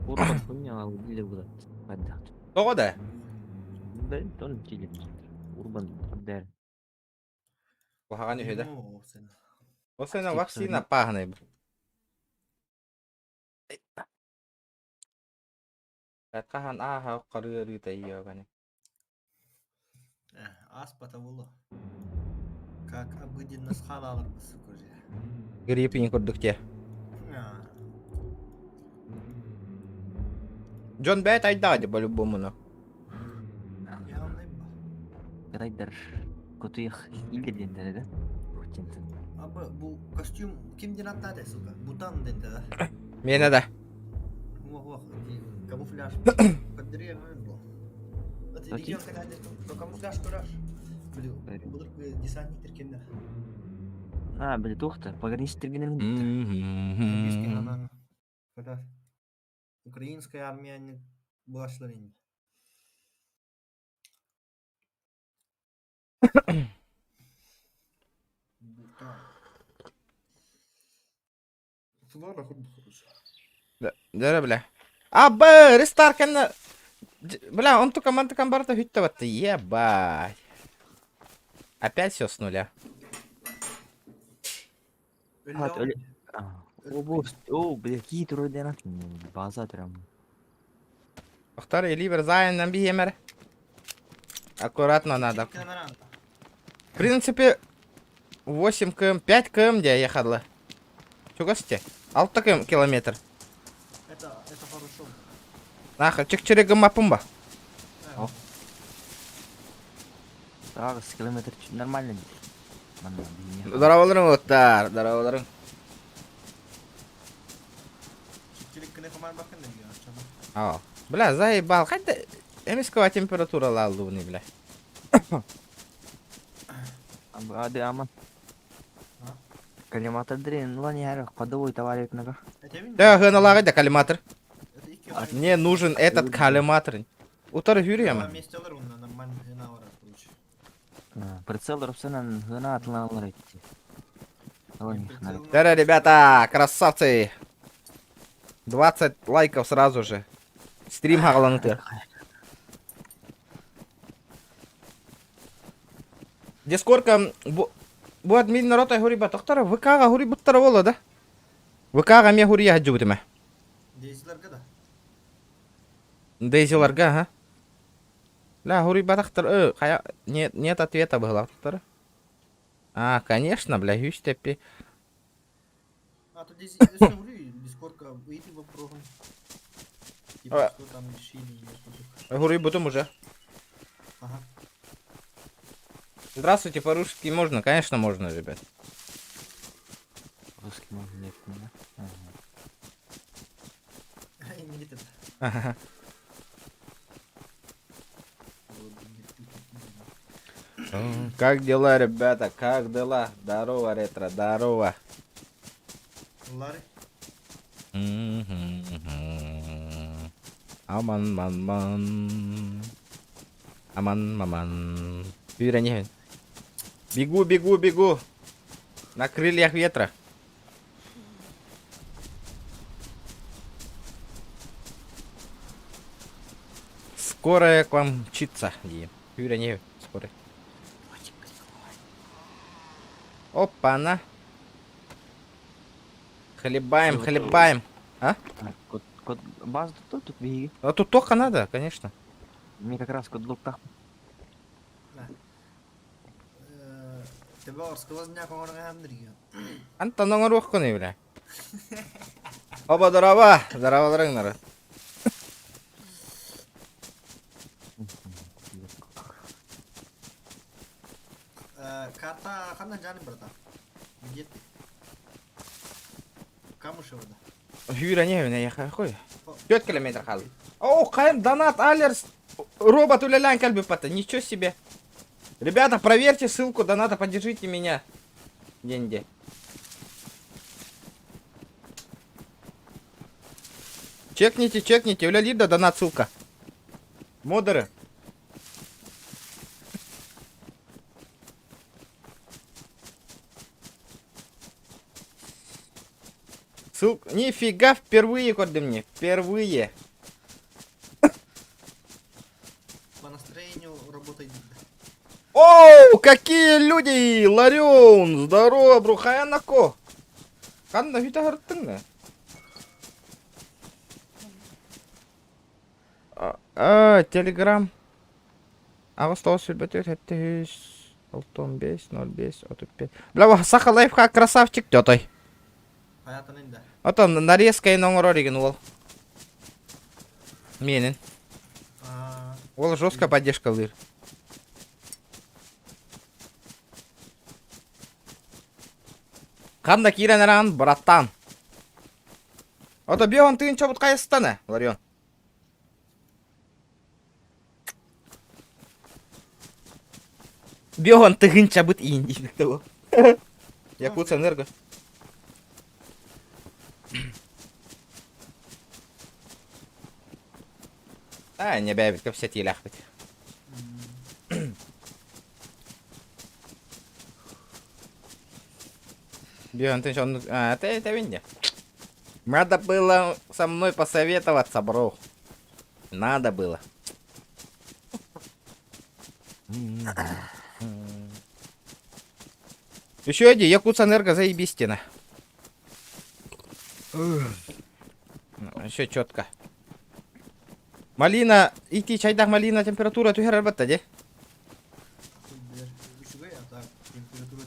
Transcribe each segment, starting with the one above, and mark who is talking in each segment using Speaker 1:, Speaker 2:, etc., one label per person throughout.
Speaker 1: Urban punya dile bulat. Ada.
Speaker 2: Togo da.
Speaker 1: Ben ton dile. Urban der.
Speaker 2: Wahagan yun da.
Speaker 3: Oo, sen.
Speaker 2: Você não
Speaker 1: Tipo,
Speaker 2: vacina par, né? Kahan aha karıya rütayı kan.
Speaker 3: Аспата болу. Как обыденно халаларбыз көже.
Speaker 2: Gripin kurdukça.
Speaker 3: А,
Speaker 2: John Bett aydadı по-любому, но.
Speaker 3: я андай ба.
Speaker 1: Райдер. Котуях илден да. Рутинтен.
Speaker 3: Абы бу костюм кимден аттады, сука? Бутан денде да.
Speaker 2: Mene de.
Speaker 3: Ох, камуфляж. Кадре бу. Ати
Speaker 1: Окей.
Speaker 3: диген тагады, то камуфляж көрөр. Билүү,
Speaker 1: Бери.
Speaker 3: булар десантниктер кенде.
Speaker 1: А, били тухта. Пограничтергенен.
Speaker 3: Бискен анан. Көрөр. Украинская армияны булашлар инде. Бутан. Флора хоть хорошо.
Speaker 2: Dere bile. Abba, Ristar kan. Бля, он только мантакам барта хиттаватты. Ебать. Опять все с нуля.
Speaker 1: Öyle. O bu. O bile ki turu denat. Bazı atram.
Speaker 2: Повтори, ливер зайнен бихемер. Аккуратно надо. В принципе, 8 км, 5 км где ехала. Чего сте? 6 километр.
Speaker 3: Это хорошо.
Speaker 2: Нахер, чек-черега мапумба.
Speaker 1: Daha kilometre нормально.
Speaker 2: Здорово, Лотар. Здорово.
Speaker 3: Чириккене комар бакын да я чама.
Speaker 2: Ау. Бля, заебал. Хотя эмиского температура лалдуни, бля.
Speaker 1: Hadi aman. Калиматорден лани яра кадовой товарик нага.
Speaker 3: Это вин.
Speaker 2: Да, гыналага да коллиматор.
Speaker 3: Это икки.
Speaker 2: Мне нужен этот коллиматор. Утар юрияма.
Speaker 3: Местелер он нормально гынавара короче.
Speaker 1: Прицел Робсонан гына атланалар etти. Лани хнар.
Speaker 2: Да, ребята, красавцы. 20 лайков сразу же. Стрим хагаланты. Дискорка бу админ народа хуриба тохтара ВКга хурибуттара боло да? ВКга ме хурия хаджубутиме.
Speaker 3: Дейзлерге да.
Speaker 2: Дейзиларга, ага. Ля, хуриба тохтар, нет ответа было тохтара. А, конечно, бля, юстепи.
Speaker 3: А то здесь говорю, дискордка выйти попробуем. Типа что там решили.
Speaker 2: Хурибутум уже.
Speaker 3: Ага.
Speaker 2: Здравствуйте, по-русски можно? Конечно, можно, ребят.
Speaker 1: Русский можно нет, да?
Speaker 3: И не это.
Speaker 2: Ага. Как дела, ребята? Как дела? Здорово, ретро, здорово.
Speaker 3: Лари.
Speaker 2: Аман. Аман. Пирани. Бегу. На крыльях ветра. Скоро я к вам мчиться. Пирани. Скоро. Опа-на. Хлебаем. А?
Speaker 1: Код база тут биги.
Speaker 2: А тут только надо, конечно.
Speaker 1: Мне как раз код луктах.
Speaker 3: Тебе сквозняк он гамдрия.
Speaker 2: Антон рух не бля. Оба здорово. Здорово, Рагнар.
Speaker 3: Карта хана жаны брата. Где ты? Камышева да.
Speaker 2: Юра не я какой? 5 километров хал. О, Хайм, донат, Алерс. Робот улялян кальби пата. Ничего себе. Ребята, проверьте ссылку доната, поддержите меня. Деньги. Чекните. Улялида, донат, ссылка. Модеры. Нифига, впервые көрдім мне. Впервые.
Speaker 3: По настроению работает.
Speaker 2: Оу, какие люди! Ларион, здорово, брухаянако. Қанда хүті ғырттың да? Телеграм. Август сүлбөтір, 7-15-05-35. Бля, сақа лайфхак красавчик жотой.
Speaker 3: Hayatın indi.
Speaker 2: Ото нарезкай оңырор еген ол. Менің. Ол жестко поддержка лыр. Қанда кирен аран, братан. Ото бион тыын чобут қайыстаны, Ларион. Бион тыын чобут иін деймін того. Якутс энерго. Не бәбіт, көп сәт елі ақпет. Бион тыын чобут... это винде. Надо было со мной посоветоваться, бро. Надо было. Еще один, Якутс энерго, заебись стена. Еще четко. Малина, идти чайдах малина, температура тухер арбатта, де?
Speaker 3: Температура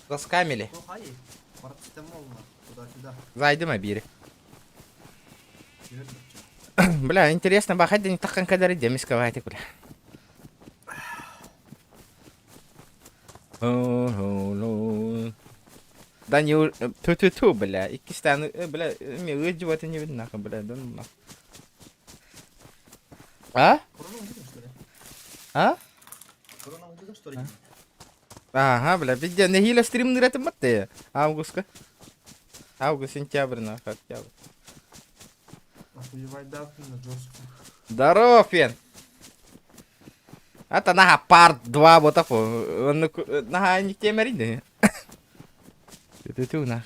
Speaker 2: Заскамили.
Speaker 3: Ну, хай. Парацетамол туда-сюда.
Speaker 2: Зайдем, бери. Бля, интересно, бахать, да не так когда рядами сковать, бля. Да не ту-ту-ту, бля. И кистан, бля, мне это не видно, бля, да ну нахуй. А?
Speaker 3: Корона увидел, что ли?
Speaker 2: А?
Speaker 3: Корона увидел, что ли?
Speaker 2: Ага, бля, видя, не гиля стрим не рете мате. Август, сентябрь, нахуй, октябрь.
Speaker 3: Охуевай давки на жестко.
Speaker 2: Здорово, Фен. Это нага парт 2 вот так вот. Нага не те мериды. Ты нах.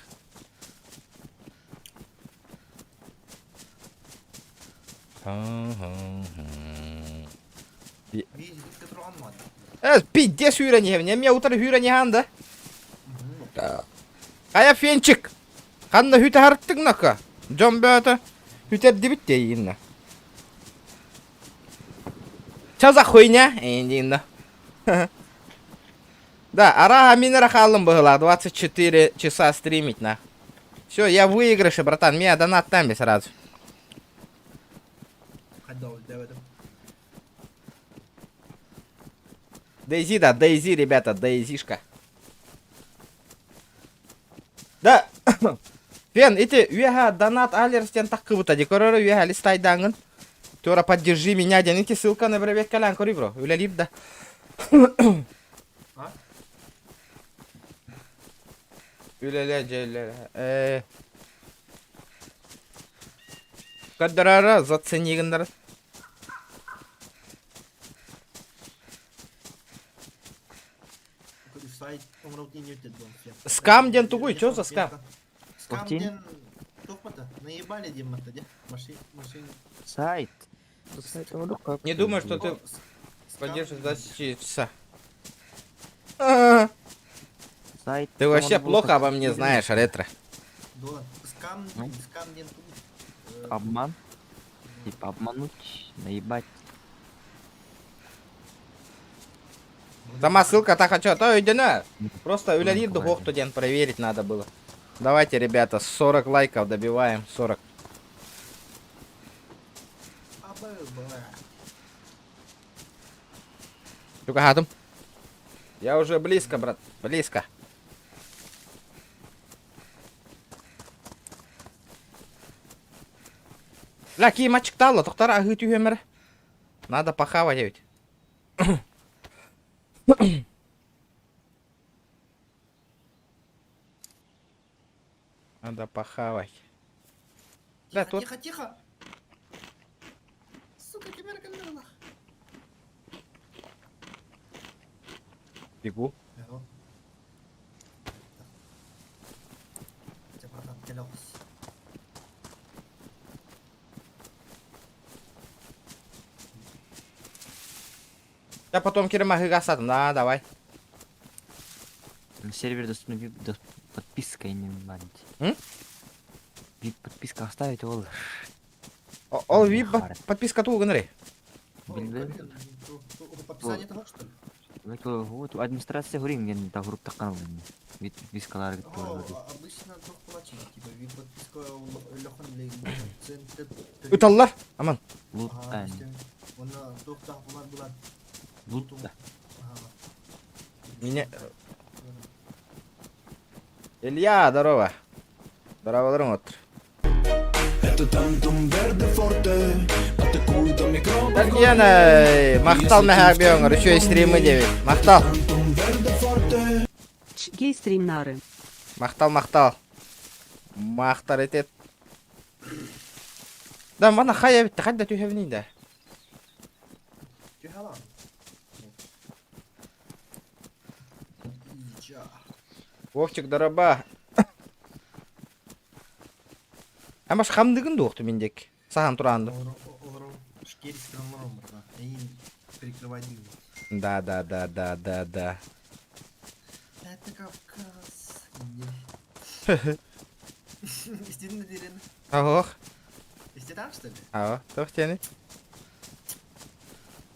Speaker 3: Видите, ты троан
Speaker 2: Пиздец hyra не мне меня утро hyra не ханда. Кая Фенчик. Ханна hytä harttың нака. Джомбята. Hytä дебитте инна. Чё за хуйня? Инна. Да, ара минера халым было 24 часа стримить на. Все, я в выигрыше, братан. Меня донат там сразу. Дейзи, да, Дейзи, ребята, Дейзишка. Да. Фен, эти уяха донат алерстен так кыбыта декороры уяха листай дангын. Тора поддержи меня, дените ссылка на бревет калян кори, бро. Уля лип да. Уля ля. Кадрара заценигендер. Скам ден тугуй, чё за скам?
Speaker 3: Скам ден топота. Наебали демата, де? Машине.
Speaker 1: Сайт. Сайт
Speaker 2: Не думаю, что ты поддержишь 24 часа.
Speaker 1: Сайт.
Speaker 2: Ты вообще плохо обо мне знаешь, ретро.
Speaker 3: Да. Скам ден тугуй.
Speaker 1: Обман. Типа обмануть, наебать.
Speaker 2: Сама ссылка так хочу, то иди на. Просто Улянир духов ден проверить надо было. Давайте, ребята, 40 лайков добиваем. 40. Только хатом. Я уже близко, брат. Близко. Ля, киемачик талла, тоқтар ағыт үйемір. Надо похавать ведь. Надо похавать. Да, тут.
Speaker 3: Тихо, тихо. Сука, тебя рекомендовала.
Speaker 2: Бегу.
Speaker 3: Келоқс.
Speaker 2: Я потом керемахыга сатым, да, давай.
Speaker 1: Сервер доступна подписка и не банить.
Speaker 2: М?
Speaker 1: VIP подписка оставить ол.
Speaker 2: Ол вип
Speaker 1: Хара.
Speaker 2: подписка тугын рей.
Speaker 1: Билбейм.
Speaker 3: Подписание того, что ли?
Speaker 1: Вот администрация хуринген та хуруп таккан болду. VIP подпискалар кетти
Speaker 3: О,
Speaker 1: болду.
Speaker 3: обычно только платить, типа, вип подписка лёхан лей, центр.
Speaker 2: Ыталлар, аман.
Speaker 1: Лут
Speaker 3: Ага, оны тоқтақ бұлар.
Speaker 1: Лут да.
Speaker 2: Меня... Илья, здорово. Здорово, здорово. Тәркияны мақтал мәхәр бейоңыр, үші стримі девет. Мақтал.
Speaker 4: Гей стримнары.
Speaker 2: Мақтал. Мақтар етет. Да, мана қай әбітті, қайда түйхевінейді.
Speaker 3: Тюхала.
Speaker 2: Вовчик, дороба. Амаш хамдығын доқты мендек. Саған тұранды.
Speaker 3: Оларым шкери странларым бұрна. Әйін перекрывай деймін.
Speaker 2: Да.
Speaker 3: Это Кавказ. Истинно дерен.
Speaker 2: Ағоқ.
Speaker 3: Истетам, что ли?
Speaker 2: Ағоқ, тоқ тені.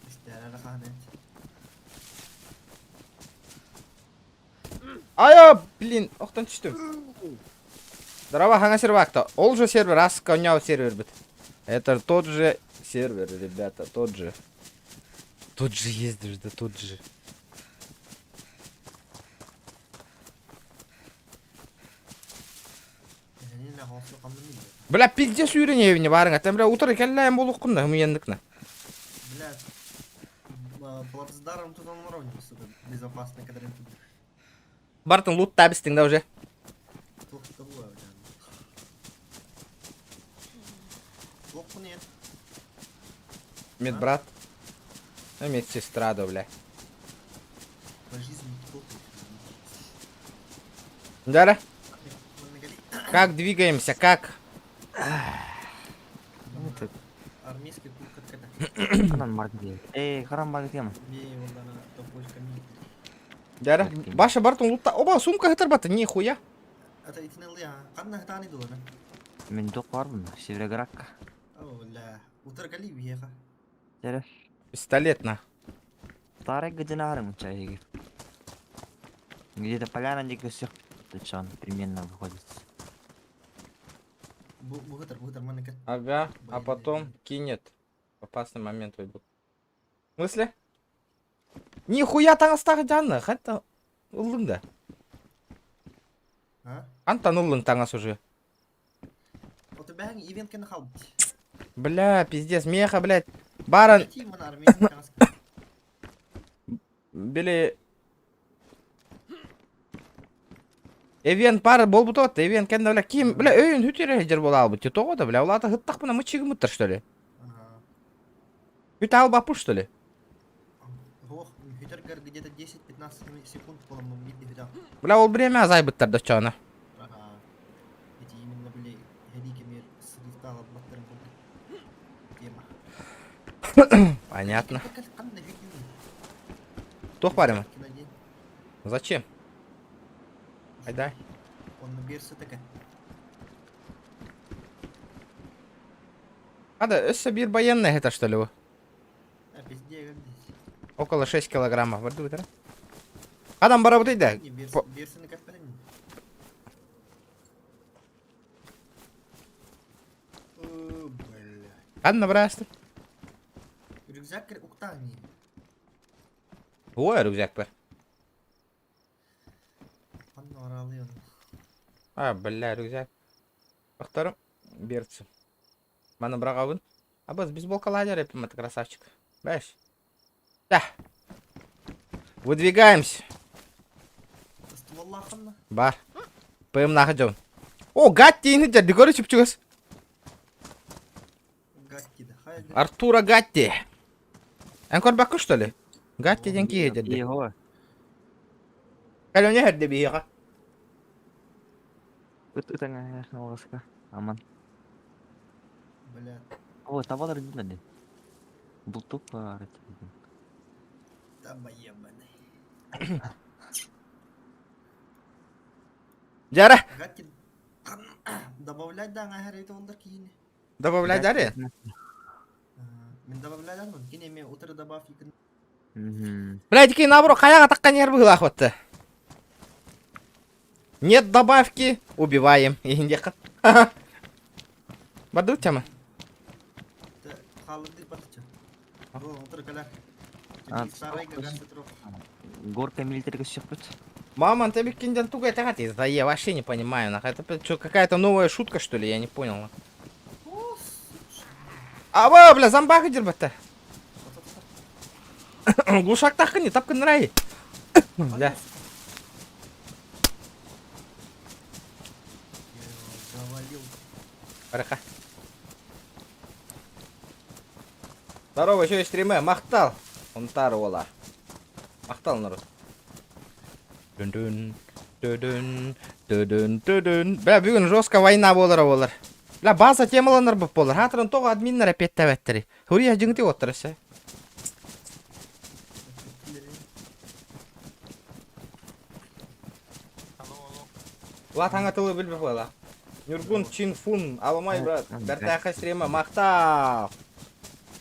Speaker 3: Истерара ханет.
Speaker 2: Айо, блин, оқтан түштім. Здорово, хана сервак-то. Ол же сервер, асқа уняу сервер бит. Это тот же сервер, ребята, тот же. Тот же ездишь, да тот же.
Speaker 3: Әнен мә хаусы қамды мейді.
Speaker 2: Бля, пиздец үйрене евіне барыңа. Тәм бля, утыр екәлләйін болу құнда, мұйендікні.
Speaker 3: Блядь. Плацдаром тут он уровне, сука, безопасно, когда ренту.
Speaker 2: Бартын лут табістің да уже.
Speaker 3: Плохо было, блядь. Плохо нет.
Speaker 2: Медбрат. Медсестра, да, бля.
Speaker 3: По жизни плохо.
Speaker 2: Дара, как двигаемся, как?
Speaker 1: Это
Speaker 3: Армейский клуб как это.
Speaker 1: канал маркет. Харам маркет тема.
Speaker 3: Не, вот она, топочка ми.
Speaker 2: Дара, баша бартын лутта. Оба, сумка хытыр баты, нихуя.
Speaker 3: Это итинелли, а? Қанна хтани дуана?
Speaker 1: Мен доқ барбын, Североградка.
Speaker 3: О, ля. Утыргали веха.
Speaker 1: Жаре.
Speaker 2: Пистолет на.
Speaker 1: Старый гадинарым чайги. Где-то поляна дико всех он примерно выходит.
Speaker 3: Бухатар, манека.
Speaker 2: Ага, а потом кинет. В опасный момент уйдут. В смысле? Нихуя таңыстағы жанны, хотя ұлың да.
Speaker 3: А?
Speaker 2: Антан ұлың таңас уже.
Speaker 3: Вот тебя ивент кен халд.
Speaker 2: Бля, пиздец, меха, блядь. Баран,
Speaker 3: Ти мана армейский канас.
Speaker 2: били... Эвен пары бол бутот, эвен кенде бля ким, бля, өйін хүтері жер бол албы. Тоғы да, бля, олата хыттақ бұна мычығы мұттыр, что ли?
Speaker 3: Ага.
Speaker 2: Хүті албы апу, что ли?
Speaker 3: Ох, хитергар где-то 10-15 секунд полом мидный видал.
Speaker 2: Бля, ол время азай бұттар да чана.
Speaker 3: Ага. Эти именно были хеликами с лифтала баттарым тема.
Speaker 2: Понятно.
Speaker 3: Қандай видео?
Speaker 2: Тоқ барема?
Speaker 3: Киноден.
Speaker 2: Зачем? Айда.
Speaker 3: Он наберется такая.
Speaker 2: Ада, өссі бір военный это, что ли?
Speaker 3: А пизде как здесь.
Speaker 2: Около 6 килограммов. Варды бітірі. Адам бара бұтайды.
Speaker 3: Не, берсы на кафеле. О, бля.
Speaker 2: Қадына бірасты.
Speaker 3: Рюкзак уктани.
Speaker 2: Ой, рюкзак бар.
Speaker 3: Анна оралы он.
Speaker 2: А, бля, рюкзак. Бақтарым, берці. Мана бірақ ауын. А біз бейсболкалы адер епім, это красавчик. Бәш. Да. Выдвигаемся.
Speaker 3: Стволла ханна.
Speaker 2: Бар. Пойым нахы жауын. О, Гатти ені жарды көрі чүпчігіз.
Speaker 3: Гатти да. Хай.
Speaker 2: Артура Гатти. Әнкөр бақы, что ли? Гатти денки едеді.
Speaker 1: Его.
Speaker 2: Кәлі өне әрді бейіға.
Speaker 1: Таңа ласка. Аман.
Speaker 3: Бля.
Speaker 1: О, табалар дилди. Бултук бар.
Speaker 3: Там ебаный.
Speaker 2: Жара,
Speaker 3: Гатки. Добавлять да аңа это ондар киіне.
Speaker 2: добавляй даре.
Speaker 3: Мен добавлять аңын. Кене мен утыры добавь екен.
Speaker 2: Блядь, икей набру қаяға таққан ер был охота. Нет добавки, убиваем. Егенде қат. Баду тема.
Speaker 3: Халыды батыча. О, утыры калар.
Speaker 1: А,
Speaker 3: Сарайга гасты тұрып.
Speaker 1: Горка милитарга шықпыт.
Speaker 2: Мама, ты бекинден тугай тагати. Да я вообще не понимаю. Нахуй. Это что, какая-то новая шутка, что ли? Я не понял. Нахуй.
Speaker 3: О,
Speaker 2: А вы, бля, зомбака дербата. Глушак тахка не тапка нрай. Да.
Speaker 3: завалил.
Speaker 2: Параха. Здорово, еще и стриме. Махтал. Он тарола. Махтал народ. Дун-дун. Дун-дун. Дун-дун. Бля, бүгін жестко война болар. Бля, база темаланар боп болар. Хатырын тоғы админнер әпеттәвәттірі. Хурия жыңты отырысы. Ла таңа тылы білбі қойла. Нюргун Чинфун. Аламай, брат. Бәртәқы стриме. Махтал.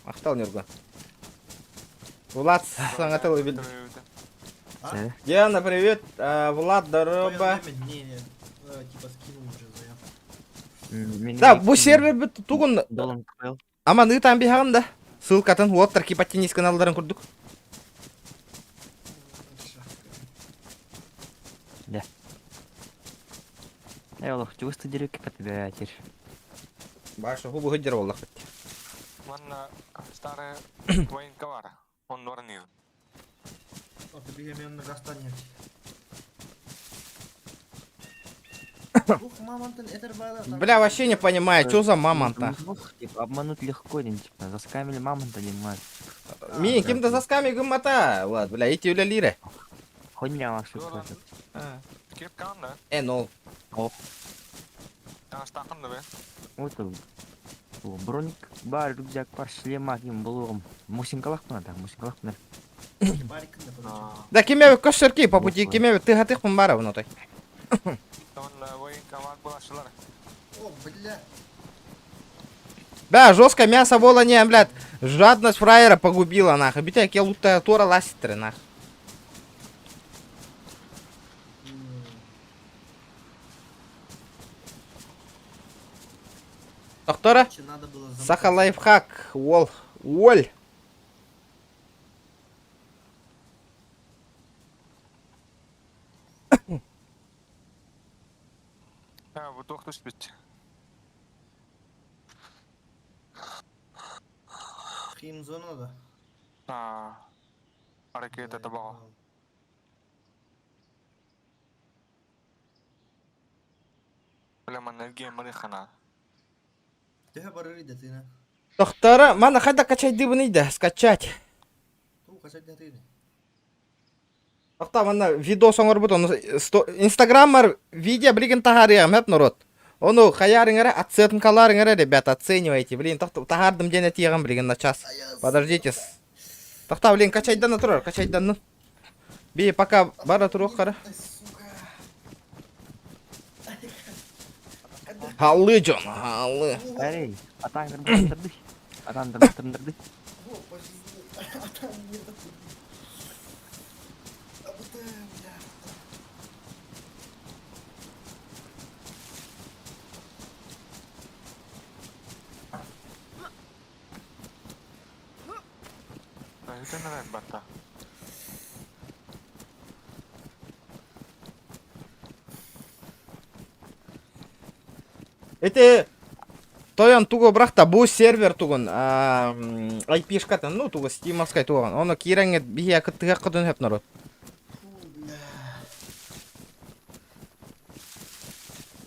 Speaker 2: Махтал, Нюргун. Влад таңа тылы білбі. Диана, привет. Влад, здорово.
Speaker 3: Не, типа скинул уже заявку.
Speaker 2: Да, бұл сервер біт туғын
Speaker 1: Долан купил.
Speaker 2: аманы там бігағында. Ссылкатын уоттар кипаттенис каналдарын күрдік.
Speaker 1: Да. Олох, чего ты дерек по тебе теперь?
Speaker 2: Башы хубы ғыддер олақ бітті.
Speaker 4: Манна старая военковара. Он норнил.
Speaker 3: О, ты бегем на гастане. Ух, мамонтын, это бала.
Speaker 2: Бля, вообще не понимаю, что за мамонта.
Speaker 1: Типа, обмануть легко, типа, заскамили мамонта не мать.
Speaker 2: Мен кемді засками гыммата. Влад, бля, ити өлі лире.
Speaker 1: Хуйня вашу
Speaker 4: Долан.
Speaker 1: скажет.
Speaker 4: Кепкан, да?
Speaker 2: Нол.
Speaker 1: О,
Speaker 4: Таңа стақын да бе?
Speaker 1: вот броник бар, рюкзак бар, шлема ким булугум. Мусинкалах надо, мусинкалах надо.
Speaker 3: Барикын да подача.
Speaker 2: Да кемеві көшірки, по пути кемеві тыға-тық пын бара внотой.
Speaker 4: Там военковар булашылар.
Speaker 3: О, бля.
Speaker 2: Бля, жестко мясо вола не, блядь. Жадность фраера погубила, нахуй. Битя, я лутая тора ласитры, нахуй. Доктора?
Speaker 3: Че надо было замотать.
Speaker 2: Саха лайфхак. Воль.
Speaker 4: Вы тохту спите.
Speaker 3: Химзона да.
Speaker 4: Аракет это баға. Білемін әлге марихана.
Speaker 3: Ты барыри да ты на.
Speaker 2: Доктора, мана хайда качать дыбыныйды, скачать.
Speaker 3: Ту качать да ты.
Speaker 2: Доктор, мана видео соңыр бұд, инстаграммар видео білген тахария, мәп народ. Оны хаярыңары, оценкаларыңары, ребята, оценивайте. Блин, тахардым дене тиегам, блин, на час. Подождите. Доктор, блин, качайдан тұрар, качайдан. Бей, пока бара тұруқ қара. Халы, Джон, халы.
Speaker 1: Эй, атаң тырдырды. Атаң тырдырды.
Speaker 3: О, пожалуйста. А там нет. А вот бля.
Speaker 4: Это нравится, бата.
Speaker 2: Эти тоян туго брахта бу сервер тугун IP шкатын, ну туго стимовскай туган. Оны киреңе бия кытыга кыдын хеп народ.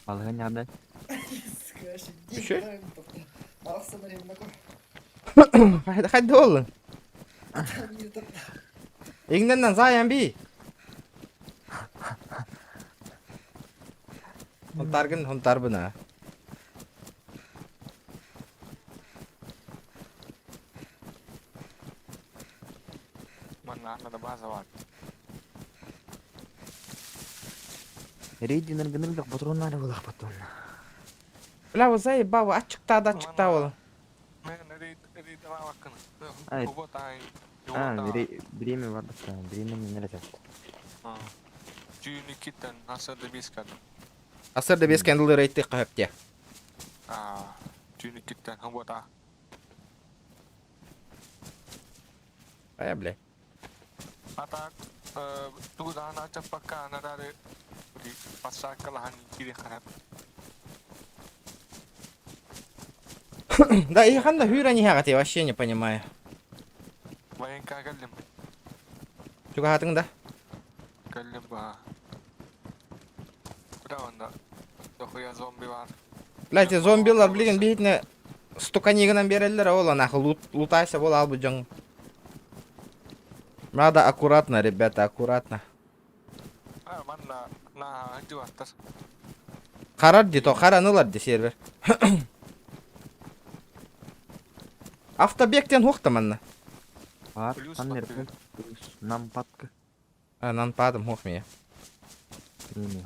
Speaker 1: Балга не отдать.
Speaker 3: Скажи,
Speaker 2: Ещё?
Speaker 3: Алса на ремнако.
Speaker 2: Хайда ол.
Speaker 3: А там нет.
Speaker 2: Игненнен заян би. Huntar buna.
Speaker 4: Mana ada bahasa var.
Speaker 1: Рейди ныргы патрон надо было потом.
Speaker 2: Бля, вы заебал, açıkta da açıkta oğlum.
Speaker 4: Men reed var bakın.
Speaker 1: Ay.
Speaker 4: Bu tay.
Speaker 1: Время var da время не нравится.
Speaker 4: Juni kitten hasarda biskan.
Speaker 2: Asırda biz kendini reytti kahıp diye.
Speaker 4: Juni kitten bu ta.
Speaker 2: Baya bile.
Speaker 4: Ata tu dana capaka nadare di pasakalahan kiri kanan.
Speaker 2: Да и ханда хюра не хагат, я вообще не понимаю.
Speaker 4: Bayan ka galim.
Speaker 2: Чуга хатыңда?
Speaker 4: Galim ba. Правда. Дохуя зомби var.
Speaker 2: Блять, зомбилар, блин, бейтіне стуканигынан берелдер, ол анақы лутайся, бол ал бұ Надо аккуратно, ребята, аккуратно.
Speaker 4: Manna na juattas.
Speaker 2: Қарар дейді, қаранылар де сервер. Автобектен хоқты манна.
Speaker 1: Var.
Speaker 4: Плюс
Speaker 1: Аннер
Speaker 4: подбери.
Speaker 1: плюс. Нам патка.
Speaker 2: Нан падым хоқ мия.
Speaker 1: Не.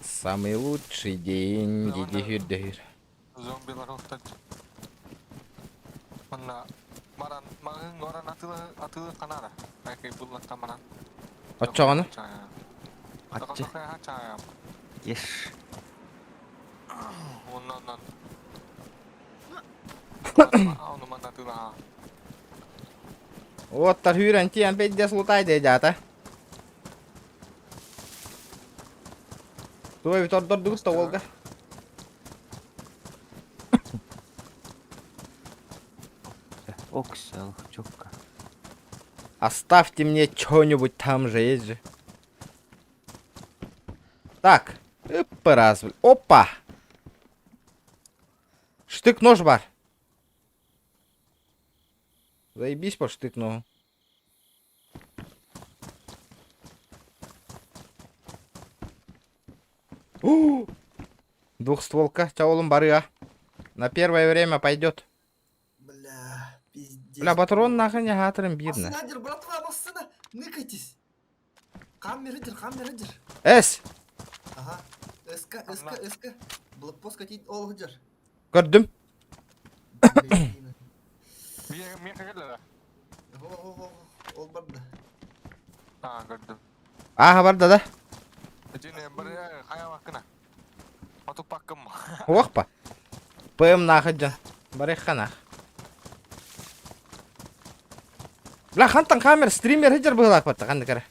Speaker 2: Самый лучший день, дидихюр-дихюр.
Speaker 4: Zombilar hohtat. Manna maran ngoran atılı kanara. Belki bulmak tamaran.
Speaker 2: Отчоғаны?
Speaker 1: Атчы.
Speaker 4: Хачая.
Speaker 1: Еш.
Speaker 4: Ondan. Onu manna tüla.
Speaker 2: Оттар хюрен тиян пейдес лутай дейдята. Туой витордор дугутта олга.
Speaker 1: Оксал. Чокка.
Speaker 2: Оставьте мне что-нибудь там же, есть же. Так. Разве. Опа! Штык-нож бар. Заебись по штык-ножу. Двухстволка, чаулым барыга. На первое время пойдет.
Speaker 3: Бля, пиздец.
Speaker 2: Бля, патрон нахрен не хатырым бирна.
Speaker 3: Бассына, братва, бассына. Ныкайтесь. Камера.
Speaker 2: Эс!
Speaker 3: Ага. СК. Блокпост катить ол гыжар.
Speaker 2: Көрдүм.
Speaker 4: Mir geldi.
Speaker 3: Ол барды.
Speaker 4: Gördüm.
Speaker 2: Ага, бар да.
Speaker 4: Jini bir haya vakına. Otup bakım mı?
Speaker 2: Уақпа. ПМ нахыджан. Барек ханах. Бля, хантан камер, стример хыджар бұғылақ батты, қанды кәрі.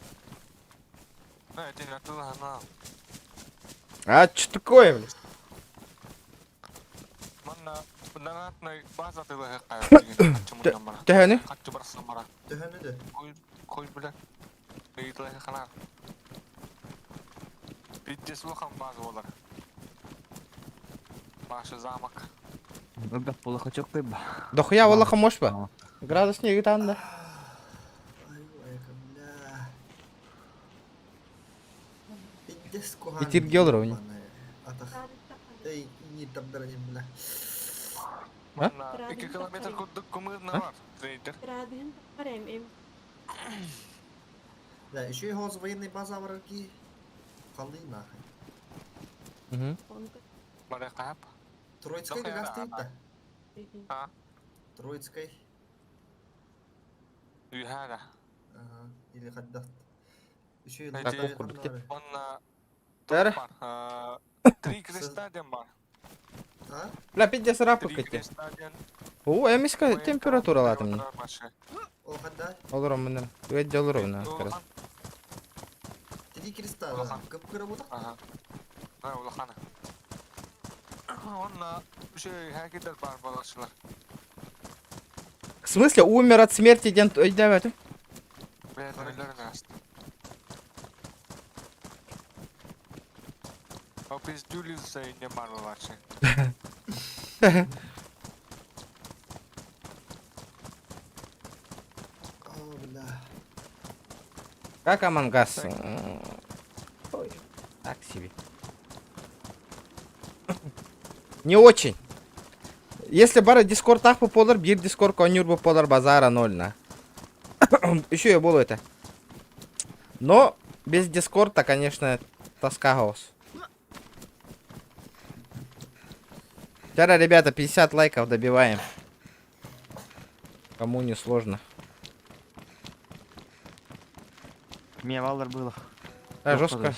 Speaker 4: Jini atılı hana.
Speaker 2: А, что такое, бля?
Speaker 4: Manna danatnay bazı atılı haya.
Speaker 2: Тәхәні?
Speaker 4: Kaçı barası mara.
Speaker 3: Töhönü de.
Speaker 4: Koy bile. Beyitli hana. Bittis luhan bazı olar. Başı zamak.
Speaker 1: Ага, плохо чокка ба.
Speaker 2: Дохуя олаха мош ба? Градус не гитанда.
Speaker 3: Бля. Пиздец кухан.
Speaker 2: Эфирге olur oyunu.
Speaker 3: Атах. Ey, iyi tabdarani bля.
Speaker 4: Manna 2 kilometre kumırına var. Reyder.
Speaker 5: Радиен парем
Speaker 3: Да, еще и голос военной базы враги. Халды нахуй.
Speaker 4: Bana kayap.
Speaker 3: Троицкой
Speaker 4: Нахуй
Speaker 3: как
Speaker 4: она,
Speaker 3: стоит-то?
Speaker 4: Ha?
Speaker 3: Троицкой.
Speaker 4: Üyhada.
Speaker 3: Ага. Или Хаддат. Еще и
Speaker 4: Так,
Speaker 3: лучшие
Speaker 2: куртки.
Speaker 3: ханары.
Speaker 4: Manna
Speaker 2: Тәрі?
Speaker 4: var. 3 kristadian var.
Speaker 3: А?
Speaker 2: Бля, пиздец рапы
Speaker 4: 3
Speaker 2: кетті.
Speaker 4: kristadian.
Speaker 2: О, эмиска температура латым не.
Speaker 3: О, Хаддат.
Speaker 2: Олырым мыныр. Өйді олырым на.
Speaker 3: Три креста.
Speaker 4: Улахан.
Speaker 3: Как работа?
Speaker 4: Aha. Ha ulahana. Onna şey hakiler var balaşlar.
Speaker 2: В смысле, умер от смерти ден өйді әбәтім?
Speaker 4: Verdilerine astı. O biz Julius sayınca marvalar şey.
Speaker 3: О,
Speaker 2: Как Амангас? Ой, так себе. Не очень. Если бары дискорд так популар, бир дискорд конюр популар базара 0 на. Еще я буду это. Но без дискорда, конечно, тоска голос. Вчера, ребята, 50 лайков добиваем. Кому не сложно.
Speaker 1: Мне Валдер было.
Speaker 2: Да, жестко.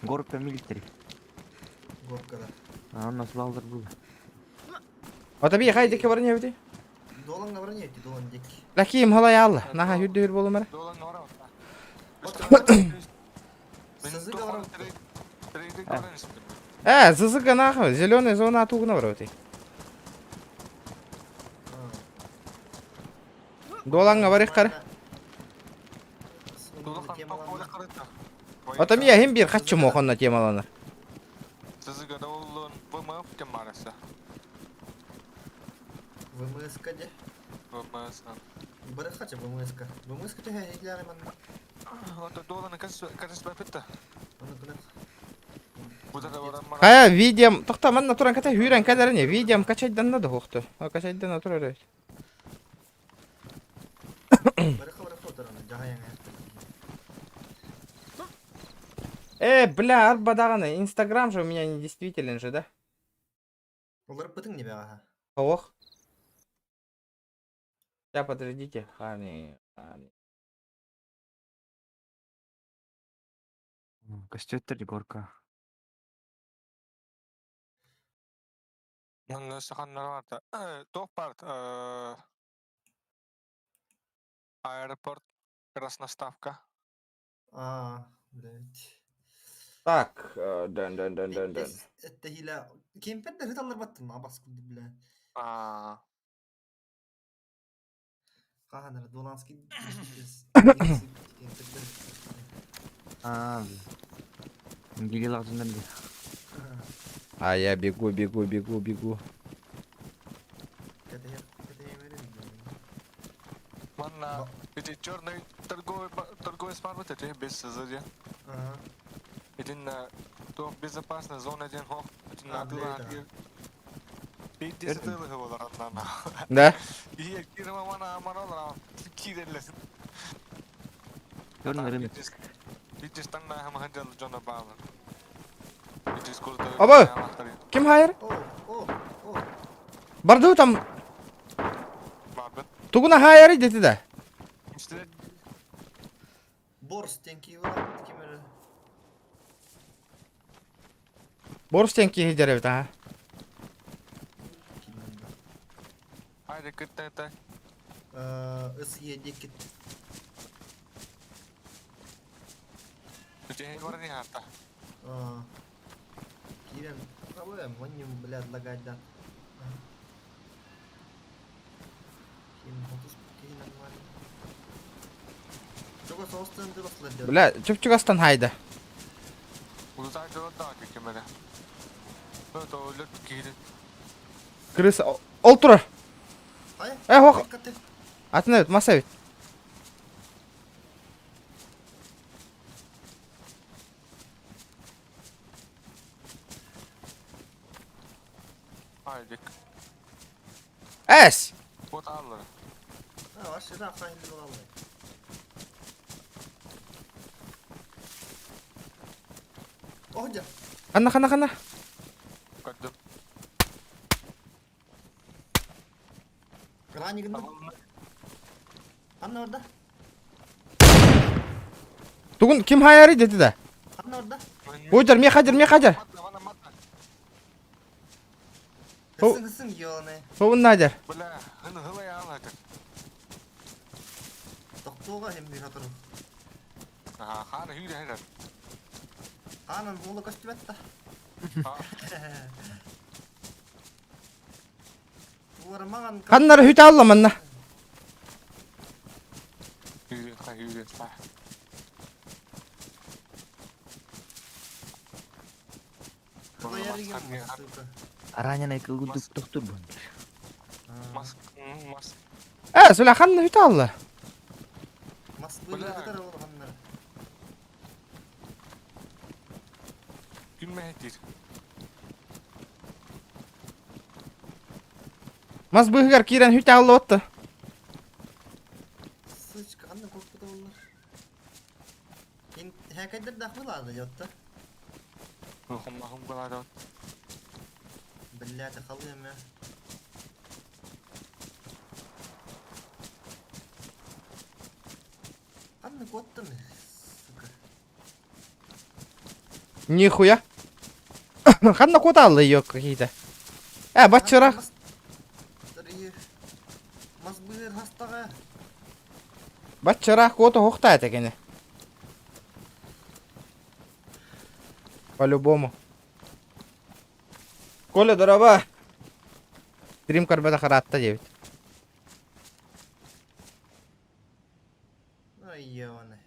Speaker 1: Горка милитари.
Speaker 3: Горка, да.
Speaker 1: А у нас Валдер был.
Speaker 2: Вот аби хайдеки бар не бити.
Speaker 3: Доланга бар не, долан дек.
Speaker 2: Лаким халай алла. Наха хүдde хür болу мара.
Speaker 4: Долан нора.
Speaker 3: Сызыга бар.
Speaker 4: Трейдинг көрөңүз.
Speaker 2: Зызыга наха. Зеленая зона атугуна бар бити. Доланга бар иккар. Вот аби хем бир хатчы мохонна темаланар.
Speaker 4: Сызыга долан ВМФ темарасы.
Speaker 3: ВМСК де.
Speaker 4: ВМС.
Speaker 3: Бары хача ВМСК. ВМСК те хейләре мен.
Speaker 4: Ото доланы кайсыз бапетта?
Speaker 3: Аны кына.
Speaker 4: Буда да барам мара.
Speaker 2: Хая видеом. Тохта манна туран ката хүрен кадар не. Видеом качайдан да хохту. Качайдан натураль.
Speaker 3: Бары хабар фотораны жагаяң.
Speaker 2: Бля, арбадаганы. Инстаграм же у меня не действителен же, да?
Speaker 3: Олар бытың не бага.
Speaker 2: Ох. Сейчас, подождите.
Speaker 1: Костюттер горка.
Speaker 4: Мен саханнар бар. Топ бар. Аэропорт, Красноставка.
Speaker 3: Блядь.
Speaker 2: Так, дан.
Speaker 3: Это хиля. Кемпер да хыталар баттым, абас кулды, бля. Каханар Доланский.
Speaker 1: Гили лазундан ди.
Speaker 2: А я бегу.
Speaker 4: Манна, эти черный торговый смарт, это без сзади. Един то безопасна зона един хо. Един на тыла. И дистелы хавалар анна.
Speaker 2: Да?
Speaker 4: И кирма мана амарала. Кирелес.
Speaker 1: Черный рынок.
Speaker 4: Видишь, там на хамахаджал Джона Бауэр. Видишь, сколько...
Speaker 2: Оба! Ким хайр? Барду там.
Speaker 4: Бабет.
Speaker 2: Тугуна хайр идети да.
Speaker 3: Борстенки var. Kimere?
Speaker 2: Борстенки хидерев да.
Speaker 4: Haydi kıtta.
Speaker 3: SE dikit.
Speaker 4: Течение города не харта.
Speaker 3: Кирен, проблем, воним, блядь, лагать да. Ким, отус кирен нормально. Чого соостын ты басла?
Speaker 2: Бля, чуп-чугастан хайда.
Speaker 4: Uzay da kemere. Böyle öyle kiri.
Speaker 2: Крыса. Олтура.
Speaker 3: Ай?
Speaker 2: Хох. Атнет, масавит.
Speaker 4: Haydi.
Speaker 2: Эс.
Speaker 4: Вот alır.
Speaker 3: Вообще да, файн было. Оходя.
Speaker 2: Хана.
Speaker 4: Kadın.
Speaker 3: Крани гынды. Анна орда.
Speaker 2: Тугун ким хайр идети да.
Speaker 3: Анна орда.
Speaker 2: Ойдар, ме хажар.
Speaker 3: Hısın yolunu.
Speaker 2: Ховун надер.
Speaker 4: Bula, hılı ya alır.
Speaker 3: Doktoğa hem bir hatırım.
Speaker 4: Hana hüyde hayır.
Speaker 3: Anan bolu kaçtı betta. Bu ara mağan
Speaker 2: Ханнар хүт алламанна.
Speaker 4: Hüyde.
Speaker 3: kayarıyorum suka.
Speaker 1: Раненый кылгудук доктор бун.
Speaker 4: Mas.
Speaker 2: Сула ханна хүт алла.
Speaker 3: Mas быйлар кытар ол ханнар.
Speaker 4: Gün mehtir.
Speaker 2: Мас быгар кирен хүч алып отты.
Speaker 3: Сычка анна kokpuda onlar. Häkaydır dahmılardı yotta.
Speaker 4: Hum kalada.
Speaker 3: Billahi kalıyorum ya. Anna kottun. Сука.
Speaker 2: Нихуя. Ханна куда алды ее какие-то. Батчырак.
Speaker 3: Мас быйлар хастага.
Speaker 2: Батчырак коты хоқтайды екен. По-любому. Коля, дорога. Стрим карбета харатта девять.
Speaker 3: Ай ёваны.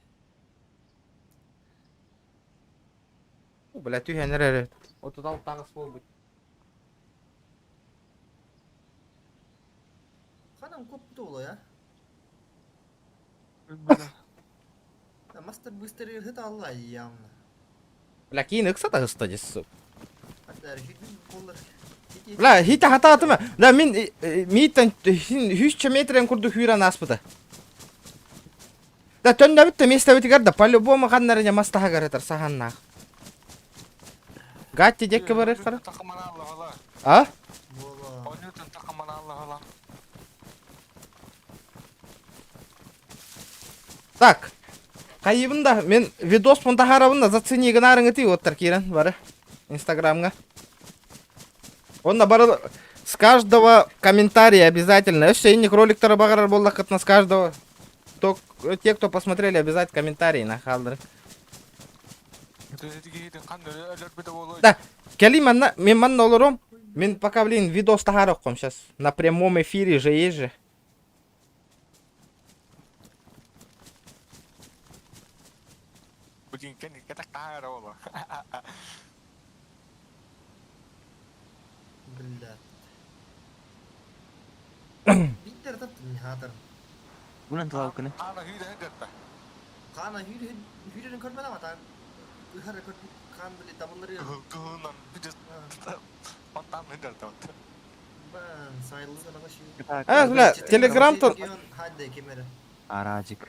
Speaker 2: Бля, түйенер әрі. Отыз алып тағыс бол бұд.
Speaker 3: Ханам kokpuda olu ya. Мастер быстрее hıt Allah явно.
Speaker 2: Бля, кейін ұқса да ұста десі.
Speaker 3: Hatta hüdün kollar.
Speaker 2: Бля, хита хата атыма. Бля, мен мейттен 300 метрен күрді хүйран аспыды. Да, төнді бітті месті бітігер да, по-любому қаннарыне мастаға қаратар сағаннақ. Гатти декке барыр қара.
Speaker 4: Takımını Allah Allah.
Speaker 2: А?
Speaker 3: Bola.
Speaker 4: Oynuyorsun takımını Allah Allah.
Speaker 2: Так. Қайыбында, мен видос пунтахарабында зацени гынарыңы тей оттар керен, бары. Инстаграмға. Онда бары с каждого комментария обязательно. Эшейник роликтары бағарар болдақ қытна с каждого. Те, кто посмотрели, обязательно комментарии нахалдыр. Да, кели мен манна олором. Мен пока, блин, видос тахарокком сейчас. На прямом эфире же есть же.
Speaker 4: Bugün kendi ketak tahara oğlum.
Speaker 3: Блядь. Bitter tattın hatır.
Speaker 1: Bu nanti lauk kene.
Speaker 4: Ana hüyde hedette.
Speaker 3: Kana hüyden körmedi ama tan. Hıhar kört kan bile tabulları yok.
Speaker 4: Kıhınan bir de ondan hedette.
Speaker 3: Ben sayılırsa bana şey.
Speaker 2: А, бля, телеграм-то...
Speaker 3: Hadi kemeri.
Speaker 1: Aracık.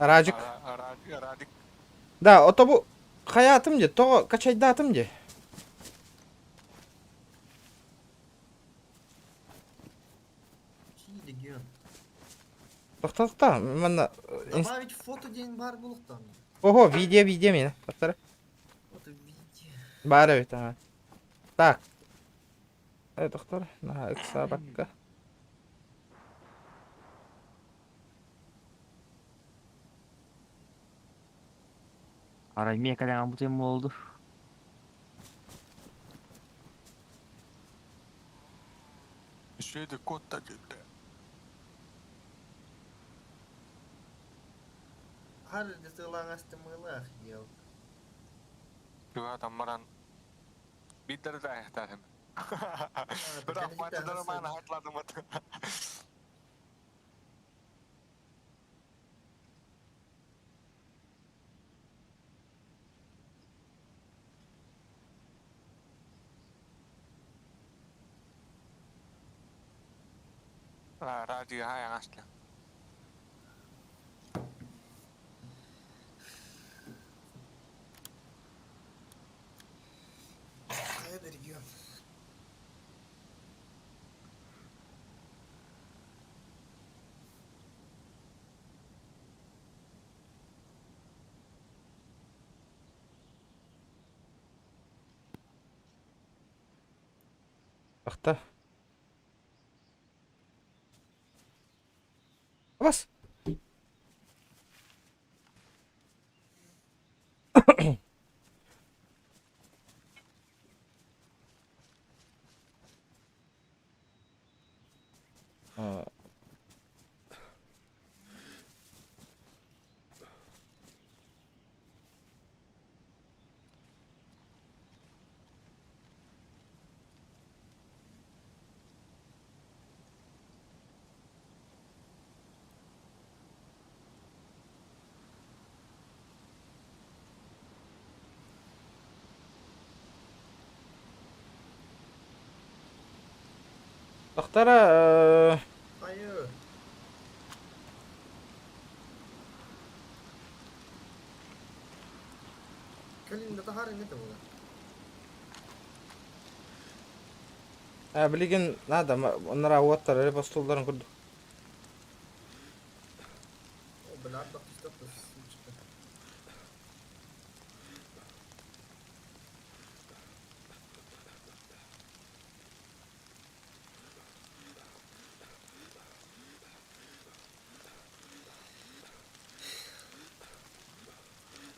Speaker 2: Ражик.
Speaker 4: Aradik.
Speaker 2: Да, ото бу хаятым же, то качайдатым же.
Speaker 3: Şey de giyon.
Speaker 2: Тоқта, мана...
Speaker 3: Добавить фото день бар булуктан.
Speaker 2: Ого, видео мені. Тоқтары.
Speaker 3: Фото видео.
Speaker 2: Бары бит, ага. Так. Тоқтар, на ыкса бакка.
Speaker 1: Aray kadang bu tem oldu.
Speaker 4: Şeyde kodda gitti.
Speaker 3: Har desılan astımılar yok.
Speaker 4: Şu adamların bir de ehtarim.
Speaker 3: Bir
Speaker 4: Bırak maçları bana hatladım. Radyo hayal aslı.
Speaker 3: Hayır giyon.
Speaker 2: Тоқта. Бас. Тахтара,
Speaker 3: Ayo. Kalian udah taharin itu bukan?
Speaker 2: билеген надо, нара оттар, репа стулдарын курдук.
Speaker 3: Oh benar dok stop terus.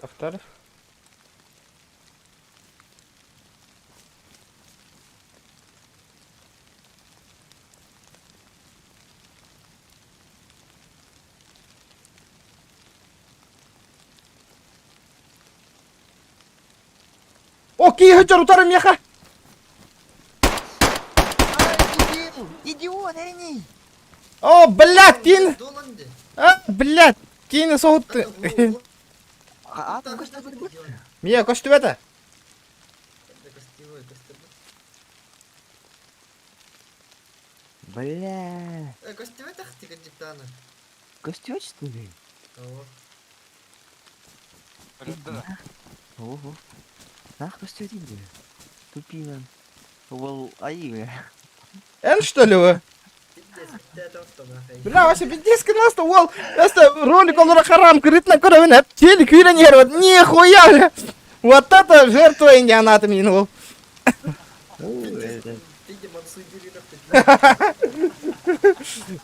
Speaker 2: Тахтар. Окей, хачар утарым яха.
Speaker 1: Идиот, Эрни!
Speaker 2: О, блядь, тин.
Speaker 3: Dolan de.
Speaker 2: Блядь, тин соғытты.
Speaker 1: Атым көшті бір
Speaker 2: Мия, көшті бәді.
Speaker 1: Бля,
Speaker 3: Костевой тактика диктана.
Speaker 1: костюм что ли? Ого. Нах, костюм дейді. Тупинан. Ол айы, бля.
Speaker 2: Ән, что ли вы? Бля, вообще пиздец, нас-то, ол, это ролик, он харам, крыт на коровина, телек, виранер, вот, нихуя, бля. Вот это жертва индианата минул.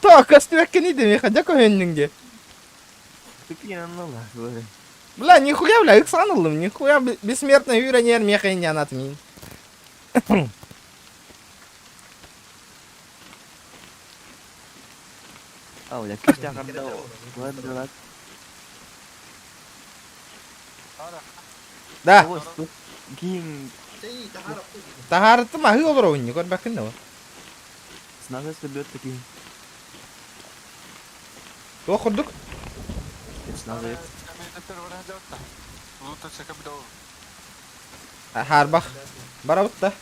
Speaker 2: Так, костюмекке не деми, хотя кое-нигде.
Speaker 1: Тупинан, ну ладно.
Speaker 2: Бля, нихуя, бля, их санулым, нихуя, бессмертный виранер, меха индианата мин.
Speaker 1: Ау, я кішті ақырда ладно, ладно.
Speaker 2: Да,
Speaker 1: Ой, стоп. Кейін
Speaker 2: тахарытты махы olur oyun, yukarı bakın da var.
Speaker 1: сынағы сөйлет такие.
Speaker 2: Okurduk.
Speaker 1: Сынағы
Speaker 2: Har bak. Barabıt da.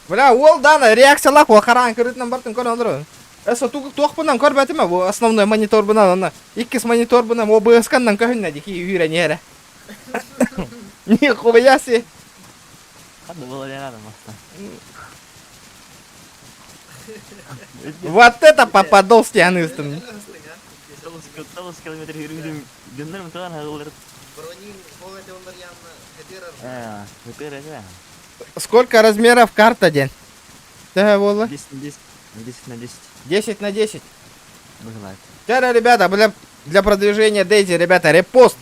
Speaker 2: Бля, ол дана реакциялак о караң көрөтүнөн бартын көрөндүр. Эсо тук бунан көрбөтүм бу основной монитор бунан ана. Иккис монитор бунан OBS-кандан көһүннө дики үйрөнөре. Нихуя себе.
Speaker 1: Надо было не надо, маста.
Speaker 2: Вот это попадал с тяныстым.
Speaker 1: 9 километр yürüdüm. Döndürüm tuğan ağılır.
Speaker 3: Бронин, сколько он вариант,
Speaker 1: Выпер это.
Speaker 2: Сколько размеров карта, день? Да, Вола.
Speaker 1: 10 на 10. 10 на 10.
Speaker 2: 10 на 10.
Speaker 1: Выживает.
Speaker 2: Теперь, ребята, для продвижения Дейзи, ребята, репост.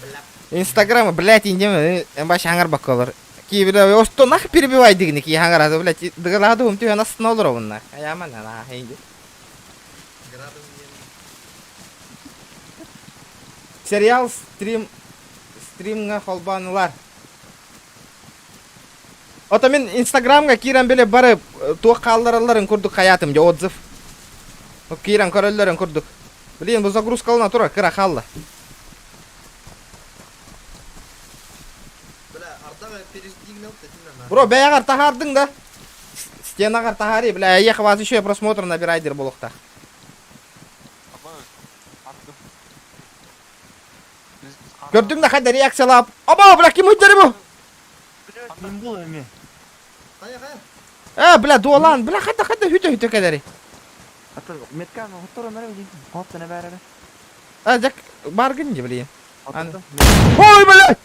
Speaker 2: Инстаграма, блядь, индем, баш хангар баколар. Ки, бля, что нахуй перебивай дигник, я хангар, блядь, догладу, он тебя нас снолдрован, нах. А я мана, нах, иди. Сериал стримга холбанылар. Ото мен инстаграмга кирен беле барып туак калдыраларын көрдүк хаятым же отзыв. Кирен көрөлөрүн көрдүк. Блин, бу загрузкалына тура кыра калды.
Speaker 3: Бля, артага переждигнал ты.
Speaker 2: Бро, бәягар тахардың да. Стенагар тахари, бля, ехал вас еще просмотр набирайдер болукта. Көрдүң да кайда реакциялап. Аба, бля, ким өйттөрү бу?
Speaker 1: Мен бұл эме.
Speaker 3: Кая.
Speaker 2: Бля, дуалан, бля, кайда хүтө кедери.
Speaker 1: Атыр меткан отор онары дейін. Қоттыны бәрі.
Speaker 2: Жак баргын же, блин.
Speaker 1: Отыр.
Speaker 2: Ой, бля.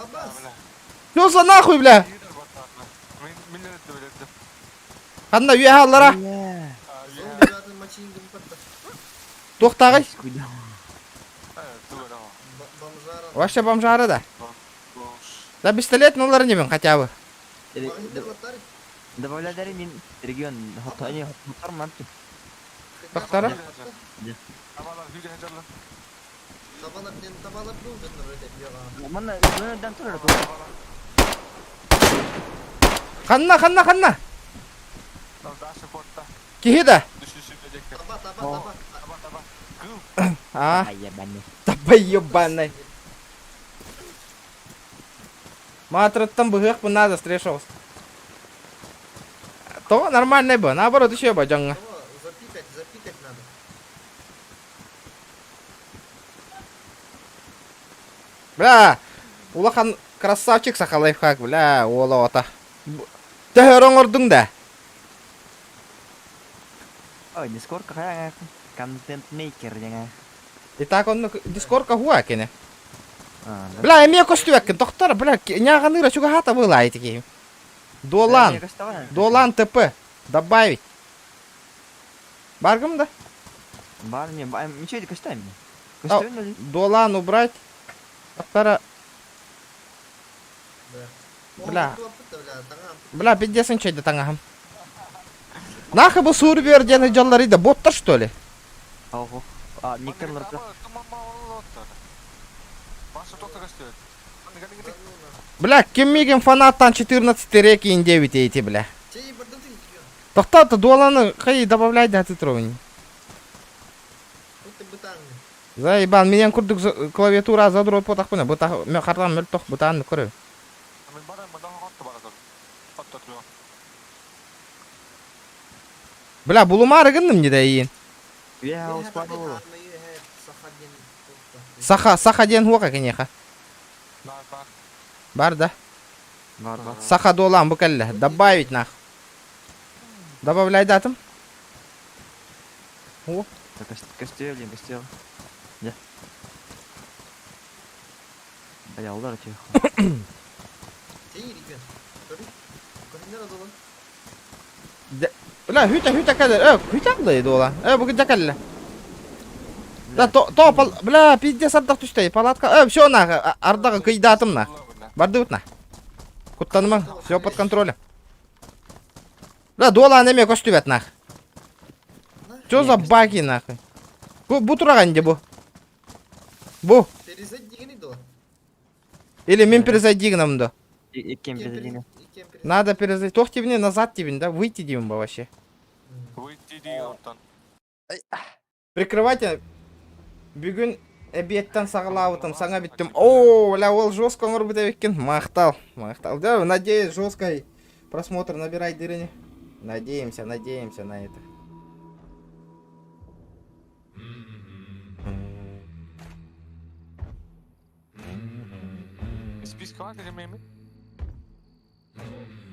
Speaker 3: Аббас.
Speaker 2: Жоса нахуй, бля. Кандай үйе аллара.
Speaker 3: Зомбилердің мачингін патта.
Speaker 2: Тоқтагы.
Speaker 1: Куйда.
Speaker 3: Бомжара.
Speaker 2: Вообще бомжары да. Да пистолет нулары не бен хотя бы.
Speaker 1: Добавляй дари мен регион. Они хотар манту.
Speaker 2: Тоқтары.
Speaker 3: Табалап был жыныр өтеп яға.
Speaker 1: Мана дан тұрар.
Speaker 2: Ханна. Кихида.
Speaker 3: Таба.
Speaker 2: А,
Speaker 1: Ай, ебаный.
Speaker 2: табай ебаный. Матраттан быгық бұна да стрешоғыз. То нормальный бы, наоборот еще бы, Джонга.
Speaker 3: О, запикать надо.
Speaker 2: Бля, улахан красавчик саха лайфхак, бля, ола ота. Тәһәрәң ордың да.
Speaker 1: Ой, Discord kayak контент мейкер жаңа.
Speaker 2: Итак, он дискордка хуа кене.
Speaker 1: А, да.
Speaker 2: Бля, эме көстүбәккен, тоқтар, бля, няғаны рачуга хата была айтыки. Долан, Долан ТП, добавить. Баргым да?
Speaker 1: Бар не, ничего не костями.
Speaker 2: А,
Speaker 1: Костями
Speaker 2: Долан убрать. Тоқтара,
Speaker 3: Да.
Speaker 2: Бля.
Speaker 3: Таңам.
Speaker 2: бля, пиздесін чайды таңағым. Нахы бұл сурбер дені жаллары да боттар, что ли?
Speaker 1: Ого. А, никтерлер.
Speaker 2: Бля, кеммеген фанаттан 14 реки 9 эти, бля.
Speaker 3: Чей бардым ты киен.
Speaker 2: Тоқтаты, Доланы қай добавляй да титровыни.
Speaker 3: Вот ты бытаңны.
Speaker 2: Заебан, менен күрдік клавиатура задрот потақ бұна. Бұтақ, мен қартан мүлт тоқ бұтағын көрі. Бля, бұлыма арығынным не да ең.
Speaker 1: Я успокоил.
Speaker 2: Саха ден хуақа кенеха. Бар да.
Speaker 1: Бар, бар.
Speaker 2: Саха Долан бұкәлі. Добавить нах. Добавляй датым. О.
Speaker 1: Костюм, костюм. Да. Бля, удар тихо.
Speaker 3: Чей ребят. Sorry. Көннәр адылы.
Speaker 2: Бля, хүйтә кәдер. Хүйтә қылай Долан. Бұғы жәкәлі. Да, то, бля, пиздец ардақ түштэй. Палатка. Все нах. Ардағы кыйдатым нах. Барды бұт нах. Құттанымаң. Все под контролем. Бля, Долан еме көстүбәт нах. Чё за баги нахуй? Бұ тұраған де бұ. Бұ.
Speaker 3: Перезайди дегені до.
Speaker 2: Или мен перезайдигнам да.
Speaker 1: Икем бездельно.
Speaker 2: Надо перезайти. Тох тебе назад тебе, да? Выйти дивим бы вообще. Прикрывайте. Бүгін әбиеттен сағылауытым, саңа біттім. О, бля, ол жестко оңыр біте беккен. Мақтал. Да, надеюсь, жесткой просмотр набирай дырыне. Надеемся на это.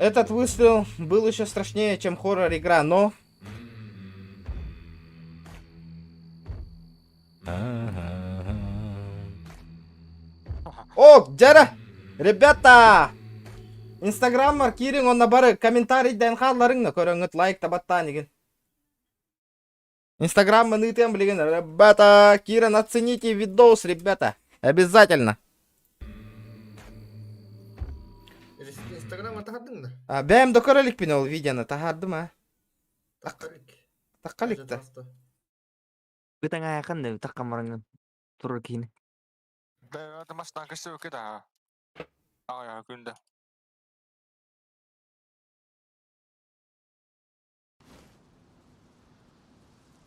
Speaker 2: Этот выстрел был еще страшнее, чем хоррор-игра, но... О, Джара! Ребята! Инстаграм маркиринг он набары комментарий ден халларыңны көріңіт лайк табаттан еген. Инстаграм нытем блин, ребята, Киран, оцените видос, ребята, обязательно.
Speaker 3: Инстаграмға тағардың да?
Speaker 2: Бәйім докоралик пен ол видеоны тағардым, а? Таққалик та.
Speaker 1: Бытың аяқын да таққан барыңын тұрыр кейін.
Speaker 4: Да, это машина костюм кида. Я күнді.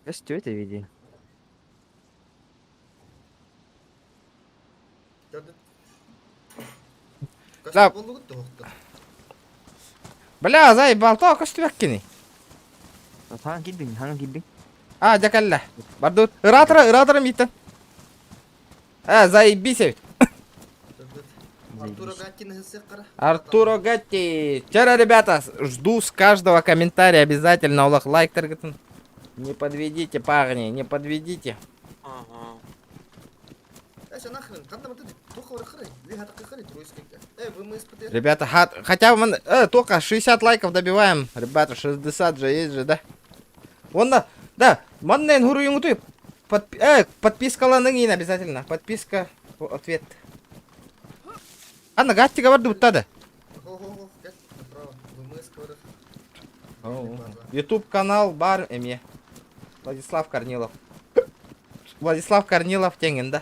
Speaker 1: Костюм это видео.
Speaker 2: Да. Бля, заебал, то костюм кини.
Speaker 1: Hangi gidding?
Speaker 2: Жакалла. Бардут. Ыратырым иттен. Заебись ведь.
Speaker 3: Артуро Гатти нагысек қара.
Speaker 2: Артуро Гатти. Вчера, ребята, жду с каждого комментария обязательно улах лайк таргетен. Не подведите, парни, не подведите. Ребята, хотя бы только 60 лайков добиваем. Ребята, 60 же есть же, да? Вон да, маннен гуру юнгуту. Подписка ланыгин обязательно. Подписка, ответ. Анна Гатти говорит, будто да. YouTube канал бар эме. Владислав Корнилов. Владислав Корнилов теңін, да?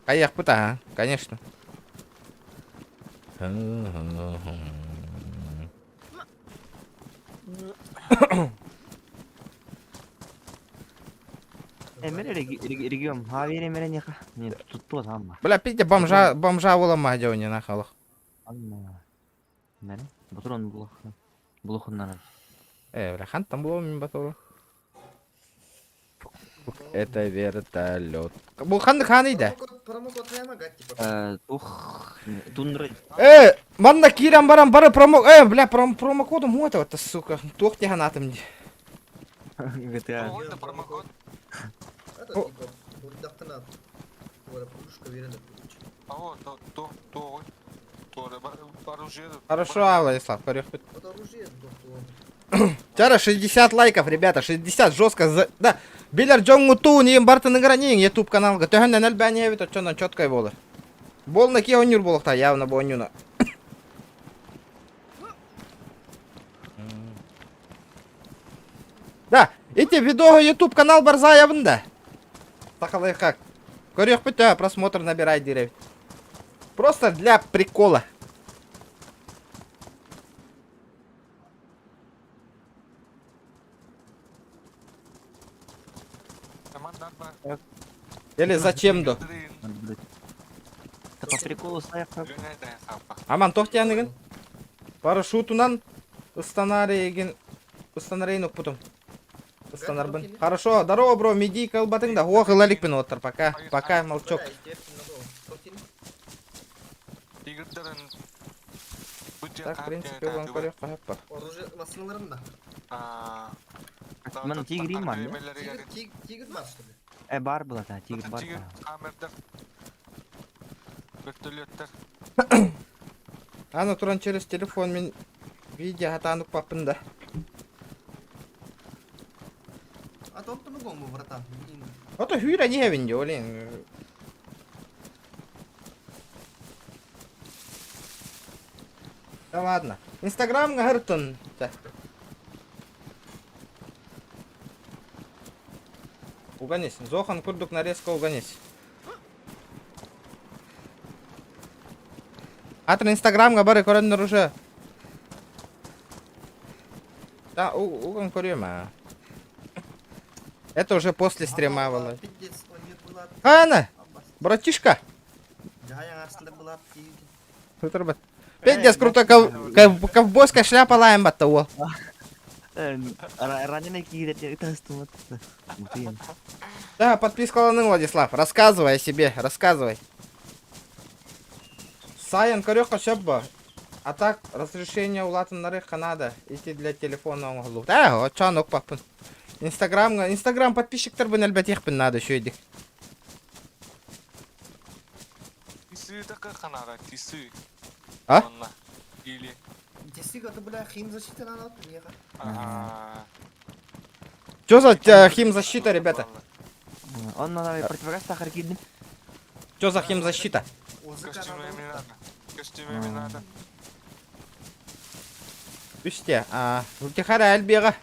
Speaker 2: Каяқ бұта, конечно.
Speaker 1: Мен регион, хавери менен яка. Не тутту тамма.
Speaker 2: Бля, пизде бомжа болама жауне нахалық.
Speaker 1: Näin. Botron блохуннан.
Speaker 2: Бляхан, там было мин батуру. Это вертолет. Бұл қанды қанайды?
Speaker 3: Промокод қаямагат, типа.
Speaker 1: Тундра.
Speaker 2: Манна кирам барам бары бля, промокодом вот это, сука. Тух тяхан атым.
Speaker 1: GTA.
Speaker 4: Ой, да промокод.
Speaker 3: Это типа, бурдақтана. Пушка верена.
Speaker 4: А вот, то, оружие.
Speaker 2: Хорошо, Владислав, корректно.
Speaker 3: Вот оружие, доктор.
Speaker 2: Чара 60 лайков, ребята, 60 жестко. Да, билер жоңуту нем барты награнең YouTube каналга. Төһәннән әлбәне бит очоннан чоткай болы. Болны ки онюр болыкта явно бу онюна. Да, эти видео YouTube канал бар заявында. Такалай как. Көрек бит, просмотр набирай директ. Просто для прикола. Или зачем-то.
Speaker 1: Это по приколу саяққа.
Speaker 2: Аман тоқтияныгын. Парашютунан устанарейген. Устанарейнук потом. Устанарбын. Хорошо, здорово, бро, меди колбатыңда. Ох, илаликпен отыр, пока. Пока, молчок. Так, в принципе, он көрек қойып бар.
Speaker 3: Оружие машиналарында.
Speaker 1: Мен тигрим бар.
Speaker 3: Тигр бар, что ли?
Speaker 1: Бар была, да, тигр бар.
Speaker 2: Аны туран через телефон мен видео атанып папында.
Speaker 3: А то ты могу, братан.
Speaker 2: Ото хүйра не хевинде, олен. Да ладно. Инстаграм гартон. Уганись. Зохан курдук нарезка уганись. Атыр инстаграмга бары көрөндөр уже. Да, уган көрөм, Это уже после стрима было. Ана, братишка.
Speaker 3: Да, я аслы была птица.
Speaker 2: Утырбат. Пиздец, круто, ковбойская шляпа лаем батта ол.
Speaker 1: Раненый кигер это стумат.
Speaker 2: Да, подпискаланың, Владислав. Рассказывай о себе, рассказывай. Сайын көрөкка шөпбі. А так, разрешение у латыннары надо. Идти для телефона оңғылу. Да, очан оқпақпын. Инстаграм подписчиктер бін әлбәт еқпін надо шөйдік.
Speaker 4: Тисі такы қанара, тисі.
Speaker 2: А?
Speaker 4: Или...
Speaker 3: Тисі это, бля, химзащита надо, неға.
Speaker 2: Чё за химзащита, ребята?
Speaker 1: Он надо противогаз сахар кидни.
Speaker 2: Чё за химзащита?
Speaker 4: Костюмами надо. Костюмами надо.
Speaker 2: Пусте, утихара әлбеға.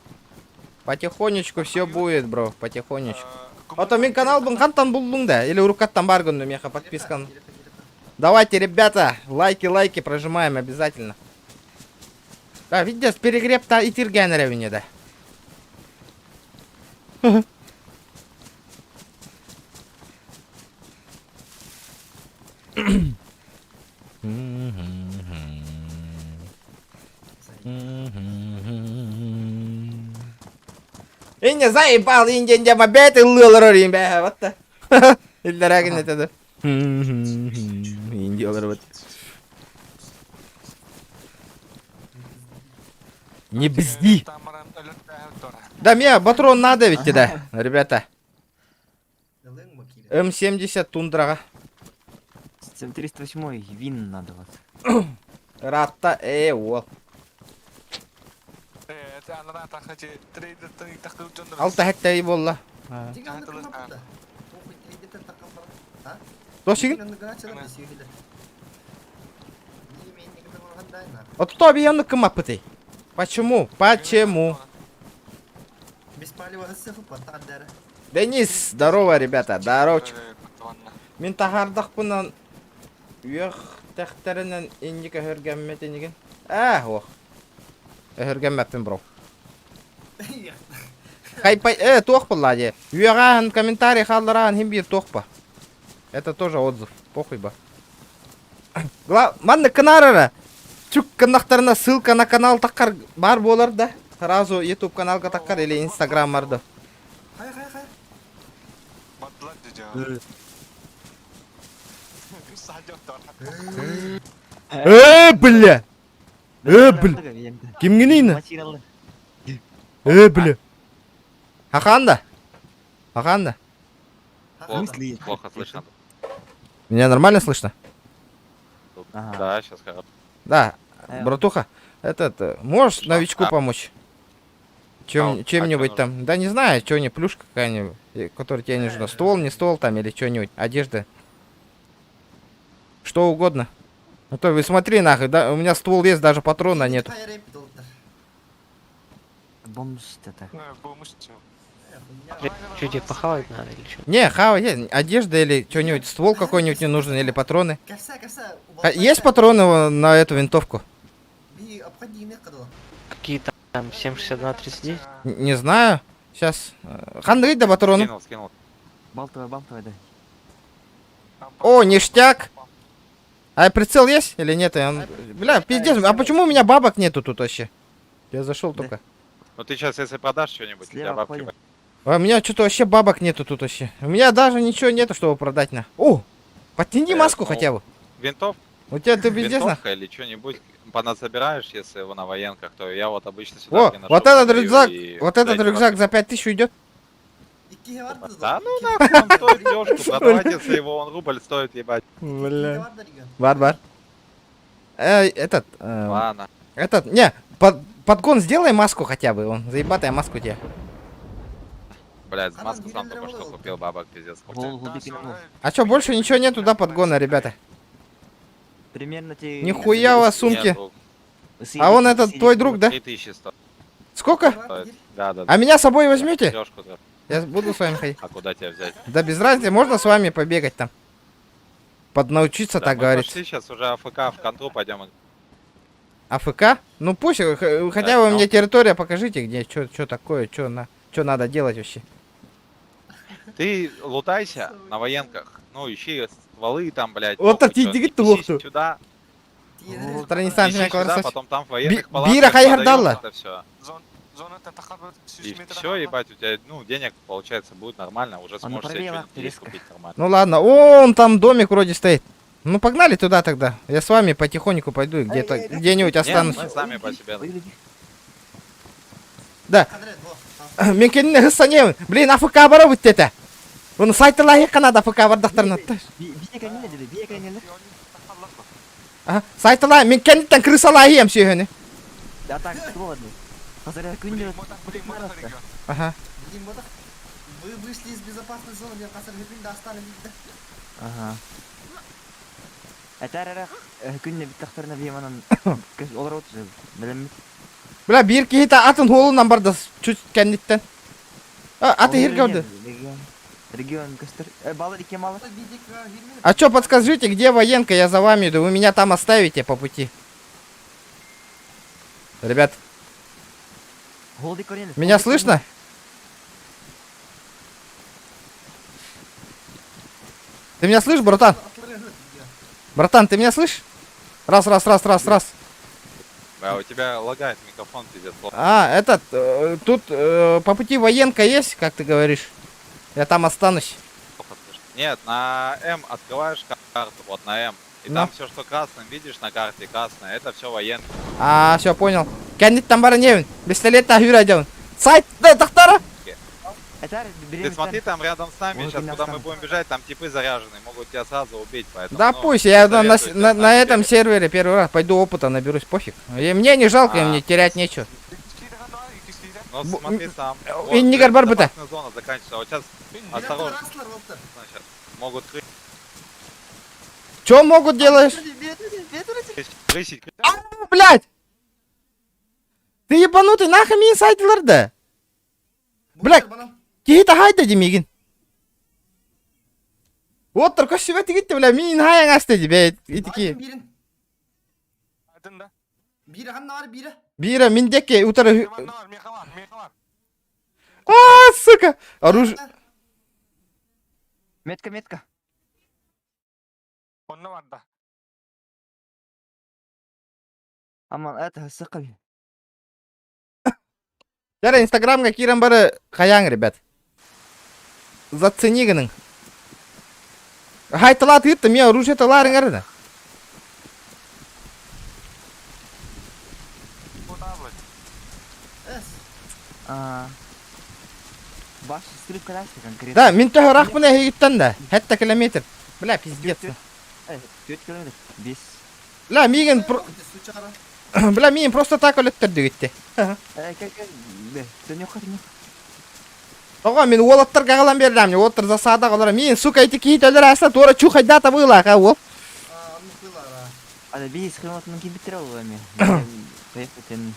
Speaker 2: Потихонечку все будет, бро, потихонечку. Ото мен канал бун кантан булдуң да? Или урукаттан бар күнді меха подпискан? Давайте, ребята, лайки прожимаем обязательно. Да, видишь, перегреб-то и тиргенера вине, да. Инде заебал, инде мобет и лылыр римбе, вот то. Ильдарагин это да. Инде олар вот. Не бзди. Да, мне патрон надо ведь, да, ребята. М70 тундрага.
Speaker 1: 308 вин надо вот.
Speaker 2: Ратта, вот. Алты хәттай болла. Досигин? Вот то объемно кымапыты. Почему? Почему? Денис, здорово, ребята, здоровчик. Мен тахардах пунан уяқ тәхтәрінен индика хөргәммәті неген? Ох. Хөргәммәппен, бро. Хайпай, тоқ бұл, де. Уяған комментарий қалдыраған хем бир тоқ ба. Это тоже отзыв. Похуй ба. Манны кынарыра. Чук канақтарына ссылка на канал таққар бар болар да. Сразу YouTube каналға таққар или Instagram барды.
Speaker 3: Қай.
Speaker 4: Батлар дежа. Садёк тор.
Speaker 2: Бля. Бля. Ким генейна?
Speaker 1: Материалы.
Speaker 2: Бля. Хақанда? Хақанда?
Speaker 1: Мысли.
Speaker 5: Плохо слышно.
Speaker 2: Меня нормально слышно?
Speaker 1: Ага.
Speaker 5: Да, сейчас хорошо.
Speaker 2: Да, братуха, можешь новичку помочь? Чем-нибудь
Speaker 5: что
Speaker 2: там, да не знаю, что-нибудь, плюшка какая-нибудь, которая тебе не нужна, стол, не стол там или что-нибудь, одежда. Что угодно. А то вы смотри нахуй, да, у меня ствол есть, даже патрона нету.
Speaker 3: Қай рейп толықтар.
Speaker 1: Бомжты так.
Speaker 4: Бумышчу.
Speaker 6: Что тебе похавать надо или что?
Speaker 2: Не, хава есть, одежда или что-нибудь, ствол какой-нибудь не нужен или патроны.
Speaker 3: Кәпсә.
Speaker 2: Есть патроны на эту винтовку?
Speaker 3: Би обходи не қадала.
Speaker 6: Какие там 7,62,39?
Speaker 2: Не знаю. Сейчас. Хандрить до патроны.
Speaker 5: Скинул.
Speaker 1: Балтовая, да.
Speaker 2: О, ништяк. А прицел есть или нет? Бля, пиздец, а почему у меня бабок нету тут вообще? Я зашел
Speaker 1: Да.
Speaker 2: только.
Speaker 5: Ну ты сейчас, если продашь что-нибудь, у тебя
Speaker 1: Слева
Speaker 5: бабки.
Speaker 1: входим.
Speaker 2: А у меня что-то вообще бабок нету тут вообще. У меня даже ничего нету, чтобы продать на. О! Подтяни маску
Speaker 5: ну,
Speaker 2: хотя бы.
Speaker 5: Винтов,
Speaker 2: У тебя ты пиздец на.
Speaker 5: винтовка или что-нибудь понасобираешь, если вы на военках, то я вот обычно сюда
Speaker 2: О,
Speaker 5: приношу,
Speaker 2: вот этот
Speaker 5: продаю
Speaker 2: рюкзак,
Speaker 5: и
Speaker 2: вот этот
Speaker 5: дайте
Speaker 2: рюкзак
Speaker 5: бабки.
Speaker 2: за 5000 уйдет.
Speaker 3: Иккиге барды
Speaker 5: Да ну нахуй, он стоит дёшку, продавать, если его он рубль стоит, ебать.
Speaker 2: Бля.
Speaker 3: барды деген.
Speaker 2: Бар.
Speaker 5: Ладно.
Speaker 2: Не, подгон сделай маску хотя бы, он, заебатая маску тебе.
Speaker 5: Блядь,
Speaker 3: А
Speaker 5: маску
Speaker 3: нам
Speaker 5: сам
Speaker 3: Гитлер
Speaker 5: только что
Speaker 3: Роуэлл.
Speaker 5: купил, бабок пиздец.
Speaker 1: Глубокий набор.
Speaker 2: А что, больше ничего нету, да, подгона, ребята?
Speaker 1: Примерно те...
Speaker 2: Нихуя у вас сумки.
Speaker 5: Нет, друг,
Speaker 2: А он этот твой друг, да?
Speaker 5: 3100
Speaker 2: Сколько?
Speaker 5: стоит. Да.
Speaker 2: А меня с собой возьмете?
Speaker 5: Дёшку, да.
Speaker 2: Я буду с вами ходить.
Speaker 5: А куда тебя взять?
Speaker 2: Да без разницы, можно с вами побегать там. Поднаучиться,
Speaker 5: Да,
Speaker 2: так
Speaker 5: мы
Speaker 2: говорится.
Speaker 5: пошли сейчас уже АФК в контру пойдем.
Speaker 2: АФК? Ну пусть, хотя бы
Speaker 5: ну.
Speaker 2: мне территория покажите, где, что такое, что надо делать вообще.
Speaker 5: Ты лутайся на военках. Ну, ищи стволы там, блядь.
Speaker 2: Вот
Speaker 5: похуй,
Speaker 2: так
Speaker 5: чё,
Speaker 2: иди
Speaker 5: и
Speaker 2: к лохту.
Speaker 5: ищи сюда,
Speaker 2: Страница
Speaker 5: ищи
Speaker 2: меня
Speaker 5: сюда,
Speaker 2: классать.
Speaker 5: потом там в военных
Speaker 2: Бира
Speaker 5: палатках
Speaker 2: хайгардалла.
Speaker 5: продаём это все.
Speaker 4: Зона тахабы
Speaker 5: И все, ебать, у тебя, ну, денег, получается, будет нормально, уже
Speaker 1: Он
Speaker 5: сможешь себе
Speaker 1: проверил,
Speaker 5: что-нибудь есть
Speaker 1: резко.
Speaker 5: купить нормально.
Speaker 2: Ну ладно, он там домик вроде стоит. Ну погнали туда тогда. Я с вами потихоньку пойду и где-нибудь
Speaker 5: Нет,
Speaker 2: останусь.
Speaker 5: мы сами по себе.
Speaker 2: Да.
Speaker 3: Қадырет, во.
Speaker 2: Мен kendine hızlanıyorum. Блин, АФК бара бит это. Bunu saytılar yakın АФК бардақтарына.
Speaker 1: Бие конели деді, бие конели.
Speaker 2: Ага, saytılar. Мен кенттен крысалар ем сүйені.
Speaker 1: А так, ладно. Қазір күнде
Speaker 2: Ага.
Speaker 3: Блин, вот так. Вы вышли из безопасной зоны, я қазір жүргенде астаны дейді.
Speaker 1: Ага. Әтәрірі күнде біттақтарына бейім анан олар отыр, білемін.
Speaker 2: Бля, bir kihita atın holundan barda çüç kenditten. Аты хер gördü.
Speaker 1: Регион көстер. Балы ике малы.
Speaker 3: Видик жүрмеді.
Speaker 2: А чё, подскажите, где военка? Я за вами иду. Вы меня там оставите по пути. Ребят,
Speaker 1: Голды коренелі.
Speaker 2: меня слышно? Ты меня слышишь, братан?
Speaker 3: Атлары жүреді.
Speaker 2: Братан, ты меня слышишь? Раз.
Speaker 5: А у тебя лагает микрофон, пиздец. плохо.
Speaker 2: Тут по пути военка есть, как ты говоришь? Я там останусь.
Speaker 5: Плохо слышно. Нет, на М открываешь карту, вот на М. И
Speaker 2: Ну.
Speaker 5: там все, что красным видишь на карте, красное, это все военные.
Speaker 2: Все, понял. Кендиттен бара невин. Пистолетта хюр айдабын. Сайт, да, тахтара.
Speaker 1: Әтәрі
Speaker 5: Ты
Speaker 1: береміз.
Speaker 5: смотри там рядом с нами,
Speaker 1: Ой,
Speaker 5: сейчас
Speaker 1: ты
Speaker 5: куда мы
Speaker 1: настану.
Speaker 5: будем бежать, там типы заряженные, могут тебя сразу убить, поэтому...
Speaker 2: Да
Speaker 5: ну,
Speaker 2: пусть, я
Speaker 5: советую тебе
Speaker 2: на
Speaker 5: на
Speaker 2: этом
Speaker 5: деле.
Speaker 2: сервере первый раз пойду опыта наберусь, пофиг. И мне не жалко, и мне терять нечего.
Speaker 5: Ну
Speaker 2: Бу-
Speaker 5: смотри сам.
Speaker 2: и не горбар бы-то.
Speaker 5: безопасная зона заканчивается, а вот сейчас осторожно,
Speaker 3: Раслар болыптыр.
Speaker 5: значит, могут
Speaker 2: Чё могут делаешь?
Speaker 5: крысить.
Speaker 2: Блять! Ты ебанутый, нахуй мен сайтларды? Блядь. Кихита хайда демегин. Вот только сюбеті кетті, бля, мен хаяң асты де, итики.
Speaker 3: Бірін.
Speaker 4: Айтында.
Speaker 3: Бірі қанна бар, бірі.
Speaker 2: Бира, мен деке, утары...
Speaker 4: Меха бар.
Speaker 2: Сука! Оружие...
Speaker 1: Метка.
Speaker 4: Онна бар да.
Speaker 1: Аман это сыкыл.
Speaker 2: Жара инстаграмга кирен бары каяң, ребят. Заценигінің. Хайтылат ытты, мен оружие таларың арыда.
Speaker 4: Куда, блядь?
Speaker 3: Эс.
Speaker 1: Баш стрip кадашты конкретно.
Speaker 2: Да, мен төхі рақпына хегіттен да. Хәтті километр. Бля, пиздец.
Speaker 1: 4 километр. 5.
Speaker 2: Бля, миген...
Speaker 3: Ты сучара.
Speaker 2: Бля, мен просто так өлеттірді кетті.
Speaker 1: Как ты не хоть не.
Speaker 2: Оға, мен олаттар қағалан бердім. Олаттар засада қалар. Мен, сука, эти кейт өлер әсі, тура чухайдата бұйла, қа, ол.
Speaker 3: Ну было, да.
Speaker 1: А да бей схемат на кибитролами. Поехали.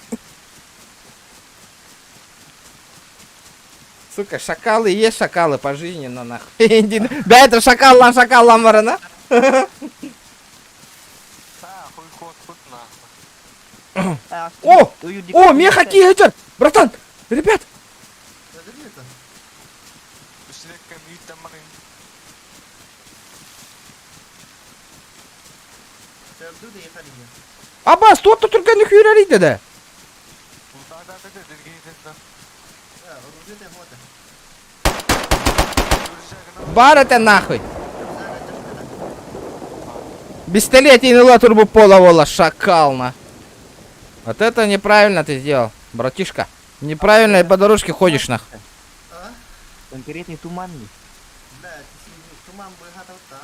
Speaker 2: Сука, шакалы есть шакалы по жизни, но нахуй. Да, это шакаллан барана.
Speaker 4: Та, хуй ход, хуй нахуй.
Speaker 2: О, мен хоккей өтер. Братан, ребят.
Speaker 3: Это где это?
Speaker 4: Үстілектен үйттен барайын.
Speaker 3: Сәрді де ехали не.
Speaker 2: Аббас, тотты түрген үйрер еді да.
Speaker 4: Бұлда да дергейтінді.
Speaker 3: Оружие ты вот.
Speaker 2: Бар это нахуй. Бестолетие ла турбо пола вола, шакал на. Вот это неправильно ты сделал, братишка. Неправильно по дорожке ходишь нахуй.
Speaker 3: А?
Speaker 1: Конкретный туманный.
Speaker 3: Да, туман бы готов, да.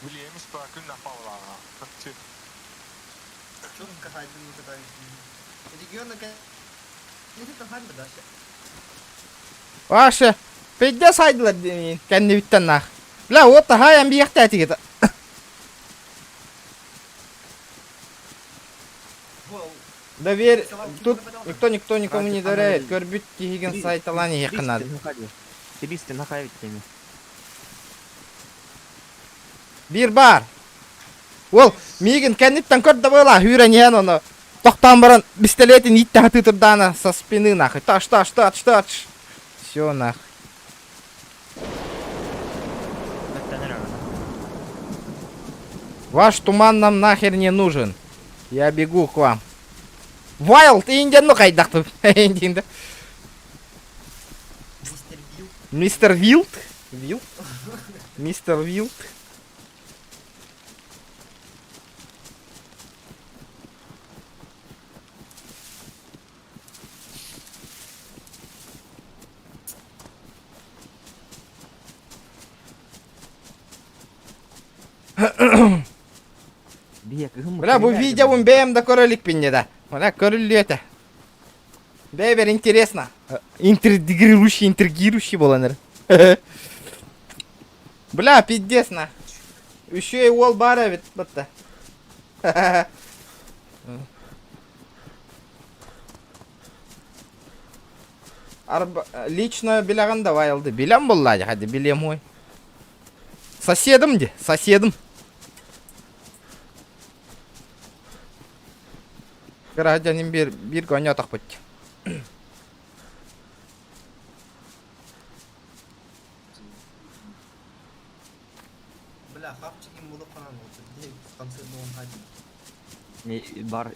Speaker 4: Williams bara kunna paulaa.
Speaker 3: Четко ходил тогда. Регионы, это ходил дальше.
Speaker 2: Ваше, пиздец хайдылар кәнне биттен нах. Бля, вот хаян биякта тигет. Доверь, тут никто никому не доверяет. Көрбүт тиген сайталан якынады.
Speaker 1: Тибисты нахавить теми.
Speaker 2: Бир бар. Ол, миген кәннеттен көрді бойла, хүрен ен оны. Тоқтан баран пистолетін итті хаты тұрданы со спины нахуй. Таш. Все нахуй. Ваш туман нам нахер не нужен. Я бегу к вам. Вайлд, инден ну қайдақты. Инден. Мистер Вилд? Вилд? Мистер Вилд? Бля, бұл видеоым бәйімді көрілік пенде. Бля, көрілі өті. Бәйбер интересно. Интригирующий боланыр. Бля, пиздец на. Еще и ол бара вет бітті. Лично білағанда вайлды. Білем болады, хады білем ой. Соседым де, соседым. Гражданин bir гоня так быть.
Speaker 3: Бля, хапчики буду канал. Где в конце новом ходил.
Speaker 1: Бар.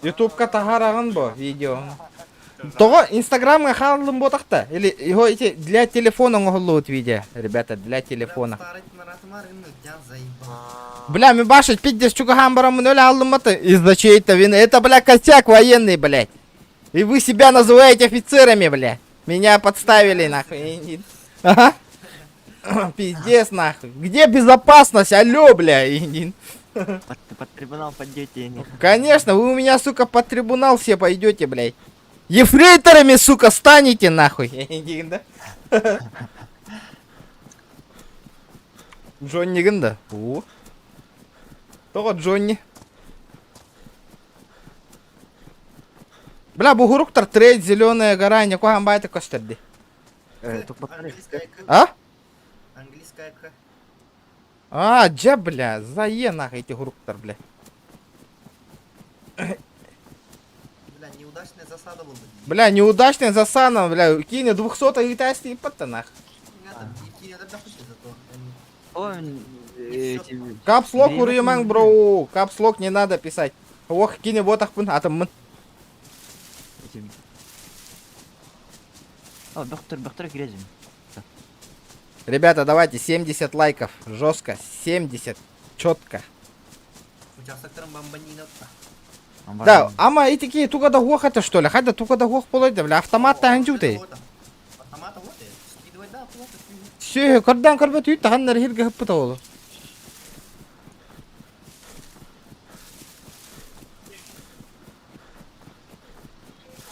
Speaker 2: Ютубка тағараған бо видео. Того инстаграмға қалдым ботақта. Или его эти для телефона оғылуыт видео. Ребята, для телефона.
Speaker 3: Старый наратмар, я заебал.
Speaker 2: Бля, мы башить 50 чукахан барамын өлі алдым баты. Из-за чьей-то вины. Это, бля, косяк военный, блядь. И вы себя называете офицерами, бля. Меня подставили, нахуй. Ага. Пиздец, нахуй. Где безопасность? Алло, бля.
Speaker 1: Под трибунал пойдете.
Speaker 2: Конечно, вы у меня, сука, под трибунал все пойдете, блядь. Ефрейторами, сука, станете, нахуй. Джонни гында. О. Того Джонни. Бля, бугуруктар трейд, зеленая гора, не кохан байта костерди. А?
Speaker 3: Английская К.
Speaker 2: А, джа, бля, зае нахуй эти гуруктар, бля.
Speaker 3: Бля, не неудачная засада была.
Speaker 2: Бля, неудачная засана, бля. Кине 200 и тасти и паттанах.
Speaker 3: Ребята, не надо допустить зато.
Speaker 1: Ой, эти...
Speaker 2: Капслок
Speaker 1: Время
Speaker 2: урыймаң,
Speaker 1: не
Speaker 2: бро. Капслок не надо писать. Ох, кине ботақпын, атыммын.
Speaker 1: эти- О, доктор Грязин.
Speaker 2: Ребята, давайте 70 лайков. Жестко. 70. Четко.
Speaker 3: Участокторым бомбанинатта.
Speaker 2: Да, ама и такие тугада гох это что ли? Хада тугада гох полойда, бля. Автомат таханчуты.
Speaker 3: Автомата вот и скидывай, да, плохо.
Speaker 2: Все, кардан карбет ют таханнар хирге хыппыта олу.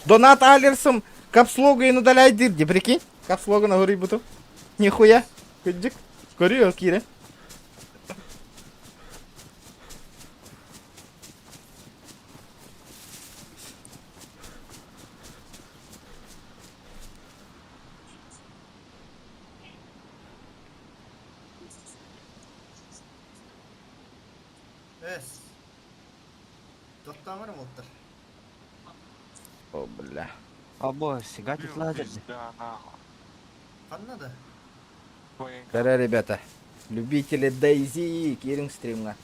Speaker 2: Донат алерсом капслога и удаляй дирди, прикинь? Капслога на гори буту. Нихуя. Кыджик. Көрüyor Кире.
Speaker 3: Эс. Тоқтамырым оттыр.
Speaker 2: О, бля.
Speaker 1: Або, сега тетладыр.
Speaker 4: Да, нахуй.
Speaker 3: Қаннады?
Speaker 4: Военка.
Speaker 2: Кара, ребята. Любители Дейзи, Киринг стримна.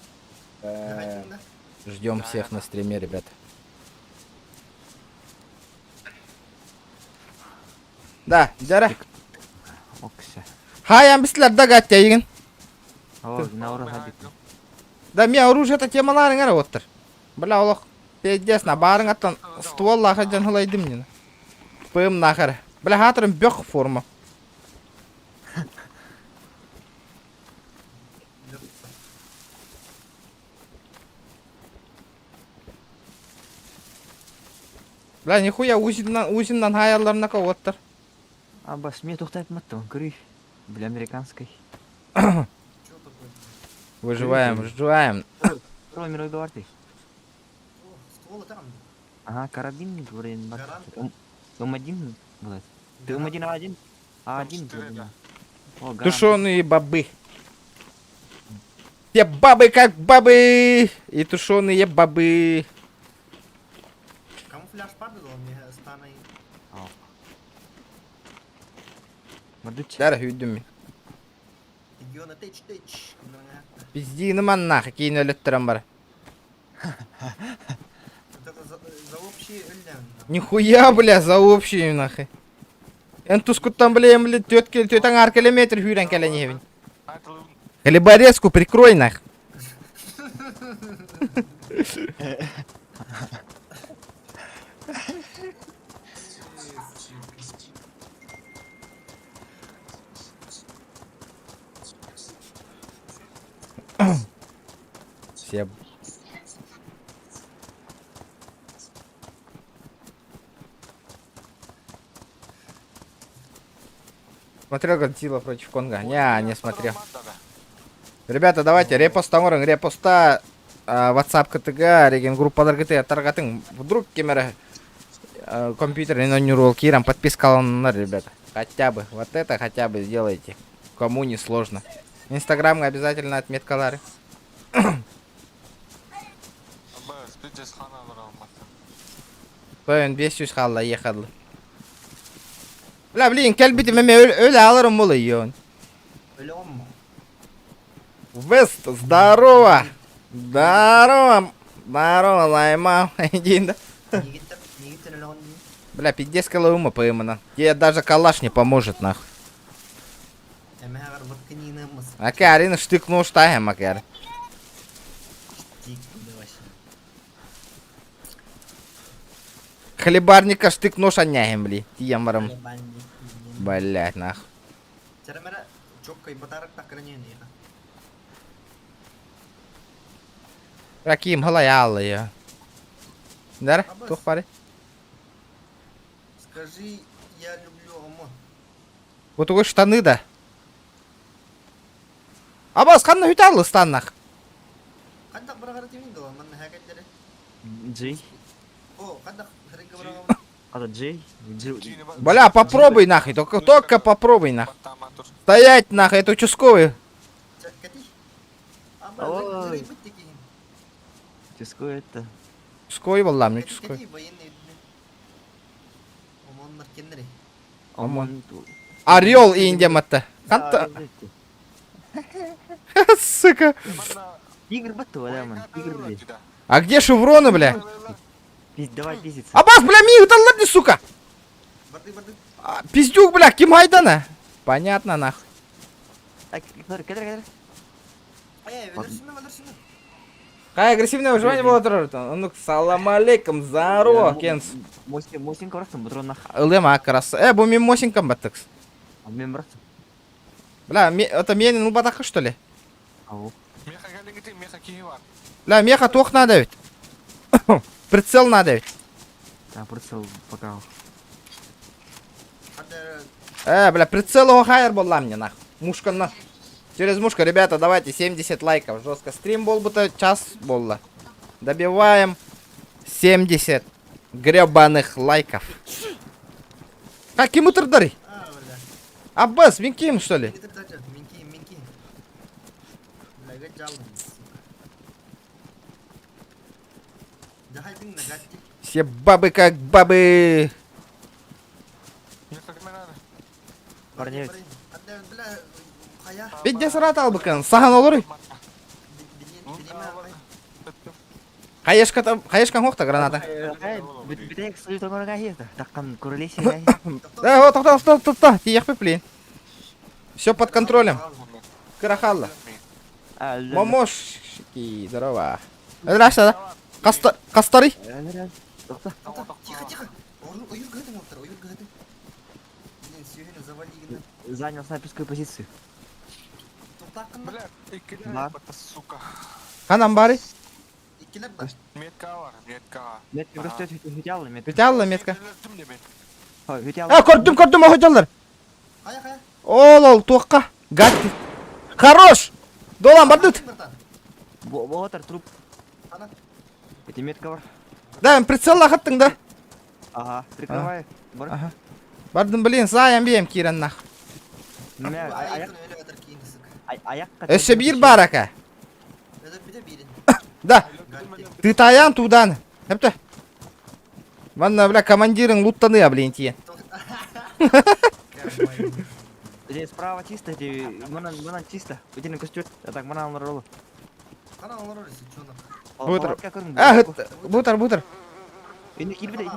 Speaker 3: Жағайтың да?
Speaker 2: Ждем всех на стриме, ребята. Да, жара.
Speaker 1: Окса.
Speaker 2: Хаян бислер да гатя егін.
Speaker 1: О, наурыз хадик.
Speaker 2: Да, мен оружие-то темаларың ара оттыр. Бля, олық. Пиздец, на барың аттан ствол лаха жан хылайдым нені. Пым нахар. Бля, хатырым бёқ форма. Бля, нихуя узиннан хаяларына ка оттыр.
Speaker 1: Абас, мен тоқтайып маттым, көрей. Бля, американской.
Speaker 3: Чё такое?
Speaker 2: Выживаем, выживаем.
Speaker 1: Второй мировой бар ты.
Speaker 3: О, стволы там.
Speaker 1: Ага, карабин, говорит, бар.
Speaker 3: Гарант.
Speaker 1: М1 будет. Ты М1 А1? А1
Speaker 4: четыре,
Speaker 1: вроде,
Speaker 4: да.
Speaker 1: О, гарант.
Speaker 2: Тушеные бобы. Все бабы как бабы. И тушеные бобы.
Speaker 3: Камуфляж падал, мне стана и...
Speaker 1: Мадыч.
Speaker 2: Дара хүйдім.
Speaker 3: Региона тэч.
Speaker 2: Пиздиным анна, кейін өліттірім бар.
Speaker 3: Вот это за общие өллән.
Speaker 2: Нихуя, бля, за общий нахуй. Энтускуттан, бля, тетан аркелеметр хүйрен кәләне хевін.
Speaker 4: Айтылын.
Speaker 2: Хлеборезку прикрой нах. Все. Смотрел Годзилла против Конга? Не смотрел. Ребята, давайте репостамырың, репоста WhatsApp КТГ, реген группалар КТГ таргатың. Вдруг кемері компьютер не рол кирам, подпискаланар, ребята. Хотя бы, вот это хотя бы сделайте. Кому не сложно. Инстаграм обязательно отметкалары.
Speaker 4: Абас, бидес ханалар алматы.
Speaker 2: Бөйін 500 қалла ехадлы. Бля, блин, кәлбеті мәме өлі алырым болы еуін.
Speaker 3: Өлем.
Speaker 2: Вест, здорово! Здорово! Здорово, лайма. Иди, да?
Speaker 3: Негеттер өлем.
Speaker 2: Бля, 50 килоума поймана. Тебе даже калаш не поможет, нахуй.
Speaker 3: Әмәғар ватканинымыз.
Speaker 2: Акарина штык тахем, акар.
Speaker 3: Тик, да вообще.
Speaker 2: Хлебарника штык аняем, бли. Тиям варам.
Speaker 3: Ебанник.
Speaker 2: Блять, нахуй.
Speaker 3: Чарамера чоккай батарак так ранение.
Speaker 2: Раким, халаялла я. Дар,
Speaker 3: Абас.
Speaker 2: тух пари.
Speaker 3: Скажи, я люблю омо.
Speaker 2: Вот у штаны, да. Абас, ханна хюталлы станнах.
Speaker 3: Кандак барагар тимин до, ман хакат дере.
Speaker 1: Джей.
Speaker 3: О, кандак харика барагар.
Speaker 1: А Джей?
Speaker 2: Бля, попробуй нахуй, только попробуй нахуй. Стоять нахуй, это участковый.
Speaker 3: Кати.
Speaker 1: Ой.
Speaker 3: Абас, рыбы такие.
Speaker 1: Тиско это.
Speaker 2: Участковый был, мне участковый.
Speaker 3: Кати военные. Onlar kendileri.
Speaker 1: Омон.
Speaker 2: Орел индематты. Ханта. Сука.
Speaker 1: Тигр бату, да, ман. Тигр, блядь.
Speaker 2: А где шевроны, бля?
Speaker 1: Давай пиздиться.
Speaker 2: Абас, бля, миг даллады, сука.
Speaker 3: Барды.
Speaker 2: Пиздюк, бля, ким айдана? Понятно, нахуй.
Speaker 1: Так, кедір.
Speaker 3: Өлірсіні.
Speaker 2: Какая агрессивное выживание было, Торрентон? Ну, салам алейкум, здорово, Кенс.
Speaker 1: Мосин көрсің, бұдырын ақ.
Speaker 2: Лема, краса. Бу мен мосинкам баттыкс.
Speaker 1: Мен бұрасың.
Speaker 2: Бля, это менин лбатакы, что ли?
Speaker 1: Ау.
Speaker 4: Меха галингити, меха киевар.
Speaker 2: Бля, меха тох надо ведь. Прицел надо ведь.
Speaker 1: А, прицел пока.
Speaker 2: Бля, прицел его хайер был мне, нахуй. Мушка на. Через мушку, ребята, давайте 70 лайков. Жестко. Стрим был бы час было. Добиваем 70 гребаных лайков. Как ким дари? Аббас, мен ким, что ли?
Speaker 3: Минки. Бля, жалдым. Дахайдың на гатти.
Speaker 2: Все бабы как бабы.
Speaker 4: Меха кеме надо?
Speaker 1: Парневец.
Speaker 3: Бля, қая.
Speaker 2: Бедде сырат ал быкын. Сахан olur. Қайешкан хоқта граната.
Speaker 1: Бітек сұйы тоңырға еді. Таққан көрілесі.
Speaker 2: Тоқта. Тиек блин. Все под контролем. Карахалла. Момошки, здорово. Здравствуйте. Кастары.
Speaker 1: Тоқта.
Speaker 3: Тихо. Ойыр гады моқтар, ойыр гады. Блин, сүйені завали гына.
Speaker 1: Занял снайперскую позицию.
Speaker 3: Тоқтақын.
Speaker 4: Бля, икилеп
Speaker 1: Бар.
Speaker 4: бата, сука.
Speaker 2: Қанам бары?
Speaker 3: Икелеп ба.
Speaker 4: Метка бар, метка.
Speaker 1: Мет просто хүтялы мет.
Speaker 2: Беталла метка.
Speaker 4: Өлтім де мен.
Speaker 1: Хүтялы.
Speaker 2: Көрдім охоталар.
Speaker 3: Қая.
Speaker 2: Ол, тоққа. Гатти. Хорош. Долан бардыт.
Speaker 1: Болатар труп.
Speaker 3: Ана.
Speaker 1: Эти метка бар.
Speaker 2: Да, прицелла хаттың да.
Speaker 1: Ага, прикрывай. Бар.
Speaker 2: Ага. Бардым, блин, заян бейм кирен нах.
Speaker 1: Аяққа.
Speaker 2: Өсі бір бар ака.
Speaker 3: Bir de birin.
Speaker 2: Да. Ты таян тудан. Хепті. Ванна, бля, командирың луттаны, блин, тие.
Speaker 1: Здесь справа чисто, эти мынан чисто. Өтені көстет. Так, мынан алар олы.
Speaker 3: Қана олар өресі, чонақ.
Speaker 2: Бутар.
Speaker 1: Енді келбеді.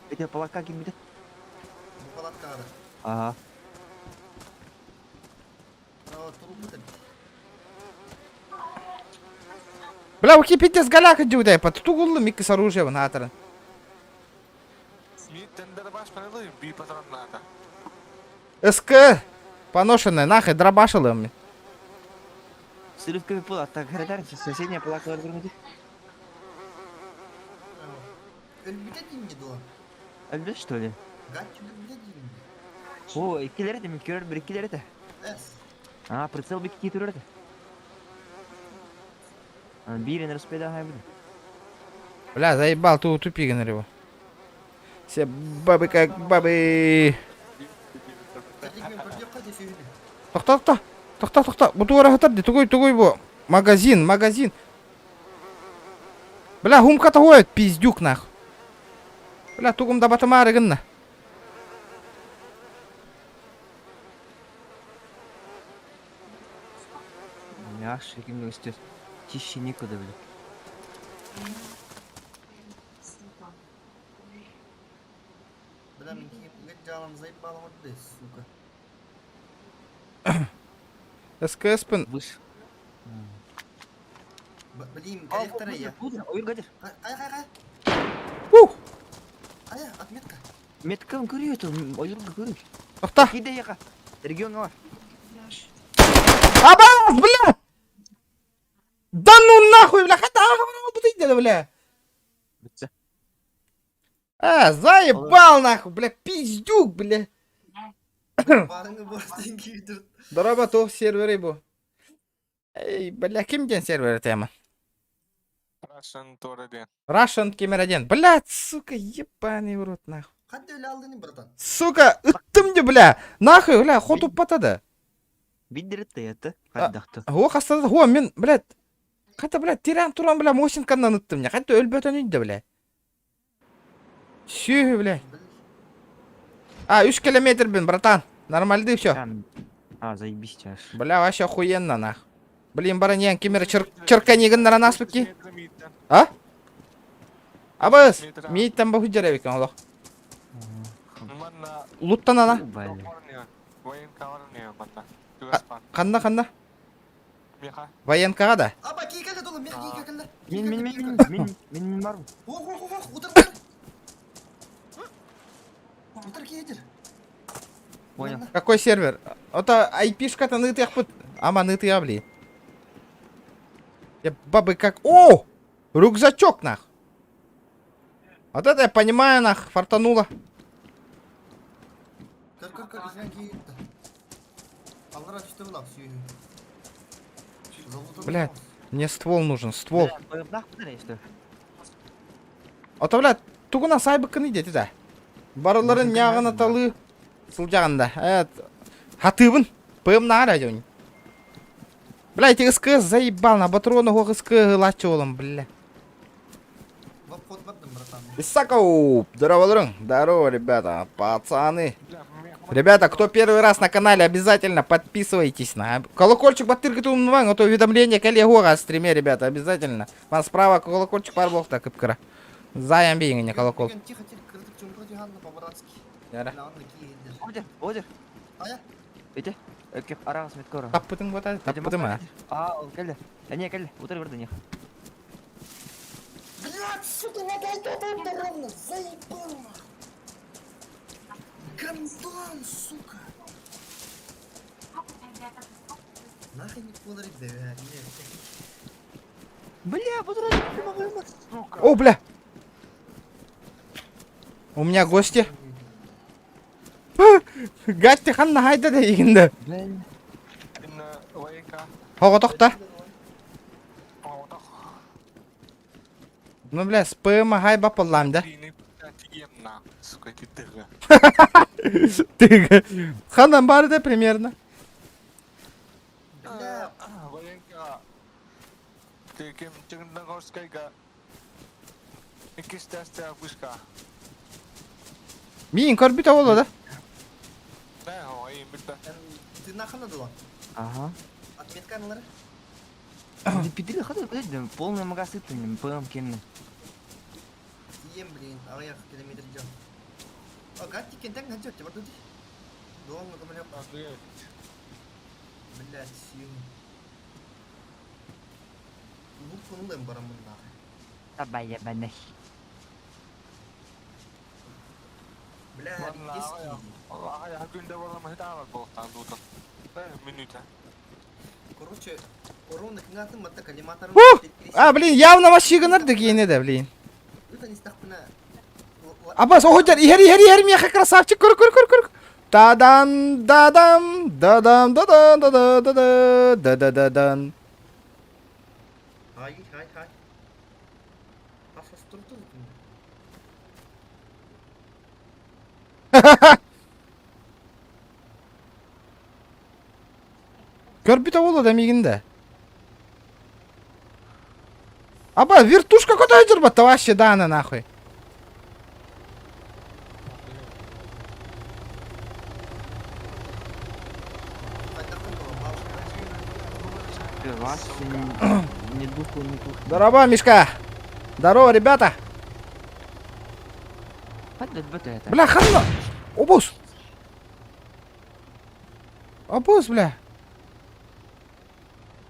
Speaker 1: Эти палатқа келбеді.
Speaker 3: Bu palatka ada.
Speaker 1: Ага.
Speaker 3: Turun bu da.
Speaker 2: Бля, уки питес галяка дюдай, потугулы микки с оружием на атырын.
Speaker 4: Мен тендері баш панелы, бей патрон надо.
Speaker 2: СК. Поношенная, нахай, дробашилы мне.
Speaker 1: Сырывками пулат. Так, градар, соседняя палатка развернуты.
Speaker 3: Ölmüde dingi doğa.
Speaker 1: Өлбес, что ли?
Speaker 3: Gatçı ölmüde dingi.
Speaker 1: О, иккилер это, мен көрір бір иккилер это.
Speaker 3: Es.
Speaker 1: А, прицел бик ки турер это. Бирен распределяй буду.
Speaker 2: Бля, заебал, тупик на него. Все бабы как бабы.
Speaker 3: Тәлігімен көрдеп қай десе үйіне.
Speaker 2: Тоқта. Бұты орағытар де, тугой бо. Магазин. Бля, гумката хоет, пиздюк нах. Бля, тугумда батыма арыгынна.
Speaker 1: Яш, кімді өстет. Чище некуда, блядь.
Speaker 3: Бля, мен кейіп жалым зайып балымады де, сука.
Speaker 2: СКС-пін.
Speaker 1: Выше.
Speaker 3: Білеймін, корректоры я.
Speaker 1: Ойыр гадер.
Speaker 3: Қай.
Speaker 2: Ух,
Speaker 3: Ая, отметка.
Speaker 1: Меткам көрі это, ойырға көрі.
Speaker 2: тоқта.
Speaker 1: Кейде яқа. Регионға бар.
Speaker 2: Абас, бля! Да ну нахуй, бля, хотя ага, бля.
Speaker 1: Бітсе.
Speaker 2: Заебал нахуй, бля, пиздюк, бля.
Speaker 3: Барыңы борстен кейдір.
Speaker 2: Дороба тоқ сервері бу. Эй, бля, кімден сервері тема?
Speaker 4: Russian Торрен.
Speaker 2: Russian Кемераден. Блядь, сука, ебаный в рот, нахуй.
Speaker 3: Қанды өлі алдың, братан?
Speaker 2: Сука, ыттым де, бля. Нахуй, бля, ход упатады.
Speaker 1: Биддер это, қайдақты.
Speaker 2: О, қастады, о, мен, блядь. Қайта, блядь, тиран туран, бля, мосинканнан ыттым, не. Қайта өлбөтөн үйді, бля. Сүйі, бля. А, 3 километр, блин, братан. Нормально все.
Speaker 1: Там... А, заебись аж.
Speaker 2: Бля, вообще охуенно, нах. Блин, бараньян, кемер черканигін на нас бөкке.
Speaker 4: Миттен.
Speaker 2: А? Абыз,
Speaker 4: Метр, а.
Speaker 2: мейттен бұл хүдер әбекен, олық.
Speaker 4: Манна
Speaker 2: Луттан ана.
Speaker 1: Убали.
Speaker 4: военка бар не манна. Тугаспан.
Speaker 2: Қанна.
Speaker 4: Меха.
Speaker 2: Военкаға да.
Speaker 3: Аба кейкелді долы, мен кейкелді.
Speaker 1: Мен бармын.
Speaker 3: Оқ, отырдар. Отыр кейдір.
Speaker 1: Понял.
Speaker 2: Какой сервер? Это IP-шка-то нытых пут. Ама нытый, блин. Я бабы как... О! Рюкзачок, нах. Вот это я понимаю, нах. Фартануло.
Speaker 3: Кір, ізген кейді. Алғара түсті бұлақ сүйі.
Speaker 2: Блядь, мне ствол нужен, ствол.
Speaker 1: Нах, подарай, что?
Speaker 2: Ото, блядь, тугуна сайбыкын идет, да. Барыларын яғын аталы. Сыл жағында. Хатыбын. Пым на радионе. Блядь, СК заебал, на патрону го СК лачолом, бля.
Speaker 3: В обход бардым, братан.
Speaker 2: Исаков, здорово, ребята, пацаны. Ребята, кто первый раз на канале, обязательно подписывайтесь на колокольчик, подтыркайте умывание, а то уведомление коллегу о стриме, ребята, обязательно. Вам справа колокольчик парбол, так кыпкара. Заям бейгене колокол.
Speaker 3: Тихо, кірдік жұмырды жанна по-братски.
Speaker 2: Яра.
Speaker 3: Лағанды кейдір.
Speaker 1: Одер.
Speaker 3: Ая?
Speaker 1: Эти? Кеп арағыз мет кора.
Speaker 2: Таппытың бота, таппытың ма?
Speaker 1: А, ол келді. Не, келді. Утыр көрді не.
Speaker 3: Блядь, сука, надо это ровно, заебал. Гандон, сука. Нахрен не подарить, да, нет.
Speaker 1: Бля, патрон, не могу, сука.
Speaker 2: О, бля. У меня гости. Гасти ханна хайда да егінді.
Speaker 1: Бля.
Speaker 4: Инна военка.
Speaker 2: Хоға тоқта.
Speaker 4: Оотох.
Speaker 2: Ну, бля, с ПМ гай бапалам, да?
Speaker 4: Дини тиемна. Сука, китыга.
Speaker 2: Ты ханам бары да примерно.
Speaker 3: Бля,
Speaker 4: Военка. Ты кем Черногорскайга. Икистасты пушка.
Speaker 2: Миин көрбіт олы да.
Speaker 4: Да, ой, битта.
Speaker 3: ты нахрен надо?
Speaker 1: Ага.
Speaker 3: Отметка аналары?
Speaker 1: Пидыры хады, подожди, полный магазин, ПМ кенні.
Speaker 3: Ем, блин, аяқ километр жол. О, гатти кентен ганчат, тебе тут? Долго гамалеп. Блядь, сил. Ну, кунлым барамын нахрен.
Speaker 1: Табай ебаный.
Speaker 3: Блядь,
Speaker 4: Ванна,
Speaker 3: диски.
Speaker 4: ая күндө балам хитаалар болуптан туутан. Минута.
Speaker 3: Короче, ровно кынгатын матта калиматары.
Speaker 2: А, блин, явно машиганар да кейіне да, блин.
Speaker 3: Это не стахпына.
Speaker 2: Аббас, охотер, ихер, меха, красавчик, кур. Тадан, дадан.
Speaker 3: Ай. Асас турту.
Speaker 2: Көрбіт олы да мигінде. Аба, вертушка куда жүр бата вообще даны нахуй.
Speaker 1: Вас не духу, не духу.
Speaker 2: Здорово, Мишка. Здорово, ребята.
Speaker 1: Хады это.
Speaker 2: Бля, ханна. Обуз. Обуз, бля.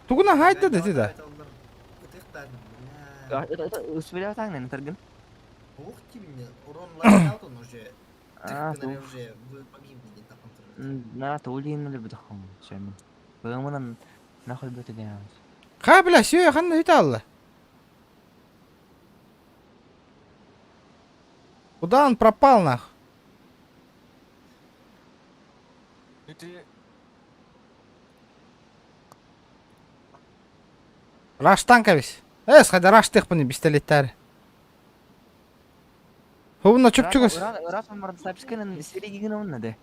Speaker 2: Тугуна хайда да ти да.
Speaker 1: Это успели так, наверное, торган.
Speaker 3: Ух ты меня, урон лайнал он уже.
Speaker 1: А,
Speaker 3: Ты, наверное, уже погибнет так он.
Speaker 1: На, то улин надо будет хом. Чем? ПМ нахуй будет играть.
Speaker 2: Ха, бля, все, ханна хиталла. Куда он пропал, нах?
Speaker 4: Ити
Speaker 2: Раштанка весь. Хада раштых бұны пистолеттері. Хубына чөп-чөгіс.
Speaker 1: Раз он может сообщить, серии он надо.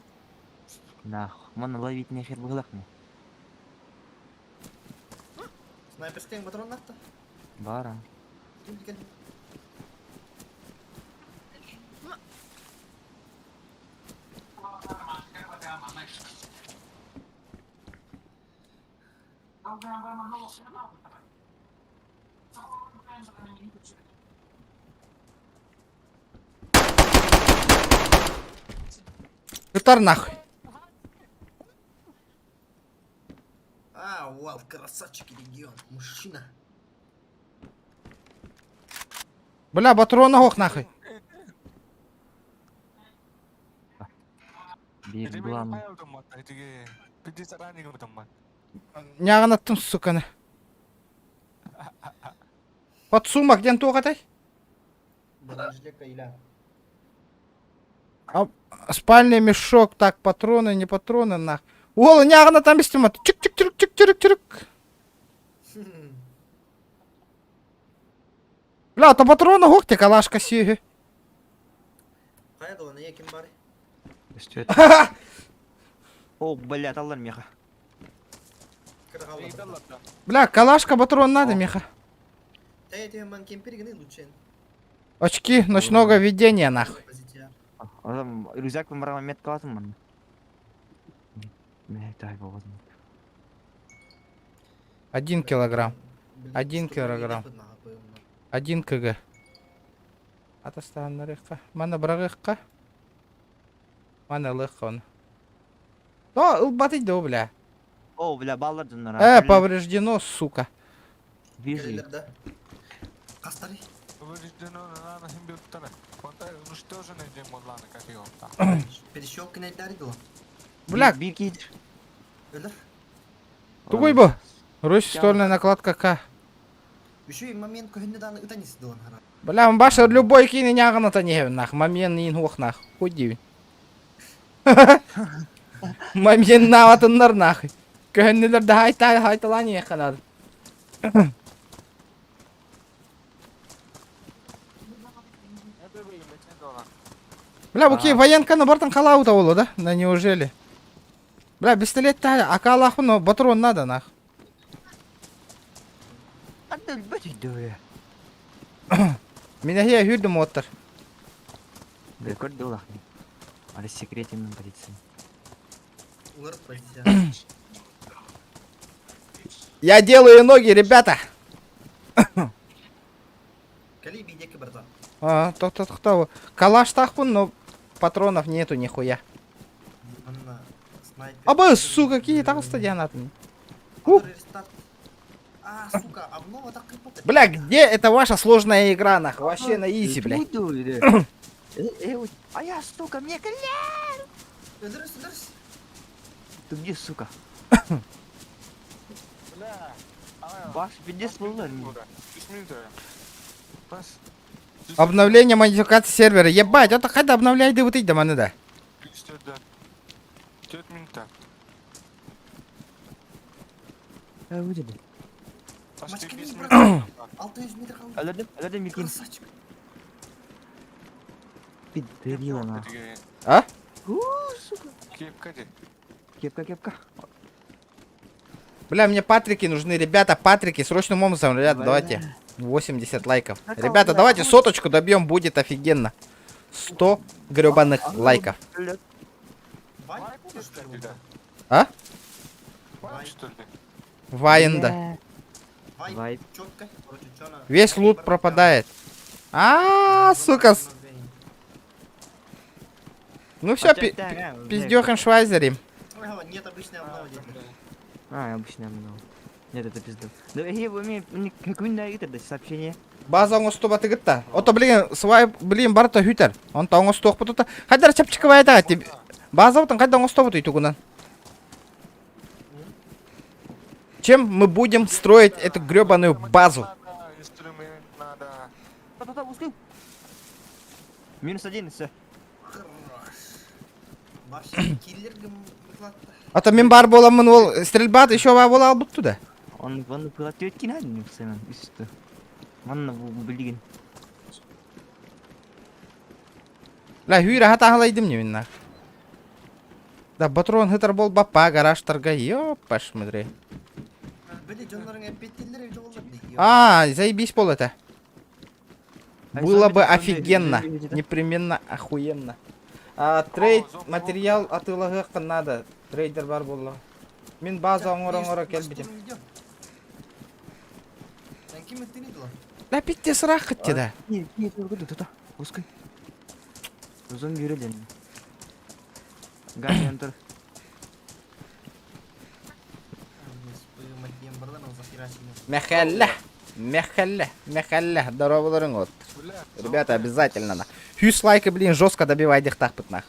Speaker 1: Нах, можно ловить нехер в мне.
Speaker 3: Снайперская патрон нахта?
Speaker 1: Бара.
Speaker 2: Гитар нахуй.
Speaker 3: А, вау, красавчик регион. Мужчина.
Speaker 2: Бля, патрон ох нахуй.
Speaker 1: Бир
Speaker 4: Эти
Speaker 1: глам.
Speaker 4: меня автомат, эти 50 ранее автомат.
Speaker 2: Няган аттым, суканы. Подсумок, ден туғатай?
Speaker 3: Багажник иля.
Speaker 2: Спальный мешок, так, патроны, не патроны, нах. Ол, нягана там бестемат. Чик-чик-чик-чик-чик-чик. Бля, то патроны ох, те калашка сүйі.
Speaker 3: Қайда оны екін бар?
Speaker 1: Что это? О, блядь, аллар меха.
Speaker 3: Кырғалы.
Speaker 2: Бля, калашка патрон надо, меха.
Speaker 3: Тәйте мен кемпергіні лучен.
Speaker 2: Очки ночного видения, нахуй.
Speaker 3: Позития.
Speaker 1: Адам рюкзак бумарама метка алатын мын. Так, вот.
Speaker 2: 1 килограмм. 1 килограмм. 1 кг. Атастан нарыққа. Мана бірағыққа. Мана лыққа оны. О, ұлбатыйды о, бля.
Speaker 1: О, бля, баллар жындар.
Speaker 2: Повреждено, сука.
Speaker 1: Вижу.
Speaker 3: Келелерді. Қастары.
Speaker 4: Повреждено, надо им бил тара. Уничтоженный дем Модлана, как его там.
Speaker 3: Перещелк кінәйдәрі ді о.
Speaker 2: Бля,
Speaker 1: Бир кейдір.
Speaker 3: Өлір.
Speaker 2: тугой бы. Русистольная накладка К.
Speaker 3: Еще и момент көхінді даны ұтанесі ді оны.
Speaker 2: Бля, баша любой кини нягана-то не нах. Момент не инхух нах. Худи. Момент наватындар нахуй. Көхіннелерді хайталан еханады. Бля, буки военканы бартын қалауыта олу, да? Да неужели? Бля, пистолет-то ака алаху, но патрон надо, нах.
Speaker 1: Анда үлбәтейді.
Speaker 2: Меня я хюрдім оттыр.
Speaker 1: Да, көрді олақ. Ары секретімен полиция.
Speaker 3: Улар позития.
Speaker 2: Я делаю ноги, ребята.
Speaker 3: Кәлі бейдекі бірді.
Speaker 2: Кто? Калаш тахпун, но патронов нету нихуя.
Speaker 3: Анна снайпер.
Speaker 2: Абы, сука, какие там стадионаты?
Speaker 3: Рестарт. А, сука, обнова так крепота.
Speaker 2: Бля, где это ваша сложная игра, нах? Вообще на изи, бля.
Speaker 1: А я, сука, мне коля!
Speaker 3: Өдіріс, өдіріс.
Speaker 1: Ты где, сука?
Speaker 4: Бля,
Speaker 1: Баш, пиздец, было.
Speaker 4: 10 минут. Бас.
Speaker 2: Обновление модификации сервера. Ебать, это хоть обновляй, да вот иди, маны, да.
Speaker 4: 4 минута.
Speaker 1: Выйди.
Speaker 4: Почти
Speaker 3: Мачка
Speaker 4: 5
Speaker 3: не
Speaker 4: минут.
Speaker 3: брат. 600 метр қалды.
Speaker 1: Алады мекин.
Speaker 3: Красавчик.
Speaker 1: Пидорила на.
Speaker 2: А?
Speaker 1: Сука.
Speaker 4: Кепка де.
Speaker 1: Кепка.
Speaker 2: Бля, мне патрики нужны, ребята, патрики. Срочным образом, ребята, давайте. 80 лайков. Ребята, давайте соточку добьем, будет офигенно. 100 гребаных лайков.
Speaker 3: Вай,
Speaker 4: Что ли, да?
Speaker 2: А?
Speaker 4: Вай, что ли?
Speaker 2: Вайнда.
Speaker 3: Вай,
Speaker 1: Вайп.
Speaker 3: чётко. Короче, чё она-
Speaker 2: Весь лут пропадает. Сука. Ну все, пиздёхен швайзерим.
Speaker 3: Ага, нет обычной обновы.
Speaker 1: Обычно много. Нет, это пизда. Да я умею какую-нибудь это сообщение.
Speaker 2: База оңостуба тыгытта. Ото блин, барта хүтер. Онта оңостук бутута. Хайдар чапчиковая да. База отын кайда оңостуба туйтугунан. Чем мы будем строить эту гребаную базу?
Speaker 4: Надо, инструмент надо.
Speaker 1: Успел. -1, все.
Speaker 3: Хорош. Вообще, киллергім ықлатты.
Speaker 2: Ото мен бар боламын ол стрельбаты еще бола албыт туда.
Speaker 1: Он пылатып өткен әдін сенің үсті. Манна білген.
Speaker 2: Ла хүйрі хата алайдым не мен. Да патрон хытар бол бапа гаражтарга. Ёпа шмыдре.
Speaker 3: Біле, жонларың әппеттелері жоғылыр.
Speaker 2: Заебись пол это. Было бы офигенно. Непременно охуенно. Трейд материал от илагы надо. Трейдер бар болла. Мен база оңора келбетем.
Speaker 3: Ким ты не дала?
Speaker 2: Да питте сырақ қытты да.
Speaker 1: Не, тута. Пускай. Зомби үрелен. Гамен тұр.
Speaker 3: Матьем барлан, он захерачил.
Speaker 2: Мехалля. Здорово, вот.
Speaker 4: Бля,
Speaker 2: Ребята, обязательно на. 100 лайков, блин, жестко добивай их так пытнах.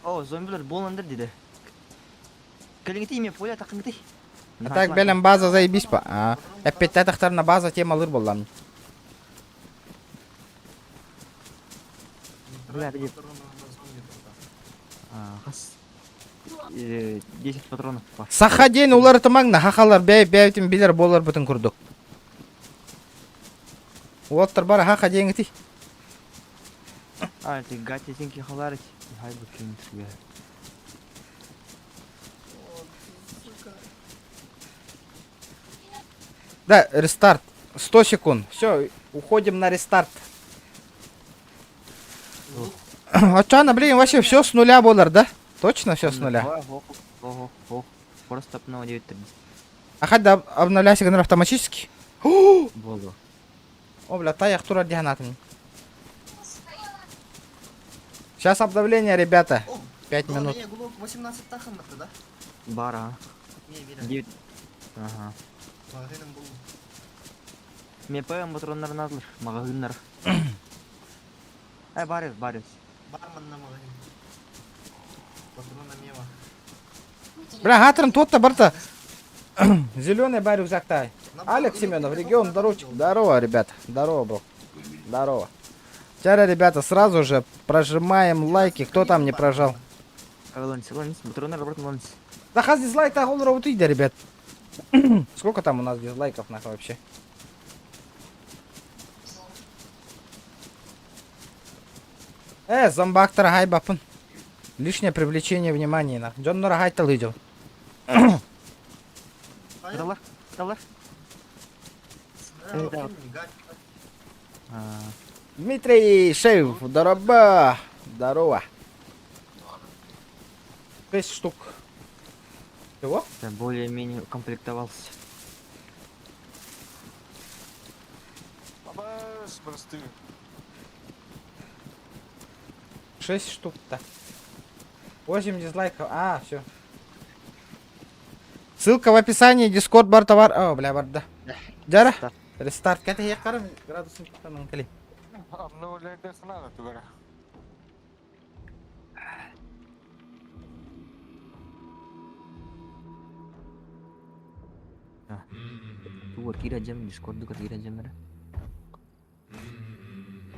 Speaker 1: О, зомбилер боландыр деді. Кіліңгіті еме поля тақыңгіті.
Speaker 2: А так, белем база заебись па. Опять на база тема алыр болам.
Speaker 1: Бля, dedi. Қас. 10 патронов бар.
Speaker 2: Саха дейін улар тымаңна, хақалар бәйтім билер болар бұтын күрдік. Уоттар бара хақа дейін гіті.
Speaker 1: А, ты гати сенки халарить. Хай бы кем-то.
Speaker 2: Да, рестарт. 100 секунд. Все, уходим на рестарт. А чё, блин, вообще все с нуля болар, да? Точно все с нуля?
Speaker 1: Ого. Просто обнова 9 3.
Speaker 2: А хоть да обновляйся генер автоматически?
Speaker 1: Болды.
Speaker 2: О, бля, таяк тура диханатым. Сейчас обновление, ребята. 5 минут.
Speaker 3: 18 тахан да?
Speaker 1: Бара.
Speaker 3: Не, вера.
Speaker 1: 9. Ага.
Speaker 3: Магазином был.
Speaker 1: Мен пәйім патронларын адылыр. Мағағынлар. Барез.
Speaker 3: Бармен на магазин. Патрона мева.
Speaker 2: Бля, хатрын тот-то барта. Зеленый бар рюкзак-то. Алекс Семенов, регион Дорочек. Здорово, ребята. Здорово, бро. Здорово. Вчера, ребята, сразу же прожимаем лайки. Кто там не прожал?
Speaker 1: Лонс. Патронлар работает лонс.
Speaker 2: Да хаз дизлайк так он работает, ребят. Сколько там у нас дизлайков нахуй вообще? Зомбактор гай бапын. Лишнее привлечение внимания нахуй. Джон Норагай талыдел.
Speaker 1: Талар.
Speaker 2: Дмитрий Шеев, здорово. Здорово. 6 штук. Чего?
Speaker 1: Я более-менее комплектовался.
Speaker 4: Бабас, просты.
Speaker 2: 6 штук-то. 8 дизлайков. А, все. Ссылка в описании. Дискорд бар товар. О, бля, барда. Жара. Рестарт. Кәте я қарым. Градусын тұтанын кәлей.
Speaker 4: Обновляйте хнана тугара.
Speaker 1: Tuo kirjam Discord ka kirjam na.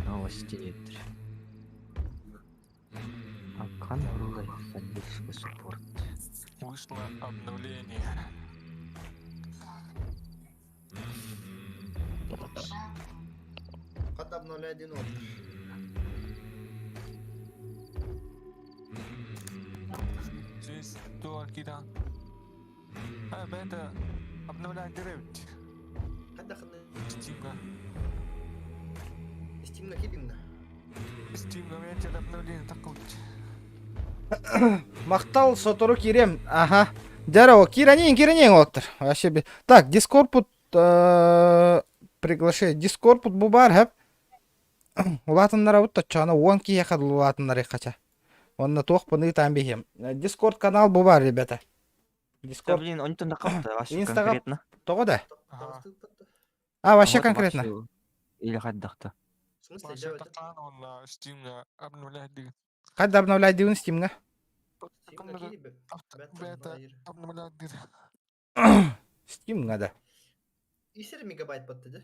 Speaker 1: Новости. Акан роллер поддержка суппорт.
Speaker 4: Вышло обновление.
Speaker 3: Хат обновляй один вот.
Speaker 4: Здесь то кида. Бета обновляй директ.
Speaker 3: Хат дахны.
Speaker 4: Стимга.
Speaker 3: Стимна хидинна.
Speaker 4: Стимга вечер обновление такой.
Speaker 2: Мақтал сотору кирем. Ага. Здорово. Киранин, оттыр. Вообще би. Так, Дискорд приглашение. Дискорд бубар, хэп. Улатыннара утта чана 10 кия кадыл улатыннары кача. Онна тоқ пыны там бихем. Дискорд канал бубар, ребята. Дискорд.
Speaker 1: Блин, он туда капта, вообще
Speaker 2: Инстаграм.
Speaker 1: конкретно.
Speaker 2: Того да?
Speaker 3: А
Speaker 2: Вообще
Speaker 1: Вот
Speaker 2: конкретно.
Speaker 1: вообще. Или хаддахта.
Speaker 3: в смысле
Speaker 4: Вообще
Speaker 3: делать?
Speaker 4: такая он стимга обновляй директ.
Speaker 2: Хадда обновляй дивын стимга.
Speaker 3: Стимна хидибе.
Speaker 4: Бета обновляй директ.
Speaker 2: Стимга да.
Speaker 3: 1 мегабайт батты да?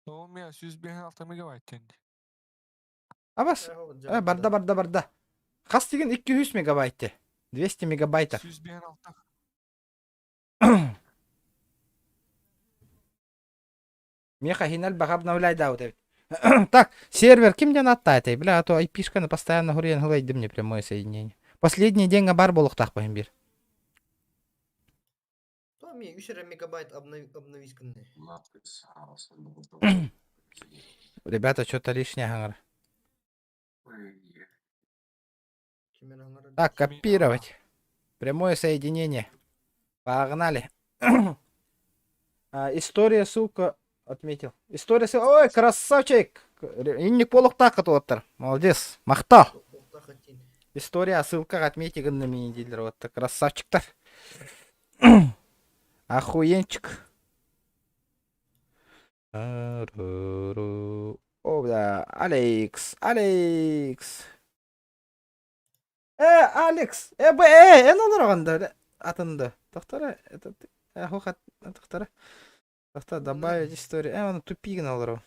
Speaker 4: Ну, у меня 106 мегабайт тенди.
Speaker 2: Абас. Барда. Хас деген 200 мегабайтте. 200 мегабайта.
Speaker 4: 106.
Speaker 2: Меха хинал бага обновляй да вот. Так, сервер кимден аттайтай? Бля, а то айпишканы постоянно гурен гылайды мне прямое соединение. Последний день бар болуктак байым бир.
Speaker 3: То мне 1 мегабайт обновить кынны.
Speaker 2: Ребята, что-то лишнее гангар.
Speaker 3: Кимера
Speaker 2: Так, копировать. Прямое соединение. Погнали. История, ссылка отметил. История, ссылка. Ой, красавчик. Инник полуқта қатуаттар. Молодец. Мақтал. История, ссылка отметигін мен дейлер. Вот красавчиктар. Охуенчик. О, бля. Алекс. Алекс. Алекс. Нолар оғанда. Атынды. Тоқтара. Хохат. Тоқтара. Тоқта, добавить историю. Он тупигін алыр.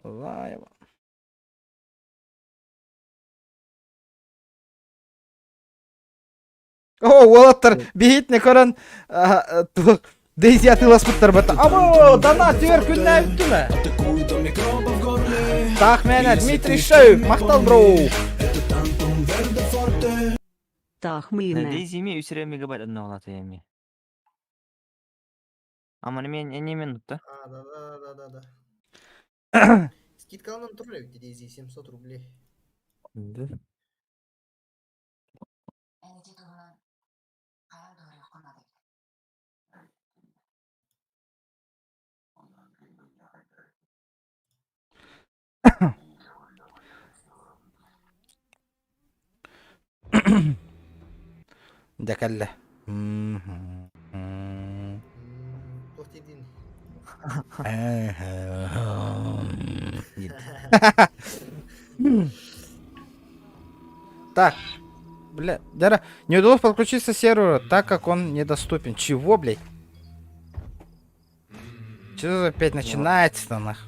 Speaker 2: Лайва. О, олаттар бейітіне көрін Дейзи атылас бұттар бұтта. Або, дана төр күнне өтті ме? Так, мәне, Дмитрий Шеев, мақтал, бро.
Speaker 7: Tahmine.
Speaker 1: Дейзиме 3 мегабайт одна олаты еме. Ama не минутта.
Speaker 3: Да. Скидка нам троллей, Дейзи, 700 рублей.
Speaker 1: Да.
Speaker 2: Дәкәллә.
Speaker 3: Тохтидин.
Speaker 2: Так. Бля, Дара, не удалось подключиться к серверу, так как он недоступен. Чего, блядь? Что опять начинается-то, нах?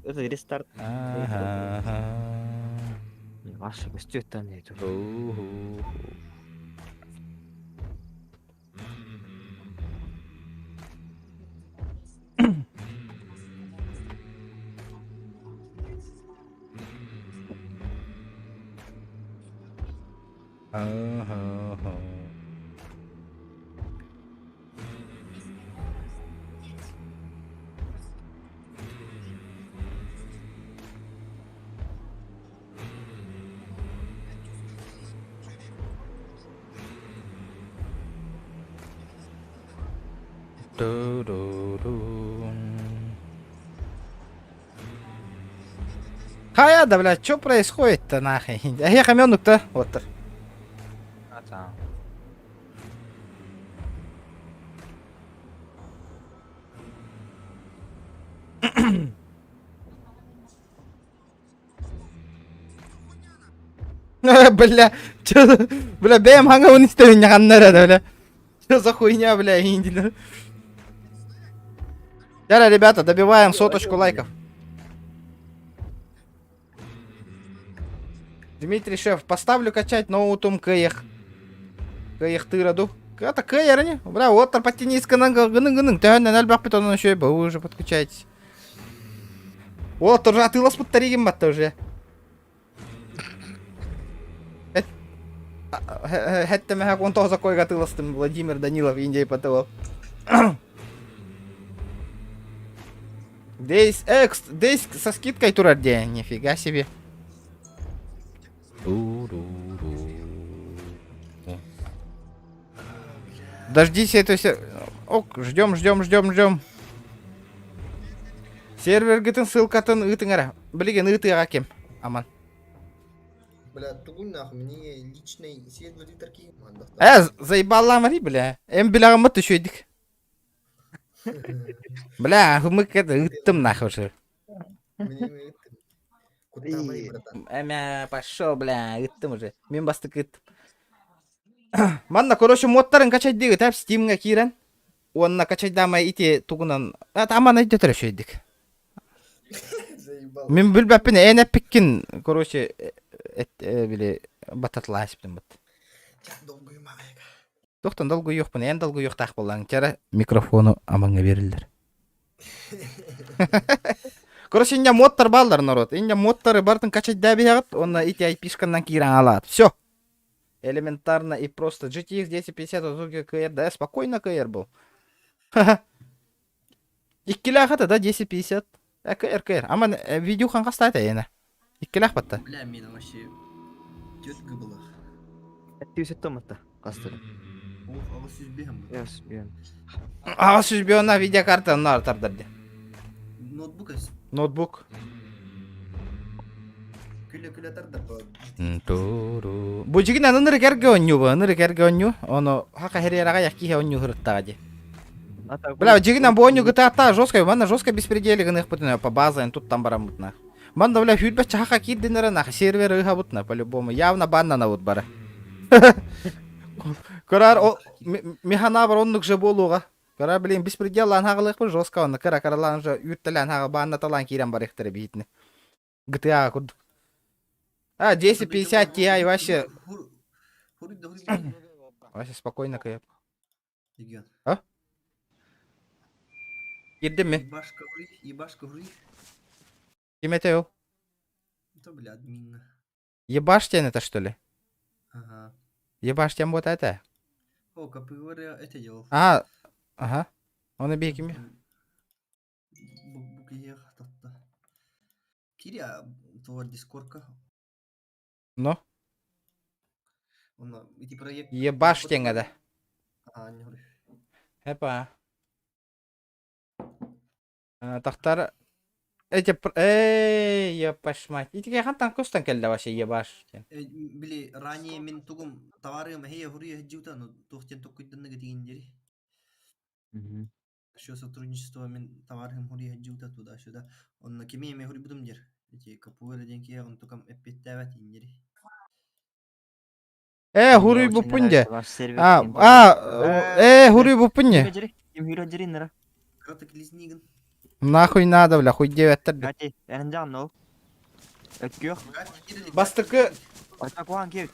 Speaker 1: Это рестарт.
Speaker 2: Ага.
Speaker 1: Ваши гости там нету.
Speaker 2: Хаяда, блядь, что происходит-то нахуй? А я хамёнок-то, вот. Бля, чё, бля, бэм ханга он истовин наханнара, бля. Что за хуйня, бля, индина? Яра, ребята, добиваем 100 лайков. Дмитрий Шеф, поставлю качать ноутум кэйх. Кэйх тыраду. Это кэйр, не? Бля, вот подтяни-ка на гының-гының. Тәуінен әлбақ бет оның шөй, вы уже подключаетесь. Вот, уже атылас бұттаригім батты уже. Хәтті мәхәк 19 койға атыластым. Владимир Данилов, Индия потылып. Здесь со скидкой турар де. Нифига себе. Дождись, это все. Ок, ждем. Сервер гытын ссылкатын ытыңара. Блиген ытыга кем. Аман.
Speaker 3: Бля, тугун нахуй, мне личный сервер итарки.
Speaker 2: Заебал мари, бля. Билягам мыт еще едик. Бля, хумык это ыттым нахуй уже. Пошел, бля, ыттым уже. Мен бастык ыттым. Манна, короче, модтарын качать дегі тәп стимға кирен. Онна качать дамай ите тугунан. Аман айды өтір еще едик. Мен бүлбәппін ән әппіккен, короче, біле бататыла әсіптім бұд. Тоқтан долгу жоқпын, ән долгу жоқ тақ болаң. Чара микрофону аманға берілдір. Короче, инде модтар балдар, народ. Инде модтары бартын качать дәбі ағыт, онна ите айпишканнан кирен алады. Все. Элементарно и просто. GTX 1050 озуги КР, да, спокойно КР был. Иккилях это, да, 1050. КР. Аман видео ханга стайта ена. Иккилях батта.
Speaker 3: Бля, мен вообще тетка была.
Speaker 1: Түйсет томатта. Кастыры.
Speaker 3: Ох, алы сүзбейм бұл.
Speaker 1: Яс, бен.
Speaker 2: Ага сүзбеуна видеокарта нар тардырды.
Speaker 3: Ноутбук әс.
Speaker 2: Ноутбук.
Speaker 3: Күлі тардар бұл.
Speaker 2: Бу жигин аныры керге онню. Оно хака херерага яки онню хырттагади. Бля, жигин бу онню GTA жестко, манна жестко беспредели гных путна по базам тут там барам бутна. Манна бля фюдбач хака киддинера на сервер ыха бутна по-любому. Явно банна на вот бара. Корар о механа бар оннук же болуга. Кора блин беспредел лан хагалык бу жестко онна кара же ютталан хага банна талан кирен бар ихтер битне. GTA куд. 1050 Ti вообще. Вообще спокойно каяп.
Speaker 3: Еген.
Speaker 2: Кирдим ми?
Speaker 3: Ебашка хури.
Speaker 2: Ким это ол?
Speaker 3: Это, бля, админ.
Speaker 2: Ебаштен это что ли?
Speaker 3: Ага.
Speaker 2: Ебаштен вот это?
Speaker 3: О, КПВР это делал.
Speaker 2: Ага. Он и беги ми.
Speaker 3: Букие татта. Киря, твой дискорка.
Speaker 2: Ну?
Speaker 3: Он эти проекты.
Speaker 2: Ебаштен это.
Speaker 3: Не говори.
Speaker 2: Хепа. Тахтар. Епаш мать. И тебе хантан костан келда вообще ебаштен.
Speaker 3: Били, ранее мен тугум товары махия хури хаджута, но тухтен токуйдан негативен дери. Еще сотрудничество мен товары хури хаджута туда-сюда. Он на кеме ме хури будем дер. Эти капуэры деньги, он тукам эппеттават индери.
Speaker 2: Хуруй бупунде. Хуруй бупунде.
Speaker 1: Ким хиро жириннера.
Speaker 3: Краток лизниган.
Speaker 2: Нахуй надо, бля, хуй девятер.
Speaker 1: Гати, энжан но. Өткөх.
Speaker 2: Бастыкы
Speaker 1: Атак ван кеп.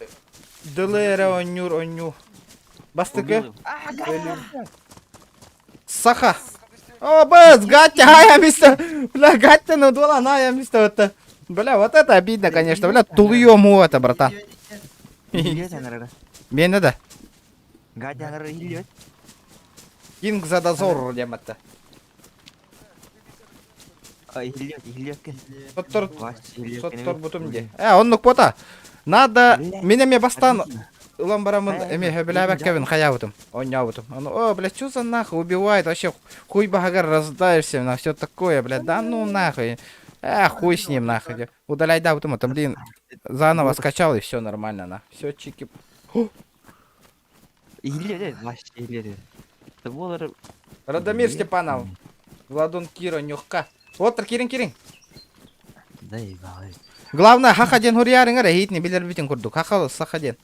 Speaker 2: дылыра онню. Бастыкы саха. О, быз, гатя, я мисто. Бля, гатя, ну дула, на, я мисто это. Бля, вот это обидно, конечно. Бля, тулуёму это, братан.
Speaker 1: Хилет энера.
Speaker 2: Мен это.
Speaker 1: Гати энера хилет.
Speaker 2: Кинг за дозор, дематта.
Speaker 1: Хилет.
Speaker 2: Соттор бутумде. Он пота. Надо, меня бастан. Ламбарамын, эме, бля, баккевин, хаявутым. Он няутым. О, бля, что за нахуй убивает? Вообще, хуй багагар раздаешься на все такое, бля. Да ну нахуй. Хуй с ним нахуй. Удаляй, да, вот это, блин. Заново скачал и все нормально, на. Все чики.
Speaker 1: Хилет, вообще хилет. Это было...
Speaker 2: Радомир Степанов. Владун Киро, нюхка. Вот, Кирин.
Speaker 1: Да ебалай.
Speaker 2: Главное, хахаден хуриярин ара хитни билер битин курдук. Хахал сахаден.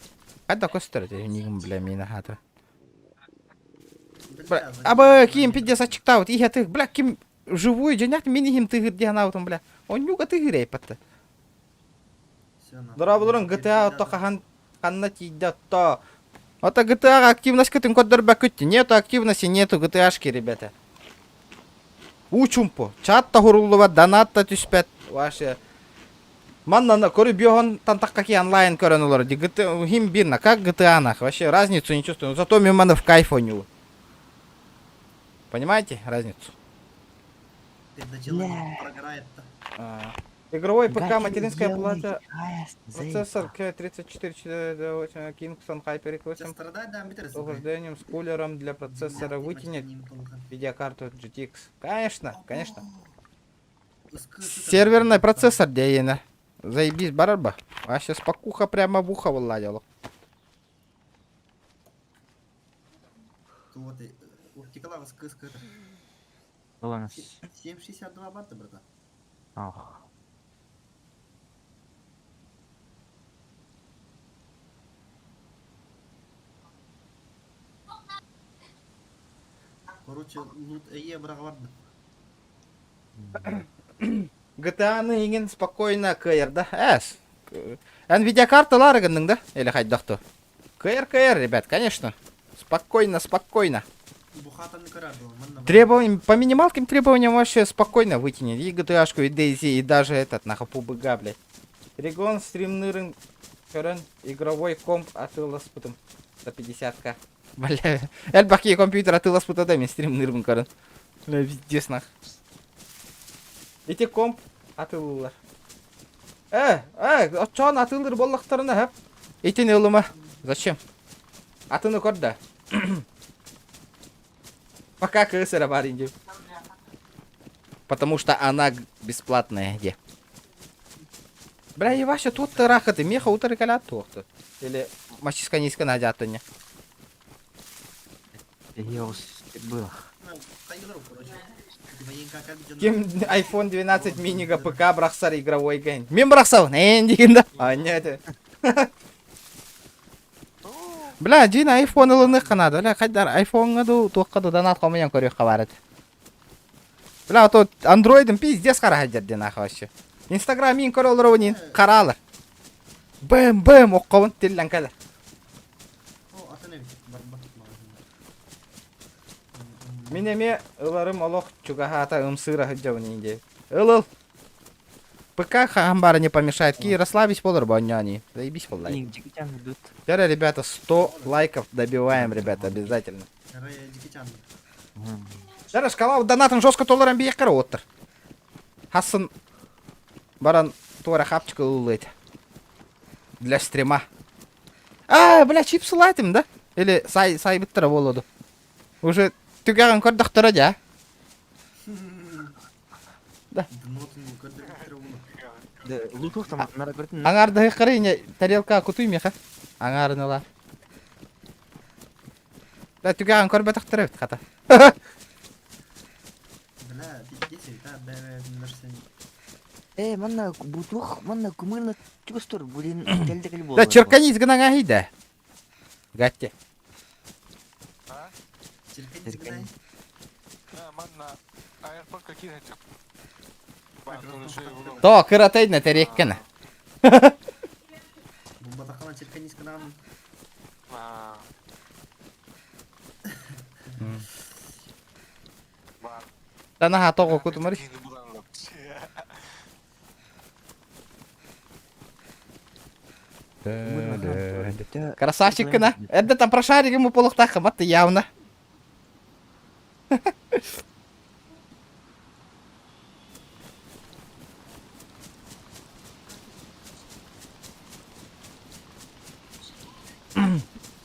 Speaker 2: Кайда костер это нигм, бля, мина хата. Аба ким пидес ачыкта вот их ты, бля, ким живую денег мини хим ты где она там, бля. Он нюга ты гирей патта. Дорабулуран GTA то ханна тидда то. Вот GTA активность кытын коддор бакытти. Нету активности, нету GTA-шки, ребята. Учумпо. Чатта хуруллува донатта түспет. Вообще. Манна кори биохон тантак какие онлайн көрөнөлөр. GTA хим бирна, как GTA нах. Вообще разницу не чувствую. Зато миманы в кайф у него. Понимаете разницу?
Speaker 3: Прогорает-то.
Speaker 2: Игровой ПК, материнская плата, процессор К34 Kingston HyperX 8 с охлаждением, с кулером для процессора вытянет видеокарту GTX. Конечно. Серверный процессор дейна. Заебись, бараба. А сейчас покуха прямо в ухо выладила.
Speaker 3: Вот и утекла вас кыска.
Speaker 1: Ладно.
Speaker 3: 7,62 бата, брата.
Speaker 1: Ах.
Speaker 3: Короче, лут браговарды.
Speaker 2: GTA-ны ingen спокойно кэр, да? Эн видеокарта ларыгының, да? Или хоть дохто? Кэр, ребят, конечно. Спокойно. Требованиям, по минималким требованиям вообще спокойно вытянет. И GTA-шку, и DayZ, и даже этот, нахуй, пубыга, блядь. Регон, стримнырын, көрін, игровой комп атылас путым. 150к. Бля, эльбахи компьютер атылас путада, мен стримнырын көрін. Бля, пиздец, нах. Эти комп атылылар. Чон атылыр боллақтарына, хап. Этен ылыма. Зачем? А ты ну куда? Пока крысера парень. Потому что она бесплатная где? Бля, и ваша тут рахаты, меха утары калят тохты. Или мачиска низко надят не.
Speaker 1: Я был.
Speaker 3: Ну, Тайгеру, короче. Военка как где
Speaker 2: Кем iPhone 12 минига ПК брахсар игровой гэнь. Мин брахсал, не дигинда. А нет. Бля, дин iPhone лыны канада. Бля, хайдар iPhone гаду тоққаду донат қомаян көрек қабарат. Бля, то Android'ым пиздец қарахаджар дин ахы вообще. Instagram мин көрі олар онин қаралар. Бэм, бэм, оққауын тиллен кәді.
Speaker 3: О, атаны барбат.
Speaker 2: Минеме ыларым олох чугахата ымсыра хаджавын инде. Ылыл. ПК хамбара не помешает. Ки расслабись полар баняни. Заебись полай.
Speaker 1: Ник Джекичан идут.
Speaker 2: Теперь, ребята, 100 лайков добиваем, ребята, обязательно.
Speaker 3: Дикичан.
Speaker 2: Зараз шкала донатын жестко толарам бияққар оттыр. Хасын баран туара хапчика улыйт. Для стрима. А, бля, чипсы лайтим, да? Или сай биттера болоду. Уже түгәгән көрдіқтірі де,
Speaker 1: Лутух там надо говорить.
Speaker 2: аңарды қырыне тарелка кутуй меха. Аңарынылар. Да, түгәгән көрбетіқтірі бит қата.
Speaker 3: Бля, десей, та бәрі нәрсен.
Speaker 1: Манна бутух, манна кумылна чувствур, блин, телде кел
Speaker 2: Да, черканиз гына аңайда. Гатте.
Speaker 3: Черканец гнай.
Speaker 4: Манна аэропорт какие эти?
Speaker 2: То, кыратайна тереккені.
Speaker 3: Бұл батақана черканец гнам.
Speaker 2: Танаға тоғы күтіміріш. Красавчик кына. Это там про шарик ему полухтах, это явно.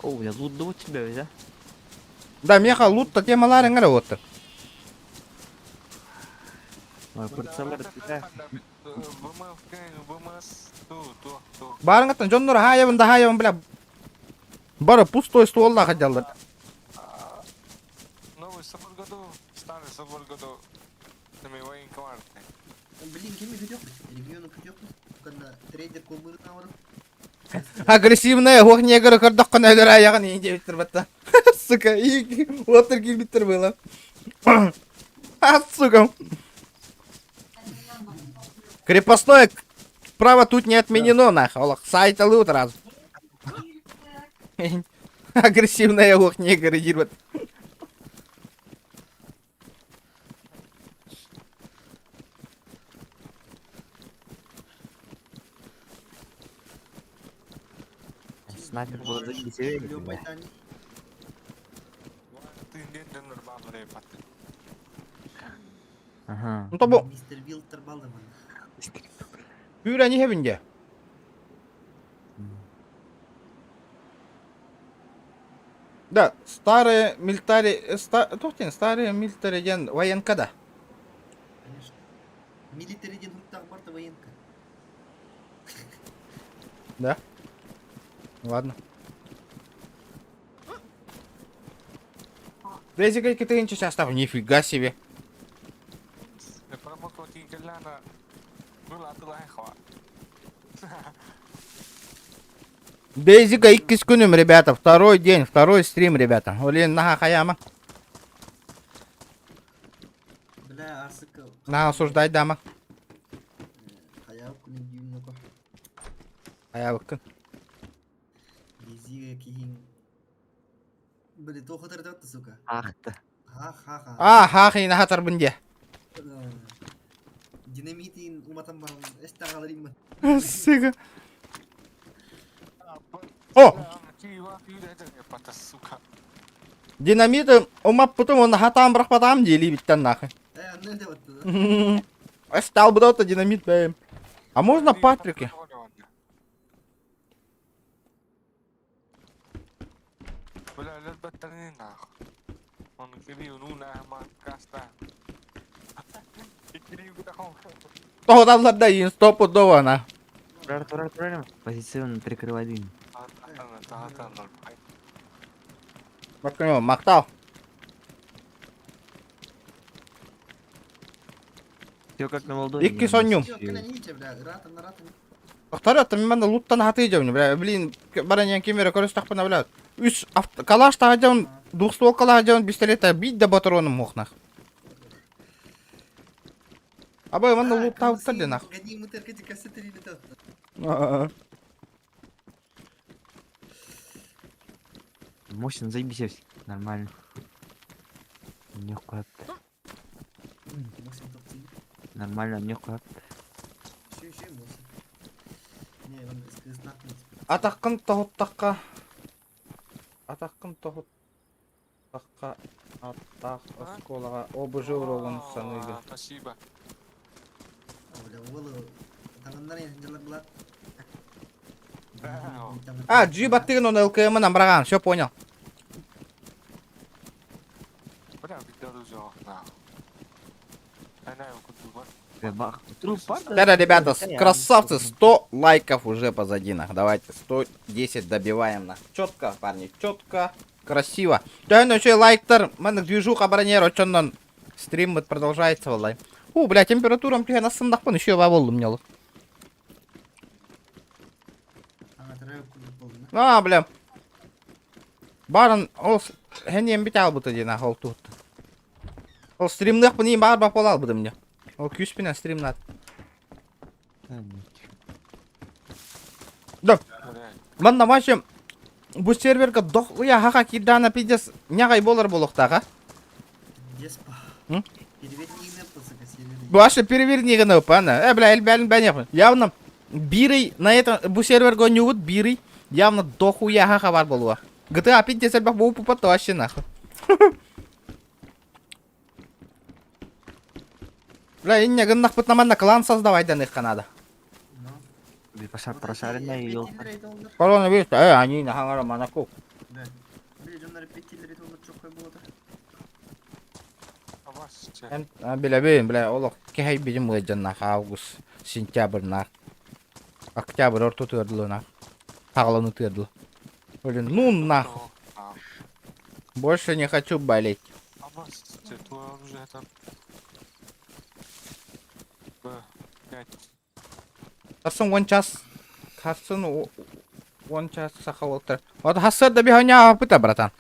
Speaker 1: О, я лут у тебя, да?
Speaker 2: Да, меха лут-то темалары ңыры отыр. Барыңғаттан жон нұры хайабын, бля. Бары пустой стволла хаджалды.
Speaker 4: Новый собор году, старый собор году. Ты военка варты.
Speaker 3: Блин, кем идёт? Региону идёт. Когда трейдер кобыр навар.
Speaker 2: Агрессивная огнегары кырдаққан өлір аяғын еңде біттір бітті. Сука, отыр кел біттір было. Сука. Крепостное право тут не отменено, нахуй. Сайт алут разу. Агрессивная огнегары дирбат.
Speaker 1: Снайпер был за
Speaker 3: Любой тани.
Speaker 4: Ты не нормально репат.
Speaker 1: Ага.
Speaker 2: Ну то бұл,
Speaker 3: Мистер Вилтер Балдеман.
Speaker 2: бүйрә не хебінде? Да, старые милитари... Тоқтен, старые милитари ден военкада.
Speaker 3: Конечно. Милитари ден хуттағы барда военка.
Speaker 2: Да? Ладно. Резикой китаинчи состав, нифига себе.
Speaker 4: Промокал Тинкеляна. Была атылай хава.
Speaker 2: Дейзика иккис күнім, ребята. Второй день, второй стрим, ребята. Олен наха хаяма.
Speaker 3: Бля, арсыка.
Speaker 2: На осуждай дама.
Speaker 3: Хаяу күні дүйін око.
Speaker 2: Хаябы күн.
Speaker 3: Дезиге кейін. Бля, тоқытыр дәтті, сука.
Speaker 1: Ахты.
Speaker 3: Ха-ха-ха.
Speaker 2: А, хахи на хатар бінде.
Speaker 3: Динамитин уматан барым. Эшті ағаларым ба.
Speaker 2: Сыга. О! Динамиты умап путым, он хатам брахпатам дели биттен нахуй.
Speaker 3: Не де батты, да?
Speaker 2: Стал бы это динамит, бэм. А можно Патрики?
Speaker 4: Бля, лет батареи нахуй. Он кирию, ну нахуй, каста. И кирию кахом.
Speaker 2: Тоғыдаларда ең стопудово ана.
Speaker 1: Тура. Позиционно прикрывай дым.
Speaker 4: Тағатан.
Speaker 2: Bakın мақтау.
Speaker 1: Все как на Молдове.
Speaker 2: Икки сонюм.
Speaker 3: Всё, когда не идите, бля, рата на рата.
Speaker 2: Ақтарат, мен луттан хаты жауны, бля, блин, бараниян кемері көріс тақпына, бля. Үш калаш таға жауын, двухствол калаш жауын, пистолета бит да батароным мохнах. Абай, мен лут тауыптар денах.
Speaker 3: Гони мутер, кеди кассеты летат.
Speaker 1: Мощно, заебись. Нормально. Нюхает.
Speaker 3: Максим топцы.
Speaker 1: Нормально, нюхает.
Speaker 3: Еще мощно. Не, он из нахуй.
Speaker 2: Атаққын тоғыттаққа. Атаққын тоғыттаққа. Атақ осколаға. Обыжы уролын саныйды.
Speaker 4: Спасибо.
Speaker 3: Бля, уылы. Таңындар ең жерлер бұлар.
Speaker 2: А, джип аттығын оны ЛКМ-ын амраған, все понял.
Speaker 4: Бля, видал уже, нахуй. Она его купила.
Speaker 1: Бах. Труп падает.
Speaker 2: Да, ребята, красавцы, 100 лайков уже позади нас. Давайте 110 добиваем нас. Четко, парни, четко, красиво. Да, ну еще лайктер, мен движуха бронер, очоннан стрим продолжается, валай. Бля, температурам прямо на сындақпын, еще вавол у меня. А, бля. Барын, ол хенен бит албыты дейін ақыл тұқты. Ол стримнықпын ең бағыр бақ бол албыды мне. Ол күйіспен стримнат. Да. Мен намашым, бұл серверға доқлыя хақа кирдана пидес няғай болар болуқтаға.
Speaker 3: Деспа.
Speaker 2: М?
Speaker 3: Переверни имя пацака, серверни.
Speaker 2: Ваша переверни ғана пана. Бля, әлбәлін бәне. Явно бирый на это бұл серверға не өт бирый. Явно дохуя хақа бар болуға. GTA 5 десел бақ бұл пупатты вообще нахуй. Бля, инне гыннақ бұт наманна клан создавайдан их надо.
Speaker 1: Прошаренная елка.
Speaker 2: Корона видишь, они на хангара манаку.
Speaker 3: Да. Бля, жонлары 5 лет олар чоққой болады.
Speaker 4: А вас че?
Speaker 2: Бля, олық кехай бедім ұлайжан август, сентябрь нақ. Октябрь орту түрділі нақ. Тағылыны түрділі. Блин, ну нахуй. Больше не хочу болеть.
Speaker 4: А вас че? Твое оружие там. Б5.
Speaker 2: Тарсын 10 час. Тарсын 10 час сақа олықтар. Вот хасыр да биханя апыта, братан.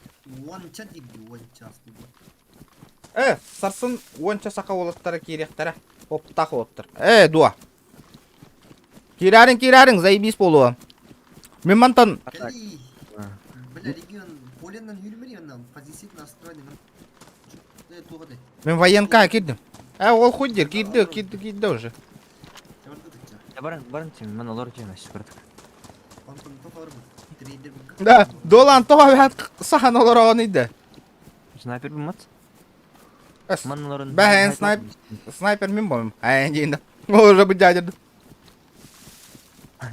Speaker 3: Уанча дейді, уанчас дейді.
Speaker 2: Сарсын 10 час сақа олықтары керектері. Оптақ олықтар. Дуа. Кирарин, заебись болуы. Мен мантан...
Speaker 3: Кәли. Бля, регион поленнан үйрмері, оннан позицият настроен. Туғады.
Speaker 2: Мен военка кирдім. Ол худдер, кирді уже.
Speaker 1: Баран сен, мен олар жена шүкірдік.
Speaker 3: Онтон тоқар бұл. Трейдер бұл.
Speaker 2: Да, долан тоға бәт сахан олар оған еді.
Speaker 1: Снайпер білмат? Мен оларын...
Speaker 2: Бәйін снайпер мен болым. Дейінді. Ол уже бұл жадырды.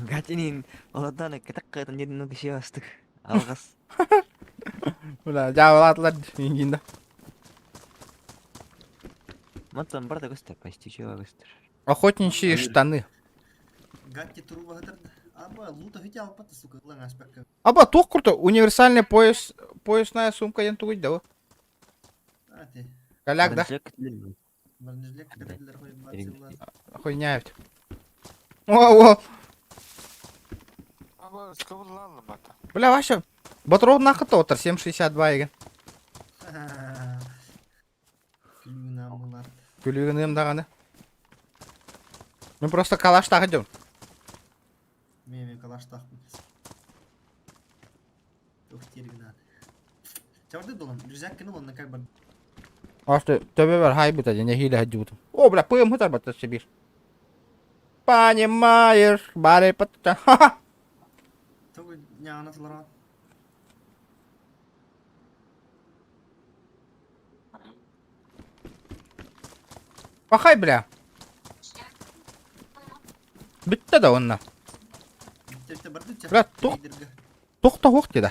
Speaker 1: Гатинин, олардан кітақ қайтын жерін кеше бастық. Алғас.
Speaker 2: Бля, жауылатылар дейінді.
Speaker 1: Маттан бар да көстер, почти чего көстер.
Speaker 2: Охотничьи штаны.
Speaker 3: Гатти труба ғадырды. Аба, лута ғыте алып баты, сука, лаң аспекка.
Speaker 2: Аба, тоқ құрты, универсальный поясная сумка ен туғыды да.
Speaker 3: Ати.
Speaker 2: Коляк, да?
Speaker 3: Барнежлек кірділер қойып баты.
Speaker 2: Хуйня ебді. О.
Speaker 4: А вас ковырланлы бата.
Speaker 2: Бля, вообще, батыров нақыты отыр, 7.62 еген.
Speaker 3: Күлігін амылар.
Speaker 2: Күлігін емдағаны. Мен просто калаш тағы жем.
Speaker 3: Мен калаш тақпын. Тоқтерігін ады. Чаварды долан, рюкзак кіні онна как бар.
Speaker 2: Ашты, төбе бар хай бұта, не хилі хаджи бұтым. О, бля, пыйым хытар бата себе. Понимаешь, бары патта. Ха-ха.
Speaker 3: Тоғы няғына тылыра.
Speaker 2: Пахай, бля. Бітті да онна.
Speaker 3: Біттерді барды чақ.
Speaker 2: Бля, тоқта хоқ деді.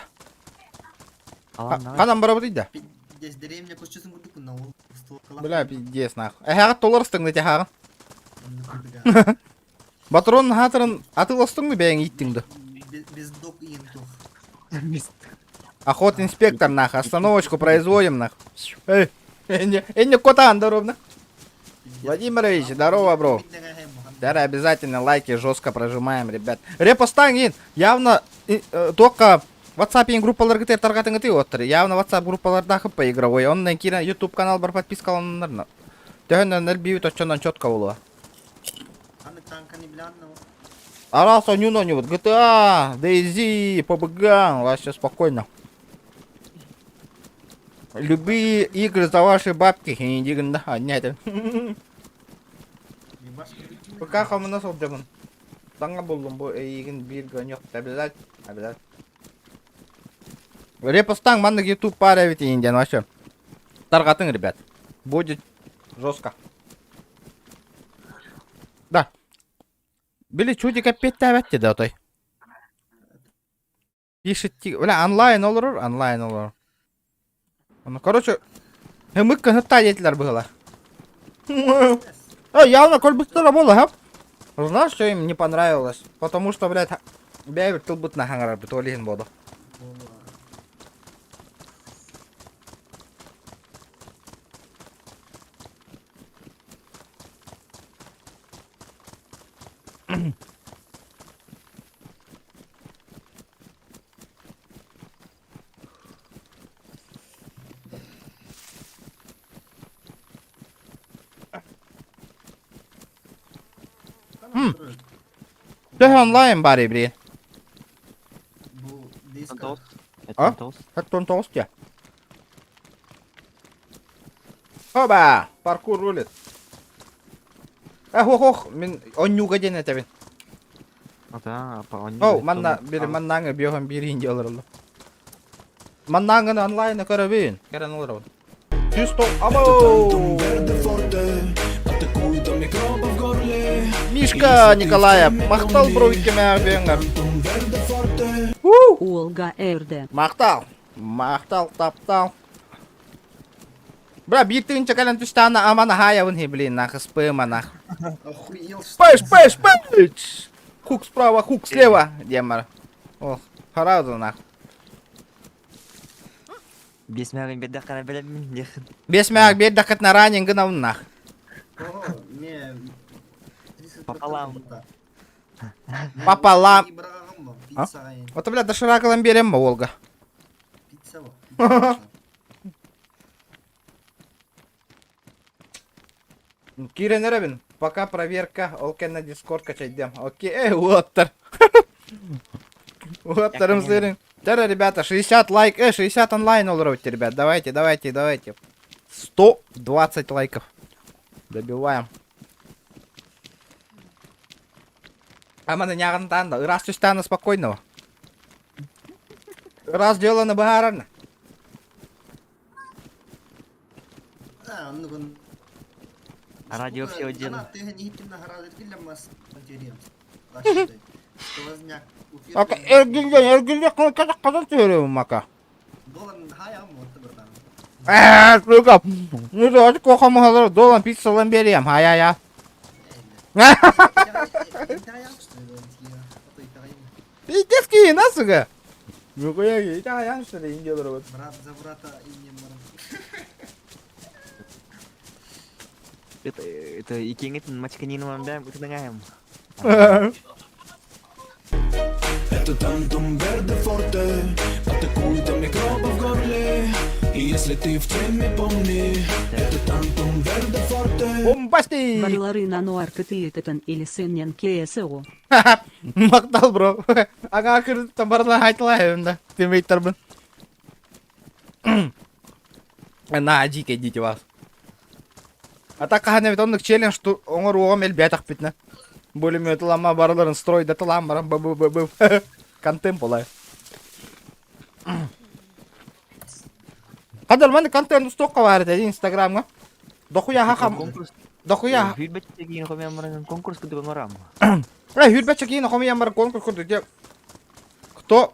Speaker 1: Алам
Speaker 2: Канам бара бутыйда.
Speaker 3: Здесь деревня кушчусын курдук на ол.
Speaker 2: Бля, пиздец нахуй. Хагат толарыстың да тяхаган. Батрон хатырын атыластың да бәйң иттіңді.
Speaker 3: Без док и интух.
Speaker 2: Охот инспектор нахуй, остановочку производим нахуй. Не кота здоров. Владимирович, здорово, бро. Да, обязательно лайки жестко прожимаем, ребят. Репостан явно только WhatsApp группалар гитер таргатын гыты отыр. Явно WhatsApp группаларда хып по игровой. Ондан кийин YouTube канал бар подпискаланнар. Төгөннөр бию точондан четко болуа.
Speaker 3: Аны танка не блянно.
Speaker 2: Араса нюно не вот GTA, DayZ, PUBG, вообще спокойно. Любые игры за ваши бабки, не диган, да, нет. Пока хамы насыл демон. Таңа болдым бу эгин бир гонёк обязательно. Репостан манны YouTube паравит инден вообще. Таргатын, ребят. Будет жестко. Да. Били чудик опять давайте да той. Пишет, бля, онлайн олор. Ну, короче, мы каната детилер было. Явно коль быстро было, га? Знаешь, что им не понравилось? Потому что, блядь, бяйбер тылбыт на хангар битолин буду. Да онлайн бари, бри.
Speaker 3: Бу диска.
Speaker 2: А? Как он толстый? Оба! Паркур рулит. Ох, мен оннюга ден это бен.
Speaker 1: Ата,
Speaker 2: О, манна, бери маннаңы биохан бирин деларлы. Маннаңын онлайн карабин. Керен олар. Чисто, або! Мишка Николая, мақтал бровикеме беңгар.
Speaker 7: Олга Эрде.
Speaker 2: Мақтал, таптал. Бра, биттин чакалан тустана амана хаявын блин, нах спэма нах.
Speaker 3: Охуел, что
Speaker 2: Пэш! Хук справа, хук слева, демар. Ох, харауза нах.
Speaker 1: Бесмәгән бедә кара беләм дихин.
Speaker 2: Бесмяк бед дакат на ранен гынау нах.
Speaker 3: не...
Speaker 1: Пополам.
Speaker 2: Пополам.
Speaker 3: Пицца, ай.
Speaker 2: Вот, бля, доширакалам берем, Волга.
Speaker 3: Пицца, во.
Speaker 2: Кирен Ребин, пока проверка, олкен на дискорд качать дем. Окей, Уоттер. Уоттером сырым. Тера, ребята, 60 лайк, 60 онлайн улровите, ребят, давайте. 120 лайков. Добиваем. А мы не агантанда, раз тустана спокойного. Раз дело на багарана.
Speaker 3: Ну,
Speaker 1: Радио все один.
Speaker 3: Ты не идти на городе, ты для нас материал. Сквозняк.
Speaker 2: Ока, эргилден, казан сөйлеуім мака.
Speaker 3: Доллар хая морты братан.
Speaker 2: Сука, ну да, коқамы қалыр, доллар пиццалан берем, ай. Пиздец кейін, а, сука? Ну, кояги, итаян, что ли, инде дұры
Speaker 3: Брат за брата и не морым.
Speaker 1: Это икеңетін мачканинуан бәм күтініңайым.
Speaker 8: Это тантум верде форте, атакует микроба в горле. И если ты в теме, помни, это тантум верде форте.
Speaker 2: Бомбасти!
Speaker 7: Барларына нуаркытыйытытын илисеннен КСО.
Speaker 2: Мақтал, бро. Ага, кірді табарлан айтылайым да. Демейттарбын. На, дик, идите вас. А так қағаны бет ондық челлендж, что оңыр оғам ел бәтақ бітні. Бөліме тылама барларын стройда тылам барам, бу. Контент болай. Қадар, мәні контент ұстоққа бар еді инстаграмға. Дохуя хақам. Дохуя.
Speaker 1: Хүлбәтте кейін қомиян баран конкурс күтіп оңырам.
Speaker 2: Хүрбәтші кейін қомиян бар конкурс күрді. Кто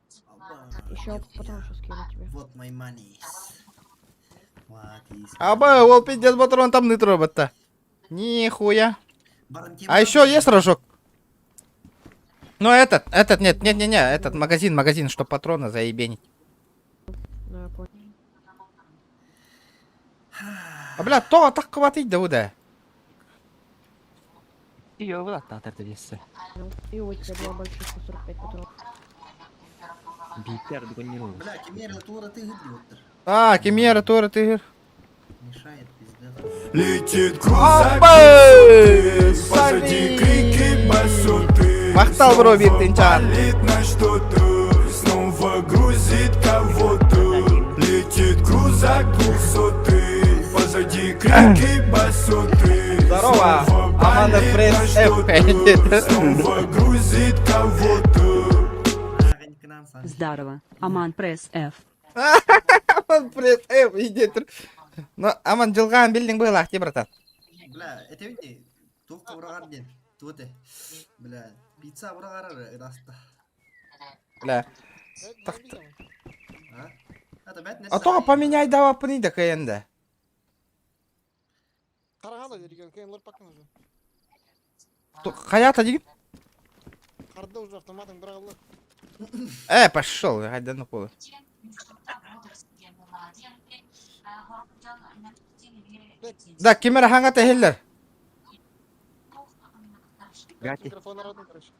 Speaker 9: Еще патрон сейчас скину тебе.
Speaker 3: Вот my money. Вот, есть.
Speaker 2: Аба, ол пиздец патрон там нытро бата. Нихуя.
Speaker 3: Баран, тебе
Speaker 2: А
Speaker 3: надо?
Speaker 2: еще есть рожок? Ну этот, нет, этот магазин, что патроны заебенить.
Speaker 9: Да, понял.
Speaker 2: А, бля, то так хватит, да, уда.
Speaker 1: Ее влад на тердесі.
Speaker 9: И у тебя два больших 145 патронов.
Speaker 1: Бейтер догонил.
Speaker 3: Бля, Кемера, тура ты гидриоттер.
Speaker 2: А, Кемера, Тора, ты.
Speaker 3: Мешает, пиздец.
Speaker 8: Летит крузак, позади крики басоты.
Speaker 2: Махтал, бро, Биртинчан.
Speaker 8: Палит на что-то, снова грузит кого-то. Летит крузак 200, позади крики басоты.
Speaker 2: Здорово,
Speaker 8: Снова
Speaker 2: Аманда
Speaker 8: палит
Speaker 2: Пресс
Speaker 8: на
Speaker 2: F.
Speaker 8: что-то, снова грузит кого-то.
Speaker 3: Баран, к нам, Сан.
Speaker 7: Здорово. Аман пресс F.
Speaker 2: Аман Пресс F, иди. Ну, Аман Джилган билдинг был, ахти, братан.
Speaker 3: Бля, это видите, туфта врагарден. Туте. Бля, пицца врагары раста.
Speaker 2: Бля.
Speaker 3: А? Это бәт
Speaker 2: А то поменяй давай пни да каенда.
Speaker 10: Қарағанда деген кейін лор пакын уже.
Speaker 2: Хаята деген?
Speaker 10: Қарда уже автоматың бір қалды.
Speaker 2: Пошел, айда ну полы. Да, Кемера хангата хеллер.
Speaker 1: Гати.
Speaker 10: Микрофон арадың, короче.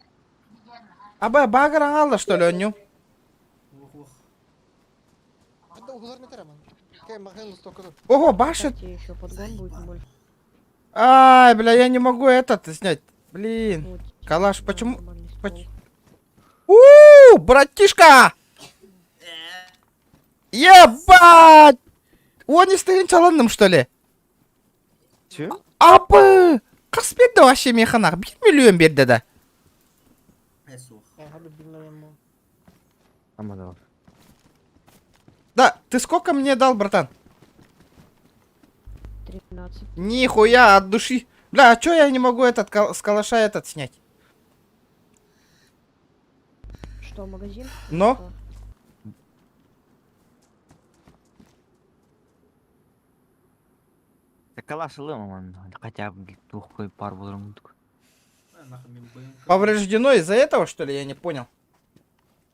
Speaker 2: Аба, багар аңалда, что ли, оню?
Speaker 3: Ох, ох.
Speaker 10: Қарда уғылар метер аман. Кейін махен стокады.
Speaker 2: Ого, башит.
Speaker 9: Кстати, еще подгон будет больше.
Speaker 2: Ай, бля, я не могу этот снять. Блин.
Speaker 9: Вот.
Speaker 2: Калаш, почему?
Speaker 9: Нормальный
Speaker 2: поч-
Speaker 9: ствол.
Speaker 2: Братишка! Ебать! Он не стоит чаланным, что ли?
Speaker 1: Че?
Speaker 2: Апы! Қас берді вообще механақ? 1 миллион берді да.
Speaker 3: Эсух.
Speaker 10: Қарда білмеген бұл.
Speaker 1: Амадал.
Speaker 2: Да, ты сколько мне дал, братан?
Speaker 9: 13.
Speaker 2: Нихуя, от души. Бля, а чё я не могу этот с калаша этот снять?
Speaker 9: Что, магазин?
Speaker 2: Но?
Speaker 9: Что?
Speaker 1: Так калаш лыман. Хотя бы двухкой пар булырым.
Speaker 3: Нахуй мен боем.
Speaker 2: Повреждено из-за этого, что ли? Я не понял.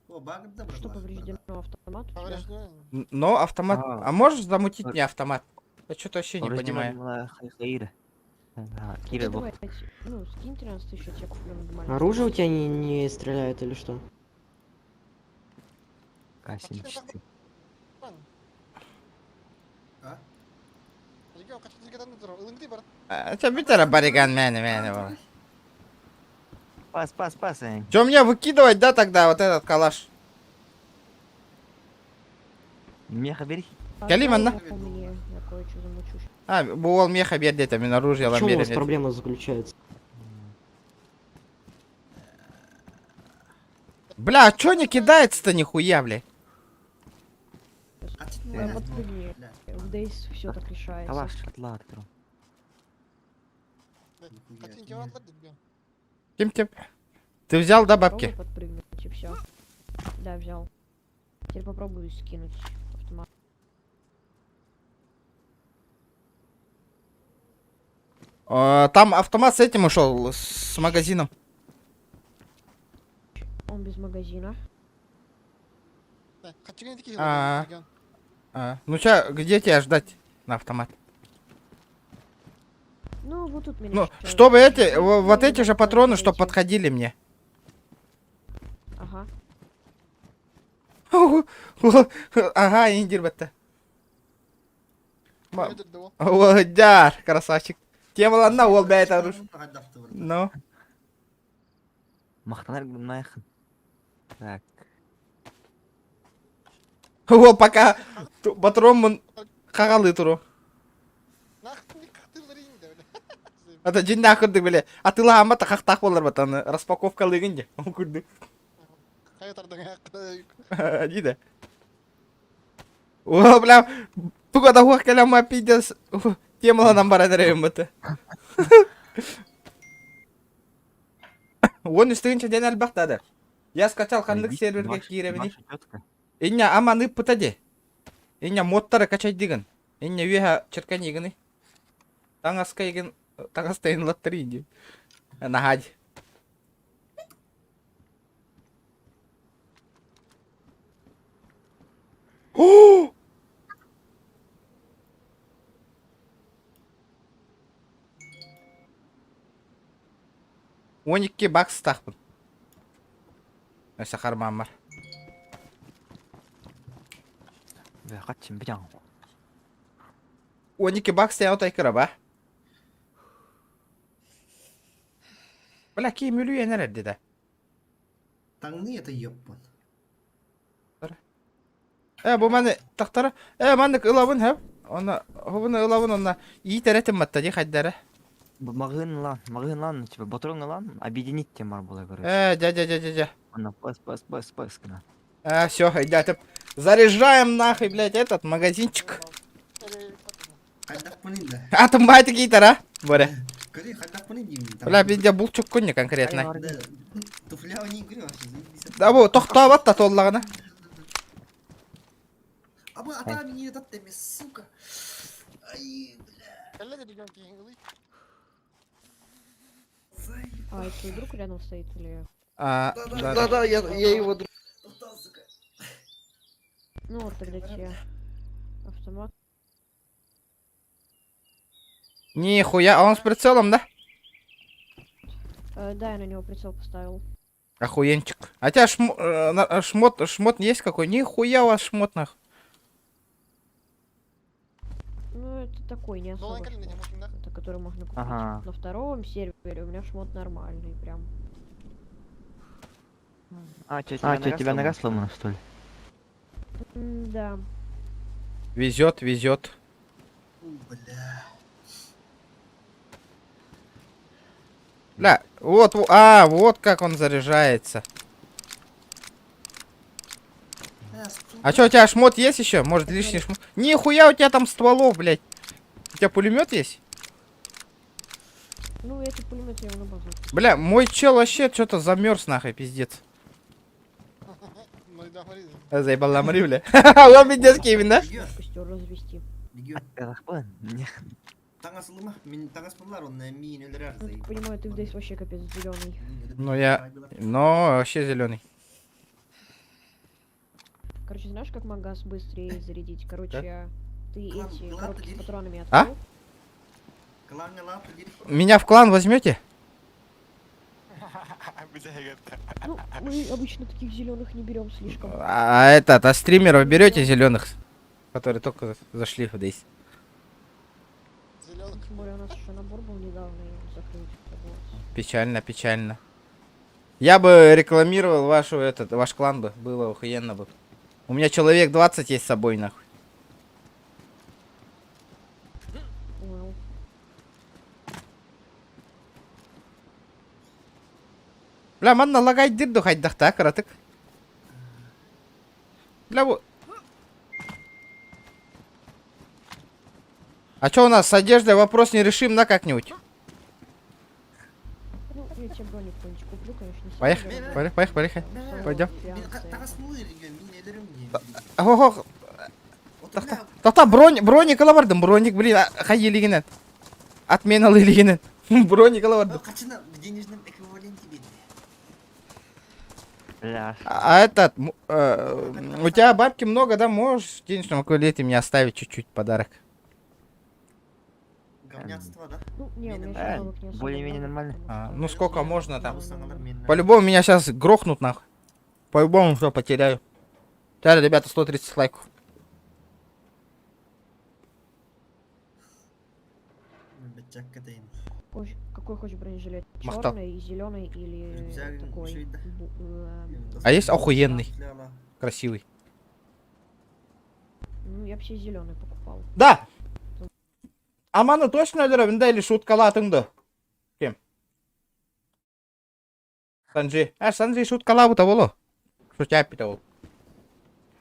Speaker 3: О, багр да,
Speaker 9: Что
Speaker 3: брат.
Speaker 9: повреждено автомат? у тебя?
Speaker 10: Повреждено.
Speaker 2: Но автомат...
Speaker 1: А.
Speaker 2: А можешь замутить мне автомат? Я что-то вообще не понимаю.
Speaker 1: Хаира. Кира
Speaker 9: Ну,
Speaker 1: был.
Speaker 9: давай, ну, скинь 13 тысяч, я тебе куплю нормально.
Speaker 6: Оружие у тебя не стреляет или что?
Speaker 1: К-74.
Speaker 3: А?
Speaker 10: Жеге, қачан жегедан тұр. Илыңды бар.
Speaker 2: Чё, битера бариган, мэни.
Speaker 1: Пас, эй.
Speaker 2: Чё, мне выкидывать, да, тогда вот этот калаш?
Speaker 1: Меха бери.
Speaker 2: Калиман, да?
Speaker 9: У меня я кое-что замучу.
Speaker 2: А, бувал меха берди, там оружие
Speaker 6: В чем у вас
Speaker 2: ламбери.
Speaker 6: проблема заключается?
Speaker 2: Бля, а чё не кидается-то нихуя, бля?
Speaker 3: А ты
Speaker 9: Ну,
Speaker 3: не
Speaker 9: подпрыгни.
Speaker 3: Бля,
Speaker 9: В Дейс все так решается.
Speaker 1: Калаш атлат.
Speaker 3: нихуя.
Speaker 10: Қачан жеп алар деп.
Speaker 2: Тим. Ты взял, да, бабки?
Speaker 9: Попробуй подпрыгнуть и все. Да, взял. Теперь попробую скинуть автомат.
Speaker 2: Там автомат с этим ушел, с магазином.
Speaker 9: Он без магазина.
Speaker 10: Қачан таки
Speaker 2: А. Ну чё, где тебя ждать на автомат?
Speaker 9: Ну, вот тут меня
Speaker 2: Ну,
Speaker 9: сейчас-
Speaker 2: чтобы эти, вот
Speaker 9: Ну,
Speaker 2: эти же
Speaker 9: да,
Speaker 2: патроны,
Speaker 9: подойти.
Speaker 2: чтобы подходили мне.
Speaker 9: Ага.
Speaker 2: Ага, индир бетте.
Speaker 10: Өдірді ол.
Speaker 2: Удар, красавчик. Темаланна ол бәйт аруш.
Speaker 3: Тағаддақты бір.
Speaker 2: Ну.
Speaker 1: Мақтанар гүнайхын. Так.
Speaker 2: Ол пока патрон қағалы тұру.
Speaker 10: Нақытын не қақтылар ең де.
Speaker 2: Ата жинна күрдік біле. Атыла амата қақтақ болар батаны. Распаковка лыгынде. Ол күрдік.
Speaker 10: Қайтардың ақы.
Speaker 2: Дейді. О, бля. Тугада хуақ кәлема пидес. Темаланан бара дәрейім бәті. Он үстігінші ден әлбақтады. Я скачал хандык
Speaker 1: Заебись,
Speaker 2: серверге
Speaker 1: Маша,
Speaker 2: киребини.
Speaker 1: Маша чётко.
Speaker 2: Иння аманы пытаде. Иння модтары качать диген. Иння веха черканиганы. Таңаскайген, таңастайын латтеринди. Нахадь. О! 12 бакс тақпын. Өсі қарман бар.
Speaker 1: Бля, қачым бияң.
Speaker 2: 12 бакс тен отай кіра ба? Бля, кем өлі енер әдді да.
Speaker 3: Таңны это еппан.
Speaker 2: Бұл мәні тақтары. Мәнік ылабын әп. Оны ылабын онна ии тәрәтім матта де қайдары.
Speaker 1: Мағын лан, типа, батырың лан, объединить тем бар болай, короче.
Speaker 2: Дя.
Speaker 1: Она пас, кына.
Speaker 2: Все, идет. Заряжаем нахуй, блядь, этот магазинчик.
Speaker 3: Қайдақ панин да.
Speaker 2: Атым байты кейтер, а? Боре.
Speaker 3: Кәде қайдақ панин деймін.
Speaker 2: Бля, бенде бұл чөк көне конкретно.
Speaker 3: Да, туфлява не игры вообще, заебись.
Speaker 2: Да бұл тоқтап атта толлағына.
Speaker 3: Абы ата мені этот емес, сука. Ай, бля.
Speaker 10: Әлі де деген кейін ылый.
Speaker 9: А, это твой друг рядом стоит или...
Speaker 2: Да,
Speaker 10: я его друг.
Speaker 9: Ну, вот тогда тебе автомат.
Speaker 2: Нихуя, а он с прицелом, да?
Speaker 9: Да, я на него прицел поставил.
Speaker 2: Охуенчик. А у тебя шмот есть какой? Нихуя у вас шмот нахуй.
Speaker 9: Ну, это такой, не особо
Speaker 10: Доллар не
Speaker 9: шмот.
Speaker 10: можем, да?
Speaker 9: Это который можно купить.
Speaker 1: Ага.
Speaker 9: На втором сервере у меня шмот нормальный, прям.
Speaker 1: А, чё, тебя нога сломана, что ли?
Speaker 9: Да.
Speaker 2: Везет.
Speaker 3: Бля.
Speaker 2: Бля, вот как он заряжается. А что, у тебя шмот есть еще? Может, лишний шмот? Нихуя у тебя там стволов, блядь. У тебя пулемет есть?
Speaker 9: Ну, эти пулеметы я его на базу.
Speaker 2: Бля, мой чел вообще что-то замерз нахуй, пиздец.
Speaker 10: Ну и да, смотри.
Speaker 2: Заебал ламри, бля. Он пиздец Кевин, да?
Speaker 9: Костер развести.
Speaker 3: Легион.
Speaker 1: Не.
Speaker 3: Таңасылы ма? Мен таңаспылар, он мин өлірер
Speaker 9: Ну, ты понимаю, ты здесь вообще капец зеленый.
Speaker 2: Ну я... Но вообще зеленый.
Speaker 9: Короче, знаешь, как магаз быстрее зарядить? Короче, ты
Speaker 3: Клан-
Speaker 9: эти
Speaker 3: клан
Speaker 9: коробки с
Speaker 3: поделись.
Speaker 9: патронами
Speaker 2: А?
Speaker 9: открыл.
Speaker 3: Калаңа лапы дириш.
Speaker 2: Меня в клан возьмете?
Speaker 9: Ну, мы обычно таких зеленых не берем слишком.
Speaker 2: А стримеров берете зеленых, которые только зашли в Дейс?
Speaker 10: Зеленый.
Speaker 9: Тем более у нас еще набор был недавно, и закрыть пришлось.
Speaker 2: Печально. Я бы рекламировал ваш клан бы, было охуенно бы. У меня человек 20 есть с собой, нахуй.
Speaker 9: Понял.
Speaker 2: Бля, манна лагай дирду хайдахта, каратык. Бля, А чё у нас с одеждой вопрос не решим, на как-нибудь?
Speaker 9: Ну, я тебе броник какой-нибудь куплю, конечно. не
Speaker 2: Поехали,
Speaker 9: сильно.
Speaker 2: поехали. Пойдем.
Speaker 3: Таңасылы легион, мин өлірім не.
Speaker 2: Ого,
Speaker 3: Вот бля,
Speaker 2: та броник алабардым, броник, блин, хай елегенен. Отменалы елегенен. Броник алабардым.
Speaker 3: қачына в денежном эквиваленте беді.
Speaker 1: Бля.
Speaker 2: У тебя бабки много, да? Можешь в денежном эквиваленте мне оставить чуть-чуть подарок?
Speaker 3: Говнятство, да?
Speaker 9: Ну, не, у меня
Speaker 1: Э,
Speaker 9: еще навык не особо
Speaker 1: более-менее
Speaker 9: много,
Speaker 1: нормально.
Speaker 9: потому что-
Speaker 2: Ну сколько можно там?
Speaker 3: Таңасылар мен.
Speaker 2: По-любому меня сейчас грохнут нахуй. По-любому все потеряю. Сейчас, ребята, 130 лайков.
Speaker 3: Бачакка дейін.
Speaker 9: Какой хочешь бронежилет?
Speaker 2: Махтал.
Speaker 9: Черный, зеленый или
Speaker 3: Рюкзак
Speaker 9: такой?
Speaker 3: еще и да.
Speaker 2: А есть охуенный? Красивый.
Speaker 9: Ну, я бы себе зеленый покупал.
Speaker 2: Да! Аманы точно өлірі, или шуткалатыңды? Кем? Санджи. Санджи шуткалабыта болу. Шутяппита бол.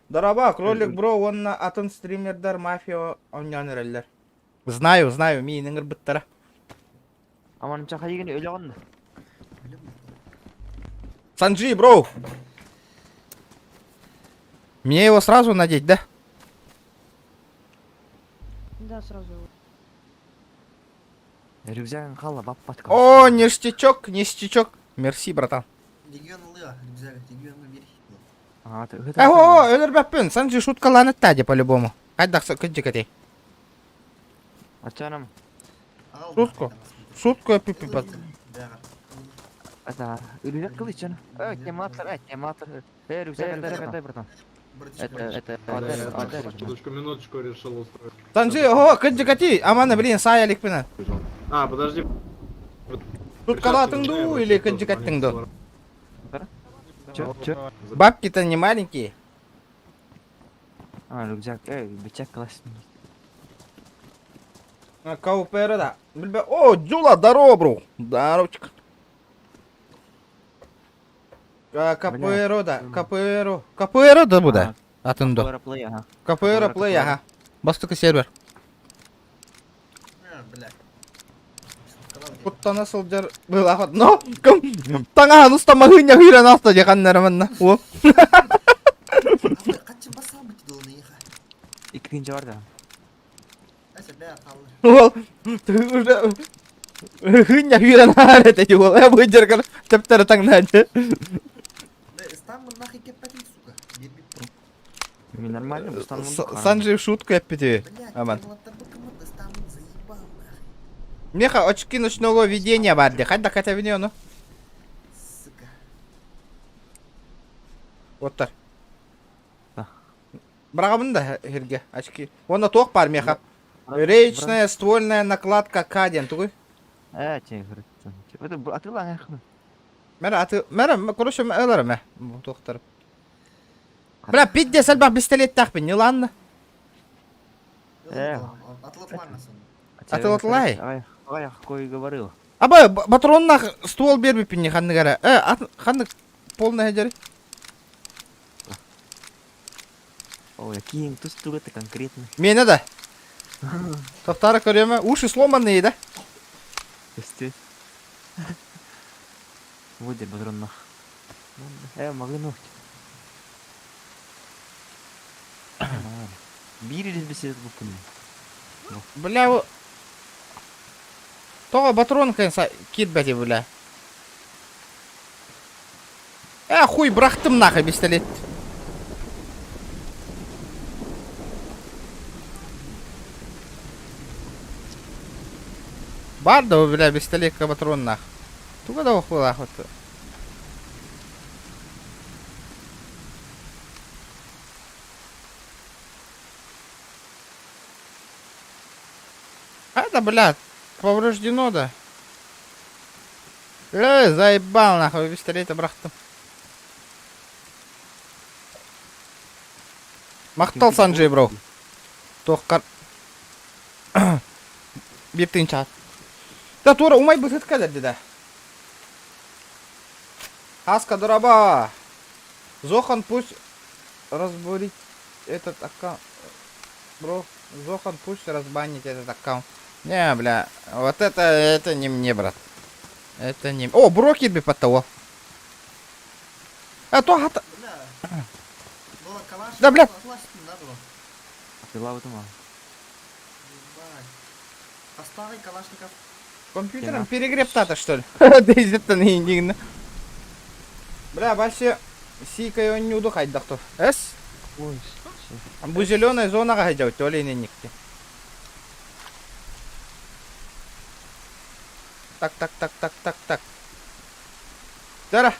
Speaker 2: Дараба, кролик бро, онна атын стримердар, мафия, онянырелер. Знаю, мейнің ұрбыттара.
Speaker 1: Аман чақа деген өлі қонды.
Speaker 2: Санджи, бро. Мне его сразу надеть, да?
Speaker 9: Да, сразу.
Speaker 1: Рюкзагың қала баппатка.
Speaker 2: О, ништячок, ништячок. Мерси, братан.
Speaker 3: Легион лыга, рюкзак, легион бери.
Speaker 2: О, өлөрбөппүн. Санджи шуткаланы тади по-любому. Кайдак кыджикатей.
Speaker 1: Ачанам.
Speaker 2: Шутку. Шутку өпүп бат.
Speaker 1: Это рюкзак қылыш жана. Тематор. Рюкзак дай, братан. Это
Speaker 11: Минуточку решил устроить.
Speaker 2: Санджи, о, кыджикати. Аманы, блин, саялик пина.
Speaker 11: А, подожди.
Speaker 2: Шуткалатыңду или кыджикаттыңду?
Speaker 1: Чё?
Speaker 2: Бабки-то не маленькие.
Speaker 1: Рюкзак, бычак классный.
Speaker 2: Каупера, да. О, Джула, здорово, бро. Здоровчик. Капуэро, да. Капуэро, да, буде. Атындо. Капуэро плей, ага. Бастыка сервер.
Speaker 3: Блядь.
Speaker 2: Кутта насыл жар был ахат. Но, кым? Таңа нустамагыня хүйрен алта жеканнарымынна. О.
Speaker 3: Качы басал бити долны иха.
Speaker 1: Иккинчи бар да.
Speaker 3: Ася бәрі қалды.
Speaker 2: Ол. Хүйня хүйрен арет эти ол. Я будет жергар. Тептері таңнады.
Speaker 3: Стамын нахуй кеппәтін, сука. Бербит.
Speaker 1: Мен нормально,
Speaker 2: Санджи в шутку эппити.
Speaker 3: Блядь,
Speaker 2: Аман.
Speaker 3: карлаттарды кымырды, стамын заебал, нахуй.
Speaker 2: Меха, очки ночного видения барды. Хадда ката вине, ну.
Speaker 3: Сука.
Speaker 2: Вот так.
Speaker 1: Да.
Speaker 2: Брагамын да херге очки. Оны тоқ бар меха. Речная ствольная накладка К1 тугой.
Speaker 1: Тебе говорит. Это атылаң ақын.
Speaker 2: Мәрі, короче, әлірі мә. Тоқтар. Бля, пидде сәлбақ пистолет тақпен, не ладно?
Speaker 3: Атлатманасың.
Speaker 2: Атылатлай.
Speaker 1: Ай, кой говорил.
Speaker 2: Абай, патроннақ ствол бербеппен не ханны кәрі. Ханны полный хәдері.
Speaker 1: Ой, киң тұстығы это конкретно.
Speaker 2: Мені да. Тоқтары көреме. Уши сломанные, да?
Speaker 1: Пусти. Выйди, патроннах. Могли ногти. Бирились бы себе буквально.
Speaker 2: Бля, о... Тоға патрон кәнса кит бәте, бля. Хуй, брақтым нахай пистолет. Бар да, бля, пистолетка патрон нах. Туға да оқыл ақыты. Это, блядь, повреждено, да. Заебал, нахуй, пистолет брахтым. Мақтал Санджи, бро. Тоққар. Бептин чат. Да, тура, умай бысыт кәдерді, да. Аска дораба. Зохан пусть разбурить этот аккаунт. Бро, Зохан пусть разбанить этот аккаунт. Не, бля, вот это не мне, брат. Это не... О, брокет бы под того. А то хата... Да, бля.
Speaker 1: Пила в этом.
Speaker 3: Поставай калашников.
Speaker 2: Компьютером перегреб тата, что ли? Да из этого не индигна. Бля, вообще... Сикай он не удухать, да кто? Эс? Бу зеленая зона гайдет, то ли не никти. Так. Дара.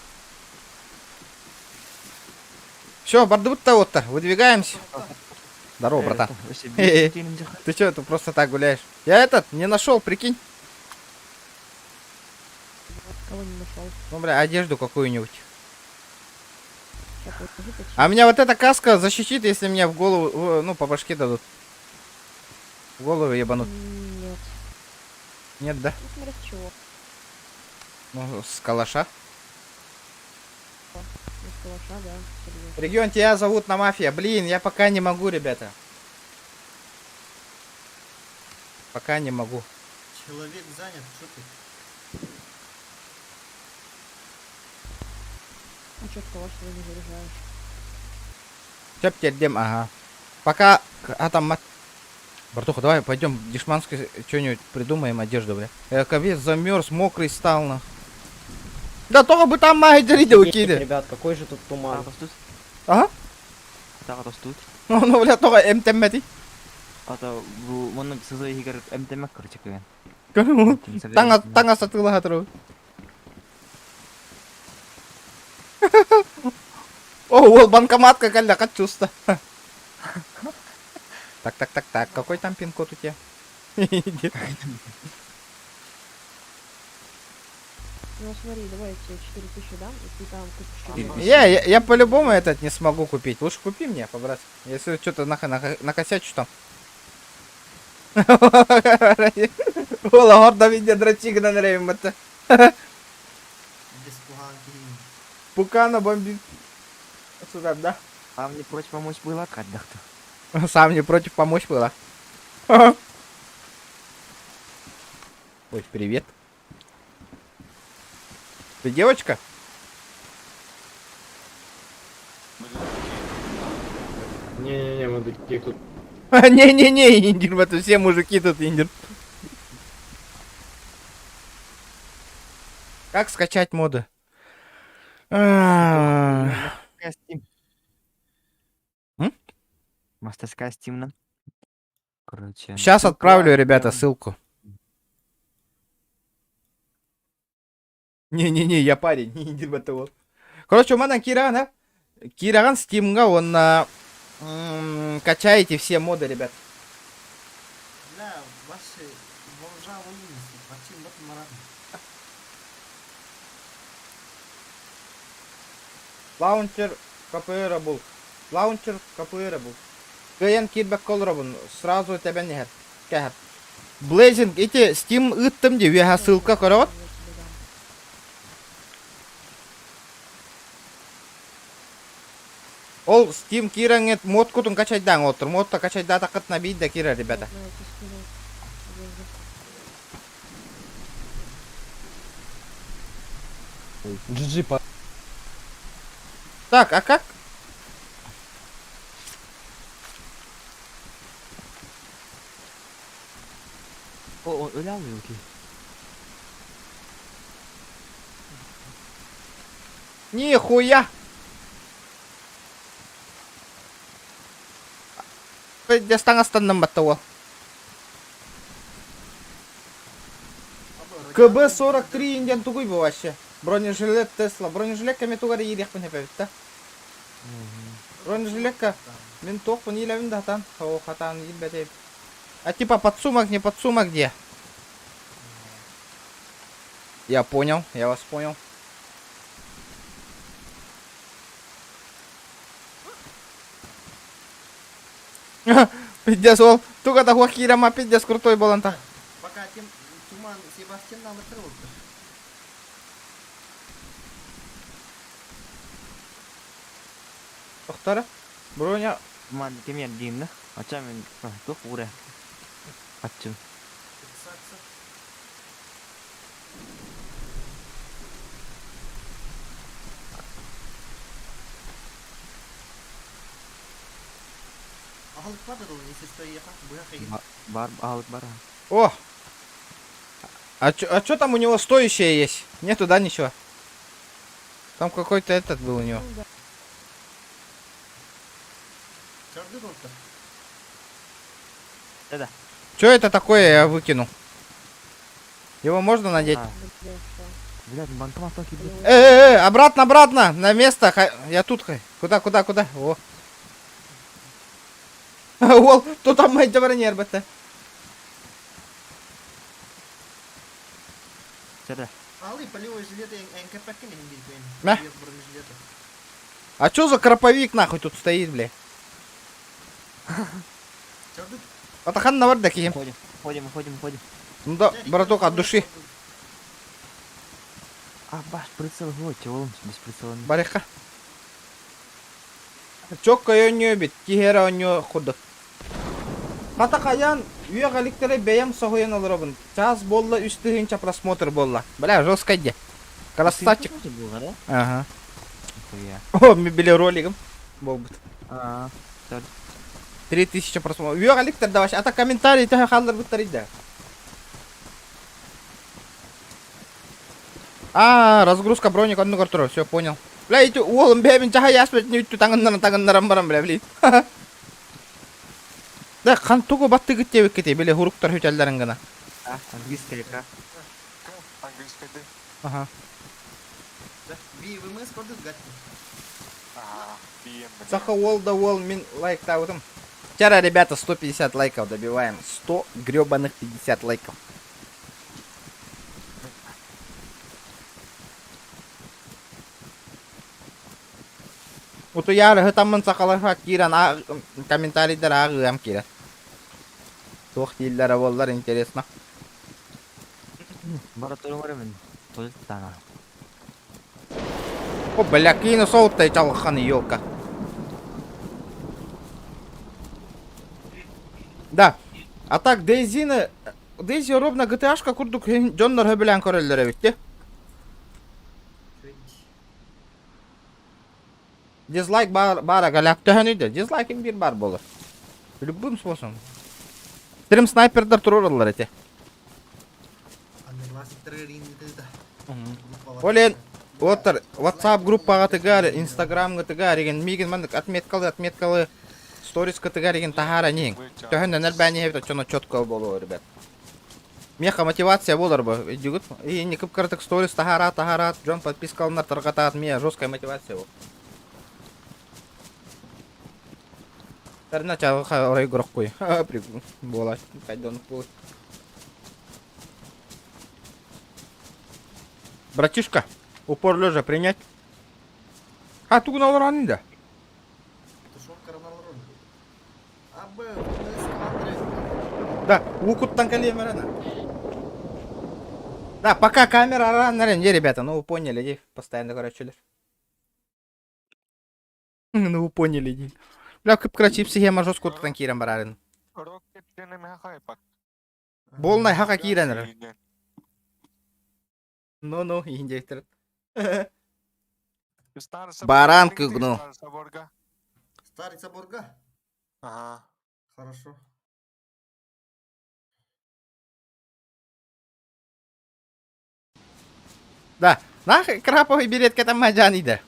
Speaker 2: Все, бардут-то вот-то, выдвигаемся. Здорово, братан. Ты что, ты просто так гуляешь? Я этот не нашел, прикинь.
Speaker 9: Кого не нашел?
Speaker 2: Ну, бля, одежду какую-нибудь. А меня вот эта каска защитит, если мне в голову, ну, по башке дадут. В голову ебанут.
Speaker 9: Нет.
Speaker 2: Нет, да?
Speaker 9: Ну, смотря с чего.
Speaker 2: Ну, с калаша.
Speaker 9: Ну, с калаша, да. Серьезно.
Speaker 2: Регион, тебя зовут на мафия. Блин, я пока не могу, ребята. Пока не могу.
Speaker 3: Человек занят, что ты?
Speaker 9: Четко во что не заряжаешь.
Speaker 2: Чеп тердем, ага. Пока атомат. Братуха, давай пойдем дешманской что-нибудь придумаем, одежду, бля. Весь замерз, мокрый стал, на. Да только бы там маги да укиды.
Speaker 6: Ребят, какой же тут туман.
Speaker 1: Тостут.
Speaker 2: Ага.
Speaker 1: Тостут.
Speaker 2: Ну, бля, только теммети.
Speaker 1: Ата бу мунун сызы егер эмтемек короче кеген.
Speaker 2: Таңа сатыла хатыру. О, ол банкоматка калля качуста. Так, какой там пин-код у тебя?
Speaker 9: Ну смотри, давай я тебе 4000 дам, и ты там купишь.
Speaker 2: Я по-любому этот не смогу купить. Лучше купи мне, побрать. Если что-то накосячу там. Ола горда видя дрочик на нреймата.
Speaker 3: Без пуганки.
Speaker 2: Пукана бомбит. Сюда, да?
Speaker 1: А мне прочь помочь было каддахту.
Speaker 2: Сам не против помочь было. Ой, привет. Ты девочка?
Speaker 11: Не-не-не, мы таких тут...
Speaker 2: Не-не-не, Индир, это все мужики тут, Индир. Как скачать моды?
Speaker 1: Костюм. Мастерская стимна. Короче.
Speaker 2: Сейчас
Speaker 1: ссылка
Speaker 2: отправлю, ребята,
Speaker 1: прям-
Speaker 2: ссылку. Не-не-не, я парень, не Индир БТО. Короче, у меня Кирана. Кираган стимга, он качаете все моды, ребят.
Speaker 3: Бля, ваши бомжа воинности, почти вот марат.
Speaker 2: Лаунчер КПР был. Лаунчер КПР был. Каян кирбек колробун. Сразу тебя не хер. Кехер. Блейзинг, эти стим ыттым де, веха ссылка корот. Ол Steam кираңет мод кутун качайдан отыр. Модта качайда такыт набид да кира, ребята.
Speaker 6: GG,
Speaker 2: Так, а как?
Speaker 1: О, öyle alıyor ki.
Speaker 2: Нихуя! Я станом БТО. КБ-43 индиан тугуй был вообще. Бронежилет Тесла. Бронежилетками тугары ерек пен хепебит, да? Бронежилетка. Мен ток пен елевин да хатан. О, хатан елбетеп. А типа подсумок, не подсумок где? Я понял, я вас понял. Пиздец, ол. Туга такой хирама пиздец крутой был он так.
Speaker 3: Пока тем туман Себастьян нам отрывался.
Speaker 2: Тоқтары? Броня.
Speaker 1: Man kemen din da. Macam men tuh udah. Acun.
Speaker 3: Фиксация. Ахалык падал, если что ехать, будет
Speaker 1: Bar out bar.
Speaker 2: О! А чё там у него стоящее есть? Нету, да, ничего? Там какой-то этот был у него.
Speaker 3: Чердырок-то.
Speaker 1: Да-да.
Speaker 2: Чё это такое я выкинул? Его можно надеть?
Speaker 1: Блядь, банкомат только блядь.
Speaker 2: Обратно, на место. Я тут. Куда? О. Ол, то там мать бронер бата.
Speaker 1: Да-да.
Speaker 3: Алы, полевой жилет НКП не
Speaker 2: Да?
Speaker 3: без бронежилета.
Speaker 2: А чё за краповик нахуй тут стоит, бля?
Speaker 3: Чердыр.
Speaker 2: Атахан на вардаке.
Speaker 1: Ходим.
Speaker 2: Ну да, браток, от души.
Speaker 1: А, баш, прицел, вот, чего без прицела.
Speaker 2: Бариха. Чокка не бит, тигера не худо. Хатакаян, югаликтере беям сохуян алырабын. Час болла үстүгүнчө просмотр болла. Бля, жестко де. Красавчик. Ага.
Speaker 1: я.
Speaker 2: О, мен биле ролигім. Болбут. 3000 просмотров. Yok аликтер давай. Ата комментарий тәһә халдыр буттар иде. Разгрузка броник одну карту. Все, понял. Бля, эти уолым бебин чаха яспет не үттү таңыннаран барам бля, бли. Да, қан тугу батты гиттебек кете, биле хуруктар хүтәлдәрен гына.
Speaker 1: Английский ка.
Speaker 4: Английский де.
Speaker 2: Ага.
Speaker 3: ВМС көрдік гатты.
Speaker 4: BM.
Speaker 2: Саха wall да wall min лайк таутым. Вчера, ребята, 150 лайков добиваем. 100 грёбаных 50 лайков. Вот я гытамын сакаларга киран комментарийдер агым кирен. Тох диллер боллар интересно.
Speaker 1: Баратурым мен. Толь тана.
Speaker 2: О, бля, кино соуттай чалган ёлка. Да. А так Дейзи ровно GTA-шка курдук жоннор хөбүлән көрөллөр битти. Дизлайк бара галак төһөнүдө. Дизлайким бир бар болор. Любым способом. Трим снайпердер туруралар эти. Олен отыр WhatsApp группага тыгар, Instagram тыгар деген миген мандык отметкалы сторис тыгар деген тахара нең. Төһөндөн элбәни хебет чоно чётко болор, ребят. Меха мотивация болор бу. Дигут и не кып кыртык сторис тахара, жон подпискалар таргатат, мне жесткая мотивация бу. Тарна чага орай грок кой. Прикол. Бола. Кайдон пул. Братишка, упор лежа принять. Тугу на лоранында. Да, укуттан камера. Да, пока камера раннерен, ребята, ну вы поняли, иди постоянно короче. Ну вы поняли, иди. Бля, кып-крачип схема жестко туттан кирен барарын.
Speaker 4: Rocket денеме хакайпак.
Speaker 2: Болнай хака киренер. Ну, индектор. Баран кыгну.
Speaker 3: Старый Соборга?
Speaker 4: Ага.
Speaker 3: Хорошо.
Speaker 2: Да, нахуй краповый берет к этому маджанида.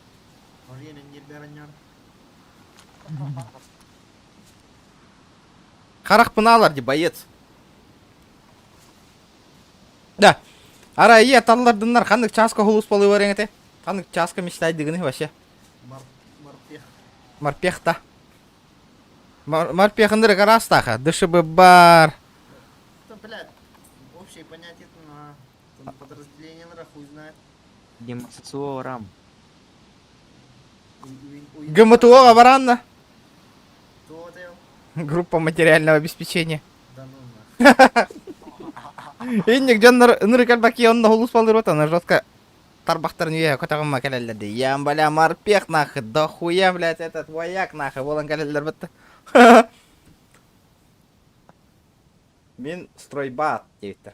Speaker 2: Харах пыналар ди боец. Да. Ара ие таллардыннар хандык часка хулус болу бареңете. Хандык часка мечтайдыгыны вообще. Марпехта. Марпехындыр карастаха. ДШБ бар.
Speaker 3: Блядь, общее понятие на подразделение хуй знает.
Speaker 1: Демоксацио рам.
Speaker 2: ГМТО баранна. Группа материального обеспечения.
Speaker 3: Да ну нахуй.
Speaker 2: Инник жаннар нырыкалбаки онна хулус болдыр отана жестко тарбахтарын уя котагын макалелерди. Ям бля марпех нахуй, да хуя, блядь, этот вояк нахуй, болан калелер бітті. Мен стройбат дейті.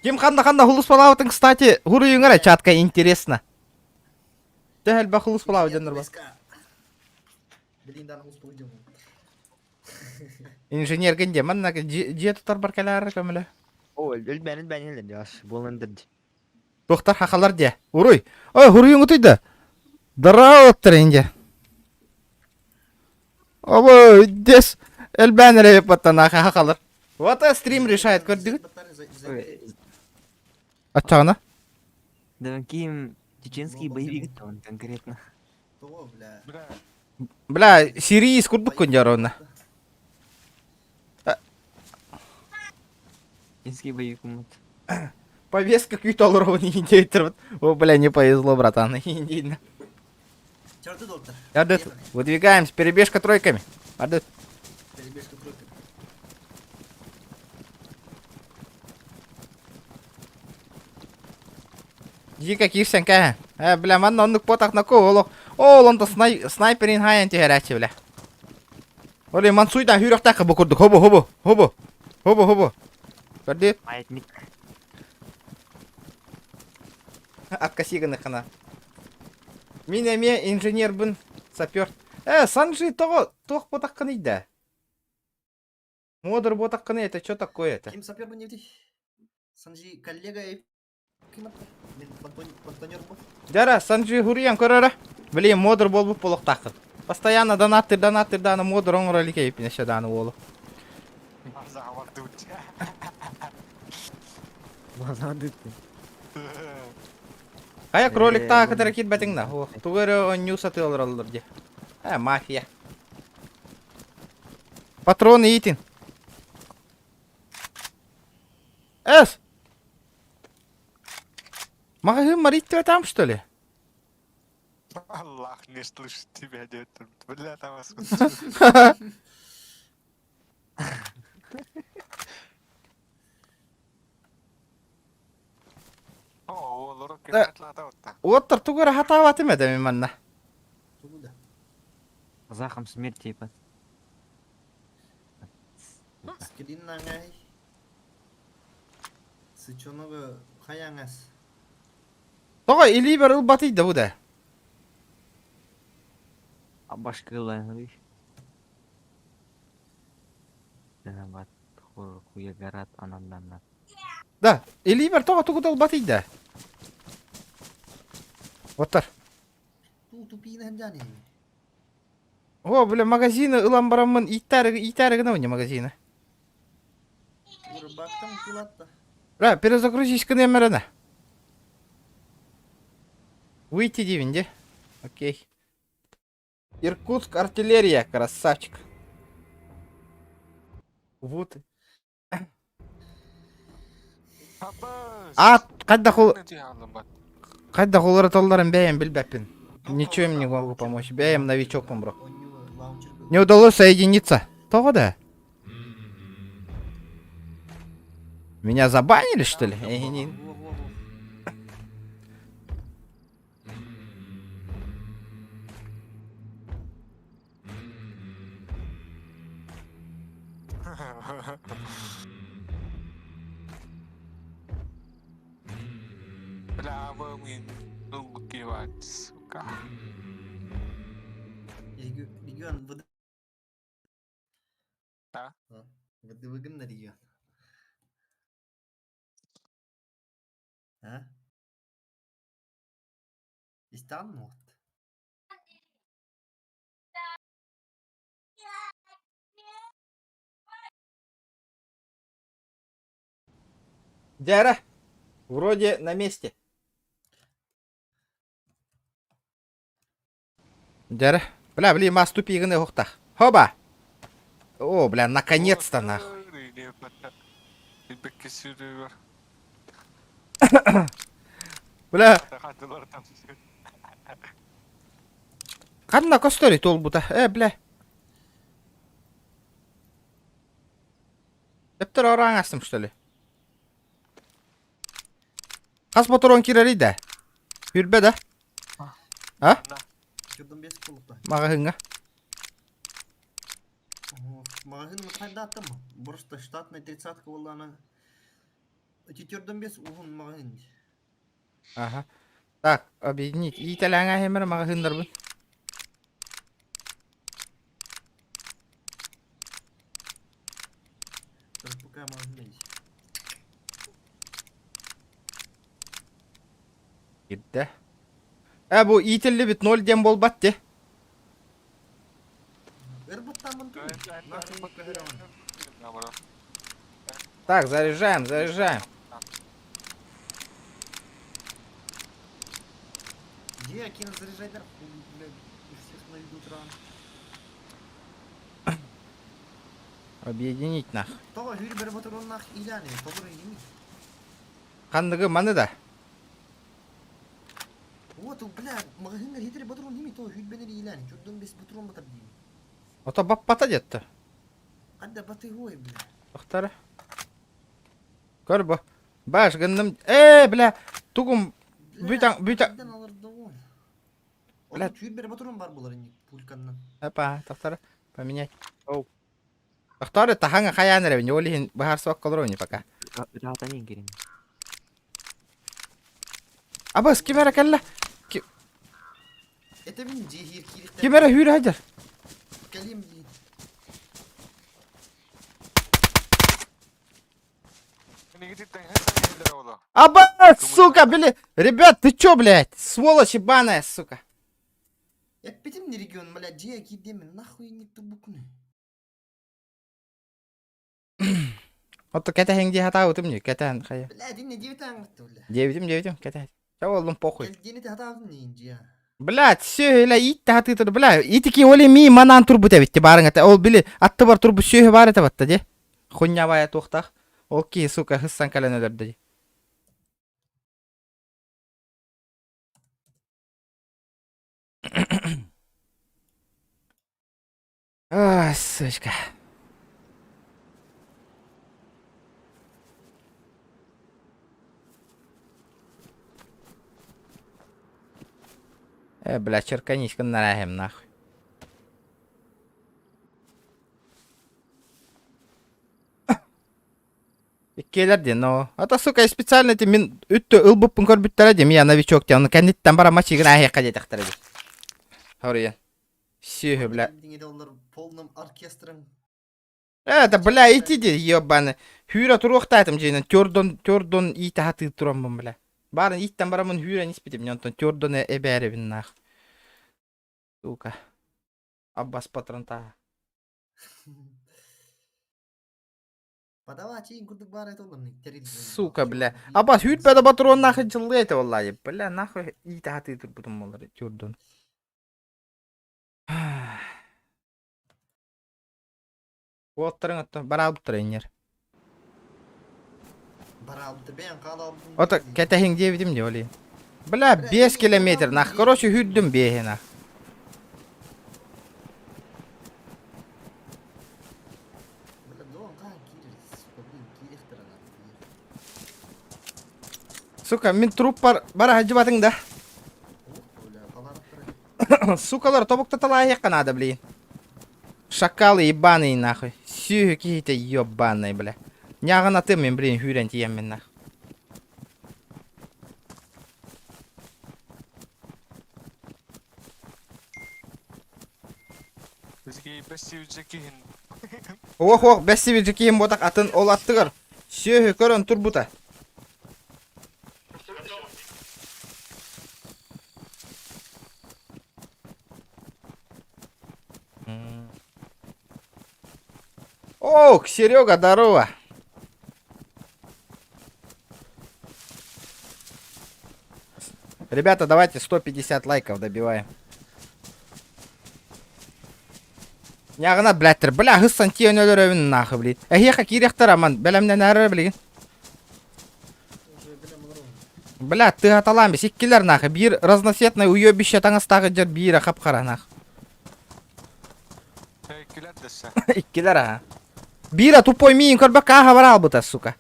Speaker 2: Ким ханда хулус болауытын, кстати, хуруюңара чатка интересно. Тәхәл ба хулус болау жаннар ба.
Speaker 3: Блин, да, хулус болу.
Speaker 2: Инженер генде, манна же тутар баркалары көмілі.
Speaker 1: О, өлбәнін бәнелер яш, болындырды.
Speaker 2: Тоқтар хақалар де. Уруй. Ой, хуруюң ұтыйды. Дыра оттыр инде. Ой, дес. Элбән рейп баттан хақалар. Вот стрим решает, көрдігіт. Атчағына?
Speaker 1: Да, ким чеченский боевик он конкретно.
Speaker 2: Бля, сирийс курдук күндер оны.
Speaker 1: Чеченский боевик умут.
Speaker 2: Повестка күйт олар оны индейтір. О, бля, не повезло, братан. Индейно.
Speaker 3: Чё ты, доктор?
Speaker 2: Адет, выдвигаемся, перебежка тройками. Адет.
Speaker 3: Перебежка тройками.
Speaker 2: Дика кирсен кәһә. Бля, манна оннук потақ на ко олық. Ол онда снайперин хайын тегерәчі, бля. Оле, мансуйдан хүріқтақы бұл күрдік. Хобо. Көрдет?
Speaker 1: Маятник.
Speaker 2: Атка сигіні қана. Мен эме инженербін, сапер. Санжи, тоқ ботаққаны иді. Модер ботаққаны, это что такое это?
Speaker 3: Ким сапер не вди. Санжи коллега ким мен понтонер бол.
Speaker 2: Жара, Санжи хуриян көрөрі. Білейм, модер бол бұп болық тақын. Постоянно донаттыр, даны модер оңыр әлі кейіп неше даны олы. Қая кролик тағы кітір кет бәтіңна. Туғыры оню саты олыр олыр де. Мафия. Патроны етін. Эс! Магазин марить там, что ли?
Speaker 4: Аллах не слышит тебя, дед. Бля, там вас. О, лорок кетлата.
Speaker 2: Оттыр тугары хатаваты мәдәме манна.
Speaker 3: Тугуда.
Speaker 1: Захам смерть типа.
Speaker 3: Скидин нангай. Сычонога хаяңас.
Speaker 2: Тоға или бір ұлбатыйды бұда.
Speaker 1: Башкылы. Дәнәбат хуя гарат анандан.
Speaker 2: Да, или бір тоға туғыда ұлбатыйды. Оттыр.
Speaker 3: Тупина ханжани.
Speaker 2: О, бля, магазины ылан барамын итәрігіні өне магазины.
Speaker 3: Бактам кулатта.
Speaker 2: Бля, перезагрузись кінемеріні. Выйти дивинде. Окей. Иркутск артиллерия, красавчик. Вот. Қайда қолары толларын бәйім білбәппін. Ничего мне не могу помочь. Бәйім новичокпын, бро. Не удалось соединиться. Того да? Меня забанили, что ли?
Speaker 4: Бля, вы мне долго кивать, сука.
Speaker 3: Регион ВД.
Speaker 4: А?
Speaker 3: ВД выгодно регион. А? İstanbul mu?
Speaker 2: Дяра, вроде на месте. Дяра, бля, блин, мас тупиганы хухтах. Хоба! О, бля, наконец-то нахуй. Бля, қанна костори тол бұта, бля. Ептір оран астым, что ли? Қас моторон кирери да? Хүрбе да? А?
Speaker 3: Жүрдім бес қолықта.
Speaker 2: Магазинға?
Speaker 3: Магазин қайда аттым? Бұрышта штатный 30-ка болды ана. Тетірдім бес ұғын магазин.
Speaker 2: Ага. Так, объединить. Италянға хемер магазиндар бұл.
Speaker 3: Пока магазин.
Speaker 2: Гидді. Бұл итілі бит 0 дем бол батты. Так, заряжаем.
Speaker 3: Где кино заряжайдар? Всех наведут рано.
Speaker 2: Объединить нах.
Speaker 3: Того жюри бір батырон нах иляне. Тобыры еми.
Speaker 2: Қандығы маны да.
Speaker 3: Вот, бля, магазиндар хитері батырон еми. Того жюри бенері иляне. Жүрдім бес батырон батыр деймін.
Speaker 2: Ото бап бата детті.
Speaker 3: Қадда баты ғой, бля.
Speaker 2: Тоқтары. Көр бұ. Баш гынным. Бля, туғым. Бүйтан.
Speaker 3: Қаддан алырды ғой. Бля, жюри бір батырон бар болар ені. Пульканнан.
Speaker 2: Опа, тоқтары. Поменять. Тоқтары тахаңа қаян рәбін. Олихин бұхар соқ қалыр ойны пока.
Speaker 1: Ратанин керем.
Speaker 2: Абыз, кемер әкәлі?
Speaker 3: Это мен жегер керек.
Speaker 2: Кемера хүйрі хайдар.
Speaker 3: Калим блин.
Speaker 4: Негативтен хәсән елдер ола.
Speaker 2: Аба, сука, бля. Ребят, ты чё, блядь? Сволочь ебаная, сука.
Speaker 3: Я петим не регион, блядь, жеги демен, нахуй не тубукны.
Speaker 2: Отто кәтәһең де хата утым не, кәтәһен хая.
Speaker 3: Блядь, не девятан вот, блядь.
Speaker 2: Девитим, кәтәһен. Ча олдым похуй.
Speaker 3: Дени ты хата не инжия.
Speaker 2: Блядь, все, ила ит хаты тұр, бля. Итики оли ми манан турбу дебитти барың ата. Ол били атты бар турбу сүйе бар ата батта де. Хуня бая тоқтақ. Ол ки, сука, хыссан кален өлерді де. Ай, сучка. Бля, черканись-ка нарахем, нахуй. Иккелер де, но... Ата, сука, я специально те мен үтті ылбыппын көрбіттері де, я новичок де, оны кәндеттен бара мачигін аяққа детіқтірі де. Хория. Сүйі, бля.
Speaker 3: Денеде олар полным оркестром.
Speaker 2: Это, бля, иди де, ебаны. Хүйра тұруқта айтым жейнен, төрдон иті хаты тұрамын, бля. Барын иттен барамын хүйра неспетім, нентон төрдон эбәрі нах. Сука. Аббас патронта.
Speaker 3: Подавать и гудок бар это олар.
Speaker 2: Сука, бля. Аббас хүйт бәді патрон нахы жылы это, валлай. Бля, нахы иті хаты тұрбытым олар, төрдон. Оттырың отты, бар алып тренер. Ота, кәтәхің дебідім де, олай. Бля, 5 километр, нах. Короче, хүддім бейхе, нах. Сука, мен труп бара хаджыбатың да. Сукалар тобукта талай яққан ада, блин. Шакалы ебаный, нахуй. Сүйі кейті ебаный, бля. Няғын атым мен, блин, хүйрен тием мен, нах.
Speaker 4: Бізге бәссеуді кейін.
Speaker 2: Ох, бәссеві жекейім ботақ атын ол аттығыр. Сүйі көрін тұр бұта. Ох, Серега, здорово. Ребята, давайте 150 лайков добиваем. Няғына, блядтер, бля, хыссан тиен өлір өвін нахы, блин. Әхеқа керектір аман, бәлемнен әрі, блин. Бля, ты аталамбес, иккелер нахы, бір разноцветный уебище таңыстағы жер бері қапқара нахы.
Speaker 4: Иккелер десе.
Speaker 2: Иккелер, аға. Бира тупой миин көрбек каха бар албыта, сука.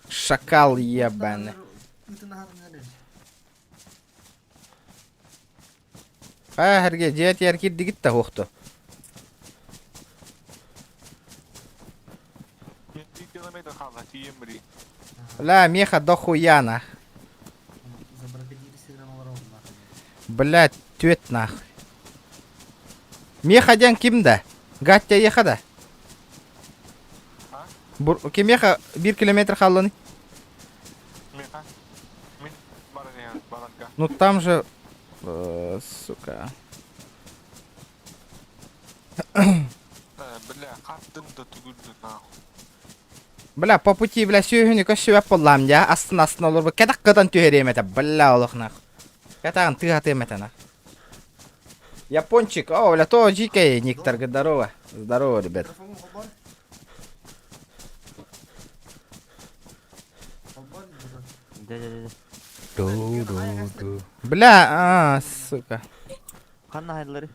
Speaker 2: Шакал ебаный. Herge jet yer girdi gitti hoxtu.
Speaker 4: 20 километр қалды, тием бірі.
Speaker 2: Ла, меха дохуя нах. Блядь, түйет нах. Мехаден кимді? Гаття ехада? Кемеха 1 километр қалдың?
Speaker 4: Меха? Мен баран баранға.
Speaker 2: Ну там же... сука.
Speaker 4: Бля, қаттым да түгілді наху.
Speaker 2: Бля, по пути, бля, сүйіні көшіп болам, я. Астын olur bu. Кәдік қыдан түйерем әті. Бля, олық нах. Кәтағын тығатым әті нах. Япончик, о, бля, то жикай, Никтор, здорово. Здорово, ребят. Бля, сука.
Speaker 1: Қанна хайдылары?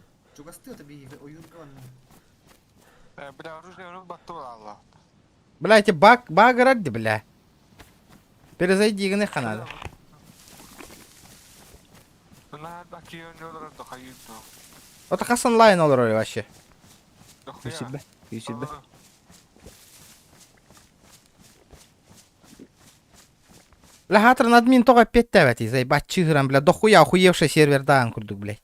Speaker 4: Бля, оружие оның батту алла.
Speaker 2: Бля, эти баг ради, бля. Перезайди игры ханада. Вот Хасан Лайн олар вообще.
Speaker 1: Күйсілбі.
Speaker 2: Бля, хатрын админ тоға петтәвәти, заебать чигырам, бля, дохуя охуевший сервер даган курдук, бля.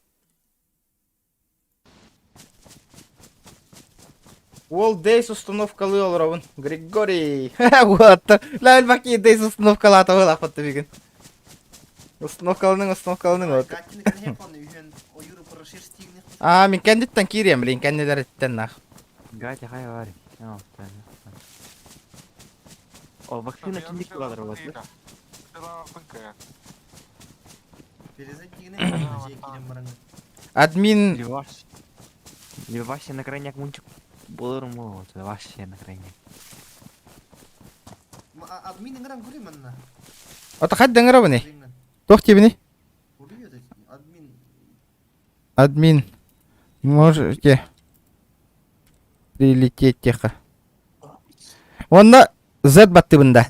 Speaker 2: Ол дейс установкалы ол ровын. Григорий. Вот. Ла баки дейс установкалы ата ол апатты биген. Установкалының от.
Speaker 3: Гаттины кәне паны үйен ойыры пырышыр стигіне.
Speaker 2: А, мен кәндеттен кирем, блин, кәнделер еттен нах.
Speaker 1: Гати хай бар. О, вакцина киндик кыладыр болот.
Speaker 3: Перезатигіне кәне кирем бараңы.
Speaker 2: Админ
Speaker 1: Либо вообще на крайняк мунчик болырым вот, вообще на крайняк.
Speaker 3: Админ ыңыран көрем манна.
Speaker 2: Ота хаддан ровыны. Тох тебе Админ. Можете прилететь тихо. Онда Z батты бында.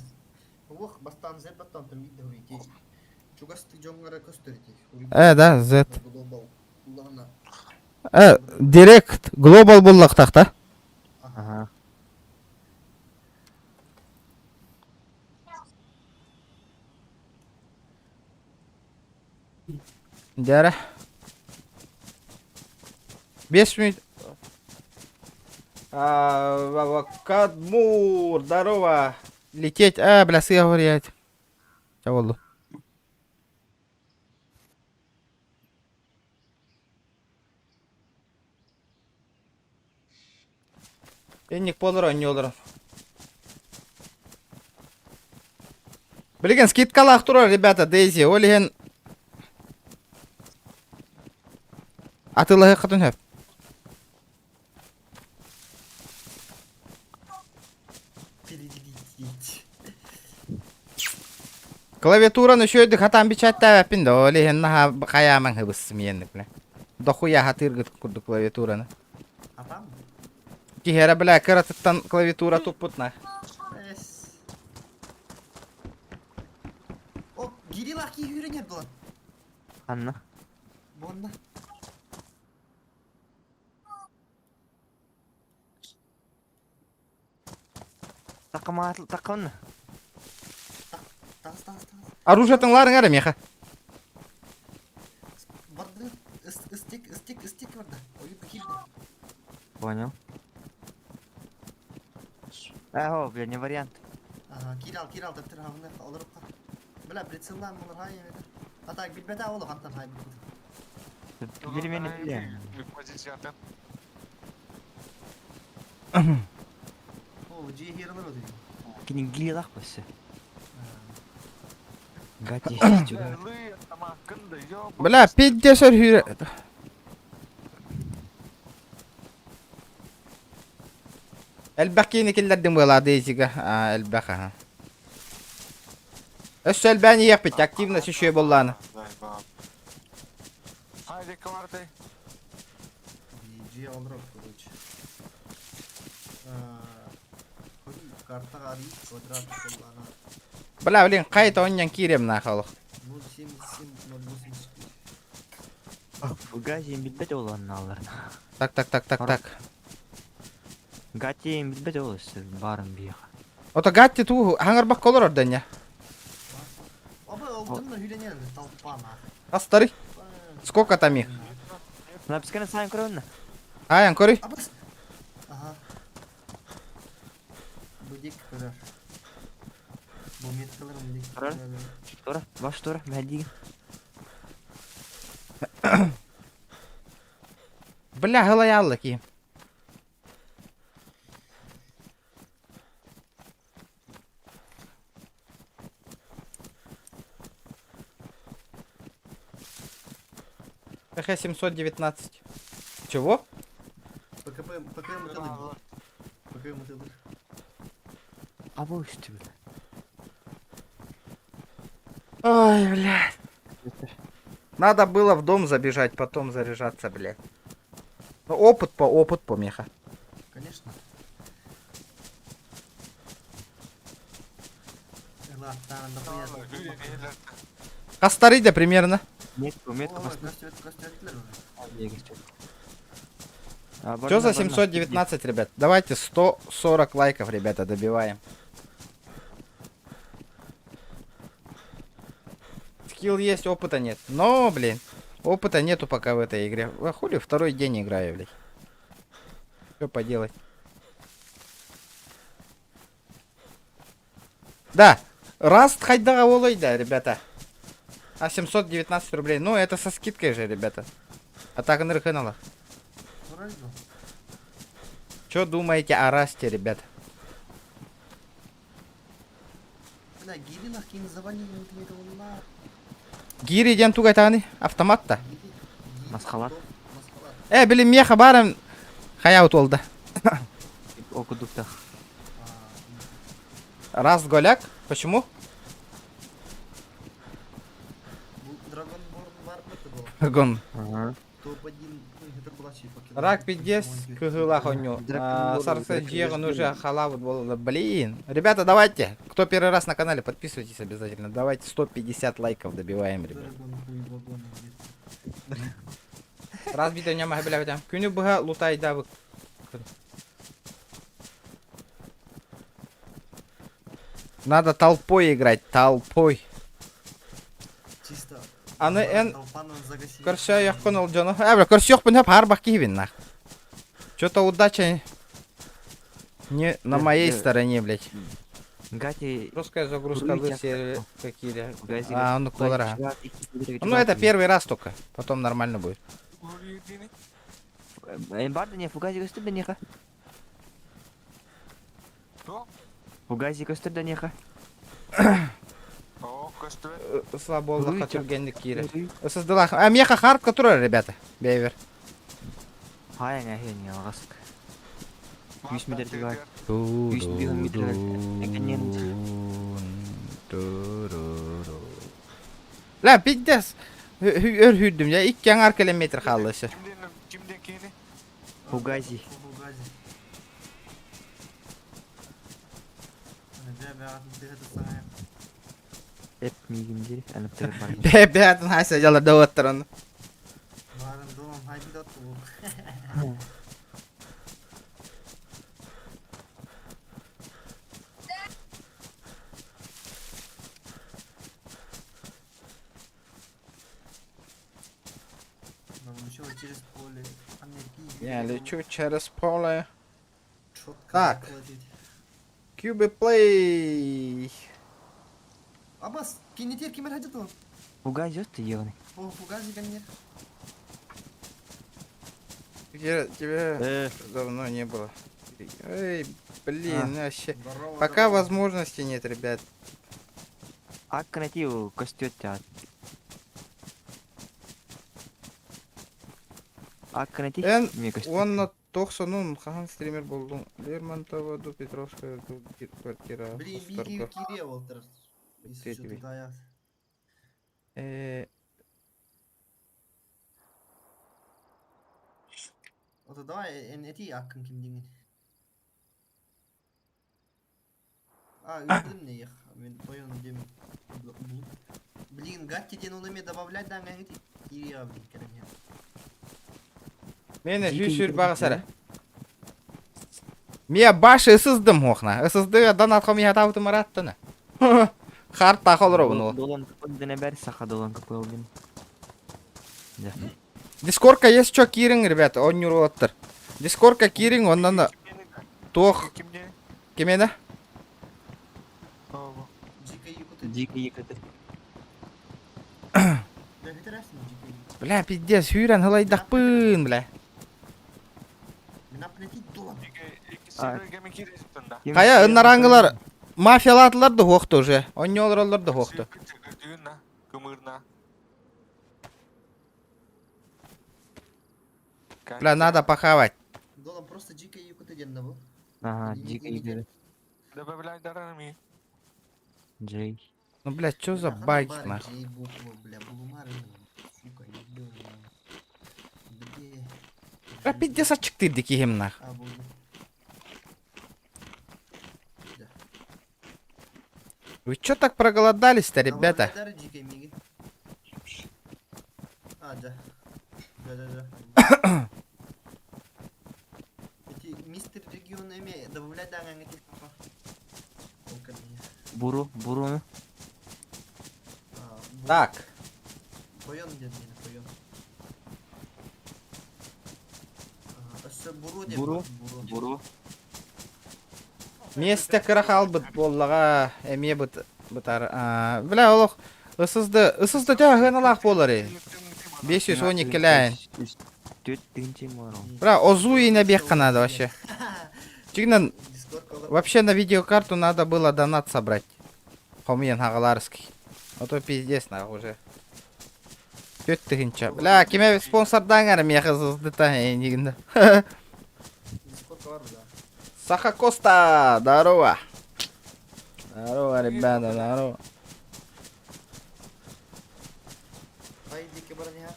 Speaker 3: Ох, бастан Z баттан там видно урите. Чугасты жоңгара көстөрите.
Speaker 2: Да, Z. Директ глобал боллак тахта.
Speaker 1: Ага.
Speaker 2: Дяра. 5 минут. Кадмур, здорово. Лететь. Бля, говорят. Что было? Энник полора не олар. Блин, скидкалах тура, ребята, Дейзи, олиген. Атылығы қытын хөп. Клавиатураны шөйді хатан бичатта вәппін да, олиген наға қаяман хыбысым ендік, бля. Дохуя хатыргыт күрді клавиатураны.
Speaker 3: Атам?
Speaker 2: Кихера, бля, кыратыттан клавиатура туппутна.
Speaker 3: О, гирилах ки үйренер болан.
Speaker 1: Анна.
Speaker 3: Бонда.
Speaker 1: Тақымны.
Speaker 3: Тағыз.
Speaker 2: Оружиятың ларың әрі меха.
Speaker 3: Барды, істек барды. Ойып келді.
Speaker 1: Понял. О, бля, не вариант.
Speaker 3: Кирал, таптыр хавны алырып қар. Бля, прицелдан мұныр хай емеді. Атак білбеді ауылы қантан хай білбеді.
Speaker 1: Бери мені бля.
Speaker 3: О, жиі херілер өді.
Speaker 1: Кенен гилилах басы. Гати.
Speaker 2: Бля, 50 хүйре. Әлбәккені келдердің бұла дейсігі. Әлбәқа. Өсі әлбәні еқпет, активно сүші болланы.
Speaker 4: Haydi kvartay.
Speaker 3: Жиі алырып, короче. Картаға арып, квадрат болланы.
Speaker 2: Бля, блин, қайта оннан кирем нақалық.
Speaker 3: 0.77-0.80.
Speaker 1: Гати билбет олан алар.
Speaker 2: Так.
Speaker 1: Гати билбет олыс барын бияқ.
Speaker 2: Ота гатти туу хаңарбақ колор ордан я.
Speaker 3: Оба, ол дымна үйленер, талпана.
Speaker 2: Астары. Сколько там их?
Speaker 1: Написканы сайын көрінні.
Speaker 2: Аян, көрі.
Speaker 3: Абас. Ага. Будек көрер. Бұл меткалар будек көрер.
Speaker 1: Баш тура, мәдеген.
Speaker 2: Бля, ғылаялы ки. ПХ-719. Чего?
Speaker 3: ПКМ мотылыр. ПКМ мотылыр.
Speaker 1: А бұл үшті бля.
Speaker 2: Ой, блядь. Надо было в дом забежать, потом заряжаться, блядь. Ну, опыт по меха.
Speaker 3: Конечно.
Speaker 2: Астары да примерно.
Speaker 1: Метку
Speaker 2: Что за 719, ребят? Давайте 140 лайков, ребята, добиваем. Скилл есть, опыта нет. Но, блин, опыта нету пока в этой игре. А хули второй день играю, блядь. Что поделать? Да, Раст хайдага олойда, ребята. А 719 рублей. Ну, это со скидкой же, ребята. А так канала.
Speaker 3: Правильно?
Speaker 2: Что думаете о Расте, ребят?
Speaker 3: Бля, гири нахкин завалили, не это на.
Speaker 2: Гири ден тугай таганы? Автомат-то.
Speaker 1: Масхалат.
Speaker 2: Билим меха барым. Хаяут олда.
Speaker 1: Окудуктах.
Speaker 2: Раст голяк. Почему?
Speaker 3: Драгонборн бар это был.
Speaker 2: Гон.
Speaker 1: Ага.
Speaker 3: Топ-1, это была чипа.
Speaker 2: Рак 50 кыгыла хоню. Сарса джига нужа халавут было. Блин. Ребята, давайте. Кто первый раз на канале, подписывайтесь обязательно. Давайте 150 лайков добиваем, ребят. Раз видео не могу блядь. Күнү буга лутай да. Надо толпой играть, толпой.
Speaker 3: Чисто.
Speaker 2: Аны эн
Speaker 3: Толпаның загасили.
Speaker 2: көрсө якын ол жоно. Бля, көрсө якпын хеп har бак кибин нах. Что-то удача не на моей стороне, блядь.
Speaker 1: Гати...
Speaker 2: Русская загрузка все какие-то.
Speaker 1: Гази-
Speaker 2: А, ну кулара.
Speaker 1: Гази-
Speaker 2: Ну это первый раз только. Потом нормально будет.
Speaker 1: Эмбарда не фугази костюм неха.
Speaker 4: Что?
Speaker 1: Фугази костюм неха.
Speaker 4: О, костюм.
Speaker 2: Слабо
Speaker 1: Руй,
Speaker 2: захотел кире. Создала. А меха хард, который, ребята. Бейвер.
Speaker 1: Хай не алгаск. 100 метр дигай. 100 метр.
Speaker 2: Ла пиздец. Өрхүдүм я 2 километр қалдысы.
Speaker 4: Кимден кейini?
Speaker 1: Фугази.
Speaker 3: Фугази. Это самое.
Speaker 1: Эп мигимдер. Анып тегер бар.
Speaker 2: Бәтін хаса жала да отырын.
Speaker 3: Барын домам хайди да ту. Еще через поле.
Speaker 2: Я лечу через поле.
Speaker 3: Чётко
Speaker 2: Так.
Speaker 3: закладить.
Speaker 2: Кубы плей.
Speaker 3: Аббас, кинетер кемер хадит он.
Speaker 1: Фугази ты ебаный.
Speaker 3: О, фугази конер.
Speaker 2: Тебя давно не было. Эй, блин, вообще.
Speaker 3: Здорово.
Speaker 2: Пока
Speaker 3: здорово.
Speaker 2: возможности нет, ребят.
Speaker 1: Акка натив костюм тя. Акка натив.
Speaker 2: Эн,
Speaker 1: Мне костюм.
Speaker 2: он на тоқсанун хахан стример болдың. Лермонтова, до Петровская, до квартира.
Speaker 3: Блин,
Speaker 2: Старго.
Speaker 3: Миги Кире Волтер. Если что
Speaker 2: Тебе.
Speaker 3: туда я. Вот давай, эти аккан ким деген. А, үйдім не ех. Мен поен дем. Блин, гатти ден улыме добавлять да мен эти. Кире блин, керем я.
Speaker 2: Мені
Speaker 1: Жеке
Speaker 2: жүр
Speaker 1: үйдім
Speaker 2: бағысары. Мен башы ысыздым оқна. Ысызды донатқа мен атауты мараттыны. Харт тақыл ровну.
Speaker 1: Долан купил на бер, саха долан купил блин. Да.
Speaker 2: Дискордка есть что киринг, ребята, он не роттер. Дискордка киринг, он на тох.
Speaker 4: Кимден?
Speaker 2: Кемена?
Speaker 4: О,
Speaker 3: Дикая юкуты.
Speaker 1: Дикий екатер.
Speaker 3: Да, это раз не дикая.
Speaker 2: Бля, пиздец, хюрен хылайдақпын, бля.
Speaker 3: Мен апнети долан.
Speaker 4: iki serverге мен киресиптен да.
Speaker 2: Қая, ыннараңғылар мафиялатылар да хоқты уже. Он не олар да хоқты.
Speaker 4: Дүйүн кымырна.
Speaker 2: Бля, надо похавать.
Speaker 3: Долан просто дикая юкуты ден да был.
Speaker 1: Ага, дикий екатер.
Speaker 4: Добавляй дарами.
Speaker 1: Джей.
Speaker 2: Ну, бля, что за баги, нахуй?
Speaker 3: Джей буква, бля, булумары. Сука, ебёный. Где?
Speaker 2: Бля, пиздец, ачықты дикихим, нахуй.
Speaker 3: А, болды.
Speaker 2: Вы чё так проголодались-то, ребята?
Speaker 3: А, дикой миги. А, да. Да. Эти мистер регион имеет. Добавляй да, эти. Только мне.
Speaker 1: Буру.
Speaker 3: А,
Speaker 2: Так.
Speaker 3: Koyun dedi yine koyun. Assa buru dedi.
Speaker 1: Буру. Буру.
Speaker 2: Месте кырахал быт боллага эме бытар. Бля, олох ысызды тагыналак болар. 512 лайн.
Speaker 1: Төт тигинчи мору.
Speaker 2: Бля, озу и набег надо вообще. Чигнан
Speaker 3: Discord kalır.
Speaker 2: вообще на видеокарту надо было донат собрать. Хомьен Хагаларский. А то пиздец нахуй уже. Төт тыгынча. Бля, кеме спонсордан әрі меха зызды та енігінді.
Speaker 3: Discord var da.
Speaker 2: Саха Коста, здорово. Здорово, ребята, здорово.
Speaker 3: Haydi ki bana ya.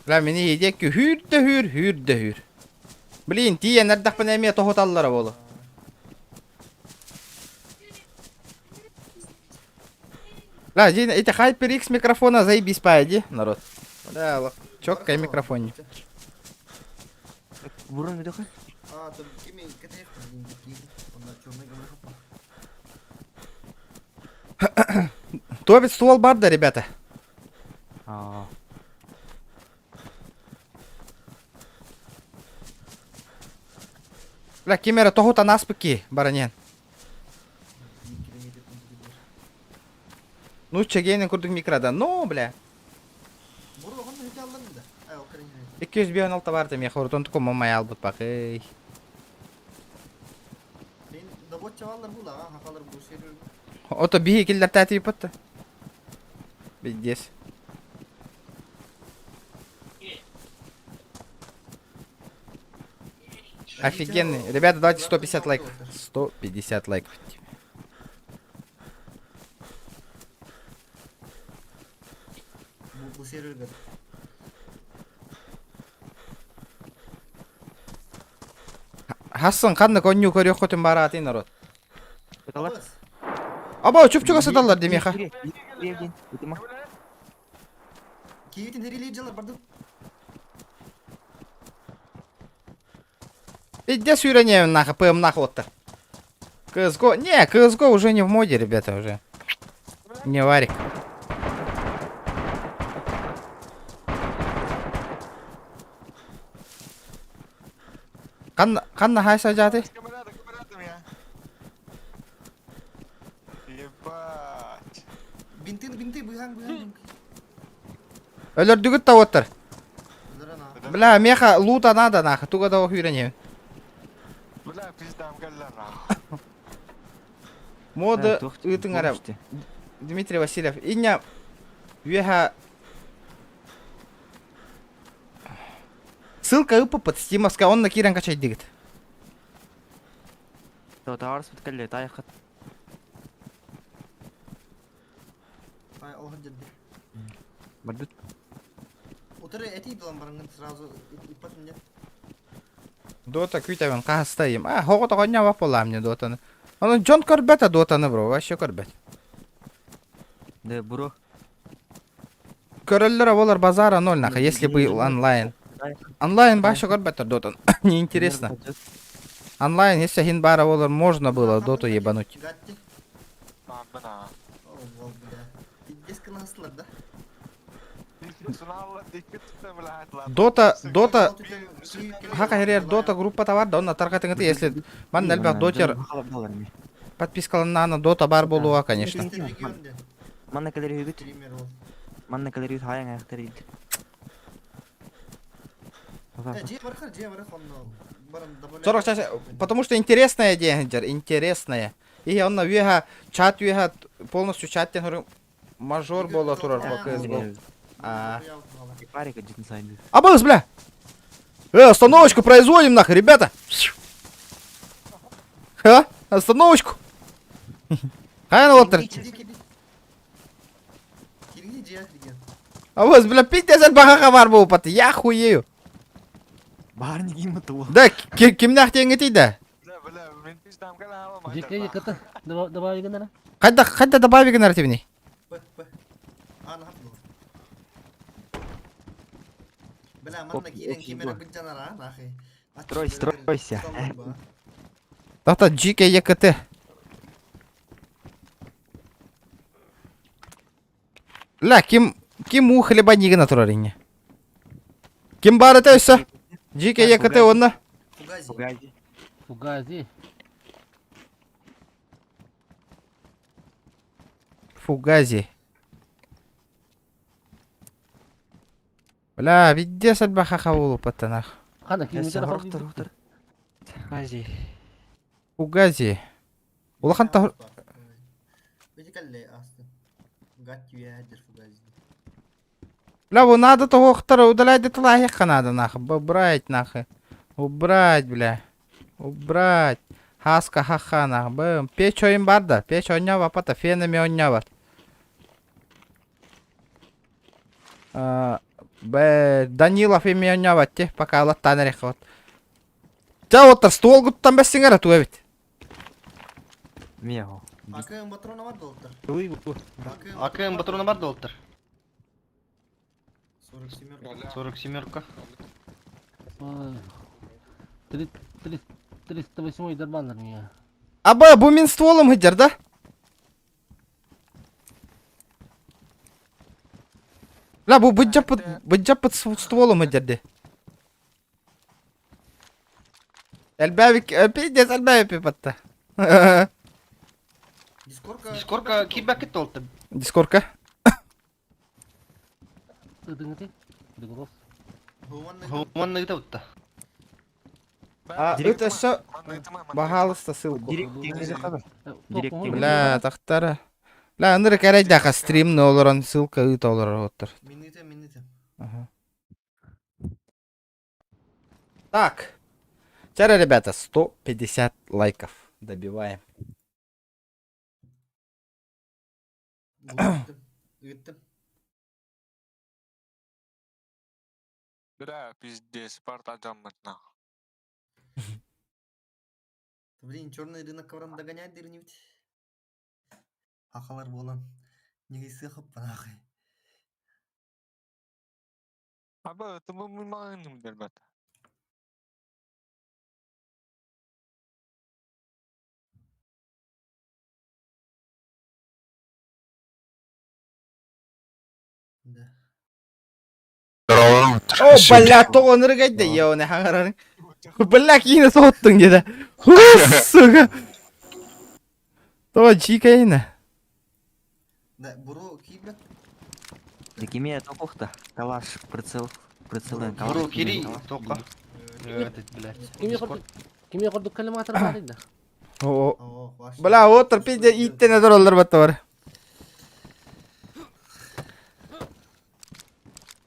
Speaker 2: Бля, мені едек ки hür. Блин, тие нәрдақ пен әме тоғыталылары болу. Бля, эти HyperX микрофона заебись пайди, народ. Бля, лох, чоккай микрофонник.
Speaker 1: Бурун не дохай.
Speaker 3: Tabii kimi ketef giydi. Onlar çömle gömle kapı.
Speaker 2: Тобит ствол бар да, ребята. Бля, кемера тоғыта наспыки, баранен. Ну, чегейнен күрдік микрода. Ну, бля.
Speaker 3: Buru onu hiç aldın mı da? Ay o kırın.
Speaker 2: 256 барды мен хорутон туку мамай албыт бакый.
Speaker 3: Ben de bot çavallar bu la. Hakalar bu seri.
Speaker 2: Ото биги киллер тәти патты. Пиздец. Офигенный. Ребята, давайте 150 лайков. 150 лайков.
Speaker 3: Bu seri gel.
Speaker 2: Хассын қанды конню көрек хотын баратын народ.
Speaker 1: Беталар.
Speaker 2: Аба, чүпчүгө саталар демеха.
Speaker 3: Kiyitin nereye calar bardı?
Speaker 2: Иди сюрение нахуй, ПМ нахуй вот-то. CSGO. Не, CSGO уже не в моде, ребята, уже. Не варик. Қанна хай сажаты?
Speaker 4: Ебать.
Speaker 3: Binti buyhan.
Speaker 2: Өлөрдүгүт та оттыр.
Speaker 3: Zarana.
Speaker 2: Бля, меха лута надо нахуй, туга да охюрение.
Speaker 4: Бля, пиздам галлар нахуй.
Speaker 2: Моды ытың арам. Дмитрий Васильев. Иня веха... Ссылка под стимовска, он на киран качать дигит.
Speaker 1: Товарс биткелле таяқат.
Speaker 3: Ay o hadi.
Speaker 1: Бардыт.
Speaker 3: Otur eti dolan barangın sразу ипатın ya.
Speaker 2: Дота квитавен кастайым. Хогото коня вапола мне дотаны. Он Джон Корбета дотаны, бро, вообще Корбет.
Speaker 1: Да, буру.
Speaker 2: Короллера волар базара ноль нахуй, если был онлайн. Онлайн баша Корбета дотан. Неинтересно. Онлайн, если хинбара волар можно было доту ебануть.
Speaker 3: Gatti.
Speaker 4: Bana.
Speaker 3: Oh vallahi. Piddes kınasılar da.
Speaker 4: Sunallar dikkat tutamı lahatlar.
Speaker 2: Дота, хака херер, Дота группа товар, да, он на таргатыңыты, если ман нәлбәк дотер подпискаланна Дота бар болуа, конечно.
Speaker 1: Манна кадер югит.
Speaker 3: Streamer ol.
Speaker 1: Манна кадер югит хаян аяқтар еді.
Speaker 3: Cie var onu. Баран добавляй.
Speaker 2: 40 часа, потому что интересная деньгер, интересная. И он на вега, чат вега, полностью чат тен мажор было турар по CSGO.
Speaker 1: Парика житін сайынды.
Speaker 2: Абыз, бля! Остановочку производим нахуй, ребята! Остановочку! Хайна лоттер.
Speaker 3: Kedi. Cie kirigen.
Speaker 2: Абыз, бля, 50 бахаха бар бұл паты, я хуею.
Speaker 1: Барын киімі тұлы.
Speaker 2: Да, кимнах теңі тейді?
Speaker 4: Бля, мен пиздам галлар.
Speaker 6: Жекеге кыты. Добавили гана.
Speaker 2: Қайда добавиги нарративный?
Speaker 3: Bak. Ana haplı. Bela manna giren kimera bıccanar ha nahi.
Speaker 1: Стройся.
Speaker 2: Тахта GK ЕКТ. Ля, ким у хлеба нигана турарыне. Ким бар это все? Джике якыты онна.
Speaker 3: Фугази.
Speaker 1: Фугази.
Speaker 6: Фугази.
Speaker 2: Фугази. Бля, видде сальбаха хавулу патанах.
Speaker 6: Хана километр
Speaker 1: Руктар. Фугази.
Speaker 2: Фугази. Улахан та
Speaker 3: Вертикальный асты. Гатью ядер фугази.
Speaker 2: Бля, вон надо того хтара удалять это лахиха надо нах. Убрать нах. Убрать, бля. Убрать. Хаска хаха нах. Бэм. Печь ойын бар да. Печь ойнява пата. Фенами ойнява. Бэ, Данилов ими ойнява те. Пока алаттан рехот. Та отыр стол гуттан бәссіңер атуа бит.
Speaker 1: Мего.
Speaker 3: АКМ патрона бар долтар.
Speaker 10: АКМ патроны бар долтар.
Speaker 3: 47-ка.
Speaker 10: 47-ка.
Speaker 6: 308 дарбандар меня.
Speaker 2: Аба, бу мен стволым хыджар да? Ла, бу бұджаппыт стволым хыджар де. Әлбәвик, пиздец, әлбәвик пипатта.
Speaker 10: Дискорка кибәкет долтар.
Speaker 2: Дискорка.
Speaker 6: Дыңгы. Дыңгы.
Speaker 10: Хуман ныгыта утта.
Speaker 2: Это все бағалыста ссылку.
Speaker 1: Директ.
Speaker 2: Бля, тақтара. Бля, андыры кәрәйдаға стрим не олыран ссылка ұйт олыр отыр.
Speaker 3: Минута.
Speaker 2: Так. Вчера, ребята, 150 лайков. Добиваем.
Speaker 3: Үттім.
Speaker 4: Бля, пиздец, парта джамматна.
Speaker 3: Блин, черный рынок ковран догоняет дырнивать. Ахалар болан. Не сыхып нахуй.
Speaker 4: Аба, это мы маманым, ребята.
Speaker 3: Да.
Speaker 2: О, бля, тоғын ұрғайды, еуіне хаңырарын. Бля, кейіні соғыттың деді. Сука. Тоға чикайны.
Speaker 3: Да, буро кибет.
Speaker 1: Такими токохта. Калаш, прицелен.
Speaker 10: Буру кири тоқа.
Speaker 6: Кеме құрдық калиматыр бар еді.
Speaker 3: О, ваш.
Speaker 2: Бля, отыр пизде иттен әдір олар бәтті бар.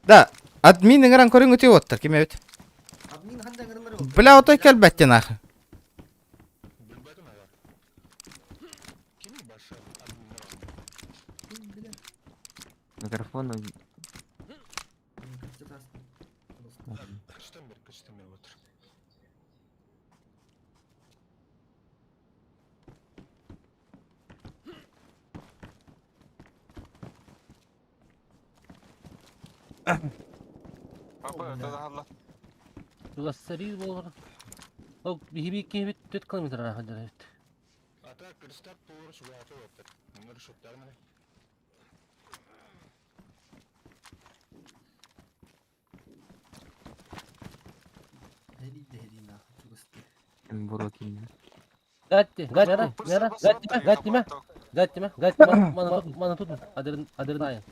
Speaker 2: Да, админ ыңыран көрің өте отыр, кеме өт.
Speaker 3: Админ қандай кірілер ол?
Speaker 2: Бля, отой кәлбәттен ақы.
Speaker 1: Микрофон.
Speaker 4: Аба, это халла.
Speaker 6: Бұға сәрі болғыр. Ол бейбей кемет 4 километр араға жарайды.
Speaker 1: Буроки.
Speaker 6: Гатти, мана тут. Адырын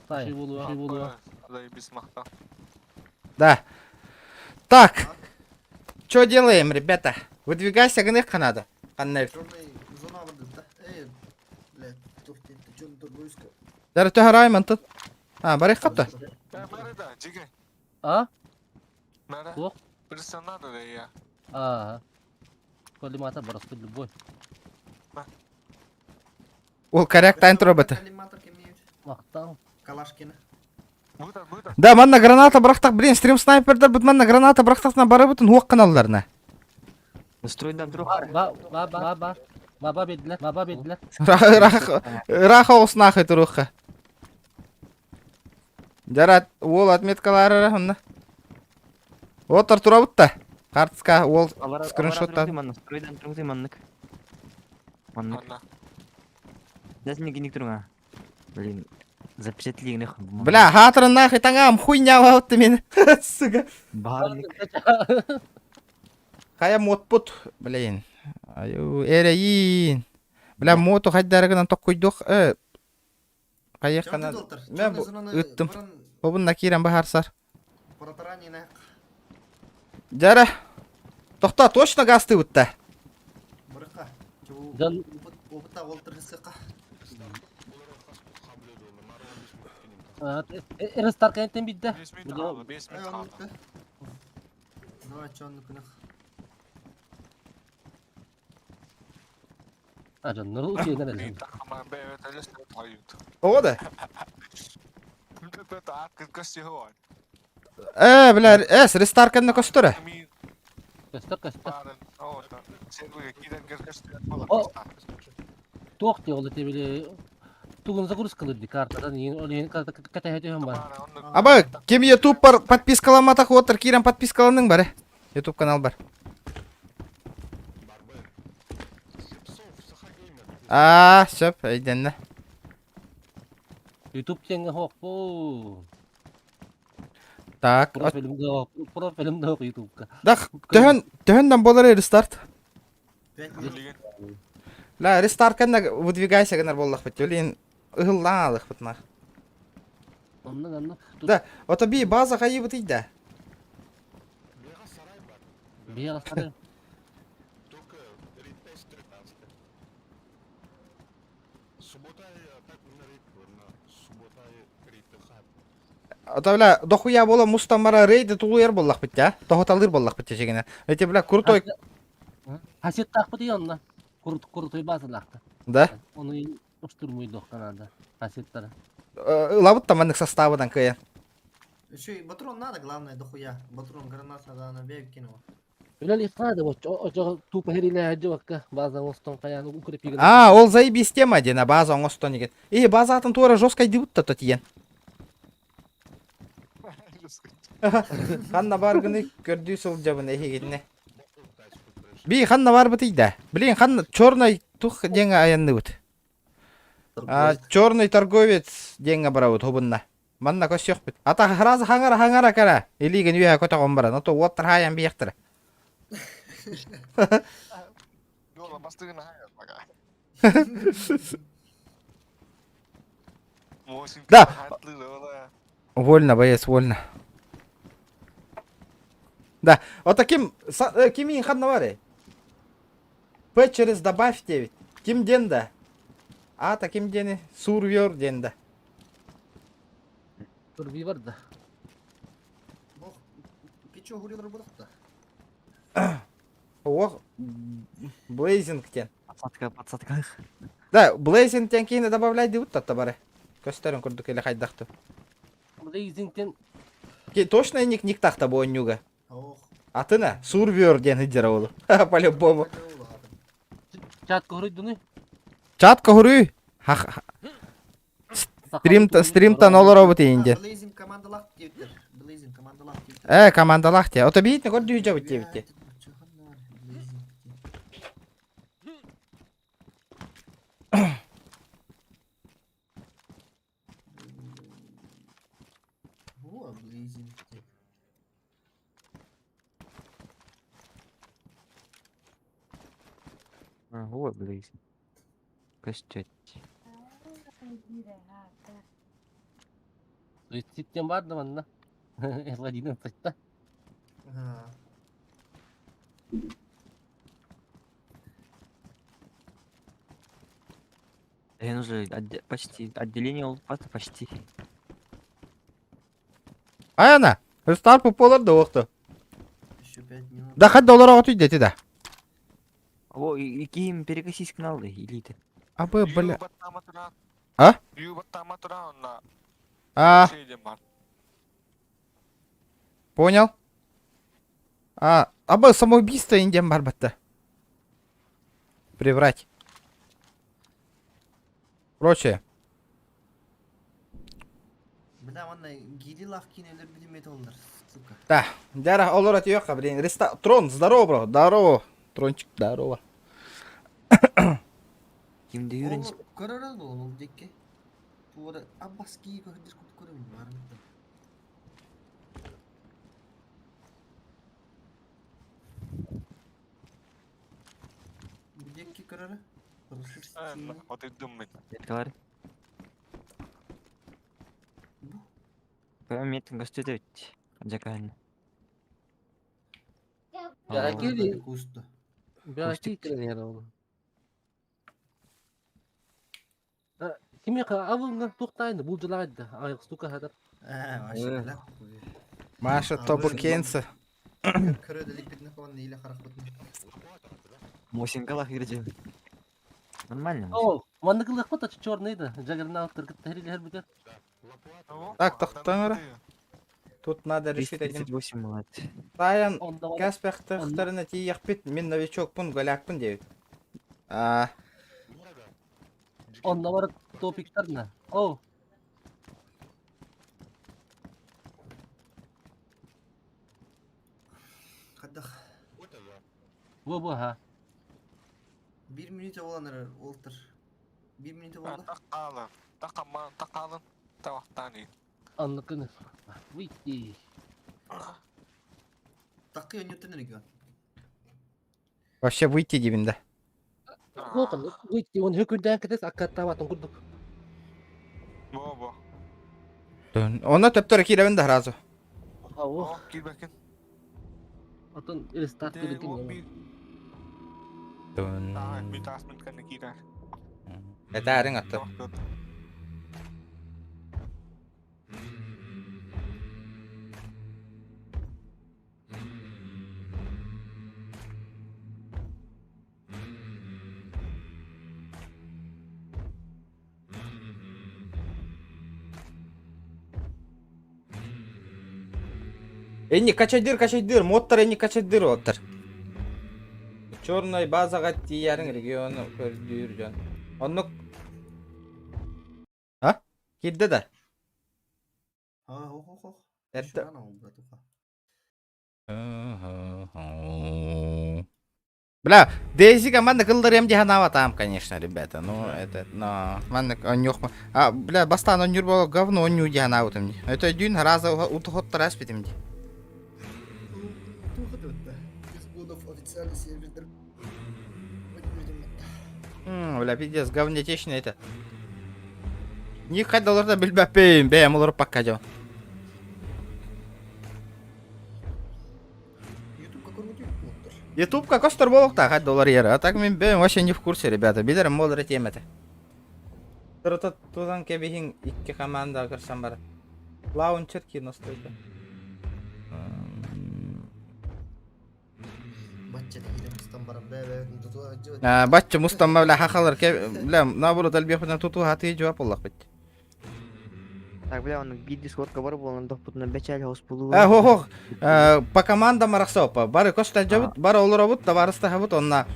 Speaker 6: сайын. Болуа.
Speaker 4: Заебись махта.
Speaker 2: Да. Так. Что делаем, ребята? Выдвигайся, гнэх Канада. Каннев.
Speaker 3: Черный зона воды, да? Блядь, туфти, ты чё тут близко?
Speaker 2: Дары төһә раймон тут. Барих қапты.
Speaker 4: Мэре да, джиге.
Speaker 6: А?
Speaker 4: Мэре.
Speaker 6: О?
Speaker 4: Персонада да я.
Speaker 6: Коллимата барысты любой.
Speaker 2: Ол коряк тайн роботы.
Speaker 3: Калиматор кемеют.
Speaker 6: Мақтау.
Speaker 3: Калашкина.
Speaker 4: Буйда.
Speaker 2: Да, манна граната брақтақ, блин, стрим снайпердер бұд манна граната брақтақна бары бұтын хуақ каналларына.
Speaker 1: Настройдан друг.
Speaker 6: Баба беділер.
Speaker 2: Раха осына ақы тұруққа. Жарат, ол отметкалары рахымна. Отыр тұра бұтта. Картыска ол скриншоттан.
Speaker 1: Настройдан друг маннык. Маннык.
Speaker 4: Анна.
Speaker 1: Дәсіне кенек тұрыңа. Блин. Запечатление.
Speaker 2: Бля, хатырын нахуй таңам хуйня болыпты мені. Сука.
Speaker 1: Барлик.
Speaker 2: Кая мотпут, блин. Аю, эрейин. Бля, моту хайдарыгынан ток куйдук. Кая кана. Мен ыттым. Обун накирен бахарсар.
Speaker 3: Протаранина.
Speaker 2: Жара. Тохта, точно гасты бутта.
Speaker 3: Бырыка.
Speaker 6: Жан
Speaker 3: Опытта олтыргысыка.
Speaker 6: Рестарт кенттен бидде.
Speaker 4: 5 minut kaldı. 5 minut kaldı.
Speaker 3: Давай, чё он кынах.
Speaker 6: Canları uçuyla
Speaker 4: Bir
Speaker 6: ne?
Speaker 4: takıma evet öyle sayıyor.
Speaker 2: O da.
Speaker 4: Det är kast i hår.
Speaker 2: Bля, restart kanna kostura.
Speaker 4: Min
Speaker 6: Göster göster.
Speaker 4: barn. Ja, sen vi gider kast.
Speaker 6: Tuok diyor oldu bile. Tuğunza kurus kılırdı kartadan yeni onu yeni karta kata hediyorum var.
Speaker 2: Аба, кем YouTube бар, подпискаламатак отыр, кирен подпискаланың бар. YouTube канал бар. Söp, айденне.
Speaker 6: YouTube çenge hok bu.
Speaker 2: Так,
Speaker 6: Profilimde hok YouTube'da.
Speaker 2: да, töhөндөн болар рестарт.
Speaker 3: 5 минут.
Speaker 2: Ла, рестарт канна выдвигайся гынар боллак бит. Ölин ыгыллаалык бутна.
Speaker 6: Ondan.
Speaker 2: Да, ото би база кайы бит иде.
Speaker 6: Bir yana sarı.
Speaker 2: Ото бля, дохуя боло мустамара рейд тулуер боллак бит, а? Тохоталыр боллак бит жегене. Эти бля, крутой.
Speaker 6: Haset takpı diyor onunla. Kurutuyu bazılaktı.
Speaker 2: Да.
Speaker 6: Onu uçturmuyor doktorlarda. Hasetlere.
Speaker 2: Лабыт таманнык составыдан кыйын.
Speaker 3: Еще и батрон надо, главное, дохуя. Батрон гранат надо на бег кинул.
Speaker 6: Öyle ifade bu. O tupa heriyle hacı vakka. Bazen oston kayanı ukrepi gibi.
Speaker 2: Ол заебись тема дена база оңостон деген. База атын тура жесткой дебутта то тиен. Ханна бар гыны көрдүү сол жабын эхегетне. Би ханна бар бытыйда. Блин, ханна чёрный тух деньги аянды бут. Чёрный торговец деньги барабыт хобунна. Манна көсөк бит. Ата хразы хаңара кара. Элиген үйө көтө гомбара. Ното уоттар хаян бияктыр.
Speaker 4: Yolla bastığına hayır bak.
Speaker 2: Да. Вольно, боец, вольно. Да, вот таким кимин ханнаваре. П через добавь 9. Ким денда. А таким дени сурвер денда.
Speaker 6: Dur bir var da.
Speaker 3: Бог, пичо гурил работа.
Speaker 2: Ох, блейзингтен.
Speaker 1: Подсадка.
Speaker 2: Да, блейзингтен кейіне добавляй деп ұттатта бары. Көстерін күрдік елі қайдақты.
Speaker 6: Блейзингтен.
Speaker 2: Точно ник тақта бұл өнюга.
Speaker 3: Ох.
Speaker 2: Атына, сурвер ден хиджера олу. По-любому.
Speaker 6: Чатка хүрейді не?
Speaker 2: Чатка хүрүй. Стримтан олар обытейінде.
Speaker 3: Блейзинг командалақ дейтер. Блейзинг командалақ дейтер.
Speaker 2: Командалақ те. Ото бейтіне көрді үйджа бұт дебітте.
Speaker 3: О, блейзинг.
Speaker 1: Ой, блин. Костёть.
Speaker 6: Suitsitten vardı bana. Eladinin saçta.
Speaker 3: Ага.
Speaker 1: Я уже почти отделение почти.
Speaker 2: Аяна, рестарт популар да оқты.
Speaker 3: Еще 5 минут.
Speaker 2: Да хад доллар отуй дети да.
Speaker 1: О, и ким перекосись канал элиты.
Speaker 2: Абы, бля.
Speaker 4: А?
Speaker 2: Понял? Абы самоубийство индем барбатта. Приврать. Короче.
Speaker 3: Бля, ванна гирилах кинелер билмейт олар. Сука.
Speaker 2: Да, дара олар от ёха, блин. Трон, здорово, бро. Здорово. Трончик, здорово.
Speaker 1: Кимде үйренші.
Speaker 3: Көрөр ол декке. Туора абаски кахдир кут көрөм барымда. Бидекки көрөрө.
Speaker 4: Вот и думать.
Speaker 1: Эткалар. Памятник гостетет. Жакан.
Speaker 6: Ya geri
Speaker 3: Куста.
Speaker 6: belki keren oldu. Kimi ka avunga tuhtaydı buldulardı. Ayık stuka hadar.
Speaker 3: Машина.
Speaker 2: Маша Тобукенса.
Speaker 3: Көрөдөлүк битне кон нейле карак битне.
Speaker 1: Мосинкалах иржем. Нормально.
Speaker 6: О, манда кылык бата чорныйды. Жагернаут кыргыт тахрили хербигер.
Speaker 2: Так, тоқтаңыр. Тут надо решить один.
Speaker 1: 38 мылат.
Speaker 2: Таян
Speaker 6: Онда бар.
Speaker 2: каспяқтықтарына тиек бит. Мен новичокпун, голякпын дейбит.
Speaker 6: Onda var topiklerine. Oh.
Speaker 3: Кадах.
Speaker 6: Bu ha.
Speaker 3: 1 минут боланыр олтыр. 1 минут болду.
Speaker 4: Тақалын. Тақалын. Тавақтаны.
Speaker 6: Anlıkını. Вийти.
Speaker 3: Такы өнөтөн экен.
Speaker 2: Вообще выйти дебинде.
Speaker 6: Bakın. Вийти. Он hükümden ketes akatta batın kurduk.
Speaker 4: Бо.
Speaker 2: Оны төптөрү кийлебинде разы.
Speaker 6: Oh.
Speaker 4: Кил бәкен.
Speaker 6: Atın restart edildi.
Speaker 4: Bir tasmin kanı kiler.
Speaker 2: Этәрің атты. Энни качайдыр, моттар энни качайдыр оттар. Чорной базага тиярың региону көрдүр жан. Оннук. А? Кидде да.
Speaker 3: Хо.
Speaker 2: Эрте. Бля, Дейзи команда кылдырым диханава там, конечно, ребята. Ну, это, но... Манны онюхма. Бля, бастан онюр было говно оню диханава там. Это дюн раза утохот распитим.
Speaker 3: Официальный сервер.
Speaker 2: Бля, пиздец, говнетечный это. Не ходил да билбапейм, бэм, улар пока дел. YouTube как остер болокта хад доллар ера. А так мен бэм вообще не в курсе, ребята. Бидерем молдер темете. Тутан кебихин икки команда кырсам бар. Лаунчер кино стойка. Бачча мустамма бля хахалар ке бля наоборот албияхтан туту хати жауап боллак бит.
Speaker 1: Так, бля, он бит дискордка бар болон допутна бечал хос булу.
Speaker 2: Хо. По командам рахсопа. Бары коста жабыт, бары олоробут, таварыста хабыт онна.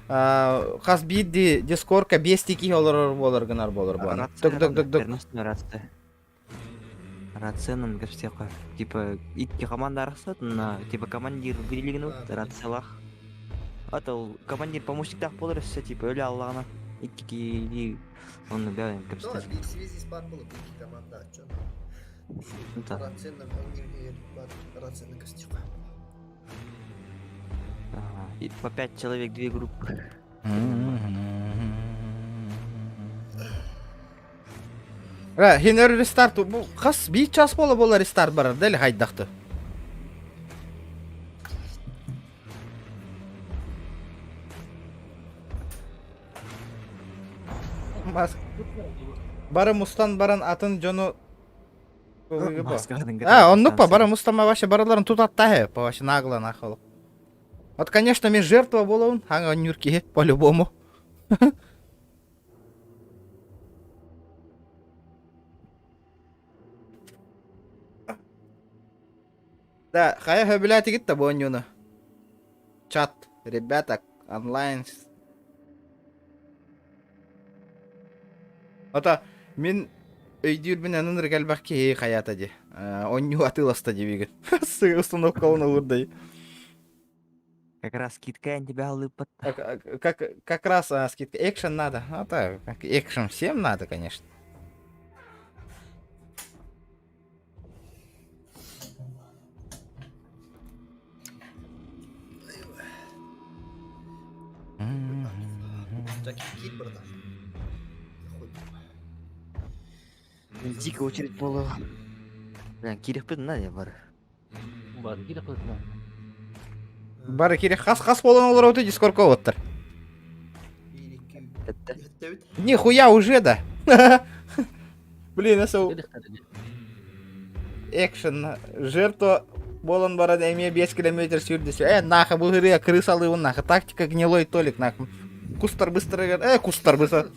Speaker 2: Хас бит дискордка бестики олор болор гынар болор бу.
Speaker 1: Тук. Раценын герсека. Типа икки команда арасат, на типа командир билигин рацелах. Атал командир помощниктах болор все типа өле аллагына. Икки он бәлем кепсте.
Speaker 3: Тоже в связи с банком команда чё? Раценна раценна костюм.
Speaker 1: И по 5 человек, 2 группы.
Speaker 2: Хинер рестарт бу хас би час боло рестарт барар дели хайдакты. Бары мустан баран атын жону оннук па бара мустама вообще бараларын тутат тахе по вообще нагло нахал. Вот конечно мен жертва болобун ага нюрки по-любому. Да, хая хөбүләти гитте бу онюну. Чат, ребята, онлайн. Ата, мен өйдүр менен ыныр келбакки хаята ди. Оню атыласта дебиген. Установка он урдай.
Speaker 1: Как раз скидка тебя улыбат.
Speaker 2: Как раз скидка. Экшен надо. Ата, экшен всем надо, конечно.
Speaker 3: Кит, братан.
Speaker 1: Дико очередь болу. Керек пе мына не бар.
Speaker 6: Бар, керек кылдым.
Speaker 2: Бары керек хас болон олар өтө дискордко оттыр. Нихуя уже да. Блин, это экшен. Жертва болон барады эме 5 километр сүрдү. Нахы бул гырыя крысалы нахы. Тактика гнилой толик нахы. Кустар быстро. Кустар быстро.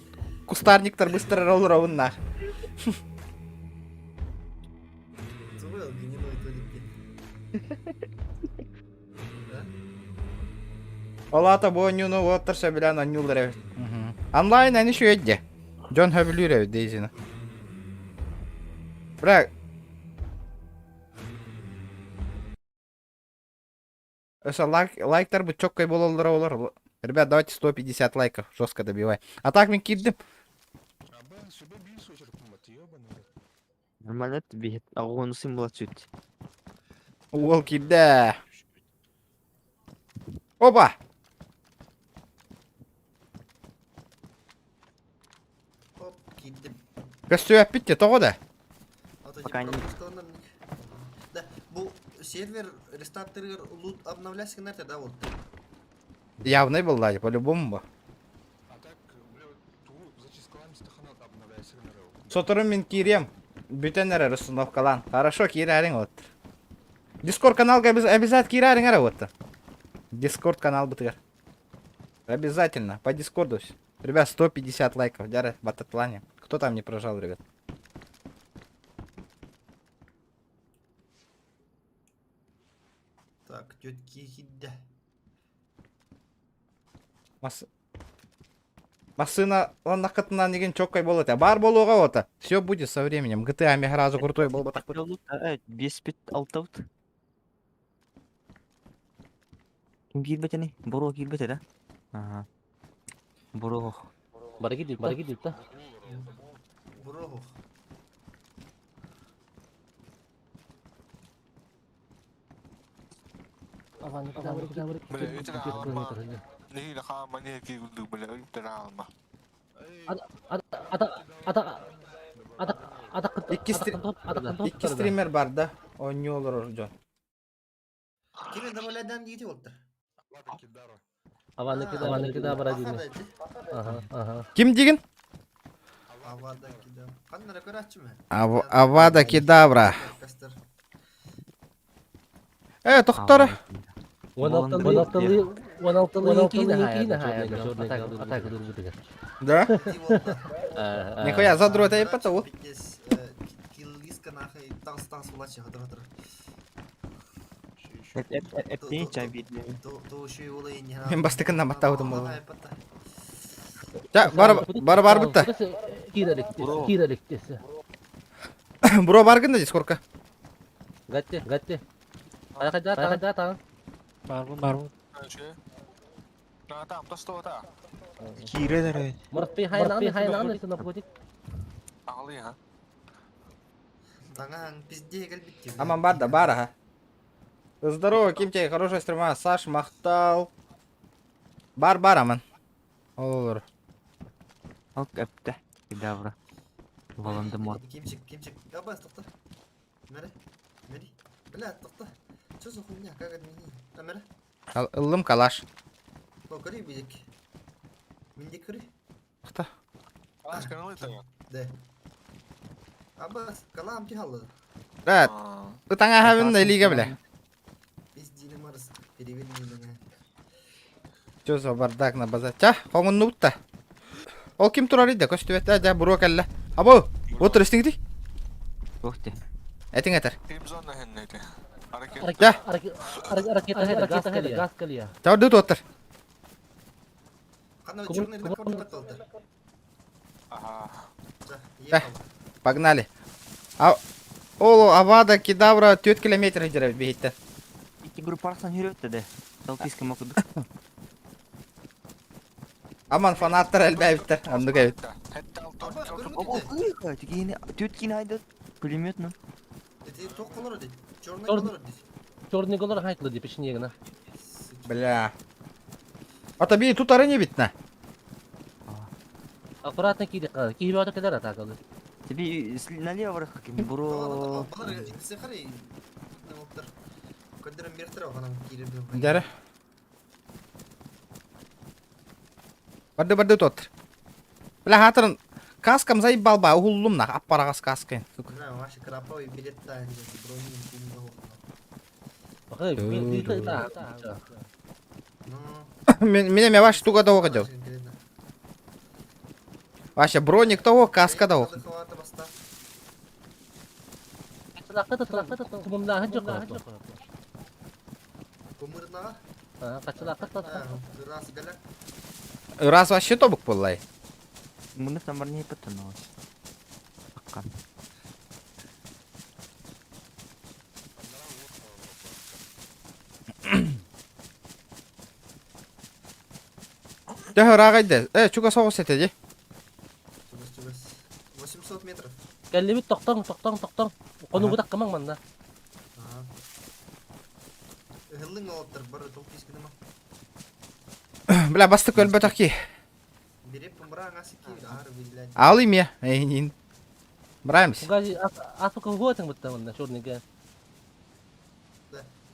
Speaker 2: Кустарниктар быстро роллровын нахы. Олата бонюну оттырса билан анюлдыр. Онлайн они şu eddi. John Höbülür Дейзина. Брақ. Өсі лайктар бы чоккай болалар олар. Ребят, давайте 150 лайков. Жестко добивай. А так мен кирдим.
Speaker 1: Нормально тебе агонусын болот сөйт.
Speaker 2: Ол кирді. Опа!
Speaker 3: Оп, киттим.
Speaker 2: Көстөп битти, тоғы да.
Speaker 1: Пока не.
Speaker 3: Да, бұл сервер рестарттырыр лут обновляйся нәрсе да вот.
Speaker 2: Явный был, да, по-любому бы. Сотырым мен кирем. Бүтен әрі установкалан. Хорошо, кирәрің вот. Дискорд каналға обязательно кирәрің әрі вот. Дискорд канал бытыр. Обязательно, по дискорду. Ребят, 150 лайков, дяры, в бататлане. Кто там не прожал, ребят?
Speaker 3: Так, тетки хидда.
Speaker 2: Масына, он нақытынан деген чоккай болады. Бар болуға ота. Все будет со временем. GTA мегаразы крутой бол батақ.
Speaker 1: 5 бит 6 аут. Ким кирбет не? Боро кирбет да? Ага. Боро.
Speaker 6: Бар гидип та.
Speaker 3: Бурого.
Speaker 6: Аван
Speaker 4: Nih lah kah mana ki dulu bela teral mah.
Speaker 2: İki streamer бар да. O ne olur orada?
Speaker 3: Kimin dabaladan gitti oldu.
Speaker 6: Аваныкы да бар дими. Ага.
Speaker 2: Kim деген?
Speaker 3: Avadaki da. Kanlara karatçı mı?
Speaker 2: Avada Kedavra. Тоқтар.
Speaker 6: 16 кейді хая. Атака дұрбытыгар.
Speaker 2: Да? Нихуя, задрот ай патау.
Speaker 3: Килгиска нахай таңс булачы хатыр.
Speaker 1: Эптен чабит.
Speaker 3: То шүй олай не.
Speaker 2: Мен бастыкын наматтаудым бол. Ja, бар бутта.
Speaker 6: Кирелик десе.
Speaker 2: Бро баргында дискордка.
Speaker 6: Гатте. Айқайда та. Барбын.
Speaker 4: Şey. Nah, tam tas tu ta.
Speaker 1: Кирелер.
Speaker 6: Мұртпей хайнаны сына бұдик.
Speaker 4: Али ha.
Speaker 3: Таңан пизде келбитти.
Speaker 2: Аман бар да, бара. Здорово, Кимтей, хорошая стрима. Саш мақтал. Бар, аман. Olur.
Speaker 1: Ал эпте. Кедавра. Волан-де-Морт.
Speaker 3: Кимчик. Абас тоқта. Мәре. Бля, тоқта. Что за хуйня? Как это мини? Мәре.
Speaker 2: Ылым калаш.
Speaker 3: Покори бидик. Миндик кори.
Speaker 2: Тоқта.
Speaker 4: Alas kan lu tu.
Speaker 3: Да. Абас, калам тихалы.
Speaker 2: Рәт. Таңа хавин да лига бля.
Speaker 3: Пиздили марс. Переверни меня.
Speaker 2: Чё за бардак на базар? Ча, хоңын нутта. Ол ким турар иде? Көстүбетте да буро келле. Або, отыр истиңди?
Speaker 1: Охте.
Speaker 2: Этиң этер.
Speaker 4: Tim zona henne de.
Speaker 6: Ракета газ калия.
Speaker 2: Чавды отыр.
Speaker 3: Қана черный дракон қаталды.
Speaker 4: Ага.
Speaker 2: Погнали. Ол Авада Кедавра 4 километр жүріп бейітті.
Speaker 1: Iki grup arasından yürüttü de. Salpiskam okuduk.
Speaker 2: Aman fanatlar әлбәйбіттер. Анды кәйбіт.
Speaker 1: Ой, тегені төткені айды пулемет ну.
Speaker 3: Это тоқ колор дейді. Черный колор дейді.
Speaker 6: Черный колор хайтлы деп ішінегіна.
Speaker 2: Бля. Ата бей тут ары не битна.
Speaker 6: Аккуратно кидек калды. Киби ото кедер атакалды.
Speaker 1: Тебе налево барах каким бро.
Speaker 3: Балар итсе қарай. Не болыптыр. Көддерін бертір оғанам киребе.
Speaker 2: Дәрі. Барды тот. Бля, хатырын. Каскам заебал ба, угуллум нах, аппарағас каскайын.
Speaker 3: Да, ваши краповый билет та бронин кумда.
Speaker 6: Bakay, bir daha.
Speaker 3: Ну,
Speaker 2: Мене ваш туга того дел. Ваша броник того, каска того.
Speaker 6: Kaçılakta kumumda hıcı
Speaker 3: Кумырна,
Speaker 6: Kaçılakta
Speaker 3: раз галяк.
Speaker 2: Раз вообще тобук боллай.
Speaker 1: Мына номер не потянулось. Пока.
Speaker 2: Дәһә рагайда. Чуга соғыс етеді.
Speaker 3: 800 метров.
Speaker 6: Geldi bir toktan. Konu budak kamang manda.
Speaker 3: Hılın olaptır, barı çok pis gidemem.
Speaker 2: Бля, басты көл бөтәки.
Speaker 3: Береп пымыра аңасы ки, ары билет.
Speaker 2: Алайым я. Эйнин. Браемс.
Speaker 6: Gaji asuk kau teng betul manda shortnya kan.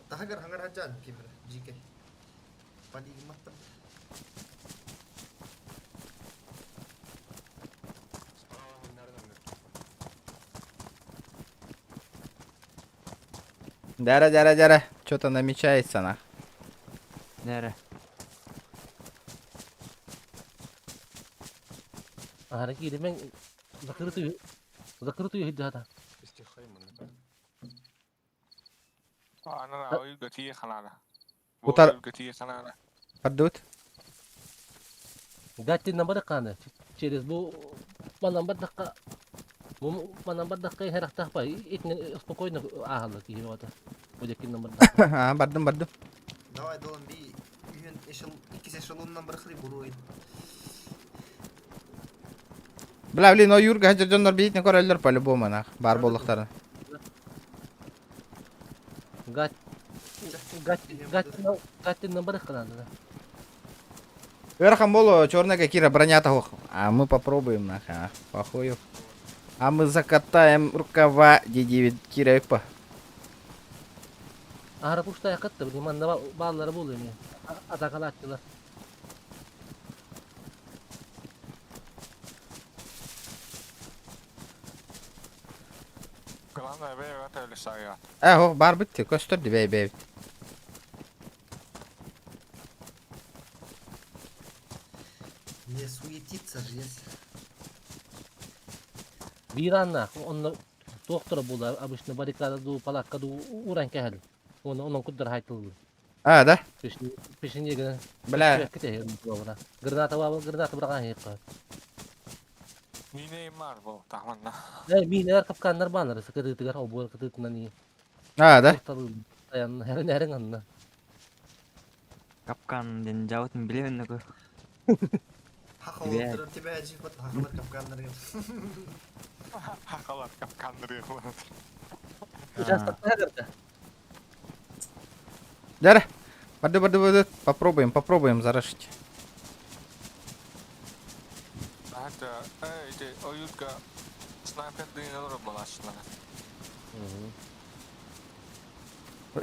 Speaker 3: Tahagар хангар хаджан кимер, жике. Пади гиматтым.
Speaker 2: Дара. Что-то намечается на.
Speaker 1: Нere?
Speaker 6: Hari kiri meng zakır tuyu hidda ta.
Speaker 4: أنا أقول قتية خلانا.
Speaker 2: وتر-
Speaker 4: قتية خلانا.
Speaker 2: Поддут.
Speaker 6: Gatin number kana. Cheris bu manambat dakka. Bu manambat dakka herak tah pa. Itne spokojno ahal ki wata. Bujakin number dakka.
Speaker 2: Бардым.
Speaker 3: Давай долан би үйен икис эшелоннан бирхли буруй.
Speaker 2: Бля, блин, о Юрга хаджар жондар бейтін көрелдер по-любому нах. Бар болықтарын.
Speaker 6: Gatin number kana.
Speaker 2: Верхом болу, черная Кира бронята хох. А мы попробуем нах. Похую. А мы закатаем рукава D9 Кира Экпа.
Speaker 6: Ahara pushta yakattı. Bu manda bağları buluyor ya. Atakala attılar.
Speaker 4: Главное, вы это или стоят.
Speaker 2: Хох, бар бітті. Көстірді бей.
Speaker 3: Не суетиться же, если.
Speaker 6: Bir anna. Onunla doktora buldu. Abişne barikada du palakka du uğran kehel. Onun kuddur haytıldı.
Speaker 2: Да?
Speaker 6: Peşince giden.
Speaker 2: Бля,
Speaker 6: Granata var. Granata bırakan yıkı.
Speaker 4: Mine var bu tahmanla.
Speaker 6: Mineler kapkanlar banları. Sıkıntı tıgar. O bu kıtıtından iyi.
Speaker 2: да?
Speaker 6: Dayan herın anna.
Speaker 1: Капкан ден жабытын билебин нөкө.
Speaker 3: Хахал
Speaker 1: Иә.
Speaker 3: отырып тебе жихот хахалар капкандар ген.
Speaker 4: Hakalar kandırıyor.
Speaker 6: Участок herda.
Speaker 2: Дара. Барды. Попробуем зарашить.
Speaker 4: Hatta işte o yurtka sniper düğünleri bulaştılar.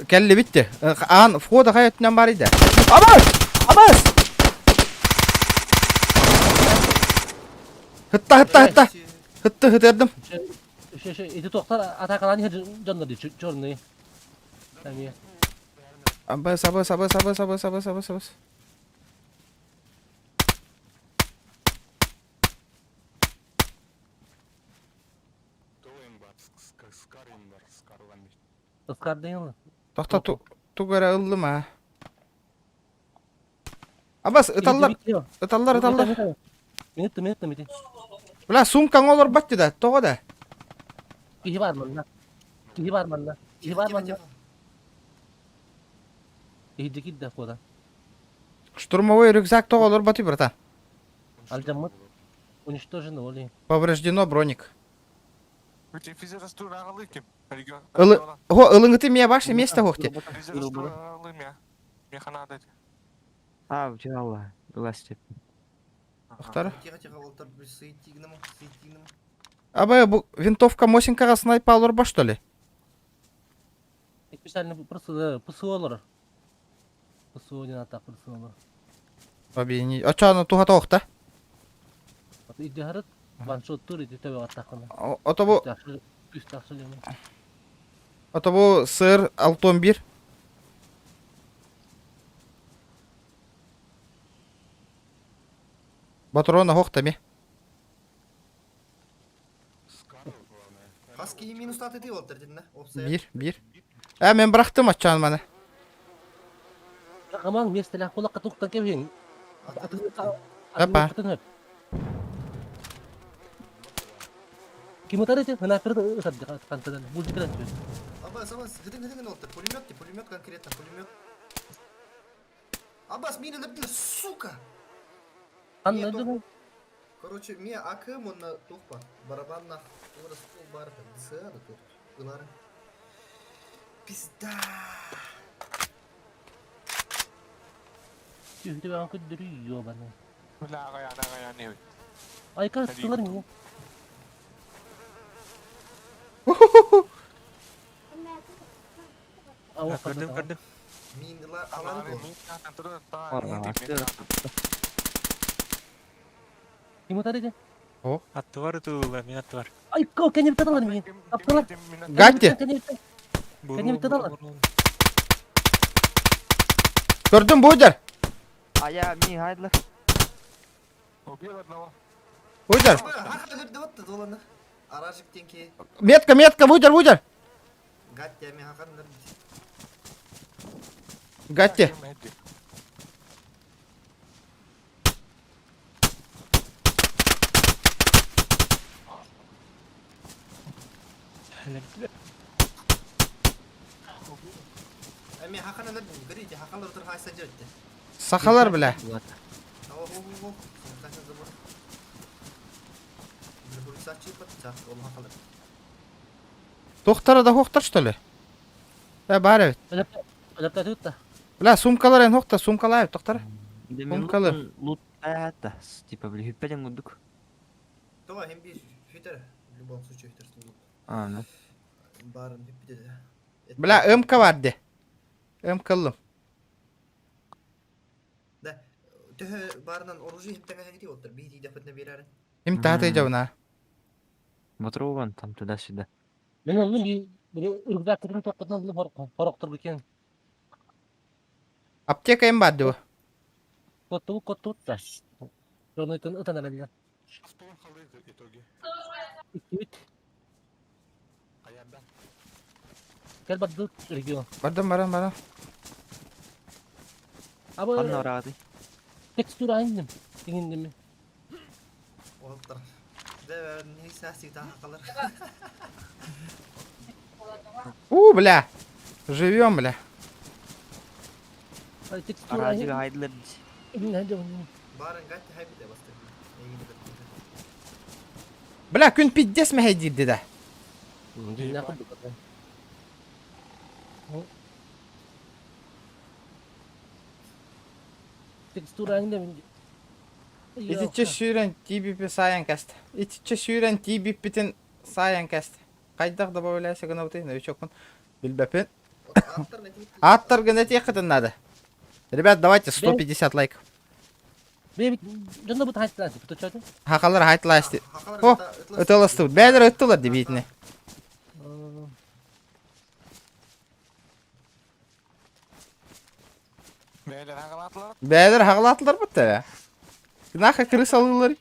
Speaker 2: Келли бітті. Входа қаятынан бар еді. Абас! Хытта. Хытты ердім.
Speaker 6: İti toktar atakalan her canları çorunu. Tamam.
Speaker 2: Абас.
Speaker 6: Iskardın mı?
Speaker 2: Тоқта тугара ыллыма. Абас, ыталлар.
Speaker 6: Минут.
Speaker 2: Бля, сумкаң олар батты да, тоғы да.
Speaker 6: İyi var mı lan? İyi de git de koda.
Speaker 2: Штурмовой рюкзак тоғы олар баты, братан.
Speaker 6: Alacağım mı? Уничтожено оли.
Speaker 2: Повреждено броник.
Speaker 4: Bütün fizerastır ağırlığı kim?
Speaker 2: Ылыңыты мия башны место хоқти.
Speaker 4: Fizerastır ağırlığı ya. Mekana dedi.
Speaker 1: А, вчера была степь.
Speaker 2: Тохтар.
Speaker 3: Тихо, Волтер, сыйтигному.
Speaker 2: Абай, бу винтовка Мосинкага снайпа алыр ба, что ли?
Speaker 6: Специально просто ПСО olur. ПСО деген атақ ПСО olur.
Speaker 2: Объедини. Очаны туга тоқта.
Speaker 6: Иди харат, ваншот тур иди төбе атақына. Üst akşılıyor.
Speaker 2: Ото бу сыр 611. Батрона хоқтами.
Speaker 3: Хаски минус таты ты Волтер, дедin,
Speaker 2: Bir. Мен бырақтым ачаны маны.
Speaker 6: Aman mesela kulak tuktan kevin.
Speaker 2: Apa?
Speaker 6: Kim tadi tuh? Kenapa itu saja kantoran? Mesti keren tuh.
Speaker 3: Аббас, гыдың, Волтер, пулемет конкретно, пулемет. Аббас, мины лепили, сука!
Speaker 6: Kan itu
Speaker 3: Короче, мне АК, он на тухпа, барабан на раскол барта, ДСА, тут, гынары. Пизда!
Speaker 6: itu yang aku dulu bana.
Speaker 4: Wala kaya ni.
Speaker 6: Ay kan tular ni. Awak
Speaker 1: Gördüm.
Speaker 3: Миндыла алады ғой.
Speaker 6: Kim tadi tuh?
Speaker 1: Аты бар туу, мен аты бар.
Speaker 6: Ay kau kayaknya betul lah ni. Apa?
Speaker 2: Гатти,
Speaker 6: Kayaknya betul lah.
Speaker 2: көрдүм Будер.
Speaker 1: Ая, мен хайдлар.
Speaker 2: Будер.
Speaker 3: Хақы лепті батты доланы. Аражик тенке.
Speaker 2: Метка, Будер.
Speaker 3: Гатти, мен хақын лепті.
Speaker 2: Гатти.
Speaker 3: Мен хақын лепті. Грейді, хақын лепті хайса жөтті.
Speaker 2: Сақалар біле. Тоқтары да хоқтар, что ли? Бар evet.
Speaker 6: Ada tuh tuh.
Speaker 2: Бля, сумкалар ен хоқта, сумкалар тоқтар.
Speaker 1: Мен лут аята, типа, бля, хүппеден күндік.
Speaker 3: Това, хем би хитер. В любом случае хитер студут.
Speaker 1: Да.
Speaker 3: Барын хиппеде.
Speaker 2: Бля, МК vardı. МК'лым.
Speaker 3: Да. Төхі барынан оружие хиптен әңгеті отыр. Бейді дәпетіне берәрі.
Speaker 2: Им тағаты жауына.
Speaker 1: Мотрован там туда-сюда.
Speaker 6: Ben oğlum bir ırgak kırın toplatın horoktur bikin.
Speaker 2: Аптека им vardı bu.
Speaker 6: Kotu da. Sonra itu utan ada dia. İkit. Gel bak dur region.
Speaker 2: Барам.
Speaker 6: Abi
Speaker 1: Анна орады.
Speaker 6: tekstür aynı. Dingin mi?
Speaker 3: Олыптар. Дә не сәсі тағы қалар.
Speaker 2: Бля. Живем, бля.
Speaker 6: Tekstür
Speaker 1: Аражыга
Speaker 6: aynı.
Speaker 1: хайдлар.
Speaker 6: Ne diyor?
Speaker 3: Барын гатти хайбіде басты.
Speaker 2: Бля, күн пиддес ме хайдирді да.
Speaker 6: Ne yapalım? Tekstür aynı mi?
Speaker 2: İtiçe sүйрен TBP саян кәсті. İtiçe sүйрен TBP'тін саян кәсті. Қайдақ да бөйләсі гына өтейін, өчөкін. Білбәпін. Аттар гына текітін надо. Ребят, давайте 150 лайк.
Speaker 6: Ben canım bu tahtlar. Bu çocuğu.
Speaker 2: Хақалар хайтла істі. О, өтелісті. Бәдір өттілер дебейтіне.
Speaker 4: Beyler hakalatlar.
Speaker 2: Бәдір хақалатылар бұтты бә. Наха крыс алылар.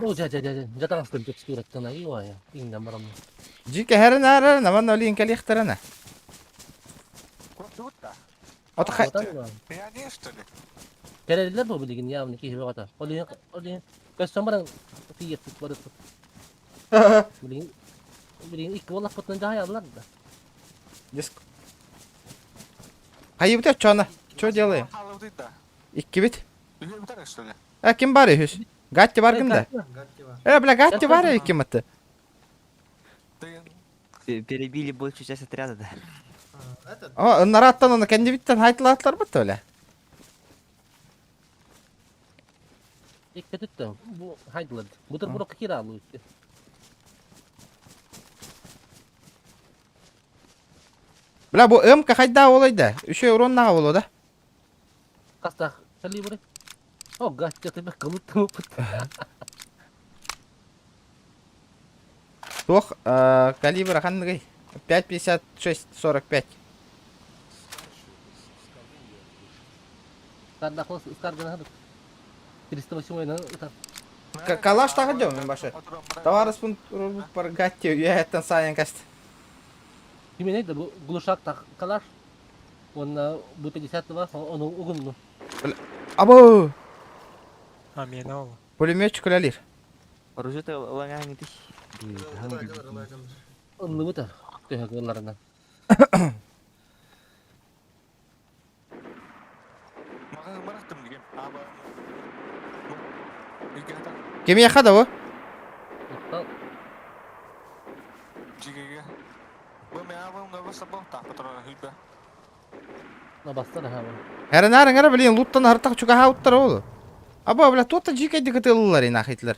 Speaker 6: Oh, jatang stun tekstur at na iyo ya. Tingnan mo ram.
Speaker 2: Жике хәрін әрі, наман олейін кәлі иқтарана.
Speaker 4: Kututta.
Speaker 2: Оты қай...
Speaker 4: Ya ne işte?
Speaker 6: Kereliler bu bilgin ya bunu ki kata. Oleh customer fiyat baru tu. Bilgin ilk valla patlan cahaya aldılar da.
Speaker 2: Диск. Қайы бұты чона. Чо делаем?
Speaker 4: Halı da.
Speaker 2: İkki bit.
Speaker 4: Bir tane işte.
Speaker 2: Kim бар үйіз? Гатти бар кімді?
Speaker 3: Гатти бар.
Speaker 2: Бля, Гатти бар екі мұты.
Speaker 1: Перебили большую часть отряда, да.
Speaker 3: Этот,
Speaker 2: О, ыннар аттан оны кәнде биттен хайтылатылар бұтты, бля.
Speaker 6: İlk tuttu. Bu haydılar. Bu da buraya kiralı.
Speaker 2: Бля, bu МК хайда олайды. 3 евроннаға болады.
Speaker 6: Kasta kalibri. Oh gacca тебе kalıttı.
Speaker 2: Тох, калибр қандығай? 5,56-45.
Speaker 6: Скарда хос, скарда надо. 308 это.
Speaker 2: Калаш тағыдым мен башы. Товарыс пун пар гатти үйәттен сайын касты.
Speaker 6: Kimin neydi bu? Gluşak tak kalar. Onun bu 50 var, onu ugunlu.
Speaker 2: Або!
Speaker 4: А, мені ол.
Speaker 2: Пулеметчик өләлер.
Speaker 1: Оружие-то лаңаң етиш.
Speaker 6: Onu bu da tehlikelilerden.
Speaker 4: Маған барақтым деген. Аба. Егеті
Speaker 2: Кем яқада о?
Speaker 4: жигеге. Бұл мен абымға баса бұл тақы тұрған хүйбі.
Speaker 6: Na bastı da hava.
Speaker 2: Әрін білейін, луттан артақ чука хауттар олы. Аба, бля, тота жикайды кытылылар ина хитлер.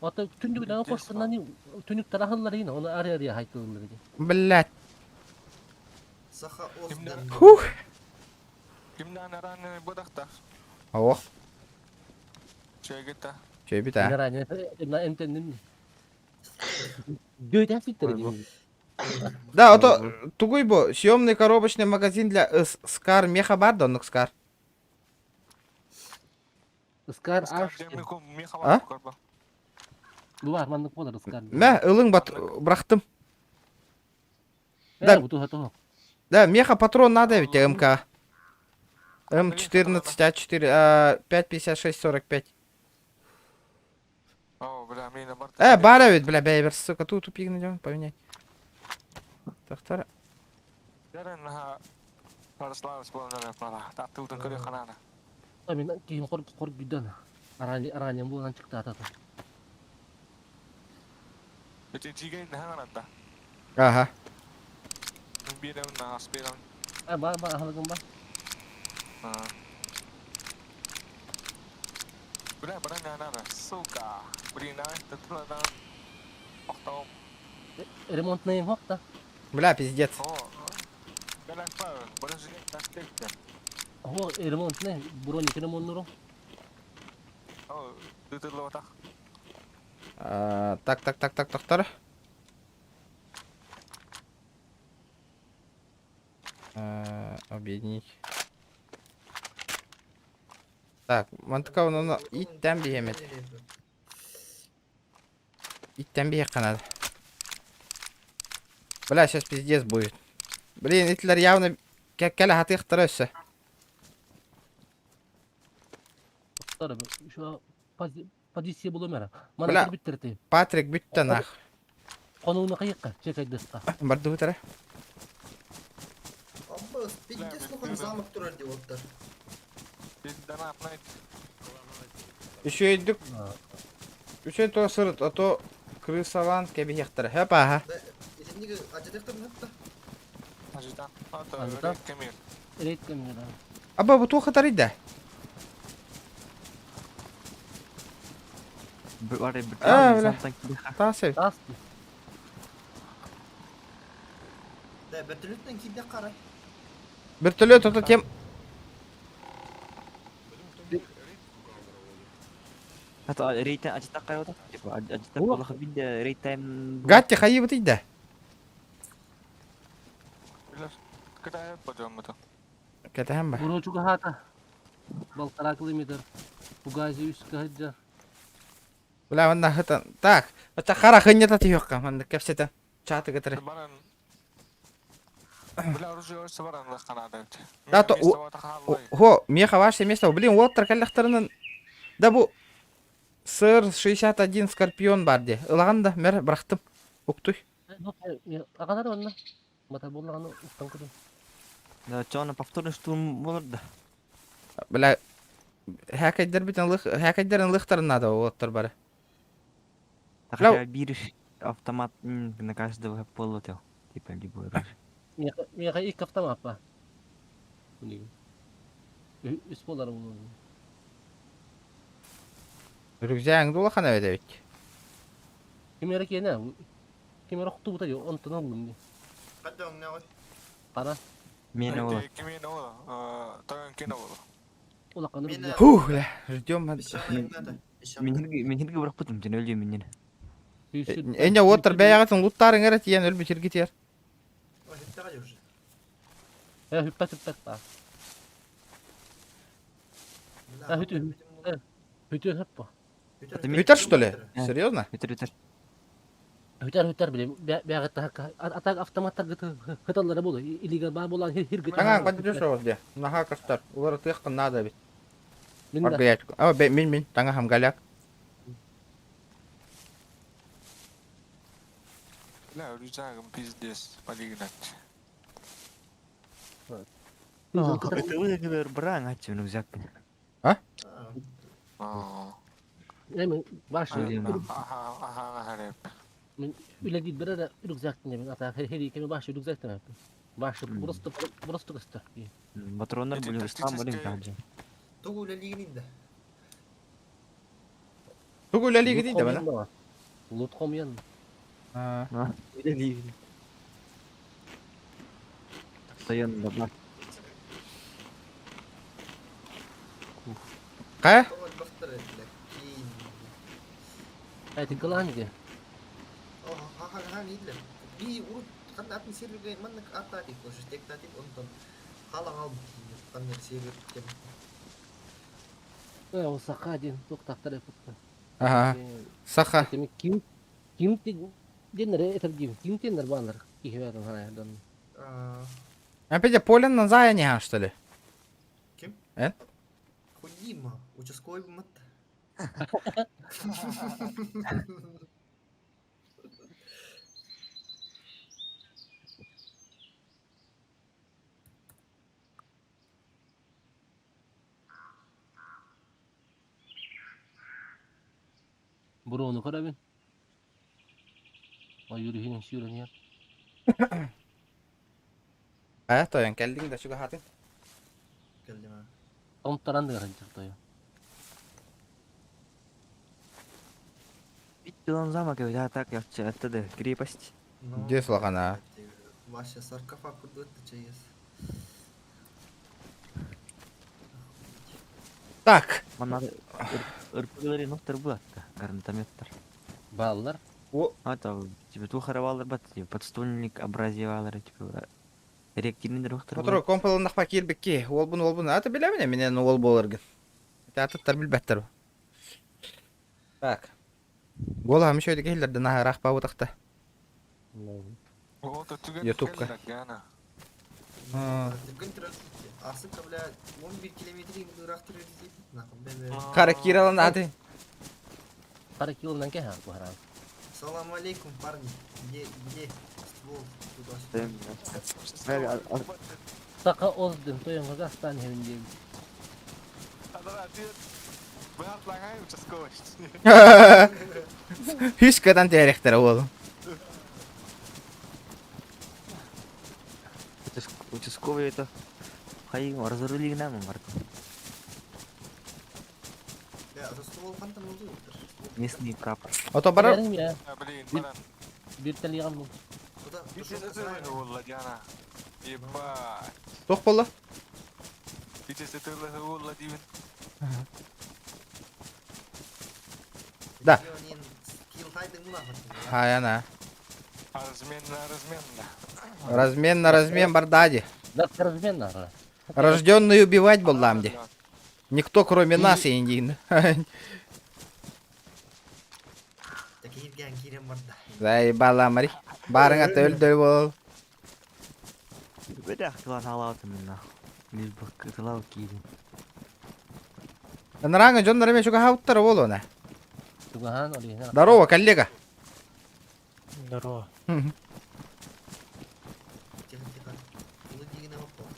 Speaker 6: Hatta tündü bir koştundan tünük tarahıllar yine onu araya haytılırlar.
Speaker 2: Блядь.
Speaker 3: Саха Осден.
Speaker 2: Хух.
Speaker 4: Кімден әрәні бұдақта.
Speaker 2: Ох,
Speaker 4: Шегетті.
Speaker 2: чөй бит а.
Speaker 6: Yaranya na entendim. Дёйден фиттер.
Speaker 2: Да, ото тугуй бо, съемный коробочный магазин для Скар меха бар да, онук Скар.
Speaker 6: Скар аш.
Speaker 2: А?
Speaker 6: Bu var manlık olur Скар.
Speaker 2: Мә, ылың бат брахтым.
Speaker 6: Да, bu tuha.
Speaker 2: Да, меха патрон надо ведь МК. М14 А4 5,56-45.
Speaker 4: О, бля, мені бар.
Speaker 2: Бара ведь, бля, бейбер, сука, тут тупик найдем, поменять. Тахтара.
Speaker 4: Ярын Параславс болуна бала. Таттуудун көрө канана.
Speaker 6: Tabii ki kor gidiyor. Aranya bu lan çıktı ata.
Speaker 4: Bitte jigay na hananta.
Speaker 2: Ага.
Speaker 4: Biram na hospital.
Speaker 6: Ba halagan ba?
Speaker 4: Bra na suka. Brina tatladan. Oktom.
Speaker 6: Ремонт не yok da.
Speaker 2: Бля, пиздец.
Speaker 4: О. Galak pa. Barajı tastekte.
Speaker 6: O remont ne? Buron iki remont nuru.
Speaker 4: О, tutullo tak.
Speaker 2: Так, тахтара. Объединить. Так, мантыка оны иттен бейемет. Иттен бейек қанады. Бля, сейчас пиздец будет. Блин, итлер явно кәлі хаты иқтыры өсі.
Speaker 6: Tabii şu pozisiye bulamıyorum.
Speaker 2: Bla.
Speaker 6: Bana bitirdi.
Speaker 2: Патрик бүтті нах.
Speaker 6: Konuğuna kayıkka. Çekay desta.
Speaker 2: Барды бұтыры.
Speaker 3: Абба, пиздец, сколько замок турар деп оттар.
Speaker 4: Bizden atlayın.
Speaker 2: Үшөйдік. Үшөй то сырыт, а то крысалан кәбі иқтыры. Хөп аға.
Speaker 3: Или неге ажадектор нетта?
Speaker 4: Acıdan.
Speaker 6: Acıdan.
Speaker 4: Hatta kemir.
Speaker 6: Evet kamera.
Speaker 2: Аба, бұ туы қатар иді.
Speaker 1: Var ya bir
Speaker 2: Öyle.
Speaker 1: santan gibi.
Speaker 2: Тасы.
Speaker 6: Asti.
Speaker 3: Да, вертолеттен кийде кара.
Speaker 2: Бір түлі тұты тем...
Speaker 1: Hatta reyten acıtak kayoda. Acıtak olarak bir de reyten...
Speaker 2: Гатти қайы бұты иді.
Speaker 4: Bilir. Kıtaya yapacağım bu da.
Speaker 2: Кәтәһәм ба.
Speaker 6: Bunu çok hata. Bal karaklı mıdır? Bu gazı üst kahıcı.
Speaker 2: Бля, ванда хытан. Так, это қара хыннета тиёққа. Ванда кәпсетен. Чаты кітірі.
Speaker 4: Baran. Bile оружие oysa baran da kanada.
Speaker 2: Да, то... Хо, меха ваше место. Блин, оттар кәлләқтарынан... Да бұ... Сыр 61 Скорпион бар де. Илағанда мәр бірақтым. Уктуй.
Speaker 6: Ағанар онна. Мата болғаны ұқтан күдім.
Speaker 1: Да, чоны повторный штурм olur da.
Speaker 2: Бля... Хәкәйдерін лықтарын надо оттар бары.
Speaker 1: Хотя bir автомат на каждого полотел. Типа любой оружие.
Speaker 6: Меха ilk hafta mı apa? Bu ne? Üst boları bunu.
Speaker 2: Рюкзагыңды улахан әбет.
Speaker 6: Kim yere kene? Kim yere kutu buta yok. Ondan aldım.
Speaker 3: Hadi oğlum ne var?
Speaker 6: Kara.
Speaker 1: Мені ол.
Speaker 4: Кемен ол, таган кен ол.
Speaker 6: Улаканы
Speaker 3: Meni-
Speaker 6: biz
Speaker 2: Фух, ля, ждем.
Speaker 3: Песчаный надо.
Speaker 1: Мен хирге бірақ бұтым, сен өлдеймін менен.
Speaker 2: Энде отыр бәягатын луттарың әрі тиен өлбі чергетер.
Speaker 3: Ой, это уже.
Speaker 6: Hüppet hüppet bak. Hütü hüp bu.
Speaker 2: Ütер, что ли? Серьезно?
Speaker 1: Өтір.
Speaker 6: Hüter bile. Beyagıtta atak avtomatlar hıtalları bulu. İllegal bağ bulan hirgit.
Speaker 2: Аңа, подберешь его где? Нога каштар. Улар тыяқтан надо бит.
Speaker 6: Minna.
Speaker 2: Аргыять. Мин, таңа хам галяк.
Speaker 4: Ля, рюкзагым пиздец, полигнать.
Speaker 1: Өтір бұран атшы мен ұзақпен.
Speaker 6: Hemen başlıyor.
Speaker 4: Aha, rep.
Speaker 6: Öyle değil bir ara rükzaktan yemin atak her iki başlıyor rükzaktan hep. Başlıyor burası da kıstı.
Speaker 1: Батрондар бөліп ұстан бөлім қалжы.
Speaker 3: Тугуля лигининде.
Speaker 2: Түгіл әлігі дейді бәна.
Speaker 6: Lut komyan.
Speaker 1: Öyle değil. Sayın da bak.
Speaker 2: Қая?
Speaker 3: Тугуль бахтар этилер. Кийин.
Speaker 6: Haydi kılan ki.
Speaker 3: О, ха нидилер. Би урут кандай атын серверге маннык ататик ошо тектатик онтон халаң алып кандай сервер тем.
Speaker 6: O sakadin çok takdir yapıp.
Speaker 2: Ага. Саха.
Speaker 6: Demek kim denir eter kim denir banlar. İhverden hanadan.
Speaker 2: Опять полен на заяния, что ли?
Speaker 3: Ким?
Speaker 2: Э?
Speaker 3: Ходима, участковый мат.
Speaker 6: Burunu karabin. Ay yürüyün şiirin ya.
Speaker 2: Қая тоян, келдің да шуға хатын.
Speaker 3: Geldim ha.
Speaker 6: Omtaran da çıktı ya.
Speaker 1: Bitti lan zaman ki атак yapçı attı крепость.
Speaker 2: Где слағана?
Speaker 3: Ваша саркофаг куда ты чаес?
Speaker 2: Так.
Speaker 1: Мана ырпыгылары ноқтар бұлатты, гранатометтар.
Speaker 6: Ballar.
Speaker 1: Ата, типа тухаравалар бат, типа подствольник абразивалары, типа реактивниндер ноқтар
Speaker 2: Отыру, компалындақ па келбекке. Олбын. Аты біле мене, менен ол болыргын. Атыттар білбәттір. Так. Гола hamı şöyle gelirdi, naha raqpa бұтақты. Ютубка.
Speaker 3: Асыка, бля, 11 километрин ырақтыр өтіп нахуй.
Speaker 2: Қара киралан аты.
Speaker 6: Para kilondan ke ha bu haram.
Speaker 3: Салам алейкум, парни. Где ствол туда-сюда?
Speaker 6: Saka ozdum toyun Kazakistan hevindeyim.
Speaker 2: Hüskadan diyerektir oğlum.
Speaker 1: Участковый это хайым разорили нам марку.
Speaker 3: Ya, за ствол қантан oldu yoktur.
Speaker 1: Местный прапор.
Speaker 2: Ото барар.
Speaker 6: Benim ya.
Speaker 4: Блин, баран.
Speaker 6: Bir tane yağmur.
Speaker 3: Куда?
Speaker 4: Пиздец, это было, Диана. Ебать.
Speaker 2: Тоқ болы.
Speaker 4: Пиздец, это было, Дивин.
Speaker 2: Да.
Speaker 3: Скилл хайдың мұнақ.
Speaker 2: Аяна.
Speaker 4: Размен.
Speaker 2: Размен бар дади.
Speaker 6: Да, размен на.
Speaker 2: Рожденный убивать был ламди. Никто кроме нас и индин.
Speaker 3: Такие кирем барда.
Speaker 2: Заебала мари. Барыңа өлді бол.
Speaker 1: Бәдәк тылан алаутым мен нахуй. Лишь бы тылау киydin.
Speaker 2: Нраңа жондар еме шуға хауттары бол ona.
Speaker 6: Тугахан оригинал.
Speaker 2: Здорово, коллега.
Speaker 1: Здорово.
Speaker 3: Тихо. Лыдигина вопрос.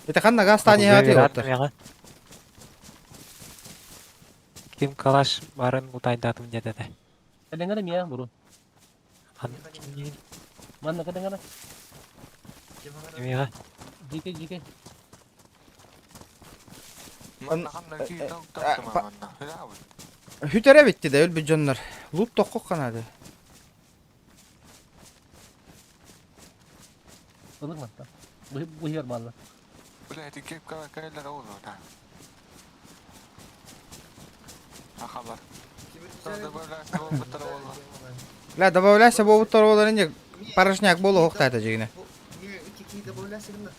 Speaker 2: Это ханна гастани хати отыр.
Speaker 12: Ким калаш барын утайдатым дедеде.
Speaker 6: Kedengaram ya buru.
Speaker 12: Ан
Speaker 6: Mana kedengaram?
Speaker 12: Emega.
Speaker 6: Жеке.
Speaker 4: Манна хамна ки таптым манна. Хилабы.
Speaker 2: Hütere bitti de öl bir canlar. Loot tokku kanadı.
Speaker 6: Ilık mı? Bu yer bağlı.
Speaker 4: Bula hadi kep kaylar oldu da. Haber. Sada böyle sohbetler oldu.
Speaker 2: La добавляйся bu butar olunca parışnyak bolu hoktaydı jigine.
Speaker 3: Не, iki добавляйся гына.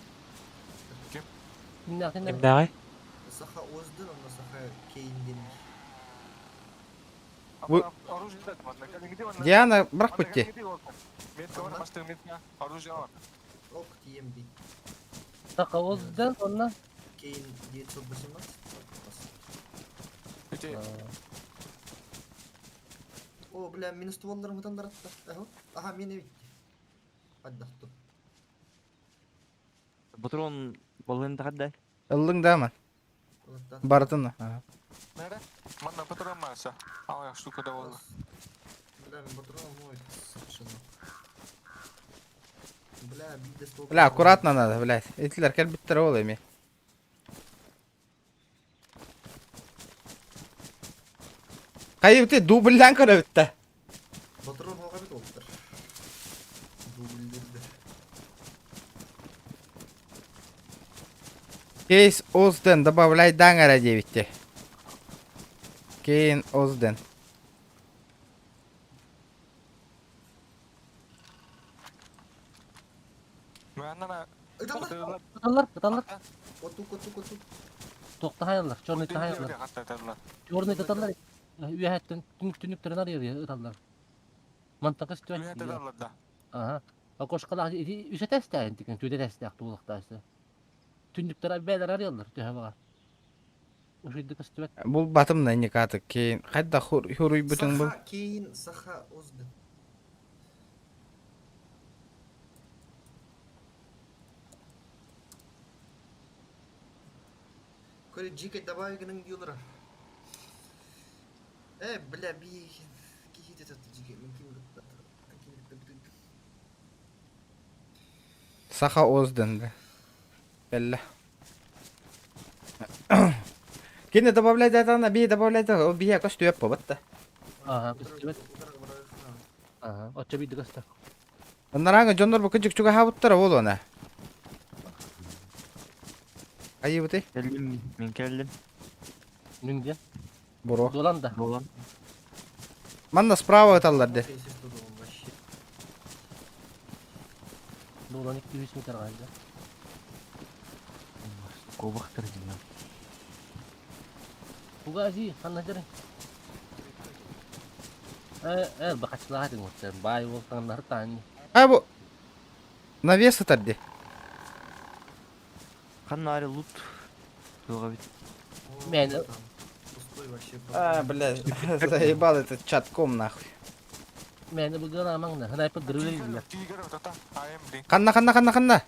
Speaker 12: Emdagay.
Speaker 3: Саха оздын, онда саха кейинден.
Speaker 4: Оружие да, манна. Где он?
Speaker 2: Диана bırak bitti.
Speaker 4: Метка var, başta метка. Оружие var.
Speaker 3: Ok, diyem bir.
Speaker 6: Taka Oğuz'dan sonra
Speaker 3: Кейин 918.
Speaker 4: Bitti.
Speaker 3: О, бля, минус стволларым ыдандар атты. Ага, мені битті. Аддақты.
Speaker 1: Патрон болғанда қандай?
Speaker 2: Ildın da mı? Baratın.
Speaker 4: Nerede? Manna patron varsa. Aa, штука da oldu.
Speaker 3: Бля, мен патрон мой совершенно. Бля, бидде стол.
Speaker 2: Бля, аккуратно надо, блядь. Этилер кел биттер ol еми. Kayıptı dublden kara bitti.
Speaker 3: Патрон алга бит олдур. Дублдерди.
Speaker 2: Кейс Озden добавляй дангара девятти. Кейн Озden.
Speaker 4: Manna
Speaker 6: Atarlar.
Speaker 3: Otu.
Speaker 6: Tokta hayallar. Çornayta hayallar. Çornayta atarlar. Üyehetten tünüklerin arıyor atarlar. Mantıklı situasyon. Aha. Koşkalar üse test edin dikin. Tüyde test yaptı uzaktaysa. Tünükler beyler arıyorlar. Tühe bak. O şeyde situasyon.
Speaker 2: Bul batım da indikatı. Кейн. Kayda huruy bütün bul.
Speaker 3: Саха кейин, саха оздын. Көре жеке добавигінің диyorlar. Бля, би кихит этот жеке. Мен ким
Speaker 2: Saha Озden de. Bella. Kine добавляй датана, би добавляй да. O biye kaç tüyep battı.
Speaker 6: Aha. Evet. Aha. Açça bir dıkasta.
Speaker 2: Onlar hangi jonlar bu küçük küçük havuttara ol ona. Ayı bıtı.
Speaker 1: Келдім, мен келдім.
Speaker 6: Nünge.
Speaker 2: Buru.
Speaker 6: Dolan da.
Speaker 1: Болған.
Speaker 2: Manna sprava atallar de.
Speaker 6: Dolan 200 metre kaydı.
Speaker 1: Кобақтар деймін.
Speaker 6: Bu gazi anlaşırın. Bakaçlar hadi muhtemelen. Bay volkanlar tane.
Speaker 2: Ha bu. Навес atardı.
Speaker 1: Қанна аре лут. Жоға бит.
Speaker 6: Meni
Speaker 3: Пустой вообще.
Speaker 2: Бля, заебал этот чатком нахуй.
Speaker 6: bu gıramang da. Sniper drill ya.
Speaker 4: Tiger tata. AMD.
Speaker 2: Kanna.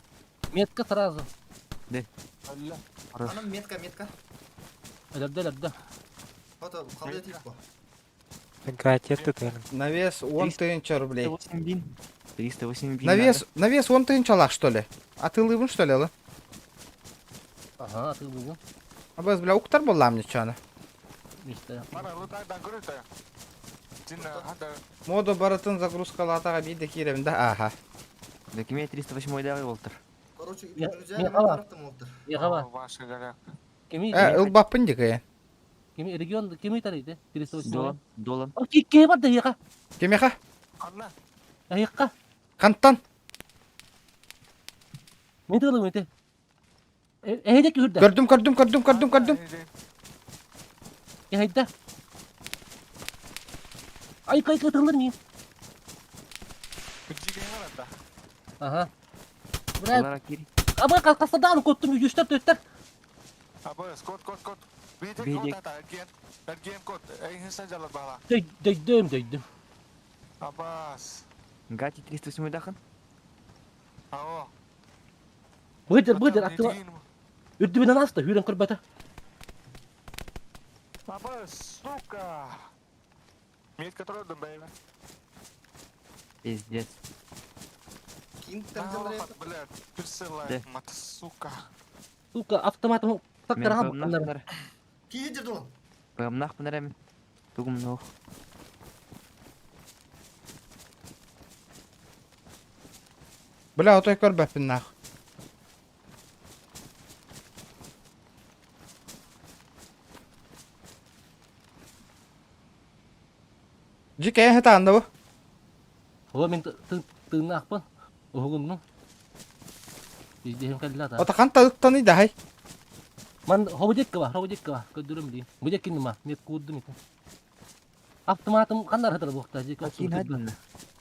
Speaker 6: Metka сразу.
Speaker 3: Анам метка.
Speaker 6: Labda.
Speaker 3: Ото, қалды етейік по.
Speaker 12: Играть эту тырын.
Speaker 2: Навес 10 тысяч рублей.
Speaker 1: 308 бин. 308 бин.
Speaker 2: Навес 10 тысяч алақ, что ли? А ты лыбын, что ли, алы?
Speaker 6: Aha atıl bugün.
Speaker 2: А біз, бля, уктар болам ничаны.
Speaker 6: İşte.
Speaker 4: Mana lutaydan görüntü. Cinna hada.
Speaker 2: Моду барытын загрузкалы атаға бейді керемді. Аха.
Speaker 1: Докумен 308 дағы болтыр.
Speaker 3: Короче,
Speaker 6: Я-
Speaker 3: друзья,
Speaker 6: я
Speaker 3: мен
Speaker 6: қала.
Speaker 3: бараттым олдыр.
Speaker 6: Yağa
Speaker 4: Başka gara.
Speaker 6: Kimi?
Speaker 2: Ылбаппын деке.
Speaker 6: Kimi region kimi taraydı? Birisi o.
Speaker 1: Долан.
Speaker 6: O ki var da yağa.
Speaker 2: Кемеха?
Speaker 4: Anla.
Speaker 6: Yağa.
Speaker 2: Канттан?
Speaker 6: Ne diyorlar mıydı? Ehedeki hürde.
Speaker 2: Gördüm.
Speaker 6: Ehedde. Ay tırılır mıyım?
Speaker 4: Bici var hatta.
Speaker 6: Aha. Buraya
Speaker 1: Олар кери.
Speaker 6: ama kalkasa onu kottum 3-4.
Speaker 4: Apa skot. Bidik
Speaker 1: Bidik.
Speaker 4: kota tagian. Tagian kot. Insan jalan bala.
Speaker 6: Döydüm.
Speaker 4: Abbas.
Speaker 1: Гати 308 дахын.
Speaker 4: Awo.
Speaker 6: Bıdır attılar. Ürdübünden astı hüren kırbata.
Speaker 4: Abbas, suka. Metka тұрдым бәйбі.
Speaker 1: Пиздец.
Speaker 3: Кингтен жамрет.
Speaker 4: Блядь, присылай, мат, сука.
Speaker 6: Сука, автоматом тактар
Speaker 1: Мен
Speaker 6: алып.
Speaker 1: пымнах
Speaker 3: Кейде дон.
Speaker 1: пынар эми. Тугум нох.
Speaker 2: Бля, отой көрбөппүн нах. Жике хетанда бу.
Speaker 6: О мен тыгны акпын. Огунну. Издем каллата.
Speaker 2: Ота канта ыктаны да хай.
Speaker 6: Ман хобудекка ба, көдүрүм ди. Будеккин ма, мет кууддум ит. Автоматым кандар хатыр букта жека.
Speaker 1: Кин хадын.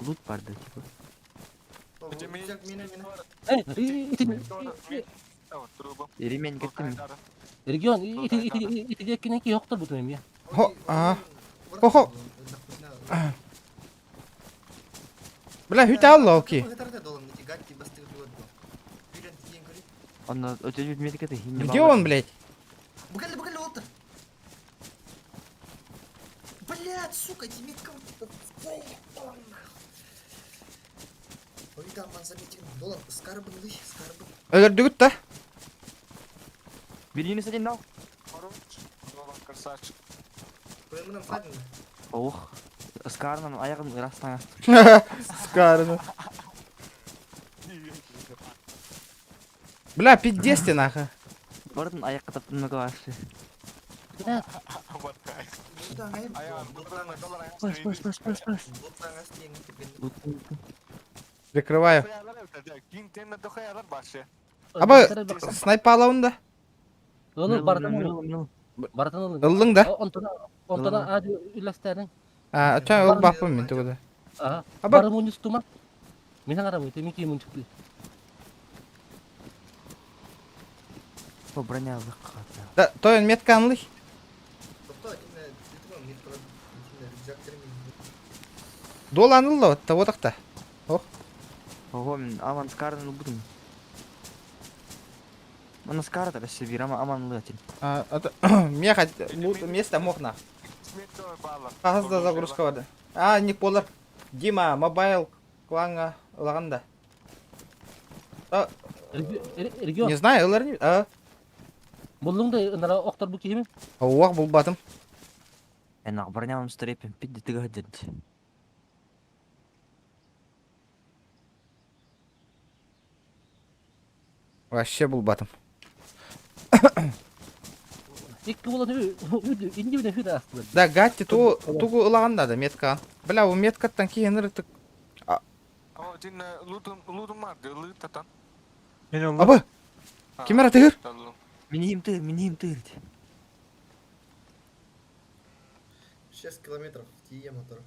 Speaker 1: Лут барды типа. Иримен кеттим.
Speaker 6: Регион ити жеккинен ки жоктур бутун эми.
Speaker 2: Хо, Хо. Бля, хүйтэ алла оки.
Speaker 1: Он өтөжүт метикети.
Speaker 2: Где он, блядь?
Speaker 3: Букали отыр. Блядь, сука, эти метка. Ойда ман заметил. Долан, скарбын лый, скарбын.
Speaker 2: Өлөрдүгүт да.
Speaker 1: Бирини садин нал.
Speaker 4: Долан красавчик.
Speaker 3: Поймынан фадин.
Speaker 1: Ох. Скарнан аягын ырастан астыр.
Speaker 2: Скарны. Бля, пиздец ты нахуй.
Speaker 1: Бардын аякка таптын мага башы. Пас.
Speaker 2: Прикрываю.
Speaker 4: Кингтен дохаялар башы.
Speaker 2: Аба, снайпа алауында.
Speaker 6: Бартын
Speaker 2: Ылдың да.
Speaker 6: Онтона ади үлестерин.
Speaker 2: Ача ыл бакпын мен тугуда.
Speaker 6: Аба.
Speaker 2: Аба.
Speaker 6: Барымын үстүма. Мен аңарамын, темеки мун чыкты.
Speaker 1: По броня лыкка.
Speaker 2: Да, тоен метка анлый. Доланылды вот, отакта.
Speaker 1: Ого, мен аман скарнан будум. Мана скарда бесе бир аман лытын.
Speaker 2: Мне хоть место мог на. Қағазда загрузка барды. Ник болар. Дима, мобайл кланга ылаганда.
Speaker 6: Регион.
Speaker 2: Не знаю, ылар не.
Speaker 6: Булдыңды ынара октор бу кийими?
Speaker 2: Уак бул батым.
Speaker 1: Энак бронямын стрепен пидди тыгадет.
Speaker 2: Вообще бул батым.
Speaker 6: Икки болот инди бине хүдө астылар.
Speaker 2: Да, гатти тугу ылаганда да метка. Бля, у меткаттан кийин ырыктык.
Speaker 4: О, тин лутум марды, лытатан.
Speaker 2: Аба! Кимера тыгыр?
Speaker 1: Миним тыр.
Speaker 3: 6 километров, тие мотор.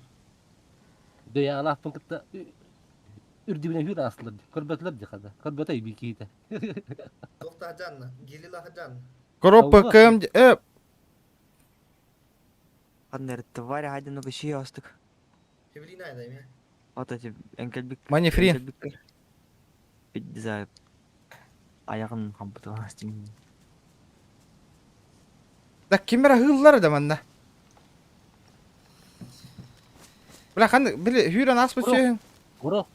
Speaker 6: Дөя алаптын кытта үрди бине хүдө астылар. Көрбөтлөр жакада. Көрбөтөй бикийте.
Speaker 3: Токта жанна, гелила жан.
Speaker 2: Группа КМ...
Speaker 1: Кандер тварь гадину киши астык.
Speaker 3: Хевлина айдайм.
Speaker 1: Вот эти энкелбик.
Speaker 2: Манифрин.
Speaker 1: Пидди за аягын кампытыган астын.
Speaker 2: Да, кимера хыллар да манда. Бля, қандай бір үйрен аспы сөйін.
Speaker 6: Гуро.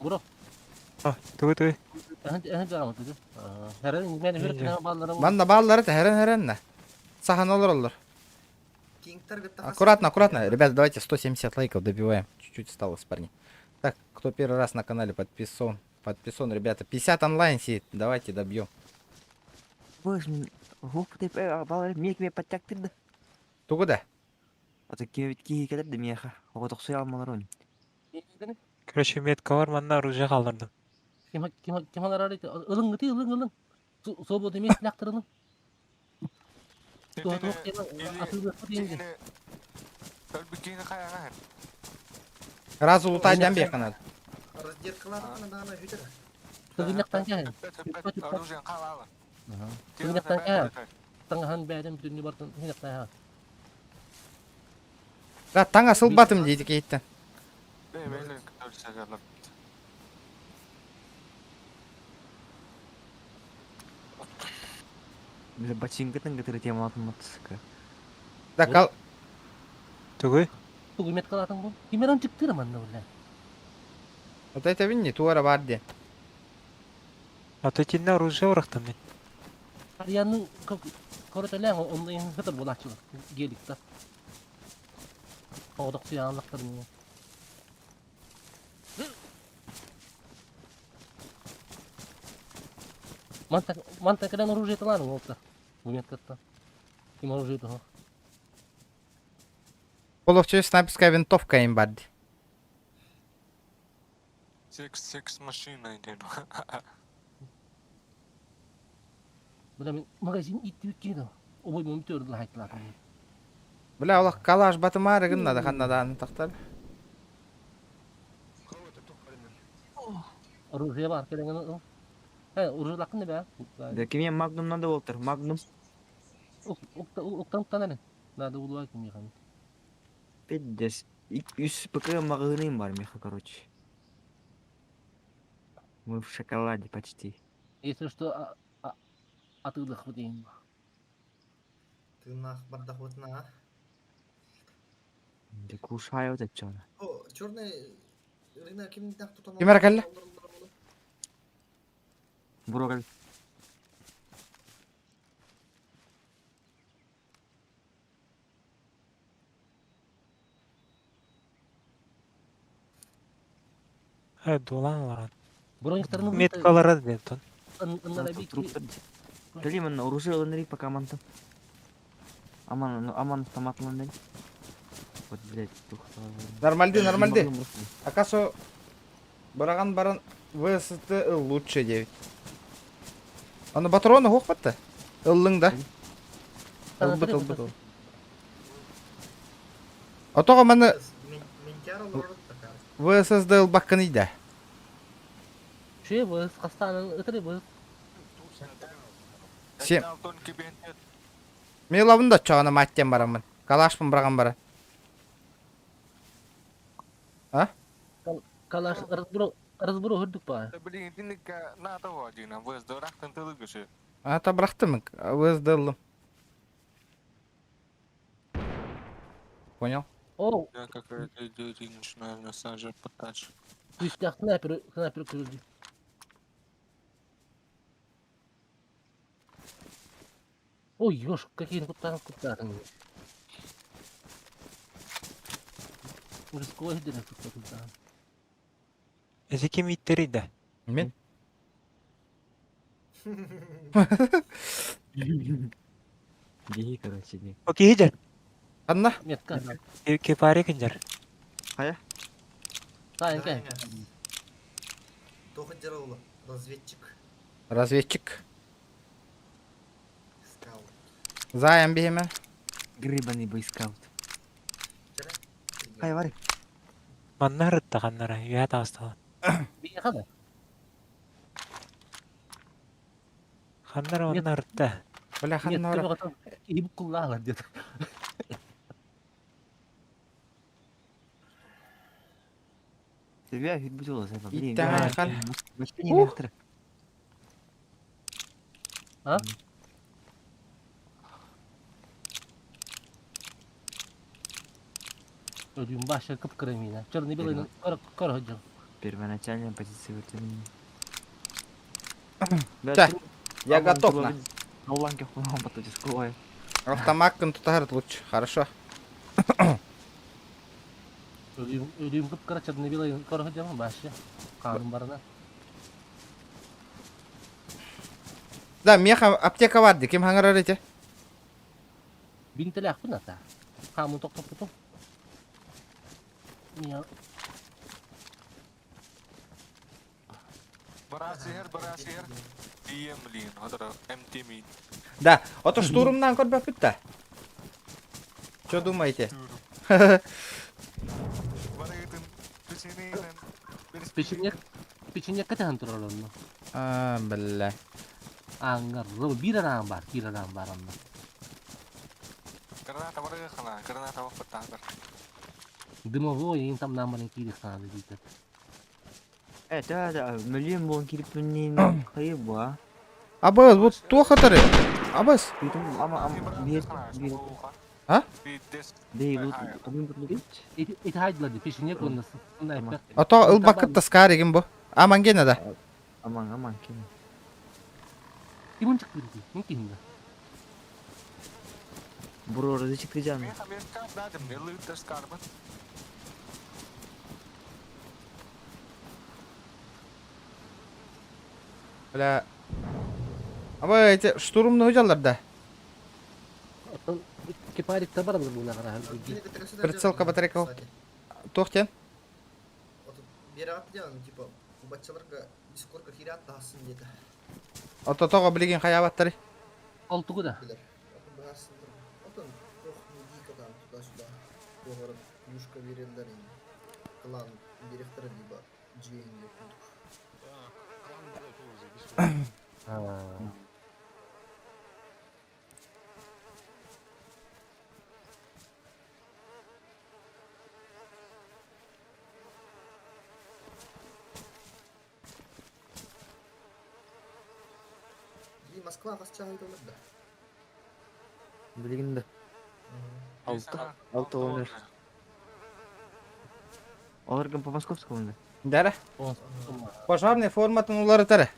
Speaker 12: Тугу.
Speaker 2: Манда баллары тәрін. Сахан олар. Аккуратно. Ребята, давайте 170 лайков добиваем. Чуть-чуть осталось, парни. Так, кто первый раз на канале подписан, ребята. 50 онлайн сидит. Давайте добьем.
Speaker 1: Мекме подтяктырды.
Speaker 2: Тугуда?
Speaker 1: Ата кеветки келерди меха. Ого токсой алмалар.
Speaker 12: Короче, метка бар, манна оружие калдырдым.
Speaker 6: Кем алар арайт? Ылың. Сободы мен силактырдым.
Speaker 2: Раз улутайдан бе канал.
Speaker 3: Раздеркаларына дана жүтер.
Speaker 6: Тыгынактан кел.
Speaker 4: Оружие калалы.
Speaker 6: Тыгынактан кел. Таңхан бәдем дүнне бартын тыгынактан.
Speaker 2: Да, таң асыл батым дейді кейттен.
Speaker 4: Бейлер көрсөгөрлөр.
Speaker 1: Бля, бачингатын гытыры тема атматсыка.
Speaker 2: Да, кал...
Speaker 12: Тугу.
Speaker 6: Тугу мет калатын бу. Кимерон чыктыр манда бля.
Speaker 2: Вот это винни, туара барды.
Speaker 12: Ототинне оружие урахтан мен.
Speaker 6: Ariyanın korutelän ondan hıtır bulaçyk gelikte. Odak suyanlıklarını. Манта когда оружие талану олта. Буметкатта. Им оружие того.
Speaker 2: Половче снайперская винтовка им бадди.
Speaker 4: 6 машина идет.
Speaker 6: Бля мен магазин иттибит киdo. Обой мом төрдү хайтлар.
Speaker 2: Бля, олақ калаш батымары гынна да ханнадан тақтар.
Speaker 6: Оружие бар келеген. Оружие лакын не бе?
Speaker 1: Да кеме магнум надо болтыр, магнум.
Speaker 6: Октан эле. Надо улуа ким яхан.
Speaker 1: 5 100 ПК магазин бар меха, короче. Мы в шоколаде почти.
Speaker 6: Если что, атылдык дейм.
Speaker 3: Тынах бардахотна.
Speaker 1: Да кушаю это чё?
Speaker 3: О, черный рынок ким так тут.
Speaker 2: Ким аракалле?
Speaker 1: Брокколи.
Speaker 12: Дулан ларан.
Speaker 6: Броньктарны
Speaker 12: Меткалары деден.
Speaker 1: Калиман оружие ланри пока мантам. Аман автоматланды. Вот, блядь,
Speaker 2: Нормальды. Акасо бараган баран ВСТ лучше 9. Аны патроны хокпатты. Ыллың да. Ылбыт. Отого маны ВССД ылбаккын иде.
Speaker 6: Şey bu hastanın ötürü bu.
Speaker 2: Сем. Мен лавында чағына маттен барамын. Калашпын бараган бара. А?
Speaker 6: Kalaş разбору hürdük ba.
Speaker 4: Блин, ты на того один, а вы с дураком ты лыгаши.
Speaker 2: Ата брахтым. ВСД ылым. Понял?
Speaker 6: О,
Speaker 4: Я какая-то идиотинч, наверное, сажа потач.
Speaker 6: düştük sniper kırıldı. Ой, ёж, какие кутары. Уже сквозь дыры тут.
Speaker 12: Эзи ким иттери да.
Speaker 2: Мен?
Speaker 1: Беги, короче, не.
Speaker 12: Окей, хиджар.
Speaker 2: Анна?
Speaker 6: Метка.
Speaker 12: Кепари кинжар.
Speaker 1: Кая?
Speaker 6: Кайын.
Speaker 3: Только делал разведчик.
Speaker 2: Разведчик.
Speaker 3: Скаут.
Speaker 2: Заян беймен.
Speaker 1: Грибаный бойскаут. Кая вари?
Speaker 12: Маннар таханнара. Юята астала.
Speaker 6: Bir yakada.
Speaker 12: Ханнара маннар та.
Speaker 2: Бля, ханнара.
Speaker 6: İyi bu kullanlar diyor.
Speaker 1: Тебя ведь бутыло за блин.
Speaker 2: Итахал.
Speaker 1: Вообще не метр.
Speaker 6: Ha? Ödüğün başa kıpkırmıyla. Çarını bilin kar hocam.
Speaker 1: Первоначальная позиция вытянули.
Speaker 2: Да, я готов на.
Speaker 1: На уланке хуйню потом дисковая.
Speaker 2: Автомаккын тутарыт лучше. Хорошо.
Speaker 6: Ödüğün kıpkıra çarını bilin kar hocam başa. Kanun barına.
Speaker 2: Да, меха аптека варди. Ким хангарарите?
Speaker 6: Bin telak pun ata. Kamu tok. Ya.
Speaker 4: Барасер. DM, блин, вот это МТ мид.
Speaker 2: Да, ото штурмнан көрбөппүт да. Что думаете?
Speaker 4: Барайтын печеньен.
Speaker 6: Печенье катан туралım.
Speaker 2: А, бля.
Speaker 6: Angar, bir adam var amma.
Speaker 4: Granata baraya khana, granata wafattar.
Speaker 6: Дымовой им там намарин кирих надо видеть.
Speaker 1: Да, миллион вон кирип менен кайы ба.
Speaker 2: Абыз, вот то хатары. Абыз. А?
Speaker 1: Дей, вот один бутлыгыч.
Speaker 6: Эти хайдлады печенье коннасы.
Speaker 2: Ото ылбакытта скаригин бу. Аман гене да.
Speaker 1: Аман кем.
Speaker 6: Kimin çıktı dedi? Ne kimdi?
Speaker 1: Bro, разрешите жан.
Speaker 4: Мен Америка дадым, не лыты скарбы.
Speaker 2: Бля. Ama эти штурмный hocalarda.
Speaker 6: Atan kiparik tabar alır buna kadar.
Speaker 2: Прицелка батарейка. Тоқтен.
Speaker 3: Бері атты жаңағы, типа, батчаларға дискордқа кире атты асын деді.
Speaker 2: Ототоға білген хаябаттары.
Speaker 6: Altığı da.
Speaker 3: Білер. Отын, жоқ, медикадан туда-сюда. Оғырып, юшка берелдер енді. Клан директоры, либо жүйенге күндік. Москва қасча айда олырды.
Speaker 1: Білгенді. Алты ойнар. Олар кім по московскому ойнар?
Speaker 2: Дәрі. Пожарный форматын олары тәрі.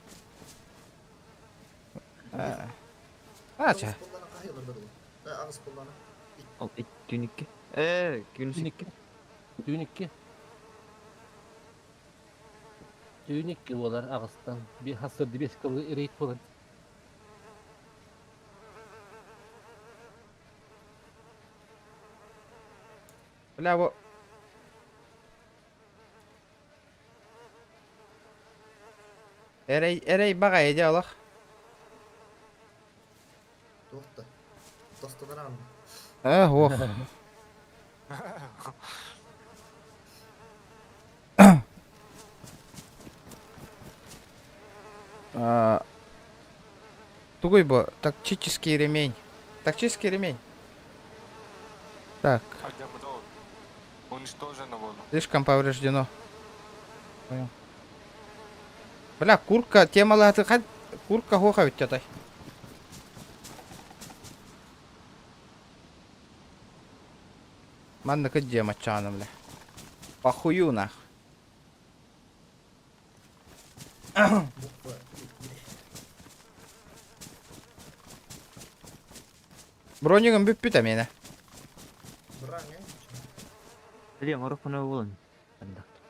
Speaker 2: Ача.
Speaker 3: Ағыз қолдана.
Speaker 1: Ал, тюникке. Күнісікке.
Speaker 6: Düğünükki. Düğünükki olar Ağustan. Bir hasırdı bir skalı ereyip olan.
Speaker 2: Бля, во. Эрей баға еде олақ.
Speaker 3: Тоқты. Тостыдар аңды.
Speaker 2: Ох. Тугой бы, тактический ремень. Тактический ремень. Так.
Speaker 4: Уничтожено было.
Speaker 2: Слишком повреждено. Понял. Бля, куртка, темалы аты куртка хоха ведь атай. Манна где мачана, бля. Похую нах. Брониган бүппүт мені.
Speaker 1: Білем, ұрық мұны болын.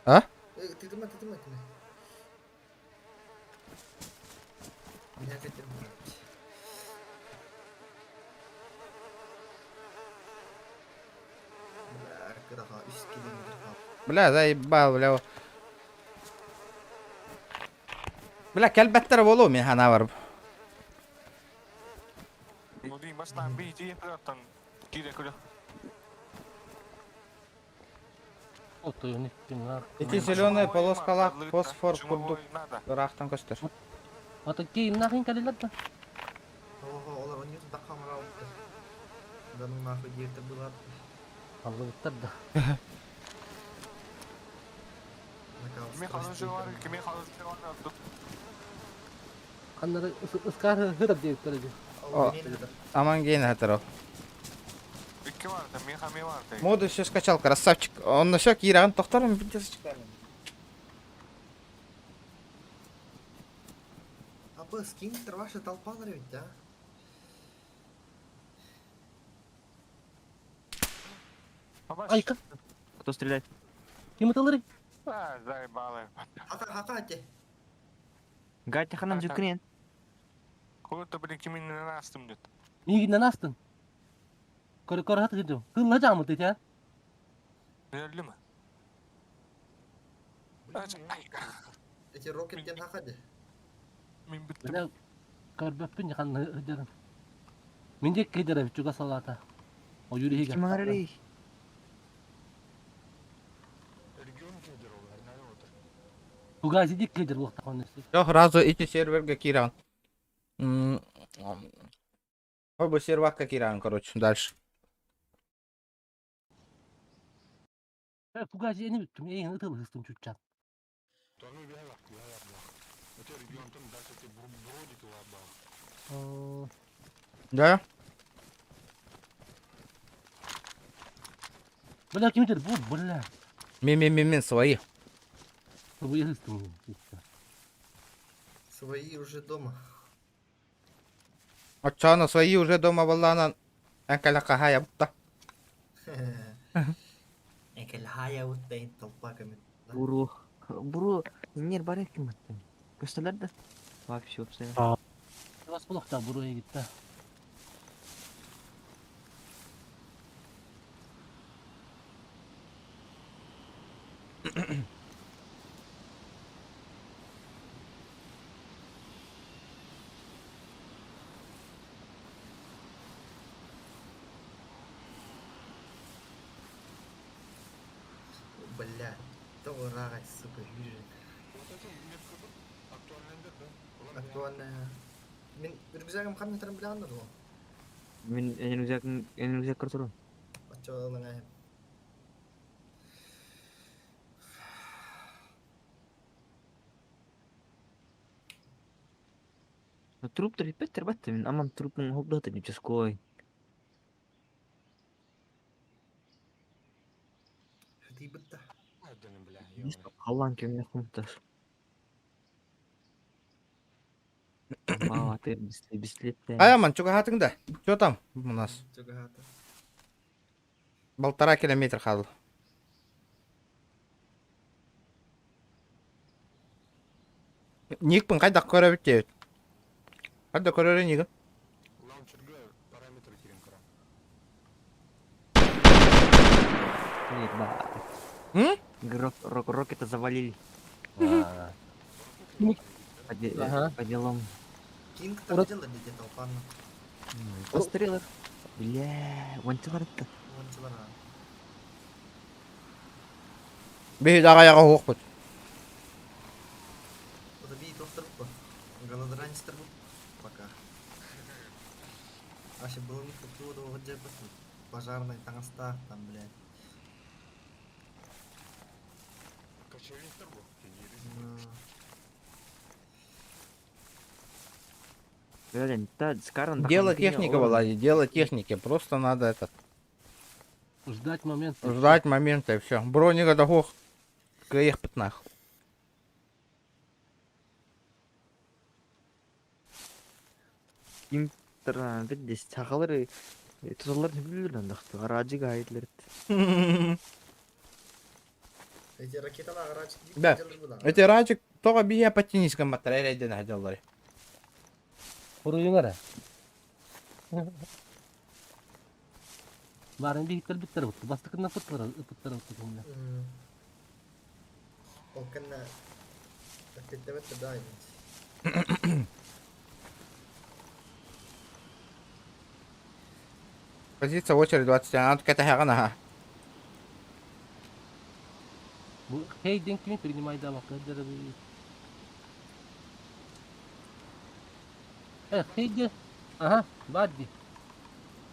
Speaker 2: А?
Speaker 3: Тидіма. Меня хотел брать. Бля, кыраға 3 километр қалып.
Speaker 2: Бля, заебал, бля. Бля, кәлбәттері болу мен хана барып.
Speaker 4: Ну, дейін бастан бейті епіраттан кейде күлі.
Speaker 2: Эти зеленые полоскалар, фосфор, курдук. Рахтан көстер.
Speaker 6: Ата кейін нахин кәлелер да.
Speaker 3: Олар он екі дақамыра ұлтты. Даның нахы ерті бұлар.
Speaker 6: Аллы бұттар да.
Speaker 4: Кеме қалушы var, кеме қалушы var.
Speaker 6: Қандары ысқары ғырып дейіп көреді.
Speaker 2: Аман кейін хатыр ол.
Speaker 4: İki vardı, mehame vardı.
Speaker 2: Моду все скачал, красавчик. Он на все кираған тоқтарым бітесічкар.
Speaker 3: Апа, скиньтер ваши толпалар ведь, а?
Speaker 6: Айка.
Speaker 1: Кто стреляет?
Speaker 6: Кем аталары?
Speaker 4: Заебалы.
Speaker 3: Хака әте.
Speaker 1: Гатя ханан жүкінен.
Speaker 4: Көлті білін кеменнен астым деді.
Speaker 6: Мегінен астын. Көрі хаты кедім. Кылла жамы дейді, а?
Speaker 4: Нелі ме?
Speaker 3: Эти рокеттен хака де.
Speaker 4: Мен біттім.
Speaker 6: Мен көрбөппін жақан үдерім. Мен де кедері жүга салата. O yürüye gel.
Speaker 1: Kim ağrı?
Speaker 6: Bu gazi dik kedir bu vakta konuştu.
Speaker 2: Yok, разу эти серверге кираған. Оба сервака кираған, короче, дальше.
Speaker 6: Bu gazi yeni bittim. En ıtılı hıstım çutacağım.
Speaker 2: Да?
Speaker 6: Бля, кемдер bu bля.
Speaker 2: Мен свои.
Speaker 6: Bu hıstım.
Speaker 3: Свои уже дома.
Speaker 2: Отчана свои уже дома балланан. Энкаля кахая бутта.
Speaker 3: Экел хая уттай толпаками.
Speaker 1: Буру нер бар екен мыттым. Көстөлөр да. Вообще обстоятельно.
Speaker 6: Бас булакта буруя гитти.
Speaker 3: Бля, тоғырағай, сука, жүрек. Актуальная. Мен рюкзагым қандай тұрын біле андыр ғой?
Speaker 1: Мен рюкзак кыртырым.
Speaker 3: Атчалың айым.
Speaker 1: Труптар ипеттер батты мен аман трупун холдаты не учасковой.
Speaker 3: Шути бітті.
Speaker 1: Халлан кемне хумташ. Мама, ты бесследная.
Speaker 2: Аяман, чуга хатыңда? Чё там у нас?
Speaker 3: Чуга хаты.
Speaker 2: 1,5 километр қалды. Никпін қайда көрі бітті? Қайда көрері Нигін?
Speaker 1: Рокета завалили. По делам.
Speaker 3: Кинг там делали где толпанны.
Speaker 1: Пострелок. Бля, вантилар-то.
Speaker 3: Ончыларға.
Speaker 2: Бейді ағаяға хоқ бұд.
Speaker 3: Ода бей тоқтырып па. Голодранистер бұл. Пока. Ашы бұлын күтті ода оғыджай бұд. Пожарный таңыста там, блядь.
Speaker 2: Дело техника, Володя, дело техники. Просто надо этот...
Speaker 6: Ждать момента.
Speaker 2: Ждать момента и все. Броника да хох. Каех пятнах.
Speaker 1: Интернет здесь чахалары. Тузалар не билер андакты. Гаражига айтлер.
Speaker 3: Эти ракеталар гараж.
Speaker 2: Да. Эти рачик только бия по теннискам материале ден хаджаллары.
Speaker 6: Буруюңара. Барын биттер биттер бутты. Бастыкына пыттыр бутты.
Speaker 3: Ол кенна ракеттебетті дайын.
Speaker 2: Позиция в очередь 20. Она тут какая-то хагана.
Speaker 6: Хейден кими принимай да вакыдыр. Хейден. Ага, бадди.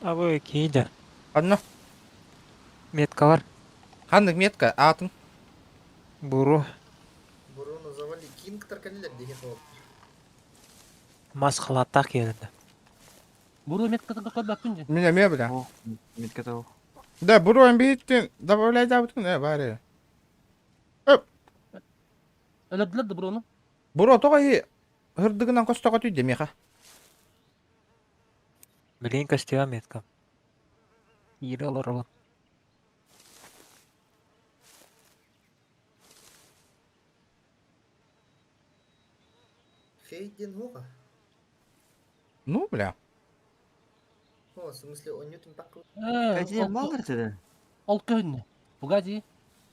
Speaker 12: А вы кейді.
Speaker 2: Одно.
Speaker 12: Метка бар.
Speaker 2: Хандык метка, атын.
Speaker 12: Буру.
Speaker 3: Буруны завали. Кинг тарканилер деген болып.
Speaker 12: Масқалаттақ келді.
Speaker 6: Буру меткада көрбәппін же.
Speaker 2: Меня ме бля.
Speaker 1: Метка того.
Speaker 2: Да, буруан биттин. Добавляй да буткун. Баре.
Speaker 6: Өлөдүлөр да буруну.
Speaker 2: Буру тоға хырдыгынан костога түйді меха.
Speaker 12: Блин, костюм метка. Ири олар бар.
Speaker 3: Хейден хуға?
Speaker 2: Ну, бля.
Speaker 3: О, в смысле, он нютон пақыл.
Speaker 1: Кайден малдар теді?
Speaker 6: Ол көнне. Бугади.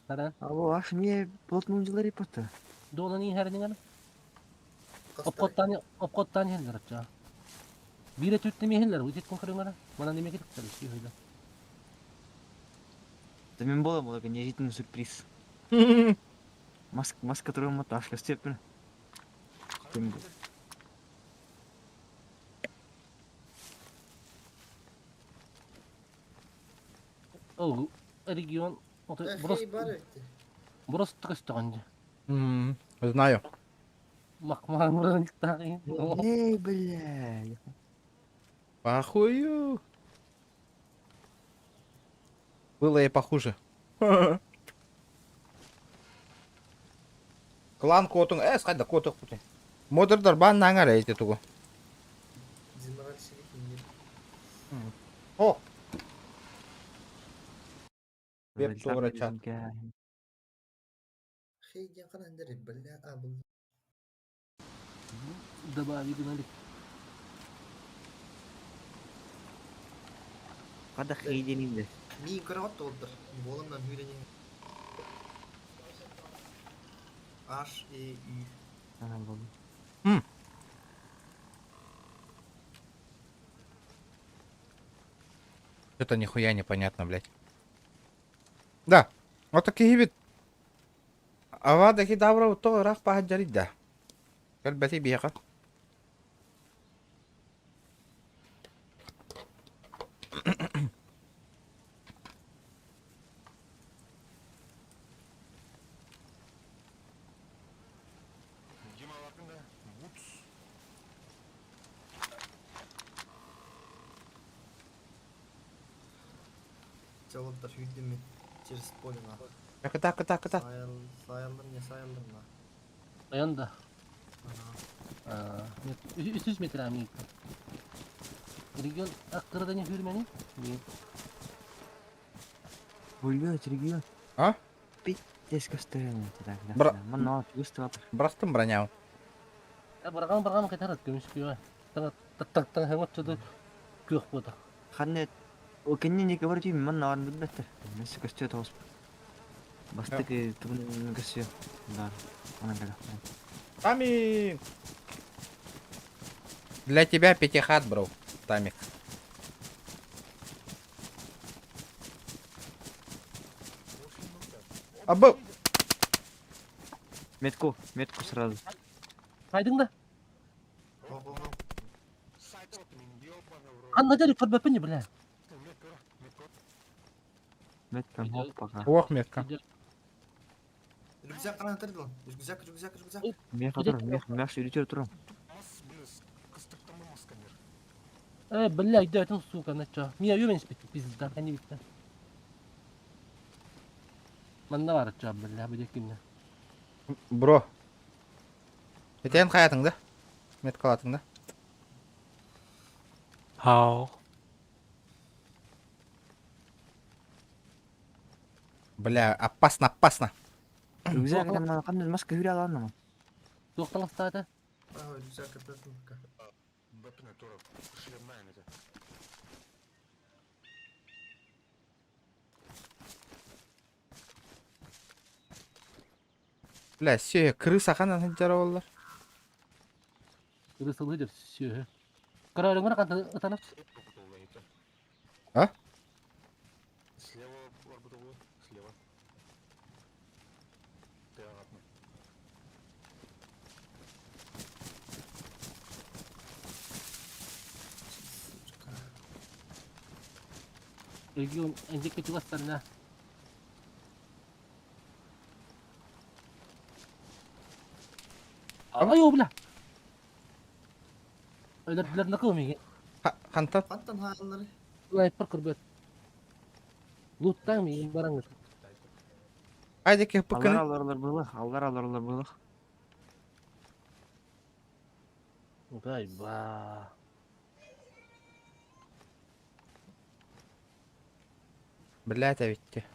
Speaker 6: Таран.
Speaker 1: Abo аш мне плотнунжылар ипоты.
Speaker 6: Долан ин хәрнең аны. Опкоттан хәлләр атча. Бире түттеме хәлләр, үтет конкурентлар. Мана неме кетиптер, шуйда.
Speaker 1: Да мен болам оларга неожиданный сюрприз. Маска турган маташка степен.
Speaker 6: О, регион.
Speaker 3: Хей бар өтті.
Speaker 6: Бурос тыгыстыган.
Speaker 2: Знаю.
Speaker 6: Макман никтагы.
Speaker 1: Эй, бля.
Speaker 2: Похую. Было и похуже. Клан котың, скайда котық бұты. Модырдар бан наңар әйте тұғы.
Speaker 3: Зимарал шериф
Speaker 2: О! Веб
Speaker 1: Владислав
Speaker 2: тура чат.
Speaker 1: Лизенко.
Speaker 3: Хейден канандары, бля, был.
Speaker 6: Добави гынalik.
Speaker 1: Када хейден инде.
Speaker 3: Мин карават олдыр. Болымнан үйренең. H, E, U.
Speaker 1: Ага, болды.
Speaker 2: Что-то нихуя непонятно, блядь. Да, вот такие вид. Авада кидавра то рах пахаджарид да. Кальбати бияка.
Speaker 3: Çalıptır hüydüm mi? Через поле на.
Speaker 2: Ката.
Speaker 3: Sayalım ne sayalım na.
Speaker 6: Ayanda. 300 metre amik. Регион ақырда не хүрмени?
Speaker 1: Бульон, регион.
Speaker 2: А?
Speaker 1: Пиздец, кастырын.
Speaker 2: Бра-
Speaker 1: Выставил.
Speaker 2: Брахтым броняу.
Speaker 6: Барган кайтарат көмүшкө. Тактан хаңатчыды көк бода.
Speaker 1: Ханне, окенне не говорите, мен наван билбеттер. Месси костюм тоос. Бастык тубун костюм. Да. Она гада.
Speaker 2: Тамик. Для тебя пятихат, бро. Тамик. Абы.
Speaker 1: Метку сразу.
Speaker 6: Кайдың да? Қан надо көрбөппүн бля.
Speaker 1: Метка хоп пока.
Speaker 2: Ох, метка.
Speaker 3: Рюкзак канатырды lan. Рюкзак.
Speaker 1: Мех үйрөтөр турам.
Speaker 6: Бля, идётун сука, на чё? Мия юмен спит, пизда, они битті. Манда бар чё, бля, бөдеккенне.
Speaker 2: Бро. Кетен хаятыңды. Метка алатыңды.
Speaker 12: Хау.
Speaker 2: Бля, опасно.
Speaker 1: Рюкзак кандай маска үйрө алганмын.
Speaker 6: Тоқтаңыз тады.
Speaker 3: Рюкзак ататын.
Speaker 2: Бля, все, крыса қанан ханжара болдыр.
Speaker 6: Рысылы деп сүйі. Қарарыңыр қанды ұтанып.
Speaker 2: А?
Speaker 6: Регион әндекке чуғастарына. Ай, бля. Өлерділер нақы өмеге.
Speaker 2: Қантан?
Speaker 3: Қантан хайалары?
Speaker 6: Лайпыр құрбет. Луттан меген бараңыз.
Speaker 2: Айдеке пыкыны.
Speaker 1: Алдар былық.
Speaker 6: Ой, ба.
Speaker 2: Блядь, авитте.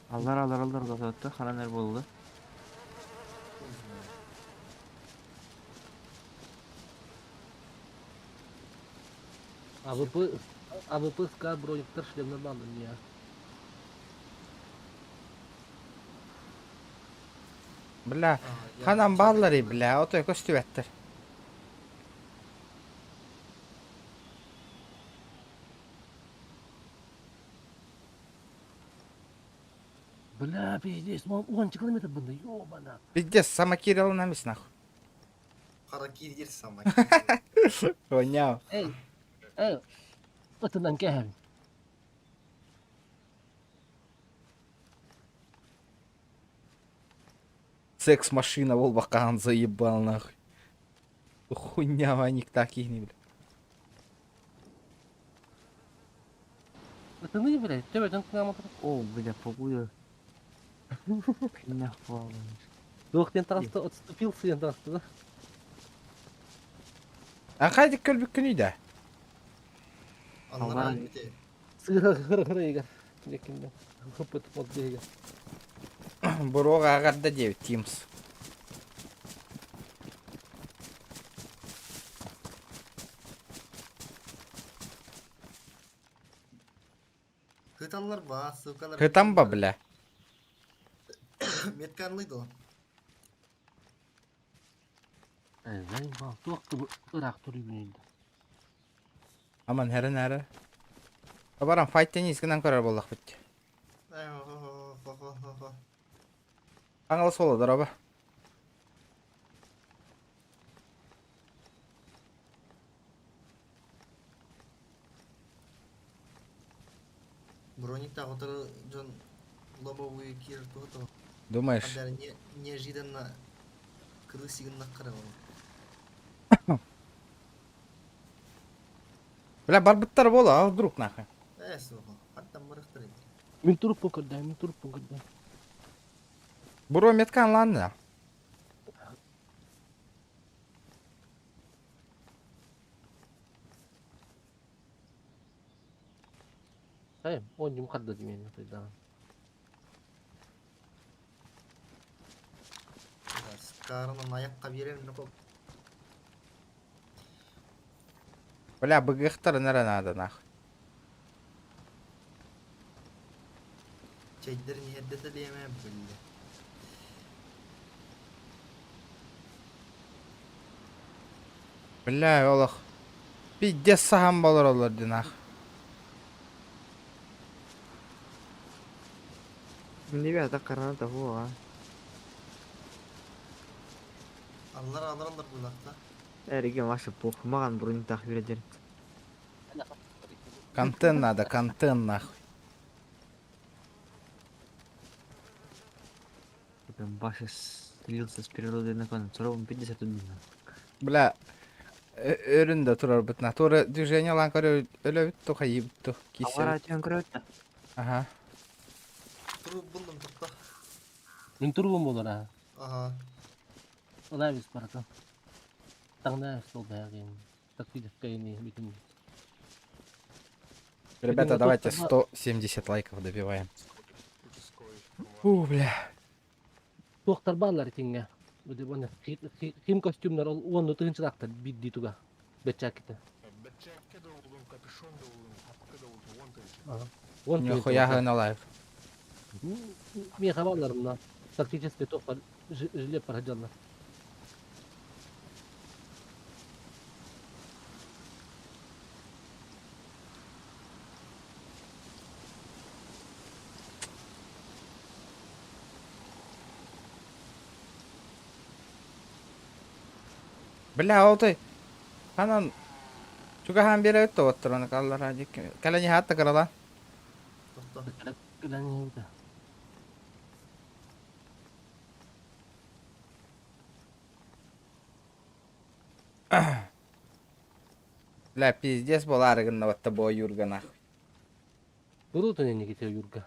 Speaker 1: Алдар кататты, хананер болду.
Speaker 6: АВП СК брониктар шлем нормально не.
Speaker 2: Бля, ханан баллары, бля, отой көстүбеттер.
Speaker 6: Бля, пиздец, 10 километр бында, ёбана.
Speaker 2: Пиздец, самокирилы намес, нахуй.
Speaker 3: Харакири дер сама.
Speaker 2: Понял.
Speaker 6: Эй, отынан кәһәм.
Speaker 2: Секс-машина бол баққан заебал, нахуй. Хуйня, ваник таких не, бля.
Speaker 6: Отаны, блядь, төбөдөн кыңаматыр.
Speaker 1: О, бля, побуду. Пинах плаваешь.
Speaker 6: Доқтен тарасты, отступился, ен тарасты, да?
Speaker 2: Қайдық көлбік күнейді?
Speaker 3: Анлар
Speaker 1: Аллар.
Speaker 3: бите.
Speaker 6: Хыр егер. Лекинде. Хыпыт мод егер.
Speaker 2: Бұруға ағарда деп, Teams.
Speaker 3: Кытанлар ба, ссылкалар.
Speaker 2: Қытан ба, бля?
Speaker 3: Метканлıydı o.
Speaker 6: Займ бал. Тоқты Irak турибинейді.
Speaker 2: Аман, әрін әрі. Барам, файт тенискінен көрер болақ бітті. Аңылы солы дұра ба.
Speaker 3: Броник так вот Джон лобовые кир то.
Speaker 2: Думаешь?
Speaker 3: Адар неожиданно крысигін наққара ол.
Speaker 2: Бля, бар бұттар болы, ал вдруг нахай.
Speaker 3: Соға, аттан барықтыр еді.
Speaker 6: Мен тұрып покырды, мен тұрып покырды.
Speaker 2: Бұру меткан ланды.
Speaker 6: Займ, он нем қарды деймін.
Speaker 3: Карынан аяққа беремін көп.
Speaker 2: Бля, бігіқтар нәрі надо нахай.
Speaker 3: Çaydır niyette söyleyemem böyle.
Speaker 2: Бля, олық. Пиздес саған болар олар динақ.
Speaker 1: Ребята, карната хуа.
Speaker 3: Alır bulakta.
Speaker 1: Әреге ваша пох. Маған бұрын тақ бередер.
Speaker 2: Контент надо, контент нахуй.
Speaker 1: Прям Баша слился с природой на конец. Ровно 50 дней.
Speaker 2: Бля, өрінде тұрар бұтына. Торы движение лан көрі өлі бітті, қайы бітті.
Speaker 1: Авара тен көрөтті.
Speaker 2: Ага.
Speaker 3: Тұрып бұлдым тұртта.
Speaker 6: Мен тұрбым болар, а.
Speaker 3: Ага.
Speaker 6: Олай біз барады. Таңда стол баяғын. Так видишь, кайны битім.
Speaker 2: Ребята, давайте 170 лайков добиваем. Бля.
Speaker 6: Тоқтар барлар теңге. Өде бұны хим костюмдар ол оны тұғыншылақтар бидді тұға. Бәтчәкеті.
Speaker 4: Бәтчәкеті олғын, капюшонда олғын, хапқыда олғын.
Speaker 2: Нихуя ғына лайв.
Speaker 6: Мен хабарларымна тактический тоқпар жилеп бар хаджалар.
Speaker 2: Бля, олтай. Ханан. Чугахан бері өтті оттыр оны қалылар ажек. Кәләне хатты қырала.
Speaker 3: Тұртта.
Speaker 6: Кіләне өйді.
Speaker 2: Бля, пиздец бол арығында отты бой юргана.
Speaker 6: Бұруты нені кетеу юрга.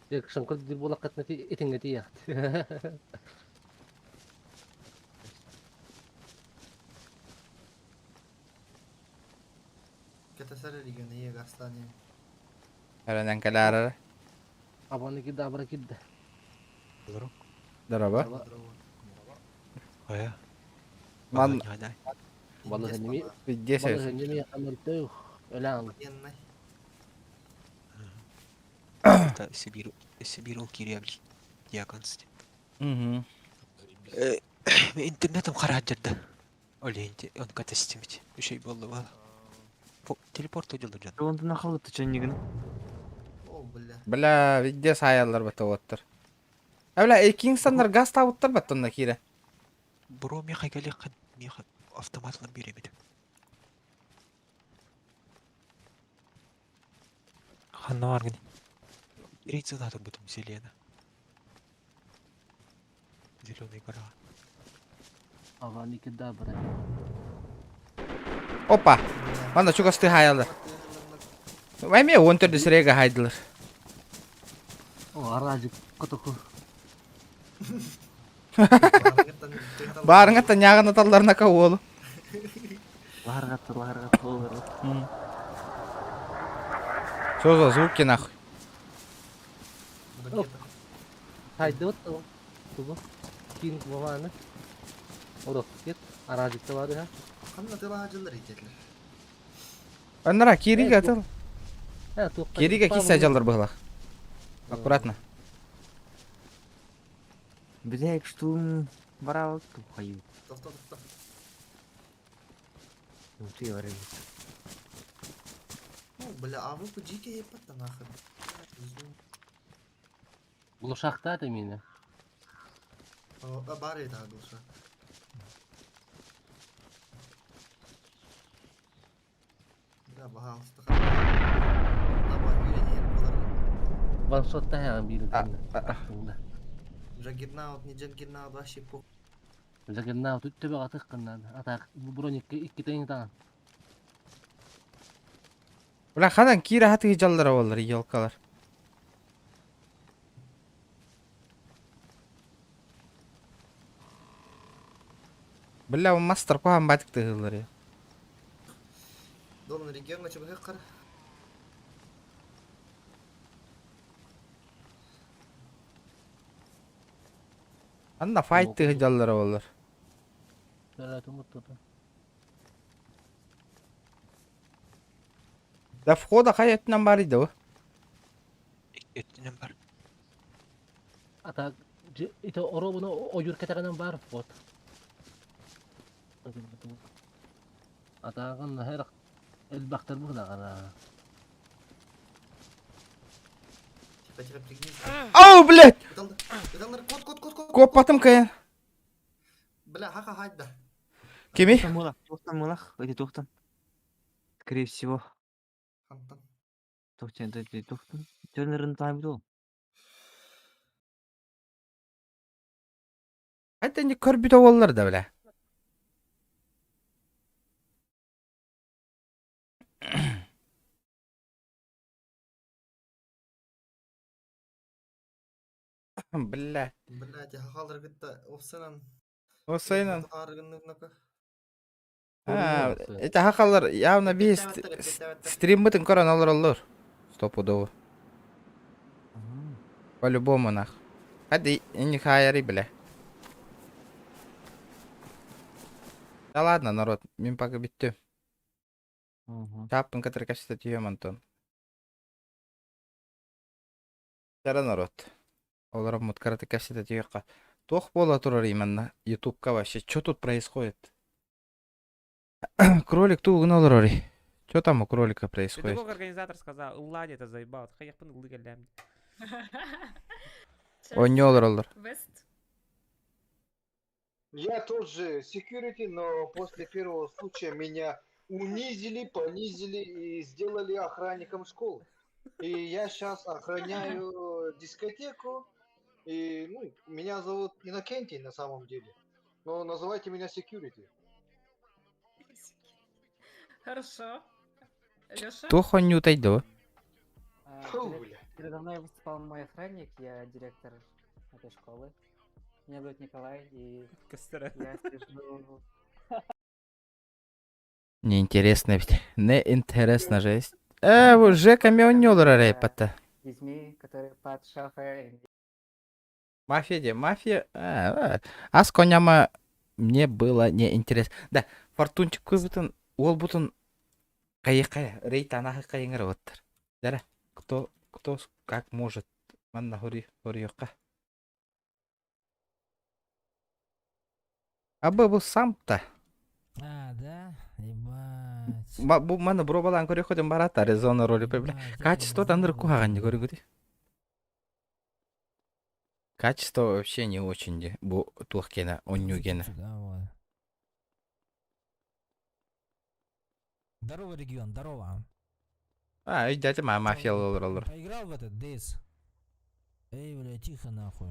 Speaker 6: Дек шаңқыр дір болақ қатына етіңге тияқты.
Speaker 3: Кетесер регионы егі астане.
Speaker 2: Әрінен кәлі арары.
Speaker 6: Абаны кидді, абыра кидді.
Speaker 2: Дұрабы.
Speaker 12: Оя.
Speaker 2: Ман
Speaker 6: Балығы неме?
Speaker 2: пиздец өз.
Speaker 6: Балығы неме әмірді өх. Өлі аңды.
Speaker 3: Еннай.
Speaker 12: Это Сибирул Кириабль. Диаконсти.
Speaker 2: Мен
Speaker 12: Интернетім қарат жүрді. Олейінде, он катастимить. Үшей болды бала. Телепорт өділді жан.
Speaker 1: Онды нақыл бұтты чәнегін.
Speaker 3: О, бля.
Speaker 2: Бля, видде сайалар бата оттыр. Бля, Кингстондар газ табыттыр бата онда кире.
Speaker 12: Бұру меха келеқін, меха автоматлан беремеді. Қанна бар гіне. Рейдзі надо бұтым зелені. Зеленый гора.
Speaker 6: Абаны кидді, абыра.
Speaker 2: Опа. Манда чугасты хайалар. Вайме 14 сірегі хайдылар.
Speaker 6: О, аражик, котоку.
Speaker 2: Барың аттан яғын аталарына кауолу.
Speaker 1: Ларгатты.
Speaker 2: Что за звуки нахуй?
Speaker 6: Haydi ot o. Tubu. King babanı. Orok git. Aracıkta var ya.
Speaker 3: Қандай тылағажылар ететілер.
Speaker 2: Аннара кириге атыл.
Speaker 6: He tokta.
Speaker 2: Кириге кисе жалдар бұғылақ. Аккуратно.
Speaker 1: Блядь, что брал тухаю.
Speaker 3: Тоқта.
Speaker 1: Ну ты говоришь.
Speaker 3: Ну, бля, а вы дикие епатта нахуй.
Speaker 6: Бұл шақта да мені.
Speaker 3: Бар еді агылша. Бля, бағалысты қа. Табар үйренер болар.
Speaker 6: Ваншотта hemen bir
Speaker 2: А,
Speaker 6: aklında.
Speaker 3: Жаггернаут, не Джаггернаут, вообще похуй.
Speaker 6: Жагернау төбе атық қыннан. Атақ броникке ikki тайын таған.
Speaker 2: Бля, хадан кири хатыгы жалдар болар, елкалар. Бля, мастер коған батықты ғылар я.
Speaker 3: Долан регионға чөбі қар.
Speaker 2: Анда файттыгы жалдар болар.
Speaker 6: Evet umutladım.
Speaker 2: Да входа қайетінен бар еді о.
Speaker 12: Еттінен бар.
Speaker 6: Ata ite orobunu oyur ketaganan var fot. Atağın her el baktır bu da qara.
Speaker 3: Тихо, пригнись.
Speaker 2: Ау, блядь!
Speaker 3: Италдар, кот.
Speaker 2: Коп батым кайын.
Speaker 3: Бля, хаха хайда.
Speaker 2: Кеми?
Speaker 1: Тухтан. Эти тухтан. Скорее всего.
Speaker 3: Хантан.
Speaker 1: Тухтан. Тёрнерін тайм был.
Speaker 2: Айта не көрбіді олар да, бля. Бля.
Speaker 3: Блядь, я хахалдар гитта опсанан.
Speaker 2: Осайнан.
Speaker 3: Аргынныка.
Speaker 2: Это хақалар явно бейс стрим бытын көрін алыр олар. Стопудово. По-любому нах. Хadi не хайари, бля. Да ладно, народ, мен пока битті. Чаппын который качество түйем, Антон. Жара, народ. Олар мұт караты качество түйеққа. Тоқ бола тұрар именно ютубқа вообще. Что тут происходит? Кролик туғын олар ори. Что там у кролика происходит?
Speaker 13: Педагог организатор сказал, Ладя это заебал. Хаяхпын лыгалям.
Speaker 2: Он не олар.
Speaker 10: Я тоже security, но после первого случая меня унизили, понизили и сделали охранником школы. И я сейчас охраняю дискотеку. И, ну, меня зовут Иннокентий на самом деле. Но называйте меня security.
Speaker 14: Хорошо. Лёша?
Speaker 2: Тухо не утайду.
Speaker 15: Передо мной выступал мой охранник, я директор этой школы. Меня зовут Николай, и я сижу...
Speaker 2: Неинтересно ведь. Неинтересно жесть. Уже камёнёлар рейпата.
Speaker 15: Детьми, которые под шофе.
Speaker 2: Мафия где? Мафия? А с конями мне было неинтересно. Да, фортунчик көбітін, ол бұтын қайыққа, рейт анағы қайыңыр өттір. Дәрі, кто как может. Манна хори өққа. Абы бұл сам-то.
Speaker 16: Да? Ебать.
Speaker 2: Бұл маны бұро балан көрі қойдың барат, Аризона роли бля. Качество тандыр куаған не көрі көді. Качество вообще не очень. Бұл туқкені, оннюгені.
Speaker 16: Здорово, регион, здорово.
Speaker 2: Дядя моя мафия лолор.
Speaker 16: Поиграл в этот Дейс? Эй, бля, тихо нахуй.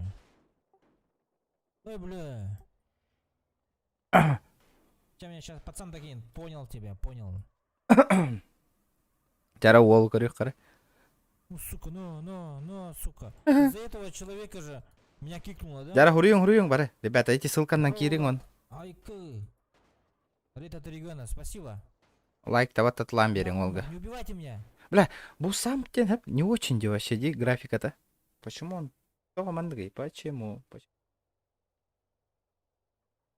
Speaker 16: Ой, бля. Тебя меня сейчас пацан докинет. Понял тебя, понял.
Speaker 2: Тяра уол корю.
Speaker 16: Ну, сука, ну, сука. Из-за этого человека же Меня кикнуло, да?
Speaker 2: Жара хурюң бары. Ребята, эти ссылкандан кирин он.
Speaker 16: Айкы. Рита Тригана, спасибо.
Speaker 2: Лайк тават атлам берин олга.
Speaker 16: Не убивайте меня.
Speaker 2: Бля, бу сам не очень де вообще, графика-то. Почему он? Почему?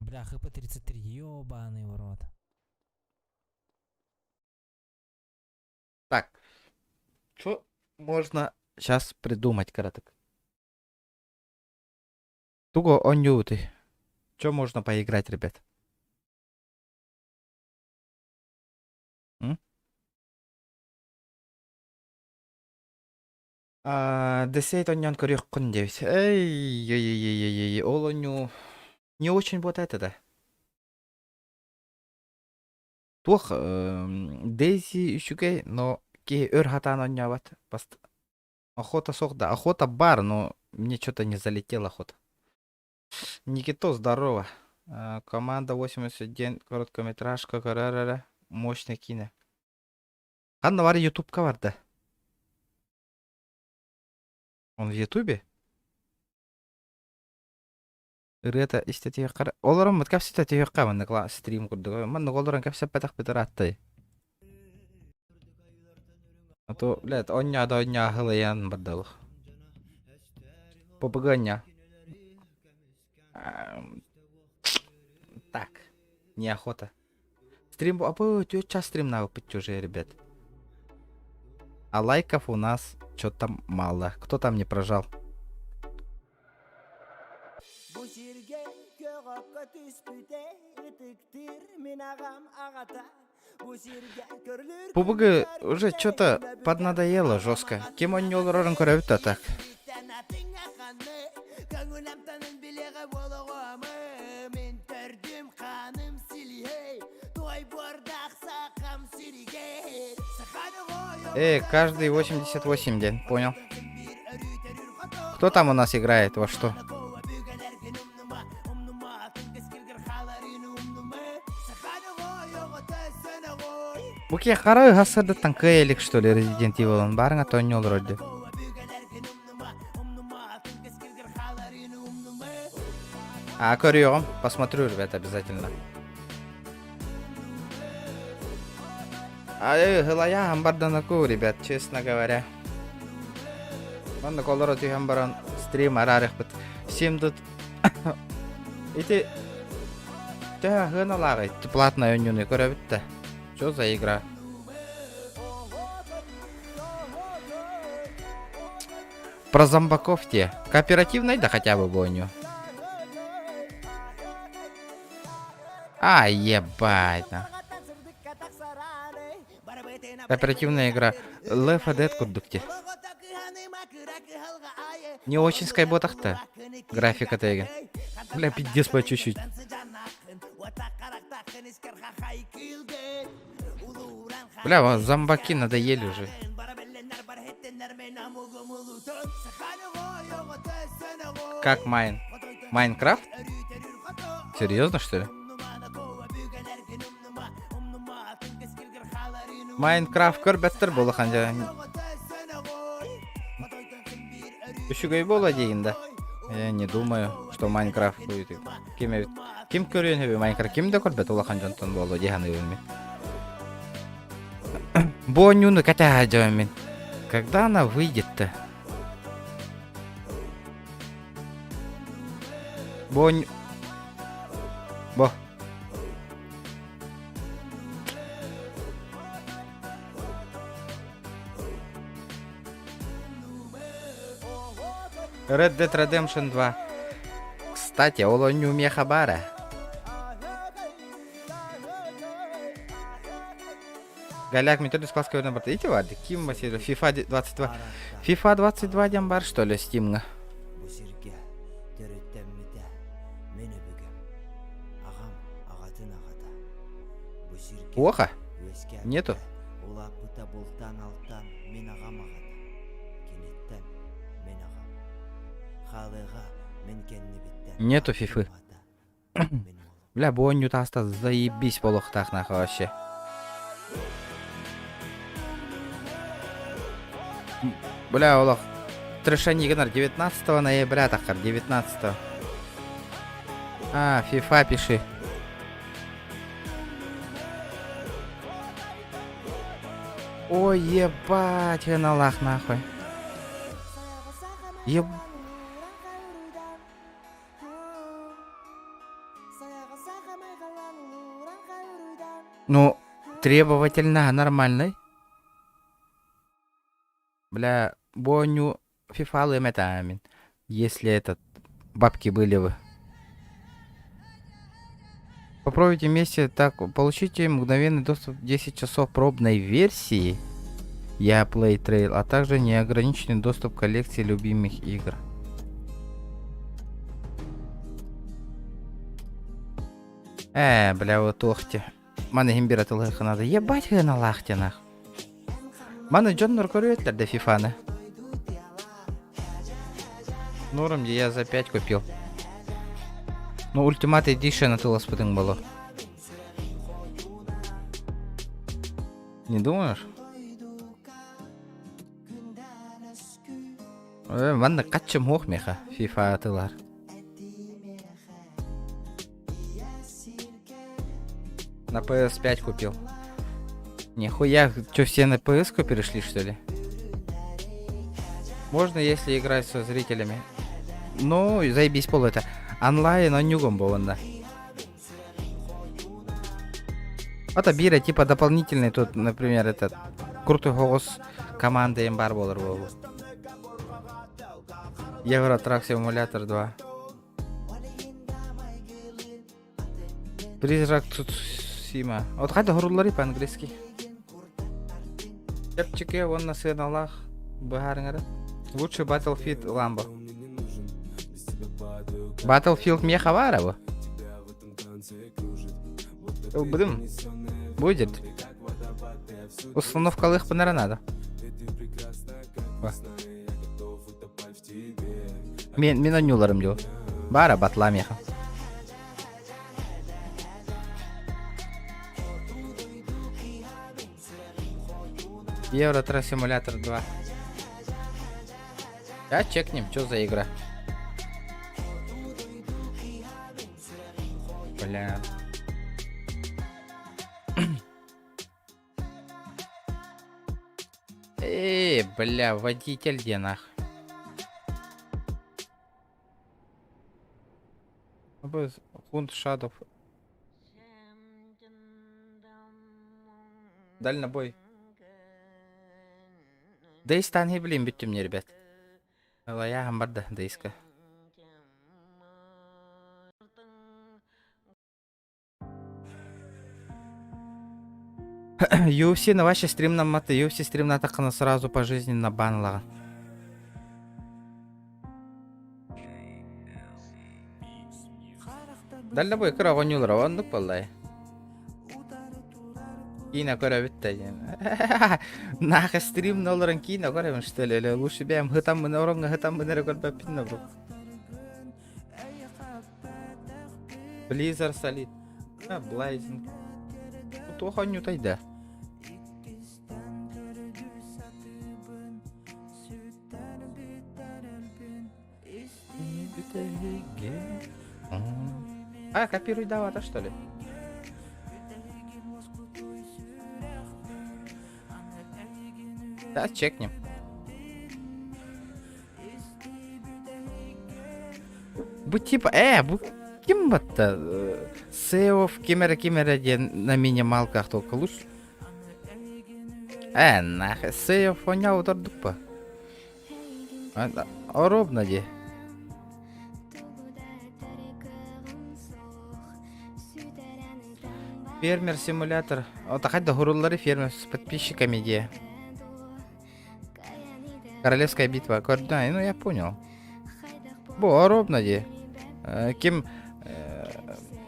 Speaker 16: Бля, ХП-33, ёбаный в рот.
Speaker 2: Так, что можно сейчас придумать, короток? Туго онюты. Что можно поиграть, ребят? Десейт оньян корюк кун девять. Эй, ол оню не очень вот это, да. Тух Дейзи üşüge, но ки өр хатан оньяват. Охота сохда. Охота бар, но мне что-то не залетела охота. Никито, здорово. Команда 81, короткометражка, карарара, мощный кино. Ханна var YouTube'ка vardı. Он в Ютубе? Рета истатия кара. Оларым мыт капсы татия каван накла стрим курдуга. Ман оларым капсы патак битаратты. А то, блядь, оння да оння хылаян бадал. Попугanya. Так, неохота. Стрим, час стрим на опыте уже, ребят. А лайков у нас что-то мало. Кто там не прожал? Пубыгы уже что-то поднадоело жестко. Кем он не олорорын көрөбүт так. Каждый 88 день, понял. Кто там у нас играет, во что? Буке харай гасырды танкейлик, что ли, Resident Evil, он барыңа тоннел вроде. Көрüyorum, посмотрю, ребят, обязательно. Гылая амбарданаку, ребят, честно говоря. Он на колорот и амбаран стрим арарых бит. Всем тут. Эти. Да, гыналагай. Ты платная юны көрөбүт-та. Что за игра? Про зомбаков те. Кооперативной, да хотя бы гоню. Ебать. Кооперативная игра. Left 4 Dead курдукте. Не очень скайботах-то. Графика тейген. Бля, пиздец по чуть-чуть. Бля, зомбаки надоели уже. Как Майнкрафт? Серьезно, что ли? Майнкрафт көрбәттер болы қанжа. Үшігей бола дейін да. Я не думаю, что Майнкрафт будет. Ким көрген хебе Майнкрафт? Ким да көрбәт ола қанжантан болу дейін өйілмен. Бонюны кәтә ажауымен. Когда она выйдет-то? Боню... Бо. Red Dead Redemption 2. Кстати, ол не умея хабара. Галяк методис класска өрнө бар. Ити барды. Ким басыйды? FIFA 22. FIFA 22 дем бар, что ли, Steam'га? Плохо? Нету? Нету фифы. Бля, боню таста заебись полохтах нахуй вообще. Бля, олох. трешанигнар 19 ноября, тахар, 19. А, FIFA пиши. Ой, ебать, Аллах нахуй. Еб... Ну, требовательно, нормальный. Бля, боню фифалы метамин. Если этот бабки были вы. Попробуйте вместе так. Получите мгновенный доступ в 10 часов пробной версии. Я Play Trail, а также неограниченный доступ к коллекции любимых игр. Бля, вот охте. Мана гимбира тылгы надо. Ебать на лахте нах. Мана Джоннор көрөтлер де фифаны. Норм, я за 5 купил. Ну, Ultimate Edition тылыс бытың было. Не думаешь? Мана качым ох меха FIFA тылар. На PS5 купил. Нихуя, что все на PS перешли, что ли? Можно, если играть со зрителями. Ну, заебись пол это. Онлайн, но нюгом был он, да. Это бира, типа дополнительный тут, например, этот крутой голос команды Эмбар Боллер был. Евротрак Симулятор 2. Призрак Цусима. Вот хотя гурлари по-английски. Кепчике, вон на сын Аллах. Бахарнгара. Лучший Battlefield Ламбо. Battlefield меха варова. Будем. Будет. Установка лых по надо. Мен ойнуларым дел. Бара батла меха. Евротрак Симулятор 2. А чекнем, что за игра. Бля. Бля, водитель где нах? Хунд Шадов. Дальнобой. Дейстан не блин, битте мне, ребят. Я гамбарда, дейска. UFC на вашей стримном маты. UFC стрим на так сразу по жизни на банла. Дальнобой кра ванюлра, он полай. Кино кора виттаген. Нах стрим нолран кино кора что ли? Лучше бям хатам мы на уровне хатам мы на рекорд попинно бро. Blizzard Solid. А, Blazing. То ханю тайда. А, копируй давата, что ли? Да, чекнем. Будь типа, кем это? Сеов, кимера на минималках только лучше. Нахуй, сеов понял удар дупа. Ровно где? Фермер симулятор. Вот хоть до гурлары фермер с подписчиками где? Королевская битва. Да, ну я понял. Бо ровно где? Кем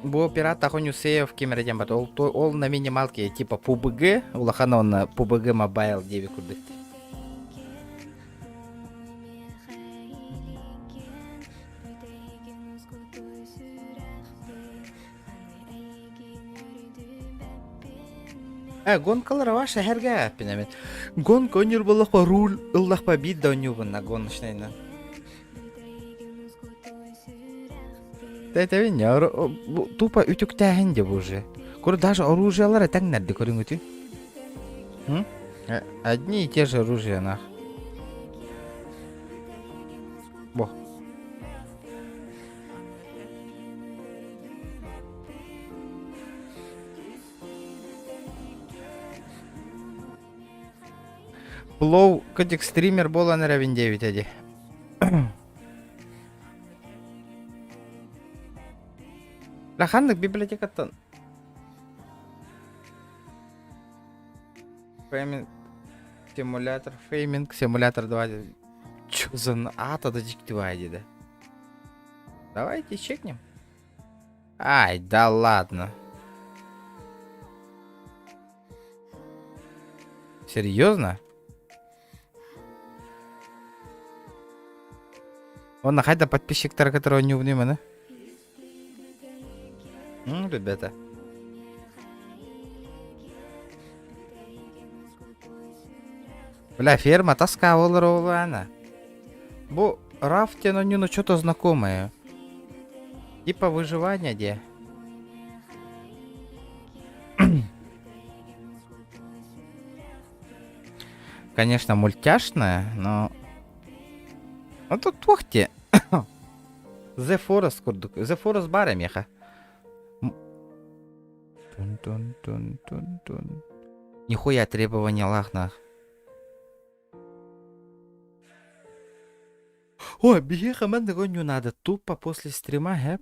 Speaker 2: бо пирата хоню сеев кимера дембат. Ол на минималке типа PUBG, улахана он на PUBG Mobile 9 курды. Гонкалар ва шәһәргә пенәмен. Гонка ойныр булак па руль ыллах па бит да ойнюбынна гоночныйна. Тәтәвин я тупо үтүктәһен дип уже. Күр даже оружиялары тәңнәрде көрүң үтү. Одни и те же оружия нах. Бо. Плоу кадик стример бола на равен 9 ади. Лахандык библиотекаттан. Фейминг симулятор 2. Чё за ата да диктивай, да? Давайте чекнем. Ай, да ладно. Серьезно? Он хайда подписчиктар, которого не вниманы. Ребята. Бля, ферма тоска она. Бо рафтино ну что-то знакомое. Типа выживания где. Конечно, мультяшная, но... А тут твохте. The Forest курдук. The Forest бара меха. Тун-тун-тун-тун-тун. Нихуя требования лахнах. Ой, беги команда гоню надо. Тупо после стрима хэп.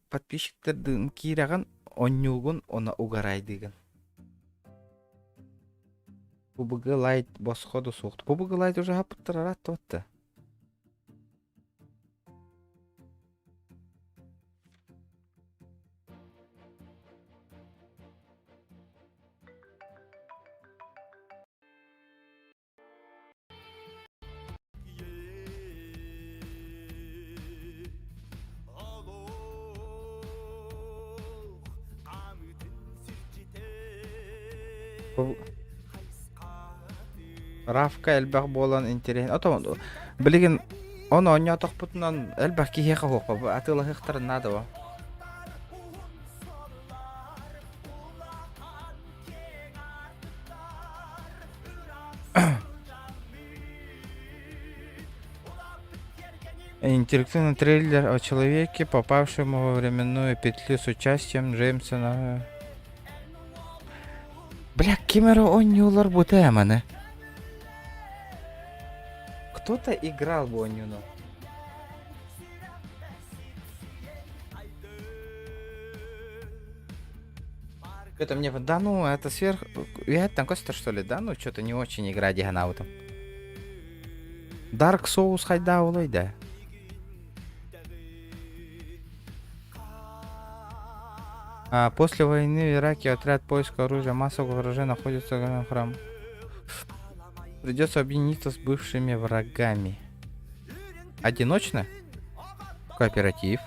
Speaker 2: Подписчиктардын кираган оннюгун она угарай деген. PUBG Lite босходу суқты. PUBG Lite уже хапыттырарат тотты. Рафка элбах болан интерес. Ото билген оны оня тохпутунан элбах ки хека хокпа. Атыла хектар надо во. Интерактивный трейлер о человеке, попавшем во временную петлю с участием Джеймсона. Бля, кемера онюлар бутемане. Кто-то играл в онюну. Это мне... Да ну, это сверх... Я там Костя, что ли? Да ну, что-то не очень игра диганаутом. Dark Souls хайда улой, да. После войны в Ираке отряд поиска оружия массового оружия находится в храм. Придется объединиться с бывшими врагами. Одиночно? Кооператив.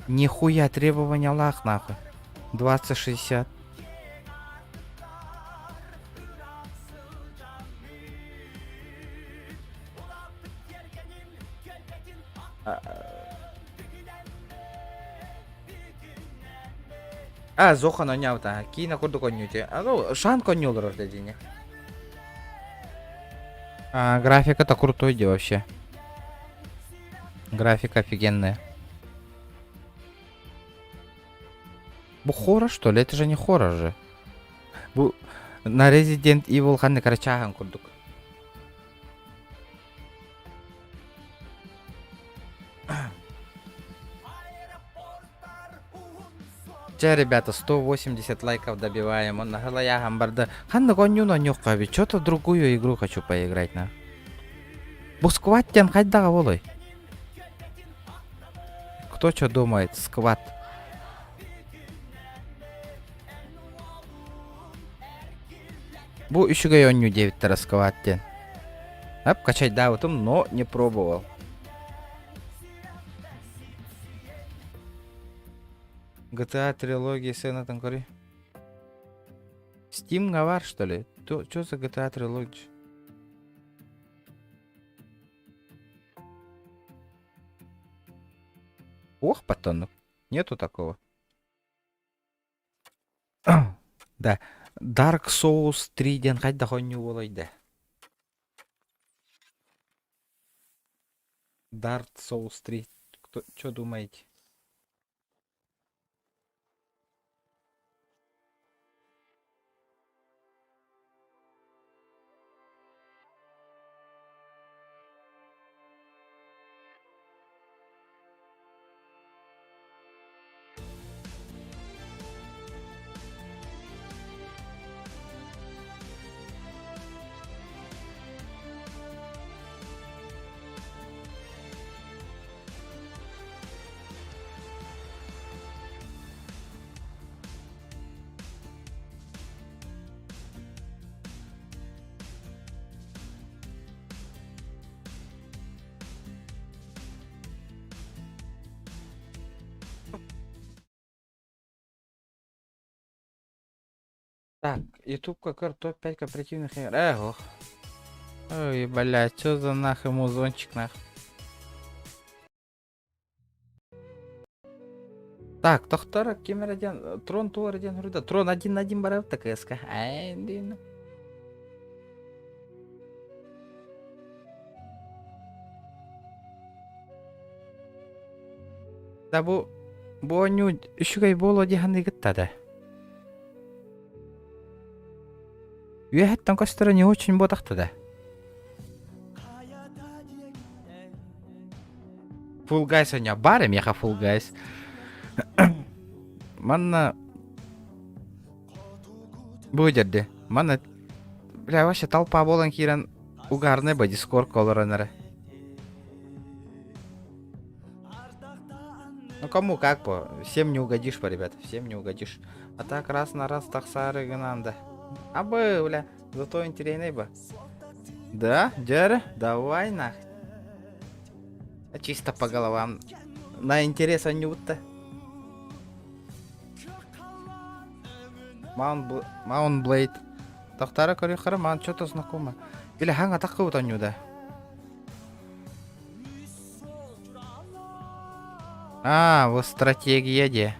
Speaker 2: Нихуя требования лах нахуй. 2060. Зохан онявта. Кина курду конюте. Шан конюлор дедине. Графика-то крутой где вообще. Графика офигенная. Хоррор, что ли? Это же не хоррор же. На Resident Evil ханны карачахан курдук. Ребята, 180 лайков добиваем. Он на галая гамбарда. Ханна гоню на нюхави. Что-то другую игру хочу поиграть на. Бускваттен хайда волой. Кто что думает? Скват. Бу еще гайоню 9 раскваттен. Качать да, вот он, но не пробовал. GTA трилогии сына там кори. Steam'ga var, что ли? Что за GTA Trilogy? Ох, потонок. Нету такого. Да. Dark Souls 3-ден қайда қойны олайды. Dark Souls 3. Что думаете? Так, YouTube как топ-5 кооперативных игр. Эх, ой, блядь, что за нахуй музончик нахуй. Так, тоқтар кемераден, трон туараден хүрді. Трон 1-1 барабы ТКС-ка. Айндин. Да bu oyunu 3 ay bolo dihandi gittады. Уяхаттан костора не очень ботақтады. Full Guys у меня барым, яха Full Guys. Манна... Будерді. Манна... Бля, вообще толпа болан кирен угарны ба дискорд колоранары. Ну кому как по, всем не угодишь по, ребят, всем не угодишь. А так раз на раз тахсары гнанда. А бы, бля, зато интересный бы. Да, Джер, давай нах. Чисто по головам. На интерес анюта. Маунт Блейд. Тахтара кори хараман, что-то знакомо. Или ханга такого анюда. А, вот стратегия де.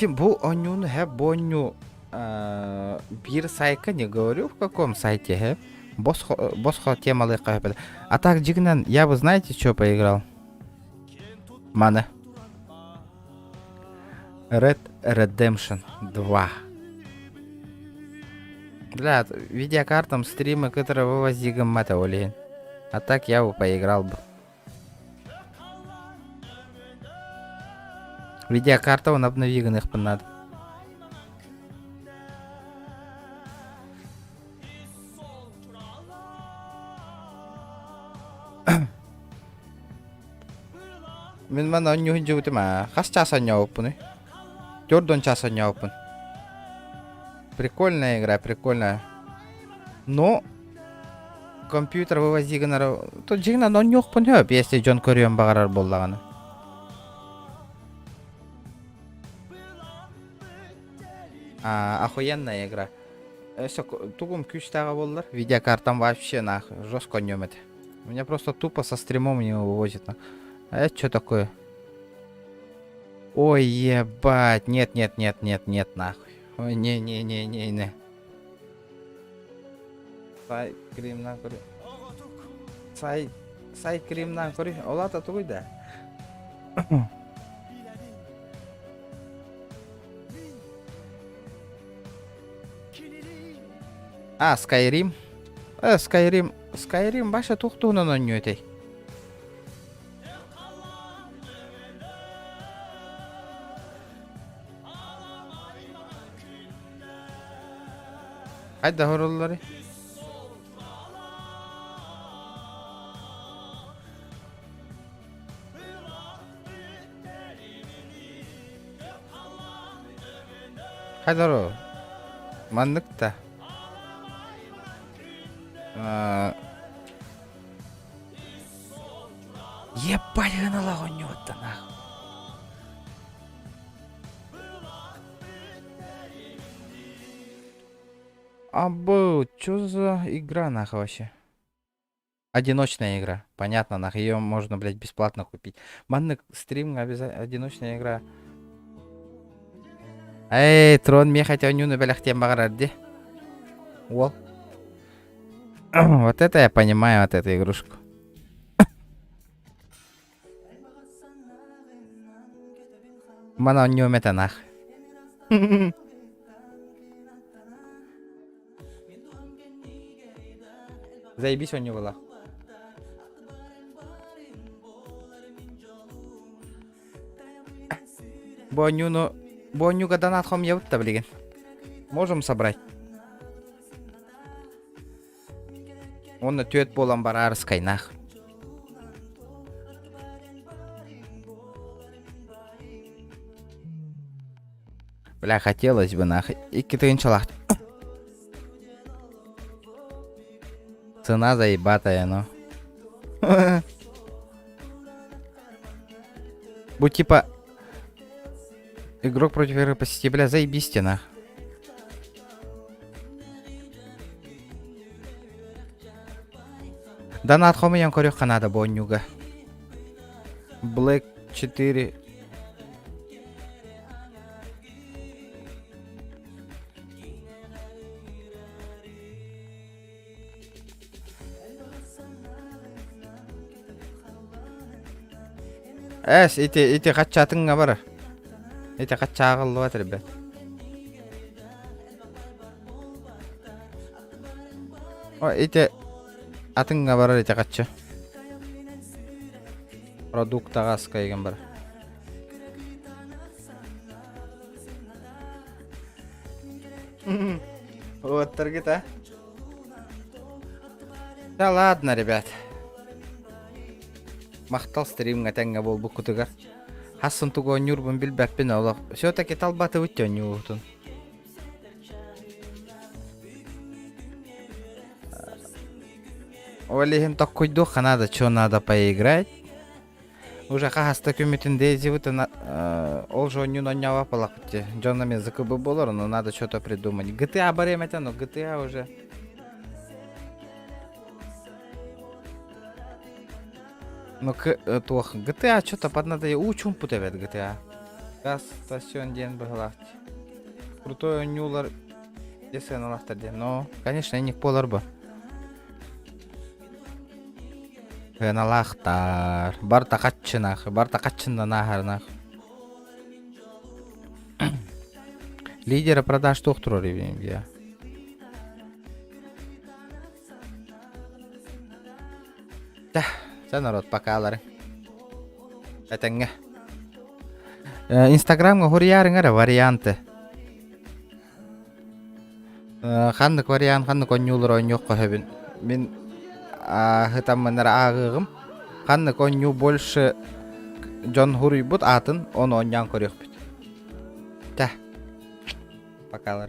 Speaker 2: Бу онюн хэп боню бир сайка не говорю в каком сайте хэп. Босхо темалы кайпада. А так джигнан, я бы знаете, что поиграл? Мана. Red Redemption 2. Бля, видеокартам стримы, которые вывози гаммата олень. А так я бы поиграл бы. Видеокарта он обновиганных понад. Мен мана онюхун жигути ма. Хас часа няупын. 4 часа няупын. Прикольная игра, прикольная. Но компьютер вывозиганар. Тут жигнан онюхпын хөп, если Джон Корион багарар боллаганы. Охуенная игра. Если тугум күчтага болдыр, видеокартам вообще нахуй жестко немет. Меня просто тупо со стримом не вывозит. А это что такое? Ой, ебать. Нет, нахуй. Ой, не. Сай кримнан кори. Сай кримнан кори. Олата тугуй да. А, Skyrim. Skyrim баша туқтуынан ойнıyor өтей. Haydi horulları. Haydi horo. Маннык-та. Ебать, гынала гонёт-то, нахуй. Абу, чё за игра, нахуй, вообще? Одиночная игра. Понятно, нахуй. Ее можно, блядь, бесплатно купить. Маннык, стрим, обязательно. Одиночная игра. Эй, Трон, мне хотя нюны беляхтем багарарди. Уол. Вот это я понимаю, вот эту игрушку. Мана он не умеет, нахуй. Заебись он не было. Бонюга донат хом ебут-то, блин. Можем собрать. Он тёет полом барарской, нах. Бля, хотелось бы, нах. И китынчалах. Цена заебатая, ну. Будь типа игрок против игры по сети, бля, заебись, нах. Донат хомиян корёк канада бонюга. Black 4. Эти качатыңга бар. Эти качагылып атыр, ребят. О, эти атыңга бар, эти кача. Продуктага скайган бар. Вот таргета. Да ладно, ребят. Мактал стримга тәңгә бол бу кутыгар. Хасын туго нюрбун билбәппен олак. Все-таки талбаты үттен юутун. Олехин так койду, надо, что надо поиграть. Уже хаста күмитин дейзи вытын ол жоню ноннява палакти. Джонами закыбы болор, но надо что-то придумать. GTA бареметя, но GTA уже. Ну, тух, GTA что-то под надо учум путевет GTA. Газ стасион ден бахлахти. Крутой нюлар. Если на лахтарде. Но, конечно, и не полар бы. На лахтар. Барта катчинах. Барта катчинна нахарнах. Лидера продаж тухтру ревень, я. Да. Все, народ, покалары. Это не. Инстаграмга хурьярыңар варианты. Ханнык вариант, ханнык онюлар онюк кохабин. Мен хытам манара агыгым. Ханнык оню больше Джон Хуруй бут атын, он оньян корюк бит. Да. Покалары.